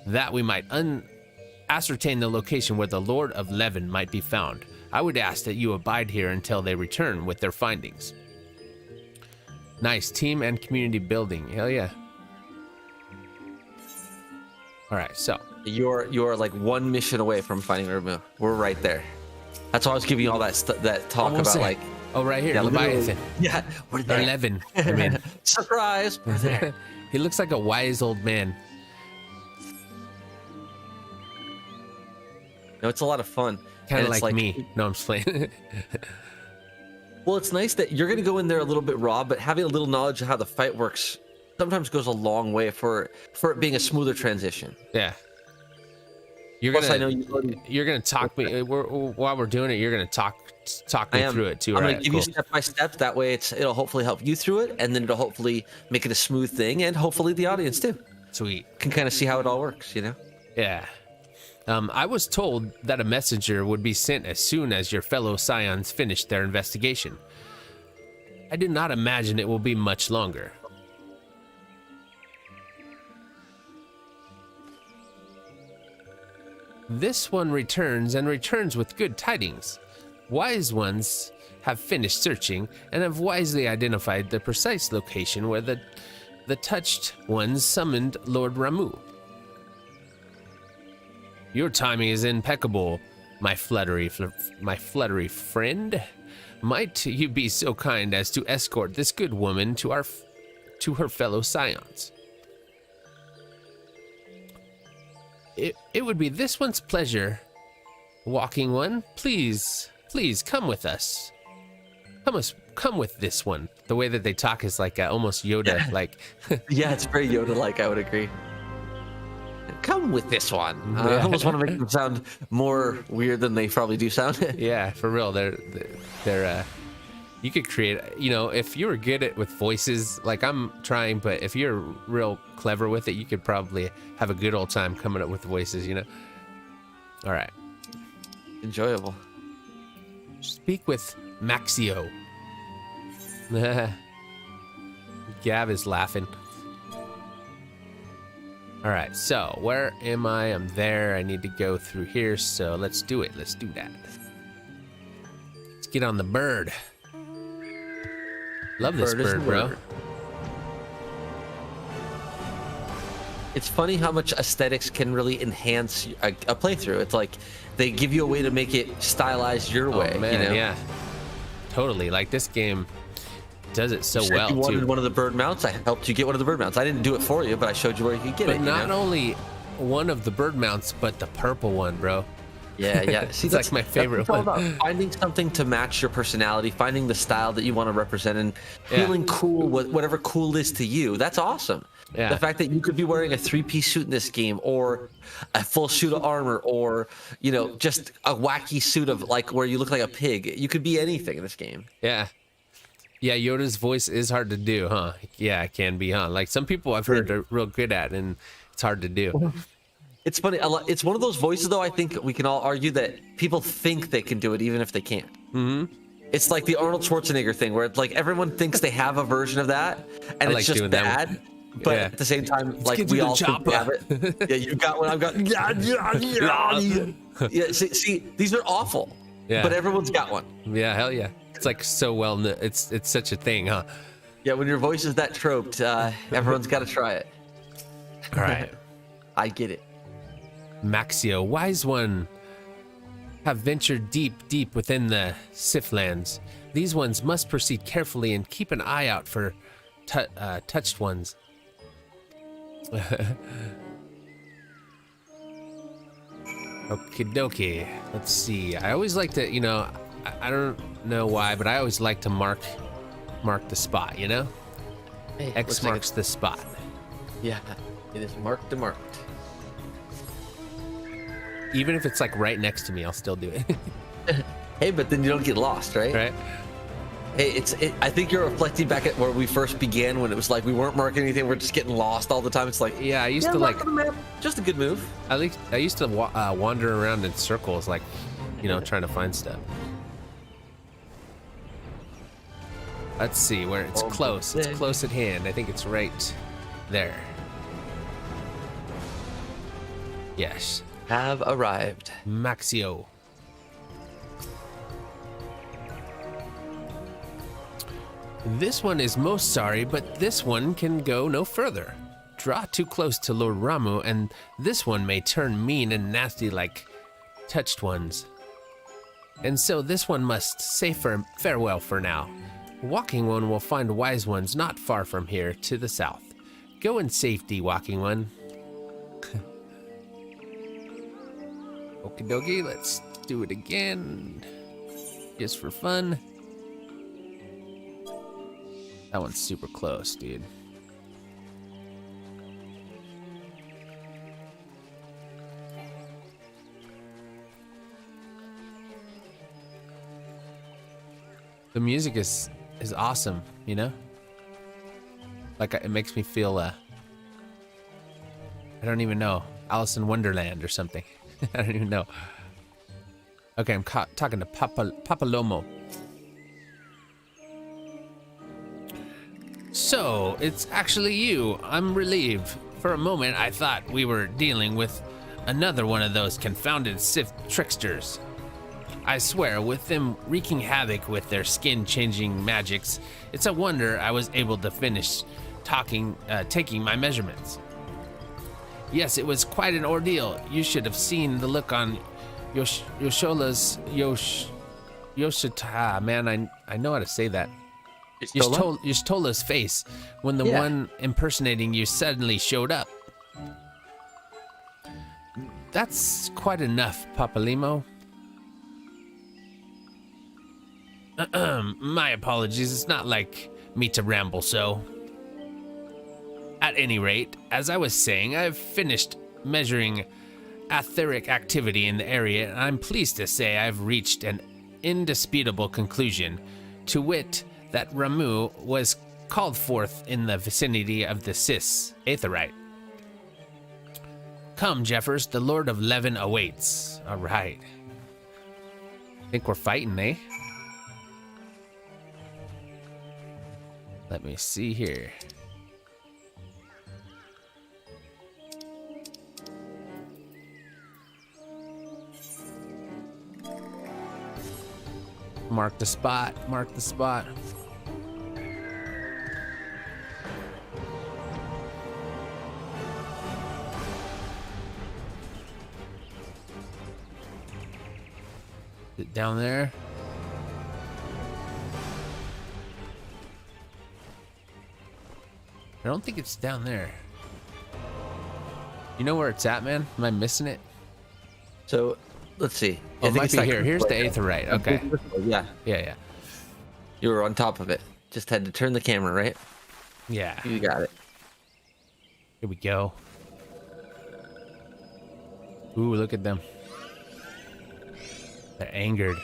that we might ascertain the location where the Lord of Levin might be found. I would ask that you abide here until they return with their findings. Nice team and community building. Hell yeah. All right, so you're like 1 mission away from finding Ramu. We're right there. That's why I was giving you all that talk almost about there. like. Oh, right here, Leviathan. Yeah, we're there. 11. I mean, surprise, we're there. He looks like a wise old man. No, it's a lot of fun. Kind of like me. No, I'm just playing. Well, it's nice that you're going to go in there a little bit raw, but having a little knowledge of how the fight works sometimes goes a long way for it being a smoother transition. Yeah. You're gonna talk me while we're doing it. You're gonna talk me through it too. I'm right? gonna give you step by step. That way, it'll hopefully help you through it, and then it'll hopefully make it a smooth thing, and hopefully the audience too. Sweet. Can kind of see how it all works, you know? Yeah. I was told that a messenger would be sent as soon as your fellow scions finished their investigation. I do not imagine it will be much longer. This one returns and returns with good tidings. Wise ones have finished searching and have wisely identified the precise location where the touched ones summoned Lord Ramu. Your timing is impeccable, my fluttery friend. Might you be so kind as to escort this good woman to her fellow scions? It would be this one's pleasure. Walking one, please come with us. Come with this one. The way that they talk is like almost Yoda, like. Yeah, it's very Yoda-like. I would agree. Come with this one. I almost want to make them sound more weird than they probably do sound. Yeah, for real. They're you could create, if you were good with voices, like I'm trying, but if you're real clever with it, you could probably have a good old time coming up with voices, All right. Enjoyable. Speak with Maxio. Gav is laughing. All right, so where am I? I'm there. I need to go through here, so let's do it. Let's do that. Let's get on the bird. Love this bird, bro. It's funny how much aesthetics can really enhance a playthrough. It's like they give you a way to make it stylized your way. Man, yeah, totally. Like this game does it so well. You wanted too. One of the bird mounts. I helped you get one of the bird mounts. I didn't do it for you, but I showed you where you could get it. But not only one of the bird mounts, but the purple one, bro. Yeah. See, it's like my favorite one. It's all about finding something to match your personality, finding the style that you want to represent, and feeling cool with whatever cool is to you. That's awesome. Yeah. The fact that you could be wearing a 3-piece suit in this game, or a full suit of armor, or just a wacky suit of like where you look like a pig. You could be anything in this game. Yeah. Yeah, Yoda's voice is hard to do, huh? Yeah, it can be, huh? Like some people I've heard are real good at, and it's hard to do. It's funny. It's one of those voices, though. I think we can all argue that people think they can do it, even if they can't. Mm-hmm. It's like the Arnold Schwarzenegger thing, where it's like everyone thinks they have a version of that, and it's just bad. But at the same time, like we all think we have it. Yeah, you got one. I've got. Yeah. See, these are awful. Yeah. But everyone's got one. Yeah, hell yeah. It's like so well. It's such a thing, huh? Yeah, when your voice is that troped, everyone's got to try it. All right. I get it. Maxio, wise one, have ventured deep within the Siflands. These ones must proceed carefully and keep an eye out for touched ones. Okie dokie. Let's see. I always like to, I don't know why, but I always like to mark the spot, Hey, X marks the spot. Yeah, it is marked to marked. Even if it's like right next to me, I'll still do it. Hey, but then you don't get lost, right? Right. Hey, I think you're reflecting back at where we first began, when it was like we weren't marking anything, we're just getting lost all the time. It's like, yeah, I used to like, just a good move. At least I used to wander around in circles, like, trying to find stuff. Let's see where it's close. It's close at hand. I think it's right there. Yes. Have arrived. Maxio. This one is most sorry, but this one can go no further. Draw too close to Lord Ramu, and this one may turn mean and nasty like touched ones. And so this one must say farewell for now. Walking one will find wise ones not far from here to the south. Go in safety, walking one. Okie dokie, let's do it again. Just for fun. That one's super close, dude. The music is awesome, Like it makes me feel I don't even know, Alice in Wonderland or something. I don't even know. Okay, I'm talking to Papalomo. So, it's actually you. I'm relieved. For a moment, I thought we were dealing with another one of those confounded Sith tricksters. I swear, with them wreaking havoc with their skin-changing magics, it's a wonder I was able to finish taking my measurements. Yes, it was quite an ordeal. You should have seen the look on Yoshita, man, I know how to say that. Yoshtola's face when the one impersonating you suddenly showed up. That's quite enough, Papalimo. My apologies, it's not like me to ramble so. At any rate, as I was saying, I've finished measuring etheric activity in the area, and I'm pleased to say I've reached an indisputable conclusion, to wit, that Ramu was called forth in the vicinity of the Cis Aetherite. Come, Jeffers, the Lord of Levin awaits. All right. Think we're fighting, eh? Let me see here. Mark the spot, mark the spot. Is it down there? I don't think it's down there. You know where it's at, man? Am I missing it? So, let's see. Oh, it might be here. Here's the Aetherite. Okay. Yeah. Yeah. You were on top of it. Just had to turn the camera, right? Yeah. You got it. Here we go. Ooh, look at them. They're angered.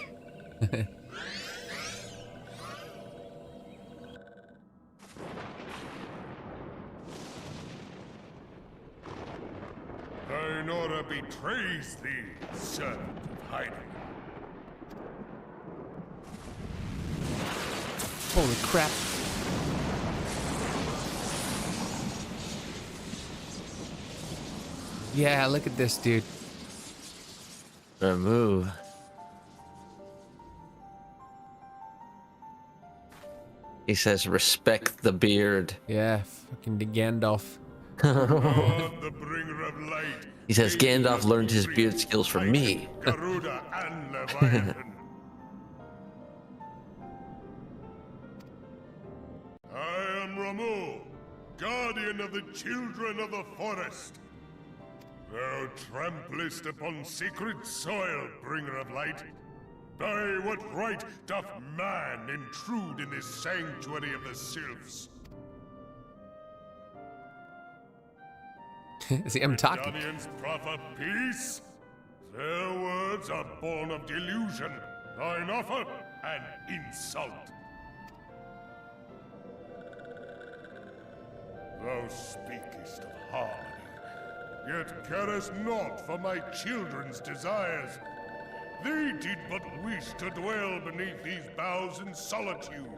Thine order betrays thee, servant of hiding. Holy crap. Yeah, look at this, dude. Remove. He says, respect the beard. Yeah, fucking Gandalf. The bringer of light. He says, Gandalf learned his beard skills from me. Garuda and Leviathan. I am Ramu, guardian of the children of the forest. Thou tramplest upon sacred soil, bringer of light. By what right doth man intrude in this sanctuary of the sylphs? See, I'm talking. Guardians proffer peace? Their words are born of delusion. Thine offer, an insult. Thou speakest of harmony, yet carest naught for my children's desires. They did but wish to dwell beneath these boughs in solitude.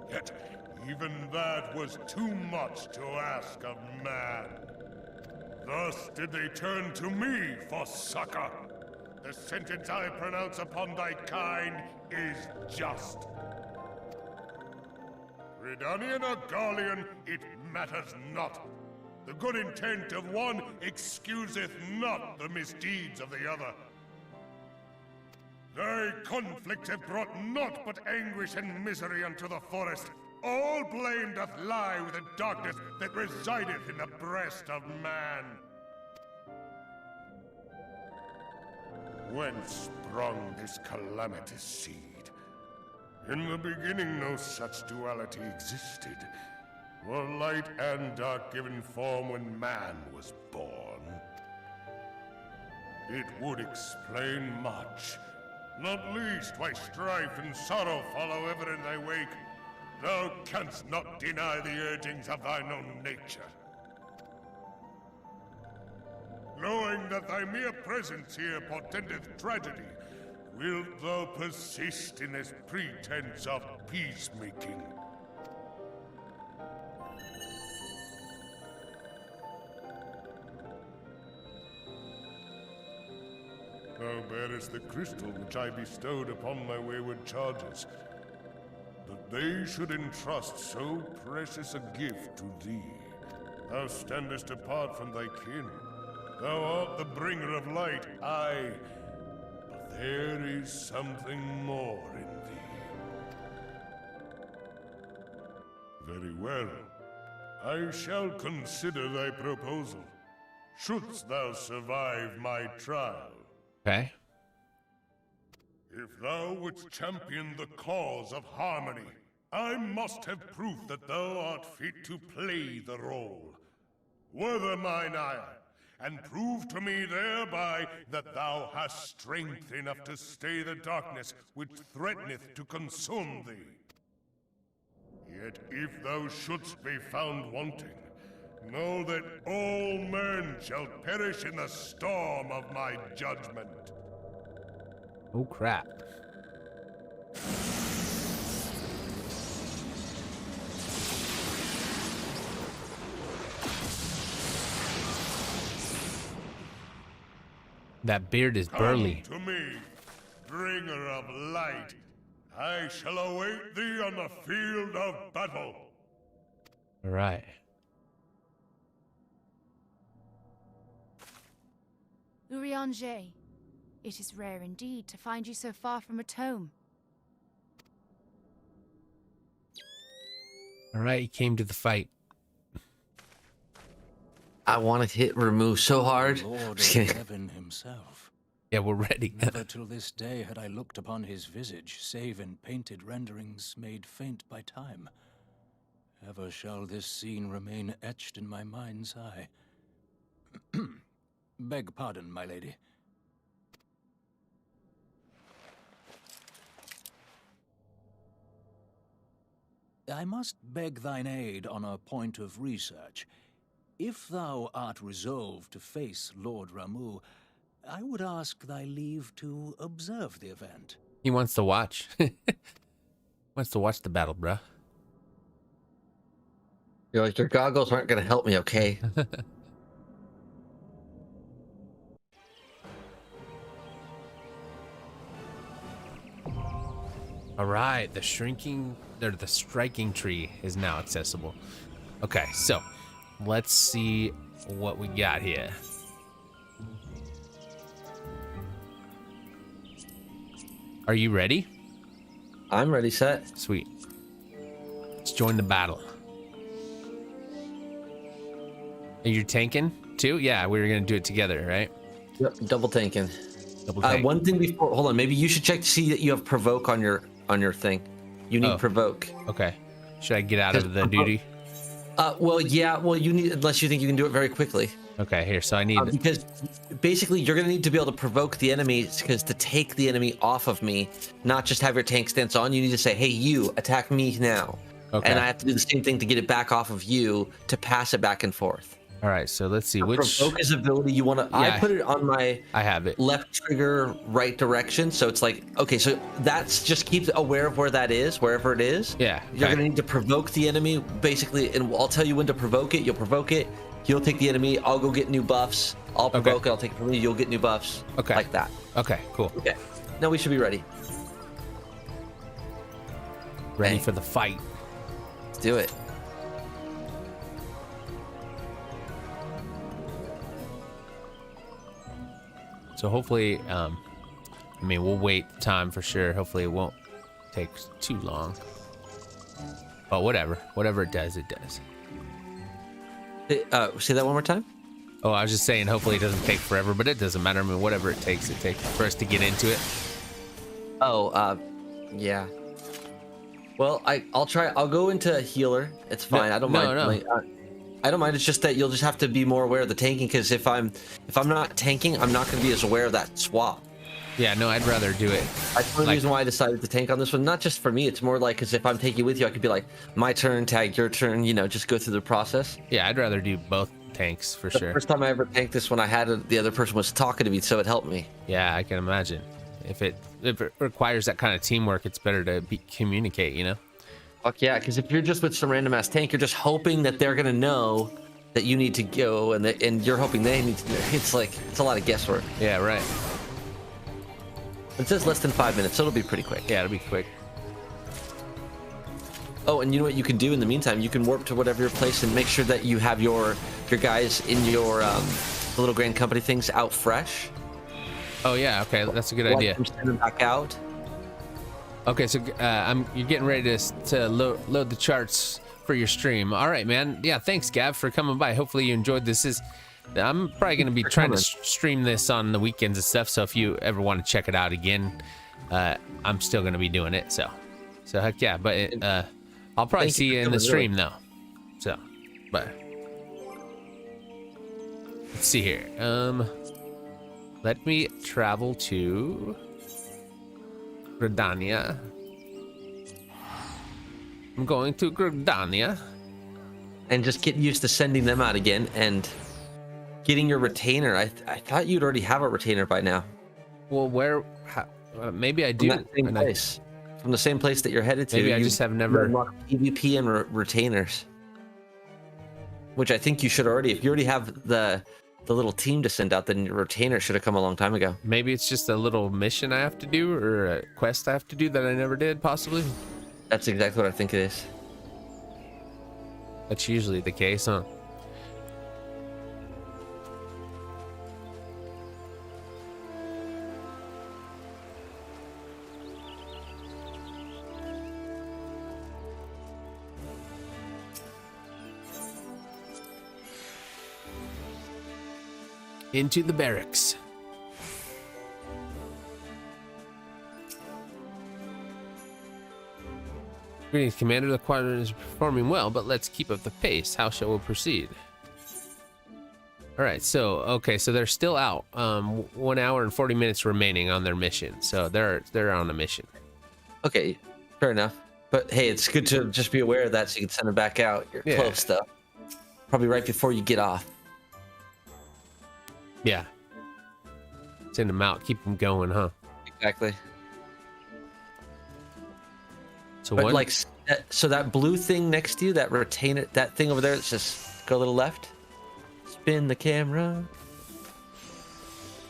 Yet even that was too much to ask of man. Thus did they turn to me for succor. The sentence I pronounce upon thy kind is just. Redanian or Garlean, it matters not. The good intent of one excuseth not the misdeeds of the other. Thy conflicts have brought naught but anguish and misery unto the forest. All blame doth lie with the darkness that resideth in the breast of man. Whence sprung this calamitous seed? In the beginning no such duality existed. Were light and dark given form when man was born? It would explain much. Not least why strife and sorrow follow ever in thy wake. Thou canst not deny the urgings of thine own nature. Lo, knowing that thy mere presence here portendeth tragedy, wilt thou persist in this pretense of peacemaking? Thou bearest the crystal which I bestowed upon my wayward charges, that they should entrust so precious a gift to thee. Thou standest apart from thy kin. Thou art the bringer of light, aye, but there is something more in thee. Very well. I shall consider thy proposal, shouldst thou survive my trial. Okay. If thou wouldst champion the cause of harmony, I must have proof that thou art fit to play the role. Wither mine ire, and prove to me thereby that thou hast strength enough to stay the darkness which threateneth to consume thee. Yet if thou shouldst be found wanting, know that all men shall perish in the storm of my judgment. Oh, crap. That beard is burly. Come to me, bringer of light. I shall await thee on the field of battle. All right. Urianger, it is rare indeed to find you so far from a tome. All right, he came to the fight. I want to hit remove so hard. Lord of Heaven himself. Yeah, we're ready. Never till this day had I looked upon his visage, save in painted renderings made faint by time. Ever shall this scene remain etched in my mind's eye. Beg pardon, my lady. I must beg thine aid on a point of research. If thou art resolved to face Lord Ramu, I would ask thy leave to observe the event. He wants to watch. Wants to watch the battle, bruh. You're like, your goggles aren't going to help me, okay? All right, the striking tree is now accessible. Okay, so let's see what we got here. Are you ready? I'm ready, set. Sweet. Let's join the battle. And you're tanking too? Yeah, we were gonna do it together, right? Yep, double tanking. Double tank. One thing before, hold on. Maybe you should check to see that you have provoke on your thing. You need provoke. Okay. Should I get out of the duty? Well, yeah. Well, you need, unless you think you can do it very quickly. Okay, here. So I need because basically you're gonna need to be able to provoke the enemies, because to take the enemy off of me, not just have your tank stance on. You need to say, "Hey, you attack me now," and I have to do the same thing to get it back off of you to pass it back and forth. All right, so let's see which provoke his ability you want to. Yeah, I put it on my. I have it. Left trigger, right direction. So it's like, okay, so that's just keep aware of where that is, wherever it is. Yeah. You're gonna need to provoke the enemy basically, and I'll tell you when to provoke it. You'll provoke it. He'll take the enemy. I'll go get new buffs. I'll provoke it. I'll take it from you. You'll get new buffs. Okay. Like that. Okay. Cool. Okay. Now we should be ready. Ready for the fight. Let's do it. So hopefully, I mean, we'll wait time for sure. Hopefully it won't take too long. But whatever it does, it does. Say that one more time. Oh, I was just saying, hopefully it doesn't take forever, but it doesn't matter. I mean, whatever it takes for us to get into it. Oh, yeah. Well, I'll try. I'll go into a healer. It's fine. No, I don't mind. No. I don't mind. It's just that you'll just have to be more aware of the tanking, because if I'm not tanking, I'm not going to be as aware of that swap. Yeah, no, I'd rather do it. That's the reason why I decided to tank on this one. Not just for me. It's more like, because if I'm taking with you, I could be like, my turn, tag your turn. You know, just go through the process. Yeah, I'd rather do both tanks for The sure. first time I ever tanked this, when I had it, the other person was talking to me, so it helped me. Yeah, I can imagine. If it requires that kind of teamwork, it's better to communicate, you know? Fuck yeah, because if you're just with some random ass tank, you're just hoping that they're gonna know that you need to go, and you're hoping they need to do it. It's like, it's a lot of guesswork. Yeah, right. It says less than 5 minutes, so it'll be pretty quick. Yeah, it'll be quick. Oh, and you know what you can do in the meantime? You can warp to whatever your place and make sure that you have your guys in your the little Grand Company things out fresh. Oh yeah, okay, that's a good idea. Send them back out. Okay, so you're getting ready to load the charts for your stream. All right, man. Yeah, thanks, Gav, for coming by. Hopefully you enjoyed this. I'm probably going to be trying to stream this on the weekends and stuff. So if you ever want to check it out again, I'm still going to be doing it. So heck yeah. But I'll probably see you in the stream though. So, but let's see here. Let me travel to Gridania. I'm going to Gridania. And just get used to sending them out again and getting your retainer. I thought you'd already have a retainer by now. Well, maybe I do. From that same place. From the same place that you're headed to. Maybe I just have never unlocked PvP and retainers. Which I think you should already. If you already have the little team to send out, then your retainer should have come a long time ago. Maybe it's just a little mission I have to do, or a quest I have to do that I never did, possibly. That's exactly what I think it is. That's usually the case, huh? Into the barracks. Greetings, Commander. The quadrant is performing well, but let's keep up the pace. How shall we proceed? All right, so they're still out. 1 hour and 40 minutes remaining on their mission, so they're on a mission. Okay, fair enough. But hey, it's good to just be aware of that so you can send them back out. Your close stuff, probably right before you get off. Yeah. Send them out, keep them going, huh? Exactly. So but like, so that blue thing next to you, that retainer, that thing over there, let's just go a little left. Spin the camera.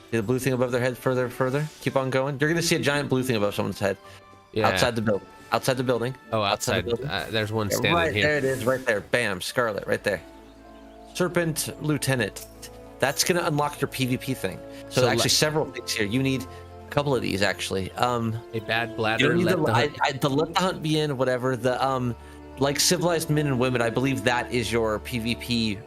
See the blue thing above their head, further. Keep on going. You're gonna see a giant blue thing above someone's head. Yeah. Outside the building. Outside the building. Oh, outside. The building. There's one standing right here. There it is, right there. Bam, Scarlet, right there. Serpent Lieutenant. That's gonna unlock your PvP thing. So actually, several things here. You need a couple of these actually. A bad bladder. Let the hunt be in, whatever. The like civilized men and women. I believe that is your PvP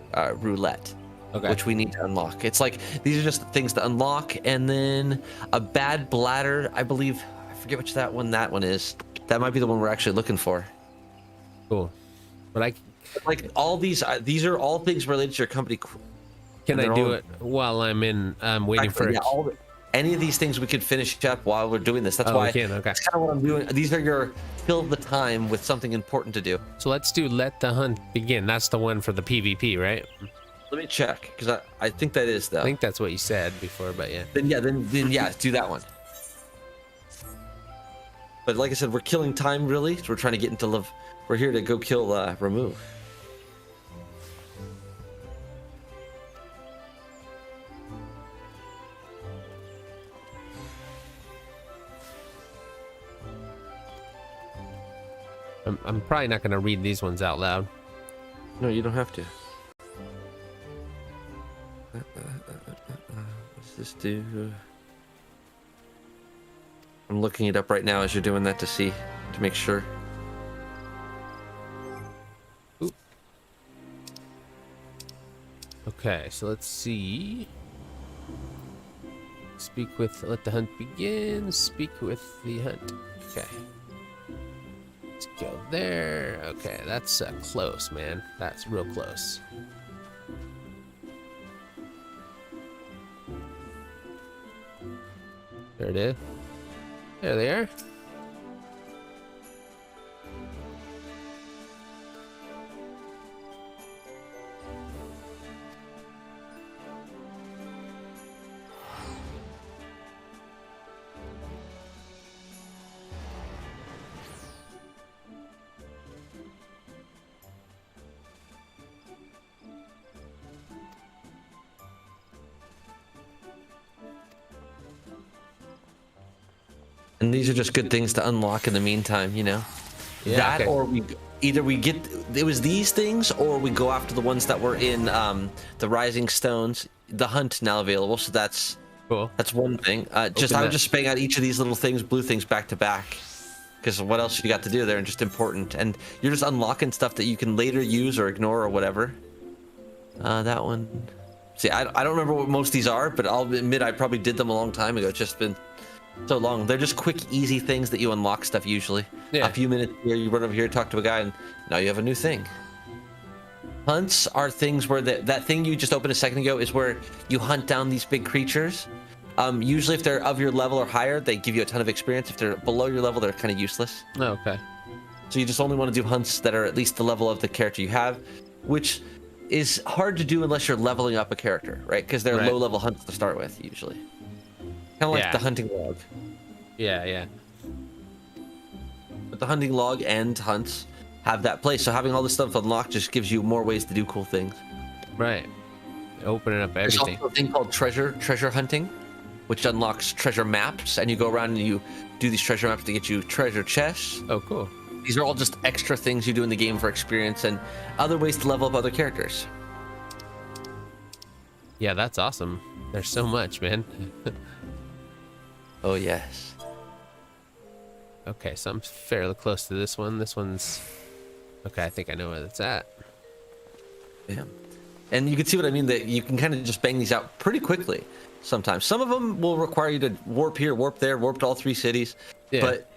roulette. Okay. Which we need to unlock. It's like these are just things to unlock, and then a bad bladder. I believe I forget which that one is. That might be the one we're actually looking for. Cool, but like all these are all things related to your company. Can I do it while I'm waiting for it? Yeah, any of these things we could finish up while we're doing this. That's why okay. That's kind of what I'm doing. These are your fill the time with something important to do. So let's do Let the Hunt Begin. That's the one for the PvP, right? Let me check, because I think that is though. I think that's what you said before, but yeah. Then yeah, do that one. But like I said, we're killing time really. So we're trying to get into live. We're here to go kill remove. I'm probably not going to read these ones out loud. No, you don't have to. What does this do? I'm looking it up right now as you're doing that to make sure. Ooh. Okay, so let's see. Let the hunt begin. Speak with the hunt. Okay. Let's go there. Okay, that's close, man. That's real close. There it is. There they are. And these are just good things to unlock in the meantime, you know. Yeah, that okay. or we get it was these things, or we go after the ones that were in the Rising Stones. The hunt now available, so that's cool. That's one thing. I would just bang out each of these little things, blue things, back to back, because what else you got to do? They're just important, and you're just unlocking stuff that you can later use or ignore or whatever. That one. See, I don't remember what most of these are, but I'll admit I probably did them a long time ago. It's just been so long. They're just quick, easy things that you unlock stuff usually. Yeah. A few minutes here, you run over here, talk to a guy, and now you have a new thing. Hunts are things where that thing you just opened a second ago is where you hunt down these big creatures. Usually if they're of your level or higher, they give you a ton of experience. If they're below your level, they're kind of useless. Oh, okay. So you just only want to do hunts that are at least the level of the character you have, which is hard to do unless you're leveling up a character, right? Because they're low-level hunts to start with, usually. Kind of like the hunting log. Yeah, yeah. But the hunting log and hunts have that place, so having all this stuff unlocked just gives you more ways to do cool things. Right. Opening up everything. There's also a thing called treasure hunting, which unlocks treasure maps, and you go around and you do these treasure maps to get you treasure chests. Oh, cool. These are all just extra things you do in the game for experience and other ways to level up other characters. Yeah, that's awesome. There's so much, man. Oh, yes. Okay, so I'm fairly close to this one. This one's... Okay, I think I know where that's at. Yeah. And you can see what I mean, that you can kind of just bang these out pretty quickly sometimes. Some of them will require you to warp here, warp there, warp to all 3 cities. Yeah. But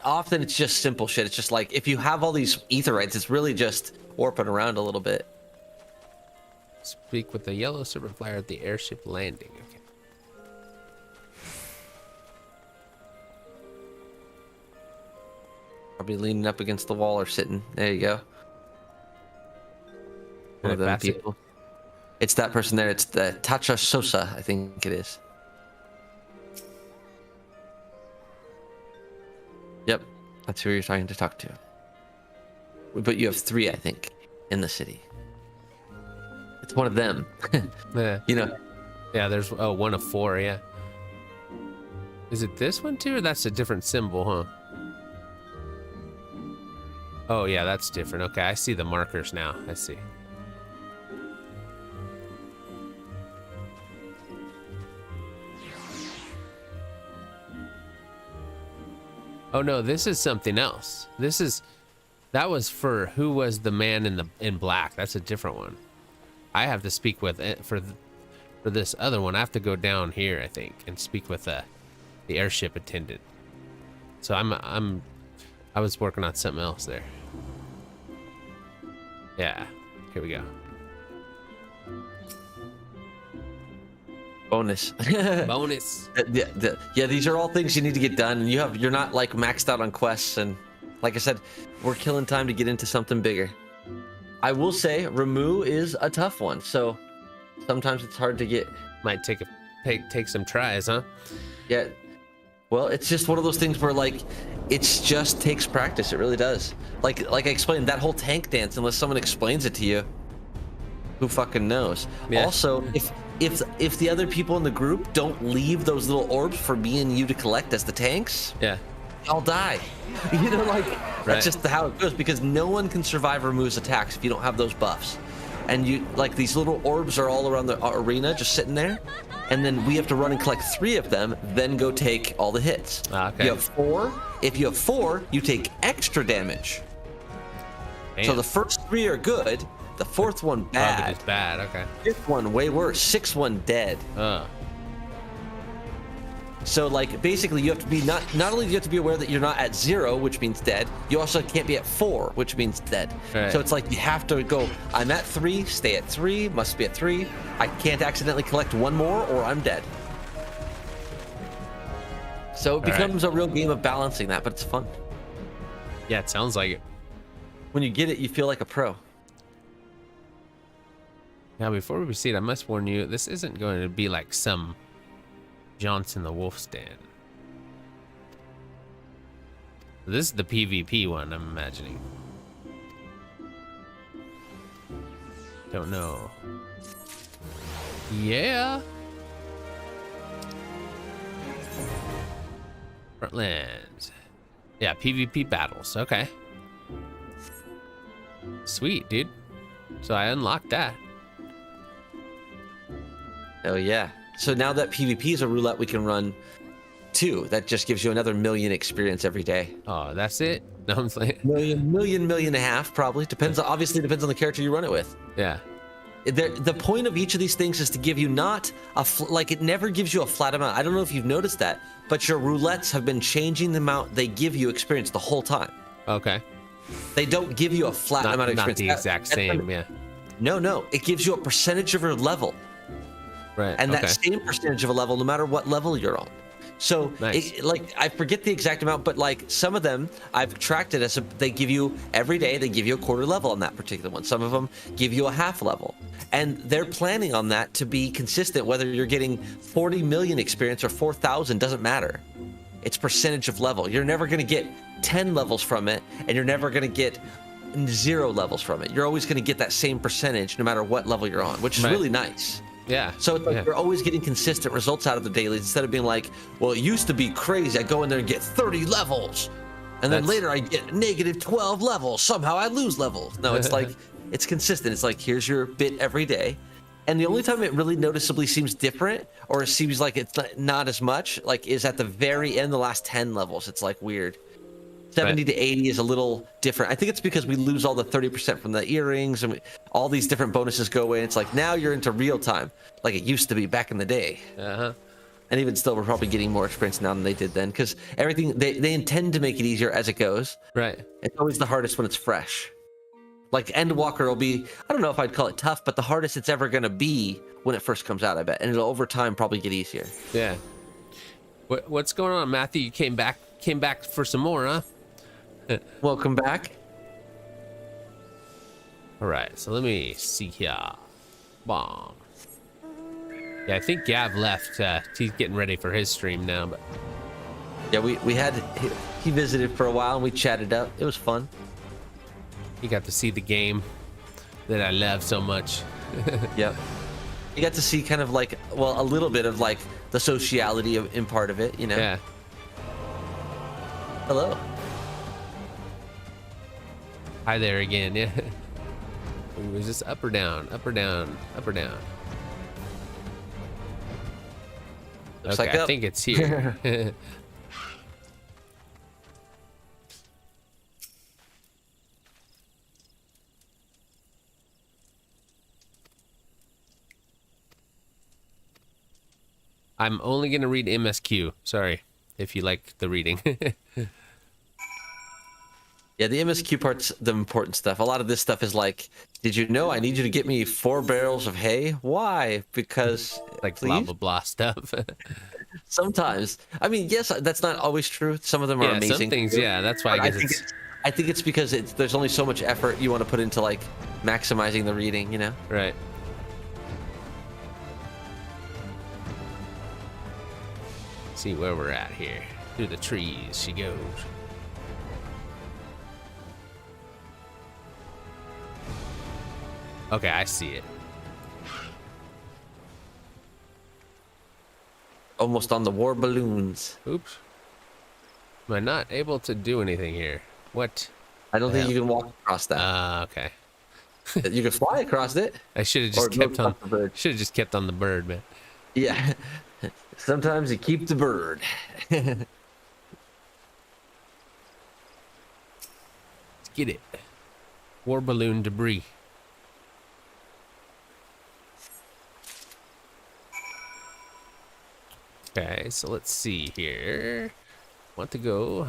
often it's just simple shit. It's just like, if you have all these aetherites, it's really just warping around a little bit. Speak with the yellow super flyer at the airship landing. Okay. Probably leaning up against the wall or sitting. There you go. One of them people. It's that person there. It's the Tacha Sosa, I think it is. Yep, that's who you're trying to talk to. But you have 3, I think, in the city. It's one of them. Yeah. You know. Yeah, there's one of 4. Yeah. Is it this one too, or that's a different symbol, huh? Oh yeah, that's different. Okay, I see the markers now. I see. Oh no, this is something else. That was for who was the man in black. That's a different one. I have to speak with for this other one. I have to go down here, I think, and speak with the airship attendant. So I was working on something else there. Yeah, here we go. Bonus. Bonus. Yeah, these are all things you need to get done, and you're not like maxed out on quests, and like I said, we're killing time to get into something bigger. I will say Ramu is a tough one, so sometimes it's hard to get. Might take some tries, huh? Yeah. Well, it's just one of those things where like it just takes practice. It really does. Like I explained, that whole tank dance, unless someone explains it to you, who fucking knows? Yeah. Also, if the other people in the group don't leave those little orbs for me and you to collect as the tanks, yeah, I'll die. You know, like that's just how it goes, because no one can survive Ramu's attacks if you don't have those buffs. And you like these little orbs are all around the arena just sitting there, and then we have to run and collect 3 of them, then go take all the hits. Okay. You have 4. If you have 4, you take extra damage. Damn. So the first 3 are good. The 4th one bad. It's bad. Okay. 5th one way worse. 6th one dead. So like basically you have to be not only do you have to be aware that you're not at 0, which means dead, you also can't be at 4, which means dead. Right. So it's like you have to go, I'm at 3, stay at 3, must be at 3. I can't accidentally collect 1 more or I'm dead. So it becomes a real game of balancing that, but it's fun. Yeah, it sounds like it. When you get it, you feel like a pro. Now, before we proceed, I must warn you, this isn't going to be like some Johnson the Wolf's Den. This is the PvP one, I'm imagining. Don't know. Yeah. Frontlands. Yeah, PvP battles. Okay. Sweet, dude. So I unlocked that. Oh yeah. So now that PvP is a roulette, we can run 2. That just gives you another million experience every day. Oh, that's it? No, I'm saying million and a half probably. Obviously depends on the character you run it with. Yeah. The point of each of these things is to give you not like it never gives you a flat amount. I don't know if you've noticed that, but your roulettes have been changing the amount they give you experience the whole time. Okay. They don't give you a flat amount of experience. Not the exact same, yeah. No. It gives you a percentage of your level. Right. And that same percentage of a level, no matter what level you're on. So, nice. I forget the exact amount, but like some of them, I've tracked it as they give you every day, they give you a quarter level on that particular one. Some of them give you a half level. And they're planning on that to be consistent, whether you're getting 40 million experience or 4,000, doesn't matter. It's percentage of level. You're never going to get 10 levels from it, and you're never going to get 0 levels from it. You're always going to get that same percentage no matter what level you're on, which is really nice. Yeah. So it's like you're always getting consistent results out of the dailies instead of being like, well, it used to be crazy. I go in there and get 30 levels. And then later I get negative 12 levels. Somehow I lose levels. No, it's like, it's consistent. It's like, here's your bit every day. And the only time it really noticeably seems different or it seems like it's not as much, like is at the very end, the last 10 levels. It's like weird. 70 to 80 is a little different. I think it's because we lose all the 30% from the earrings and all these different bonuses go in. It's like now you're into real time, like it used to be back in the day. Uh-huh. And even still, we're probably getting more experience now than they did then, because everything they intend to make it easier as it goes. Right. It's always the hardest when it's fresh. Like Endwalker will be, I don't know if I'd call it tough, but the hardest it's ever gonna be when it first comes out, I bet, and it'll over time probably get easier. Yeah. What's going on, Matthew? You came back for some more, huh? Welcome back. All right, so let me see here. Bomb. Yeah, I think Gav left. He's getting ready for his stream now, but yeah, he visited for a while and we chatted up. It was fun. You got to see the game that I love so much. Yep. You got to see kind of like, well, a little bit of like the sociality in part of it, you know? Yeah. Hello. Hi there again, yeah. Was this up or down? Up or down? Up or down? Looks okay, like I think it's here. I'm only going to read MSQ. Sorry, if you like the reading. Yeah, the MSQ part's the important stuff. A lot of this stuff is like, did you know I need you to get me 4 barrels of hay? Why? Because like blah blah blah stuff. Sometimes. I mean, yes, that's not always true. Some of them are amazing. Some things, yeah, that's why I think it's because there's only so much effort you want to put into like maximizing the reading, you know? Right. See where we're at here. Through the trees she goes. Okay, I see it. Almost on the war balloons. Oops. Am I not able to do anything here? What? I don't think you can walk across that. Okay. You can fly across it. I should have just kept on the bird. Should have just kept on the bird, man. Yeah. Sometimes you keep the bird. Let's get it. War balloon debris. Okay, so let's see here. Want to go.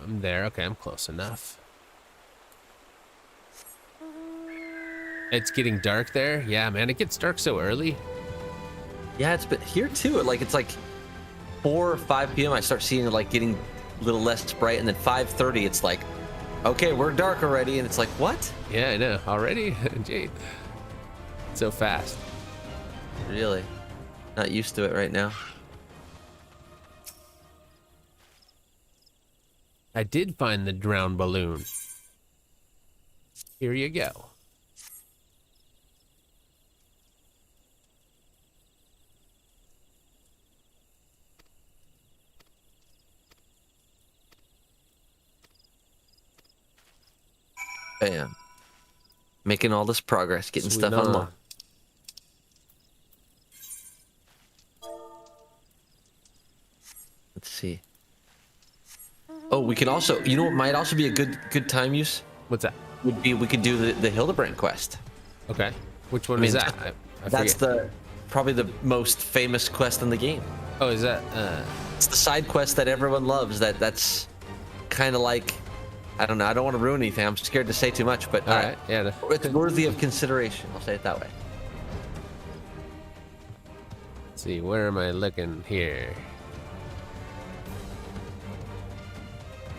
I'm there. Okay, I'm close enough. It's getting dark there. Yeah, man, it gets dark so early. Yeah, it's been here too. Like it's like 4 or 5 p.m. I start seeing it like getting a little less bright, and then 5:30 it's like, okay, we're dark already, and it's like, what? Yeah, I know. Already? Gee. So fast. Really? Not used to it right now. I did find the drowned balloon. Here you go. Bam. Making all this progress, getting stuff unlocked. Let's see. Oh, we can also, you know what might also be a good time use? What's that? Would be, we could do the Hildebrand quest. Okay. Which one is that? That's probably the most famous quest in the game. Oh, is that? It's the side quest that everyone loves. That's kind of like, I don't know. I don't want to ruin anything. I'm scared to say too much, but all right, yeah, it's worthy of consideration. I'll say it that way. Let's see, where am I looking here?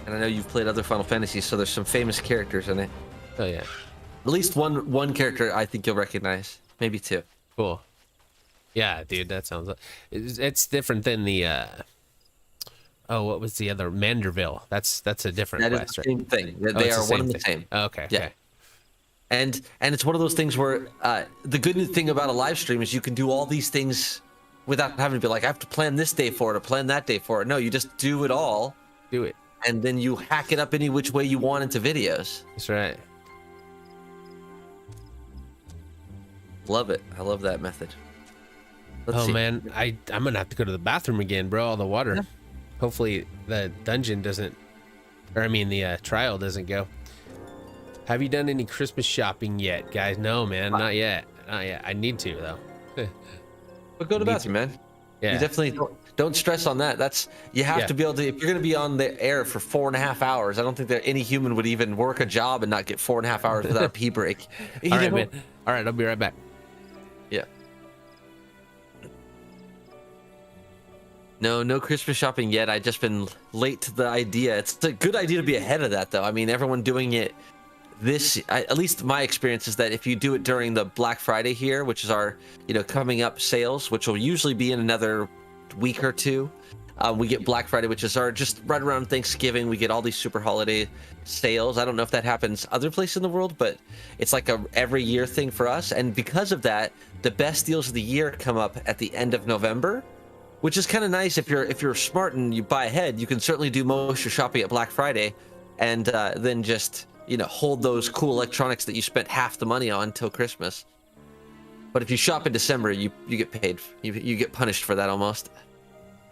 And I know you've played other Final Fantasies, so there's some famous characters in it. Oh yeah. At least one character I think you'll recognize, maybe two. Cool. Yeah, dude, that sounds. It's different than the. Oh, what was the other? Manderville. That's a different quest, is the same thing. They are one and the same. Oh, okay. Yeah. Okay. And it's one of those things where the good thing about a live stream is you can do all these things without having to be like, I have to plan this day for it or plan that day for it. No, you just do it all. Do it. And then you hack it up any which way you want into videos. That's right. Love it. I love that method. Let's see. Man, I'm gonna have to go to the bathroom again, bro. All the water. Yeah. Hopefully the dungeon doesn't, or I mean the trial doesn't go. Have you done any Christmas shopping yet, guys? No, man, not yet. Not yet. I need to though. But go to the bathroom, man. Yeah. You definitely don't stress on that. That's you have to be able to. If you're gonna be on the air for 4.5 hours, I don't think that any human would even work a job and not get 4.5 hours without a pee break. All right, man. All right, I'll be right back. Yeah. No Christmas shopping yet. I just been late to the idea. It's a good idea to be ahead of that, though. I mean, everyone doing it at least my experience is that if you do it during the Black Friday here, which is our, coming up sales, which will usually be in another week or two, we get Black Friday, which is our just right around Thanksgiving. We get all these super holiday sales. I don't know if that happens other places in the world, but it's like a every year thing for us. And because of that, the best deals of the year come up at the end of November, which is kind of nice. If you're smart and you buy ahead, you can certainly do most of your shopping at Black Friday, and then just hold those cool electronics that you spent half the money on till Christmas. But if you shop in December, you get paid. You get punished for that almost.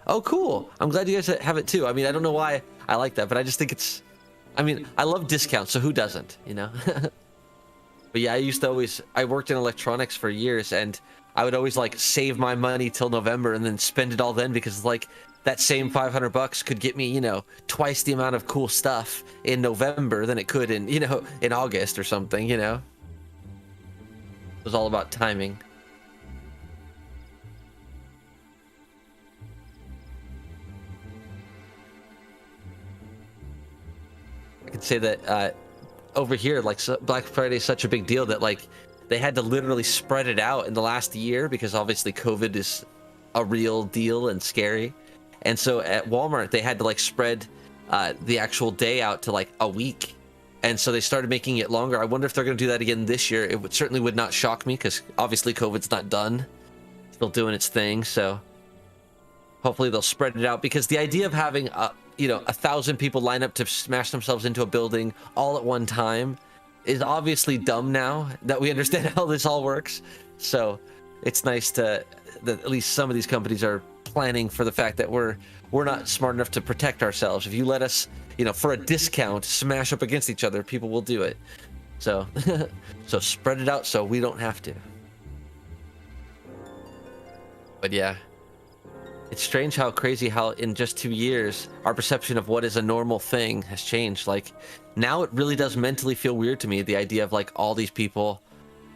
Oh, cool. I'm glad you guys have it too. I mean, I don't know why I like that, but I just think I love discounts, so who doesn't, But yeah, I worked in electronics for years, and I would always save my money till November and then spend it all then, because that same $500 could get me, twice the amount of cool stuff in November than it could in, in August or something, It was all about timing. I could say that over here, Black Friday is such a big deal that they had to literally spread it out in the last year, because obviously COVID is a real deal and scary. And so at Walmart, they had to spread the actual day out to a week. And so they started making it longer. I wonder if they're going to do that again this year. It certainly would not shock me, because obviously COVID's not done. Still doing its thing. So hopefully they'll spread it out, because the idea of having 1,000 people line up to smash themselves into a building all at one time is obviously dumb now that we understand how this all works. So it's nice that at least some of these companies are planning for the fact that we're not smart enough to protect ourselves. If you let us, for a discount, smash up against each other, people will do it. So, so spread it out so we don't have to. But yeah, it's strange how in just 2 years, our perception of what is a normal thing has changed. Now it really does mentally feel weird to me, the idea of all these people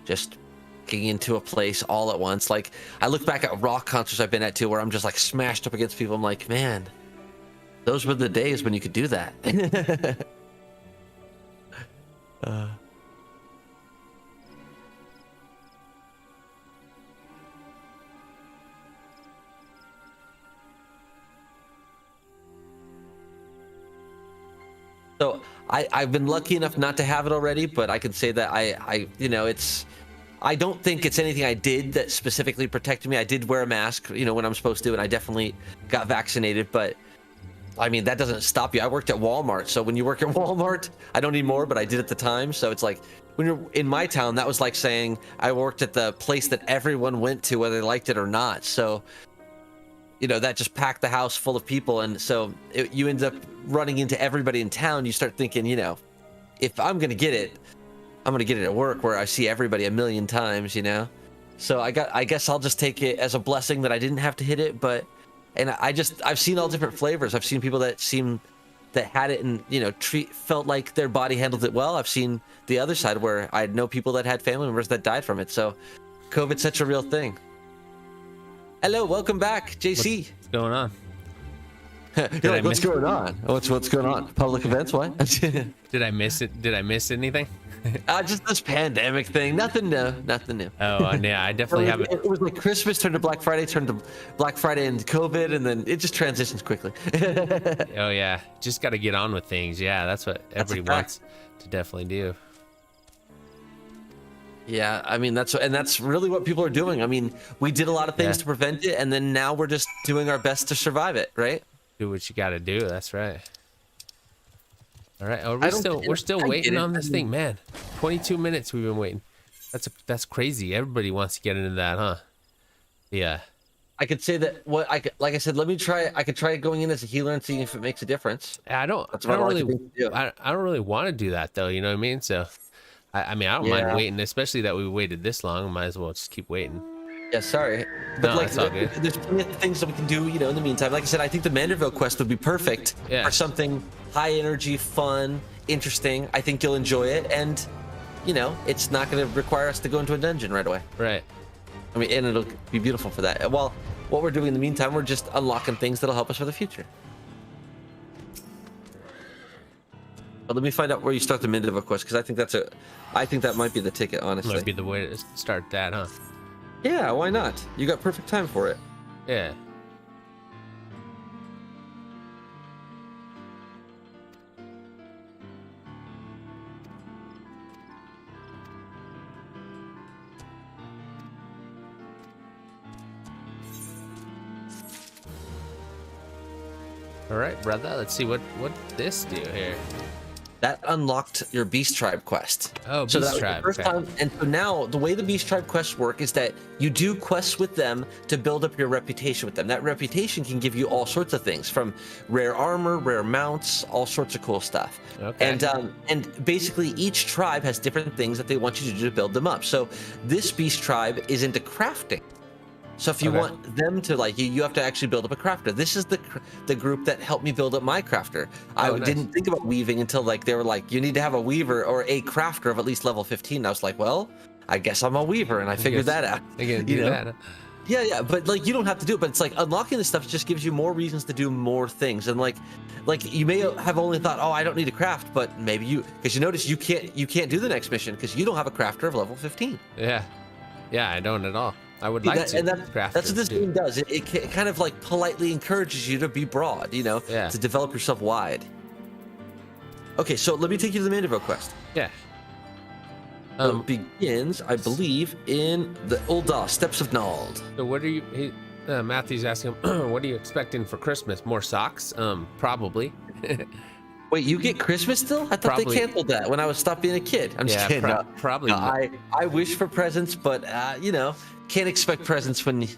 just getting into a place all at once. I look back at rock concerts I've been at too, where I'm just smashed up against people. I'm like, man, those were the days when you could do that. So I've been lucky enough not to have it already, but I can say that I don't think it's anything I did that specifically protected me. I did wear a mask, when I'm supposed to, and I definitely got vaccinated, but I mean, that doesn't stop you. I worked at Walmart, so when you work at Walmart, I don't need more, but I did at the time. So it's like, when you're in my town, that was like saying I worked at the place that everyone went to, whether they liked it or not. So, you know, that just packed the house full of people. And so you end up running into everybody in town. You start thinking, you know, if I'm going to get it, I'm going to get it at work where I see everybody a million times, you know? So I guess I'll just take it as a blessing that I didn't have to hit it. And I've seen all different flavors. I've seen people that had it and, you know, felt like their body handled it well. I've seen the other side where I know people that had family members that died from it. So COVID's such a real thing. Hello, welcome back, JC. What's going on? You're like, what's going on? What's going on? Public events? What? Did I miss it? Did I miss anything? Just this pandemic thing. Nothing new. Oh, yeah, I definitely haven't. It was like Christmas turned to Black Friday, turned to Black Friday and COVID, and then it just transitions quickly. Oh, yeah. Just got to get on with things. Yeah, that's what everybody wants to definitely do. Yeah, I mean, that's really what people are doing. I mean, we did a lot of things to prevent it, and then now we're just doing our best to survive it, right? Do what you got to do. That's right. All right. Oh, we're still waiting on this thing, man. 22 minutes we've been waiting. That's crazy. Everybody wants to get into that, huh? Yeah. I could say that like I said, I could try going in as a healer and seeing if it makes a difference. I don't really want to do that though. You know what I mean? So, I mean, I don't mind waiting, especially that we waited this long. Might as well just keep waiting. Yeah, sorry. But no, it's all good. There's plenty of things that we can do, you know, in the meantime. Like I said, I think the Manderville quest would be perfect for something high energy, fun, interesting. I think you'll enjoy it, and you know, it's not going to require us to go into a dungeon right away. Right. I mean, and it'll be beautiful for that. Well, what we're doing in the meantime, we're just unlocking things that'll help us for the future. But let me find out where you start the Manderville quest, because I think that might be the ticket, honestly. Might be the way to start that, huh? Yeah, why not? You got perfect time for it. Yeah. All right, brother. Let's see what this do here. That unlocked your Beast Tribe quest. Oh, Beast Tribe. First time, and so now the way the Beast Tribe quests work is that you do quests with them to build up your reputation with them. That reputation can give you all sorts of things, from rare armor, rare mounts, all sorts of cool stuff. Okay. And basically each tribe has different things that they want you to do to build them up. So this Beast Tribe is into crafting. So if you want them to like you have to actually build up a crafter. This is the group that helped me build up my crafter. I didn't think about weaving until like they were like, you need to have a weaver or a crafter of at least level 15. I was like, well, I guess I'm a weaver, and I figured that out. That. Yeah, but like you don't have to do it. But it's like unlocking this stuff just gives you more reasons to do more things. And like you may have only thought, oh, I don't need to craft, but maybe because you notice you can't do the next mission because you don't have a crafter of level 15. Yeah, I don't at all. I would like to. And that's what this game does. It kind of like politely encourages you to be broad, you know, to develop yourself wide. Okay, so let me take you to the Manderville quest. Yeah. It begins, I believe, in the Ul'dah Steppes of Nald. So what are you? Matthew's asking him, what are you expecting for Christmas? More socks? Probably. Wait, you get Christmas still? I thought they canceled that when I stopped being a kid. I'm just kidding. Probably. I wish for presents, but you know, can't expect presents when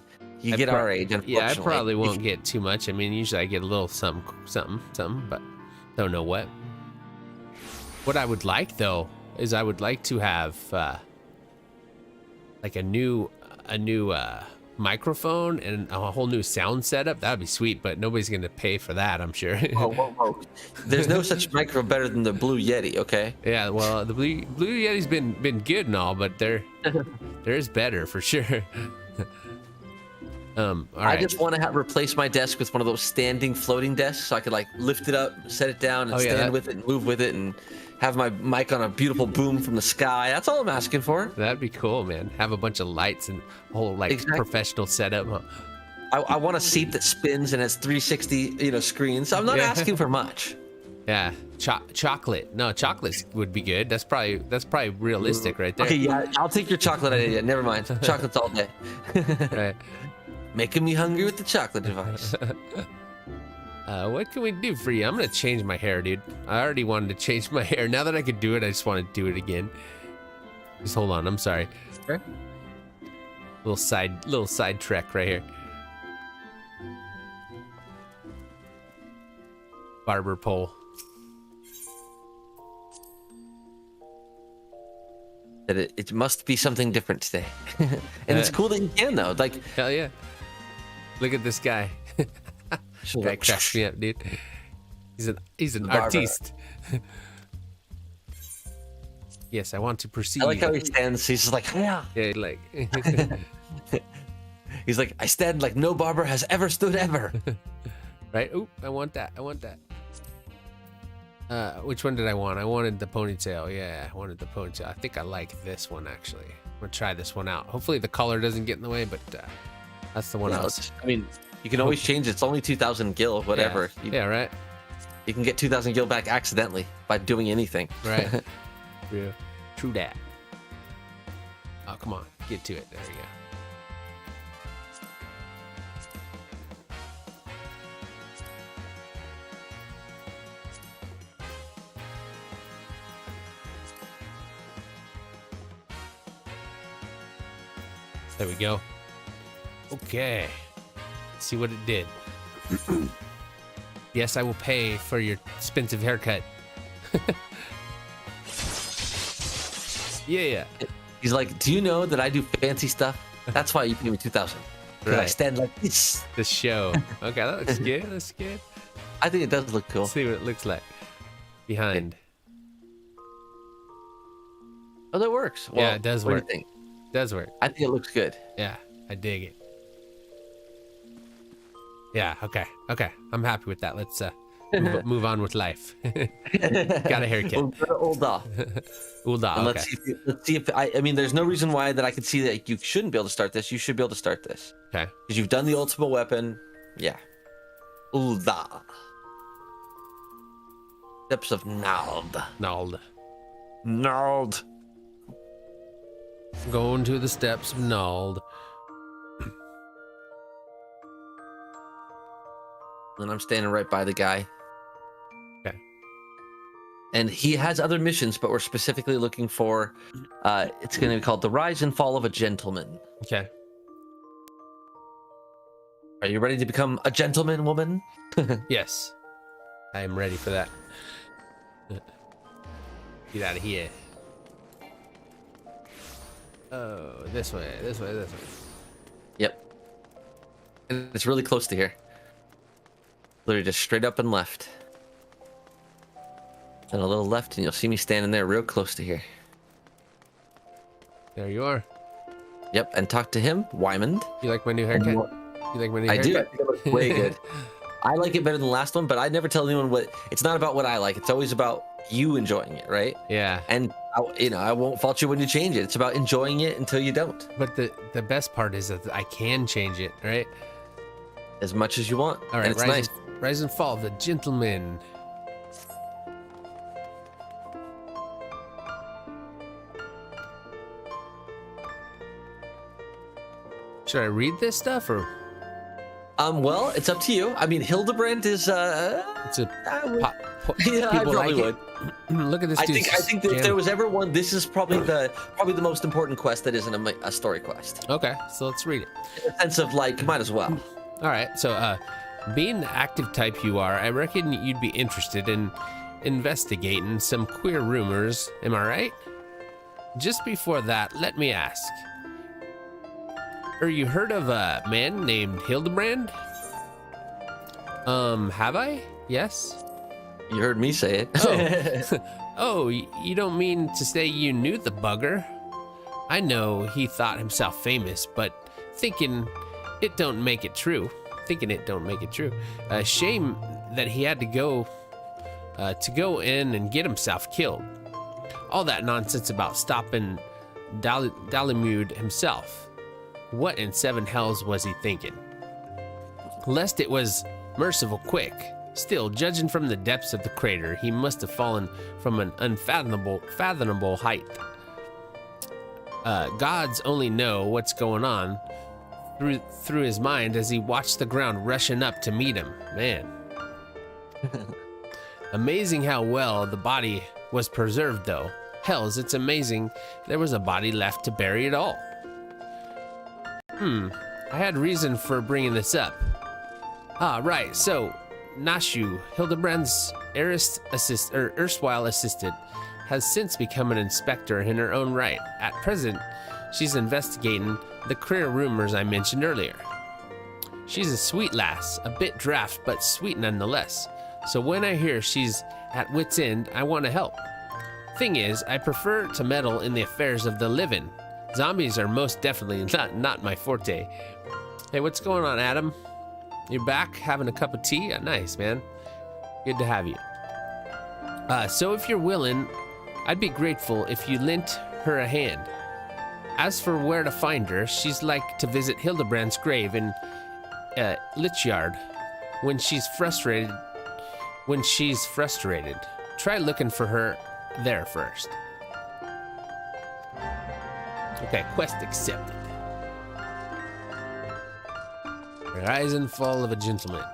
you get our age. Yeah, I probably won't get too much. I mean, usually I get a little something, but don't know what. What I would like though is I would like to have like a new microphone and a whole new sound setup. That would be sweet, but nobody's gonna pay for that, I'm sure. Whoa. There's no such microphone better than the Blue Yeti, okay? Yeah, well, the Blue Yeti's been good and all, but there is better for sure. All right. I just want to replace my desk with one of those standing floating desks, so I could like lift it up, set it down, and stand with it, and move with it, and have my mic on a beautiful boom from the sky. That's all I'm asking for. That'd be cool, man. Have a bunch of lights and a whole professional setup. I want a seat that spins and has 360, screens. So I'm not asking for much. Yeah, chocolate. No, chocolates would be good. That's probably realistic right there. Okay, yeah, I'll take your chocolate idea. Never mind. Chocolates all day. Right. Making me hungry with the chocolate device. What can we do for you? I'm gonna change my hair, dude. I already wanted to change my hair. Now that I could do it, I just want to do it again. Just hold on. I'm sorry. Okay. Little side trek right here. Barber pole. That it must be something different today. And it's cool that you can though. Like, hell yeah. Look at this guy. Guy cracks me up, dude. He's an artiste. Yes, I want to proceed. I like how he stands. He's just like, yeah. Yeah, like. He's like, I stand like no barber has ever stood ever. Right? Oop, I want that. I want that. Which one did I want? I wanted the ponytail. Yeah, I wanted the ponytail. I think I like this one, actually. I'm going to try this one out. Hopefully the color doesn't get in the way, but that's the one else. I mean, you can always change it. It's only 2,000 gil, whatever. Yeah, right? You can get 2,000 gil back accidentally by doing anything. Right. Yeah. True that. Oh, come on. Get to it. There we go. There we go. Okay. Let's see what it did. Yes, I will pay for your expensive haircut. Yeah. He's like, do you know that I do fancy stuff? That's why you pay me 2,000. Right. I stand like this. The show. Okay, that looks good. That's good. I think it does look cool. Let's see what it looks like behind. Oh, that works. Well, yeah, it does work. What do you think? Does work. I think it looks good. Yeah, I dig it. Yeah, okay. I'm happy with that. Let's move on with life. Got a haircut. We'll go to Ulda. Ulda, okay. Let's see if I mean, there's no reason why that I could see that you shouldn't be able to start this. You should be able to start this. Okay. Because you've done the ultimate weapon. Yeah. Ulda. Steps of Nald. Nald. Going to the steps of Nald. And I'm standing right by the guy. Okay. And he has other missions, but we're specifically looking for, it's going to be called The Rise and Fall of a Gentleman. Okay. Are you ready to become a gentleman, woman? Yes. I am ready for that. Get out of here. Oh, this way. Yep. And it's really close to here. Literally just straight up and left. And a little left, and you'll see me standing there real close to here. There you are. Yep, and talk to him, Wymond. You like my new haircut? You like my new haircut? I do. I think it looks way good. I like it better than the last one, but I never tell anyone what. It's not about what I like. It's always about you enjoying it, right? Yeah. And I won't fault you when you change it. It's about enjoying it until you don't. But the best part is that I can change it, right? As much as you want. All right. And it's nice. Rise and Fall, the Gentleman. Should I read this stuff or? Well, it's up to you. I mean, Hildebrand is it's a yeah, I probably would. Look at this. I think that if there was ever one, this is probably the most important quest that isn't a story quest. Okay, so let's read it. In the sense of like, might as well. All right, so being the active type you are, I reckon you'd be interested in investigating some queer rumors. Am I right? Just before that, let me ask. You heard of a man named Hildebrand? Have I? Yes? You heard me say it. Oh. Oh, you don't mean to say you knew the bugger? I know he thought himself famous, but thinking it don't make it true. Shame that he had to go in and get himself killed. All that nonsense about stopping Dalimud himself. What in seven hells was he thinking? Lest it was merciful quick. Still, judging from the depths of the crater, he must have fallen from an unfathomable height. Gods only know what's going on through his mind as he watched the ground rushing up to meet him. Man, Amazing how well the body was preserved, though. Hells, it's amazing there was a body left to bury it all. I had reason for bringing this up. Ah, right, so Nashu, Hildebrand's erstwhile assistant, has since become an inspector in her own right. At present, she's investigating the career rumors I mentioned earlier. She's a sweet lass, a bit draft, but sweet nonetheless. So when I hear she's at wit's end, I want to help. Thing is, I prefer to meddle in the affairs of the living. Zombies are most definitely not my forte. Hey, what's going on, Adam? You're back, having a cup of tea? Nice, man. Good to have you. So if you're willing, I'd be grateful if you lent her a hand. As for where to find her, she's like to visit Hildebrand's grave in Lichyard when she's frustrated. Try looking for her there first. Okay, quest accepted. Rise and fall of a gentleman.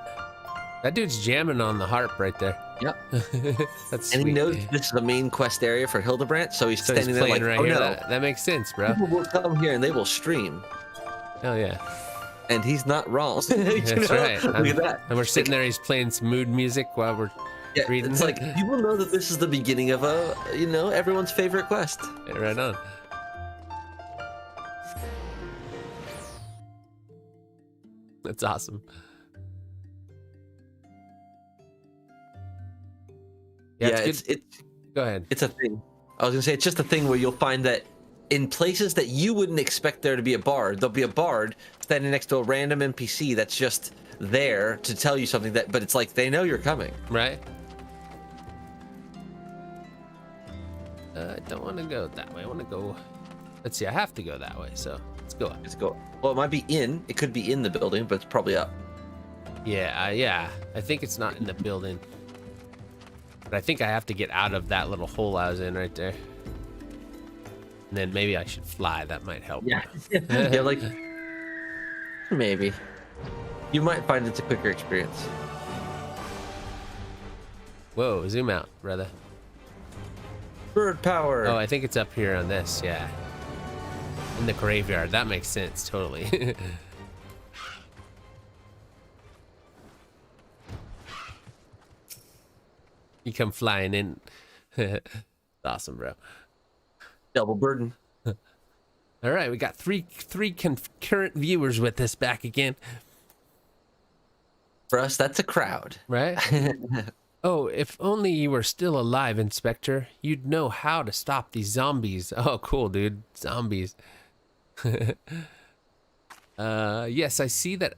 That dude's jamming on the harp right there. Yep. That's and sweet. he knows this is the main quest area for Hildebrand, so he's standing there like, right oh here. no. That makes sense, bro. People will come here and they will stream. Oh yeah. And he's not wrong. That's right. Look at that. And we're sitting there, he's playing some mood music while we're reading. It's like, people know that this is the beginning of a, everyone's favorite quest. Yeah, right on. That's awesome. Yeah, it's go ahead. It's a thing. I was gonna say it's just a thing where you'll find that in places that you wouldn't expect there to be a bard, there'll be a bard standing next to a random NPC that's just there to tell you something but it's like they know you're coming. Right. I don't want to go that way. I want to go. Let's see. I have to go that way, so let's go up. Let's go. Well, it might be in. It could be in the building, but it's probably up. Yeah, yeah. I think it's not in the building. But I think I have to get out of that little hole I was in right there. And then maybe I should fly. That might help. Yeah. Yeah, like maybe. You might find it's a quicker experience. Whoa, zoom out, brother. Bird power. Oh, I think it's up here on this, yeah. In the graveyard. That makes sense, totally. You come flying in. Awesome, bro. Double burden. All right, we got three concurrent viewers with us back again. For us, that's a crowd. Right? Oh, if only you were still alive, Inspector. You'd know how to stop these zombies. Oh, cool, dude. Zombies. Yes, I see that.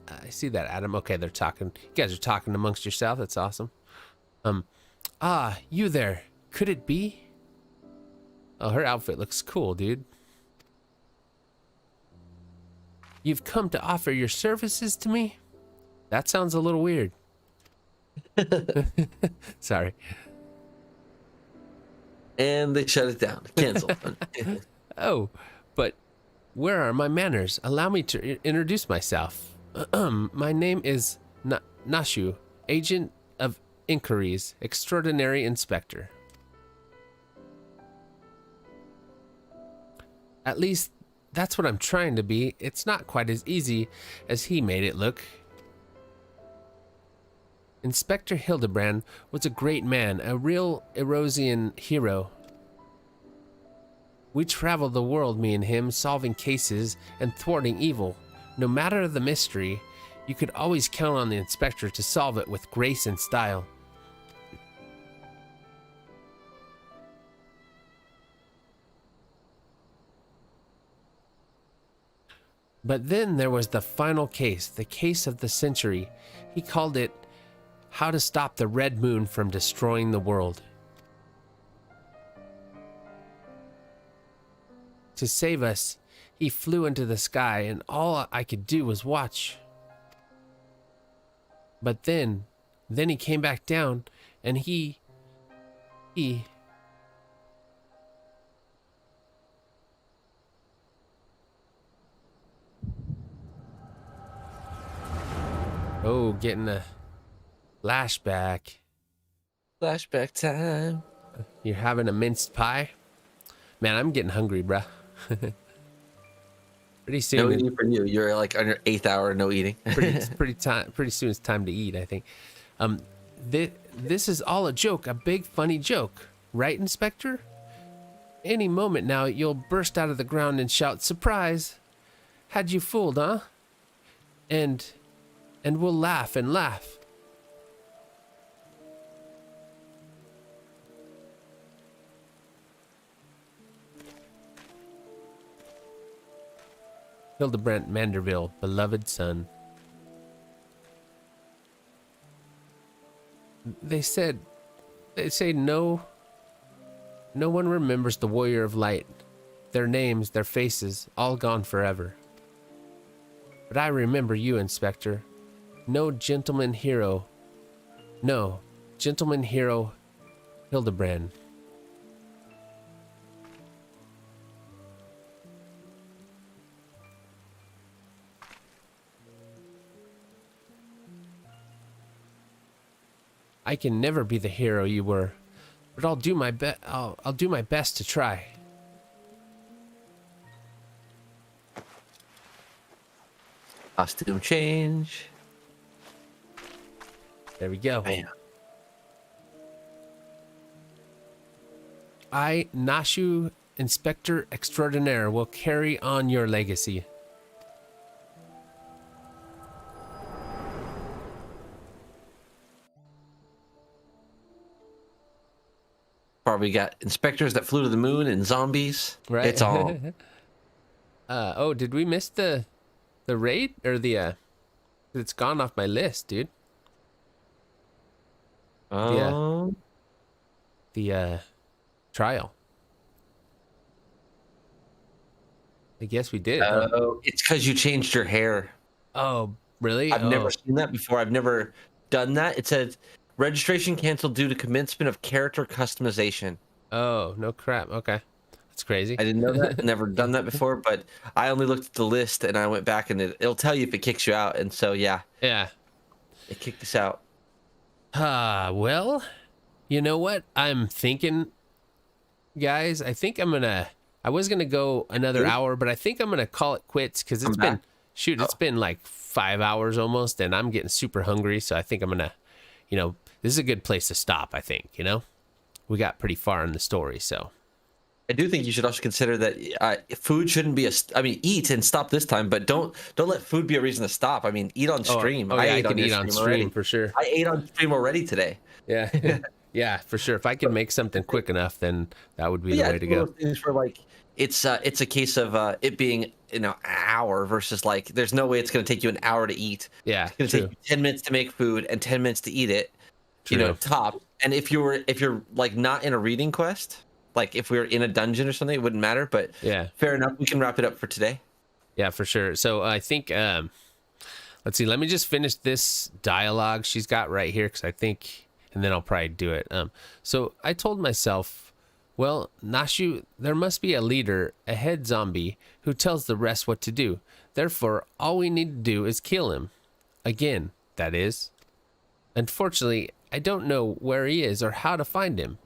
Adam. Okay, they're talking. You guys are talking amongst yourself. That's awesome. You there. Could it be? Oh, her outfit looks cool, dude. You've come to offer your services to me? That sounds a little weird. Sorry. And they shut it down. Cancel. Oh, but where are my manners? Allow me to introduce myself. My name is Nashu, Agent of Inquiries, Extraordinary Inspector. At least, that's what I'm trying to be. It's not quite as easy as he made it look. Inspector Hildebrand was a great man, a real Erosian hero. We traveled the world, me and him, solving cases and thwarting evil. No matter the mystery, you could always count on the inspector to solve it with grace and style. But then there was the final case, the case of the century. He called it How to Stop the Red Moon from Destroying the World. To save us, he flew into the sky, and all I could do was watch. But then he came back down, and he... Oh, getting a Flashback. Flashback time. You're having a minced pie? Man, I'm getting hungry, bruh. Pretty soon. No eating for you. You're like on your 8th hour, no eating. pretty soon it's time to eat, I think. This is all a joke, a big funny joke, right, Inspector? Any moment now, you'll burst out of the ground and shout, "Surprise! Had you fooled, huh?" And we'll laugh and laugh. Hildebrand Manderville, beloved son. They say no one remembers the warrior of light. Their names, their faces, all gone forever. But I remember you, Inspector. No, gentleman hero, Hildebrand. I can never be the hero you were, but I'll do my best. I'll do my best to try. Costume change. There we go. Bam. I, Nashu, Inspector Extraordinaire, will carry on your legacy. Probably got inspectors that flew to the moon and zombies. Right. It's all. Oh, did we miss the raid or the? It's gone off my list, dude. The trial. I guess we did. It's because you changed your hair. Oh, really? I've never seen that before. I've never done that. It said registration canceled due to commencement of character customization. Oh, no crap. Okay. That's crazy. I didn't know that. Never done that before, but I only looked at the list and I went back and it'll tell you if it kicks you out. And so, yeah. Yeah. It kicked us out. Well, you know what? I'm thinking, guys, I think I was going to go another hour, but I think I'm going to call it quits because it's been like 5 hours almost and I'm getting super hungry. So I think I'm going to, this is a good place to stop, I think, we got pretty far in the story. So I do think you should also consider that food shouldn't be eat and stop this time, but don't let food be a reason to stop. I mean, eat on stream. Yeah, I can eat on stream for sure. I ate on stream already today. Yeah. Yeah, for sure. If I can make something quick enough, then that would be the way to go. Things for like, it's a case of it being an hour versus like there's no way it's going to take you an hour to eat. Yeah, it's going to take you 10 minutes to make food and 10 minutes to eat it. True. Top. And if you're like not in a reading quest, like if we were in a dungeon or something, it wouldn't matter. But yeah, fair enough. We can wrap it up for today. Yeah, for sure. So I think let's see. Let me just finish this dialogue she's got right here because I think, and then I'll probably do it. So I told myself, well, Nashu, there must be a leader, a head zombie, who tells the rest what to do. Therefore, all we need to do is kill him. Again, that is. Unfortunately, I don't know where he is or how to find him.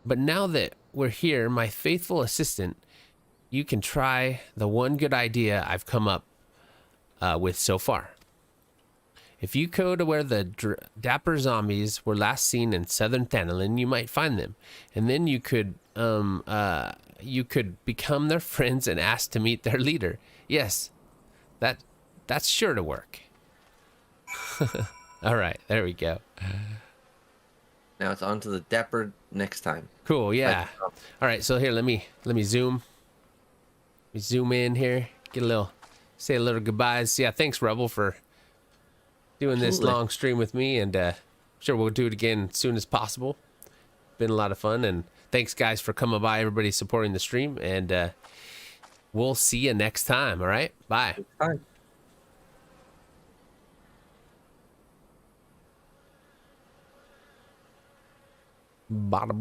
But now that we're here, my faithful assistant, you can try the one good idea I've come up with so far. If you go to where the dapper zombies were last seen in southern Thanalin, you might find them. And then you could become their friends and ask to meet their leader. Yes, that's sure to work. All right, there we go. Now it's on to the dapper next time. Cool, yeah. All right, so here, let me zoom. Let me zoom in here. Say a little goodbyes. Yeah, thanks, Rebel, for doing this long stream with me, and sure we'll do it again as soon as possible. Been a lot of fun, and thanks, guys, for coming by. Everybody supporting the stream, and we'll see you next time. All right, bye. Bye. Bada boom.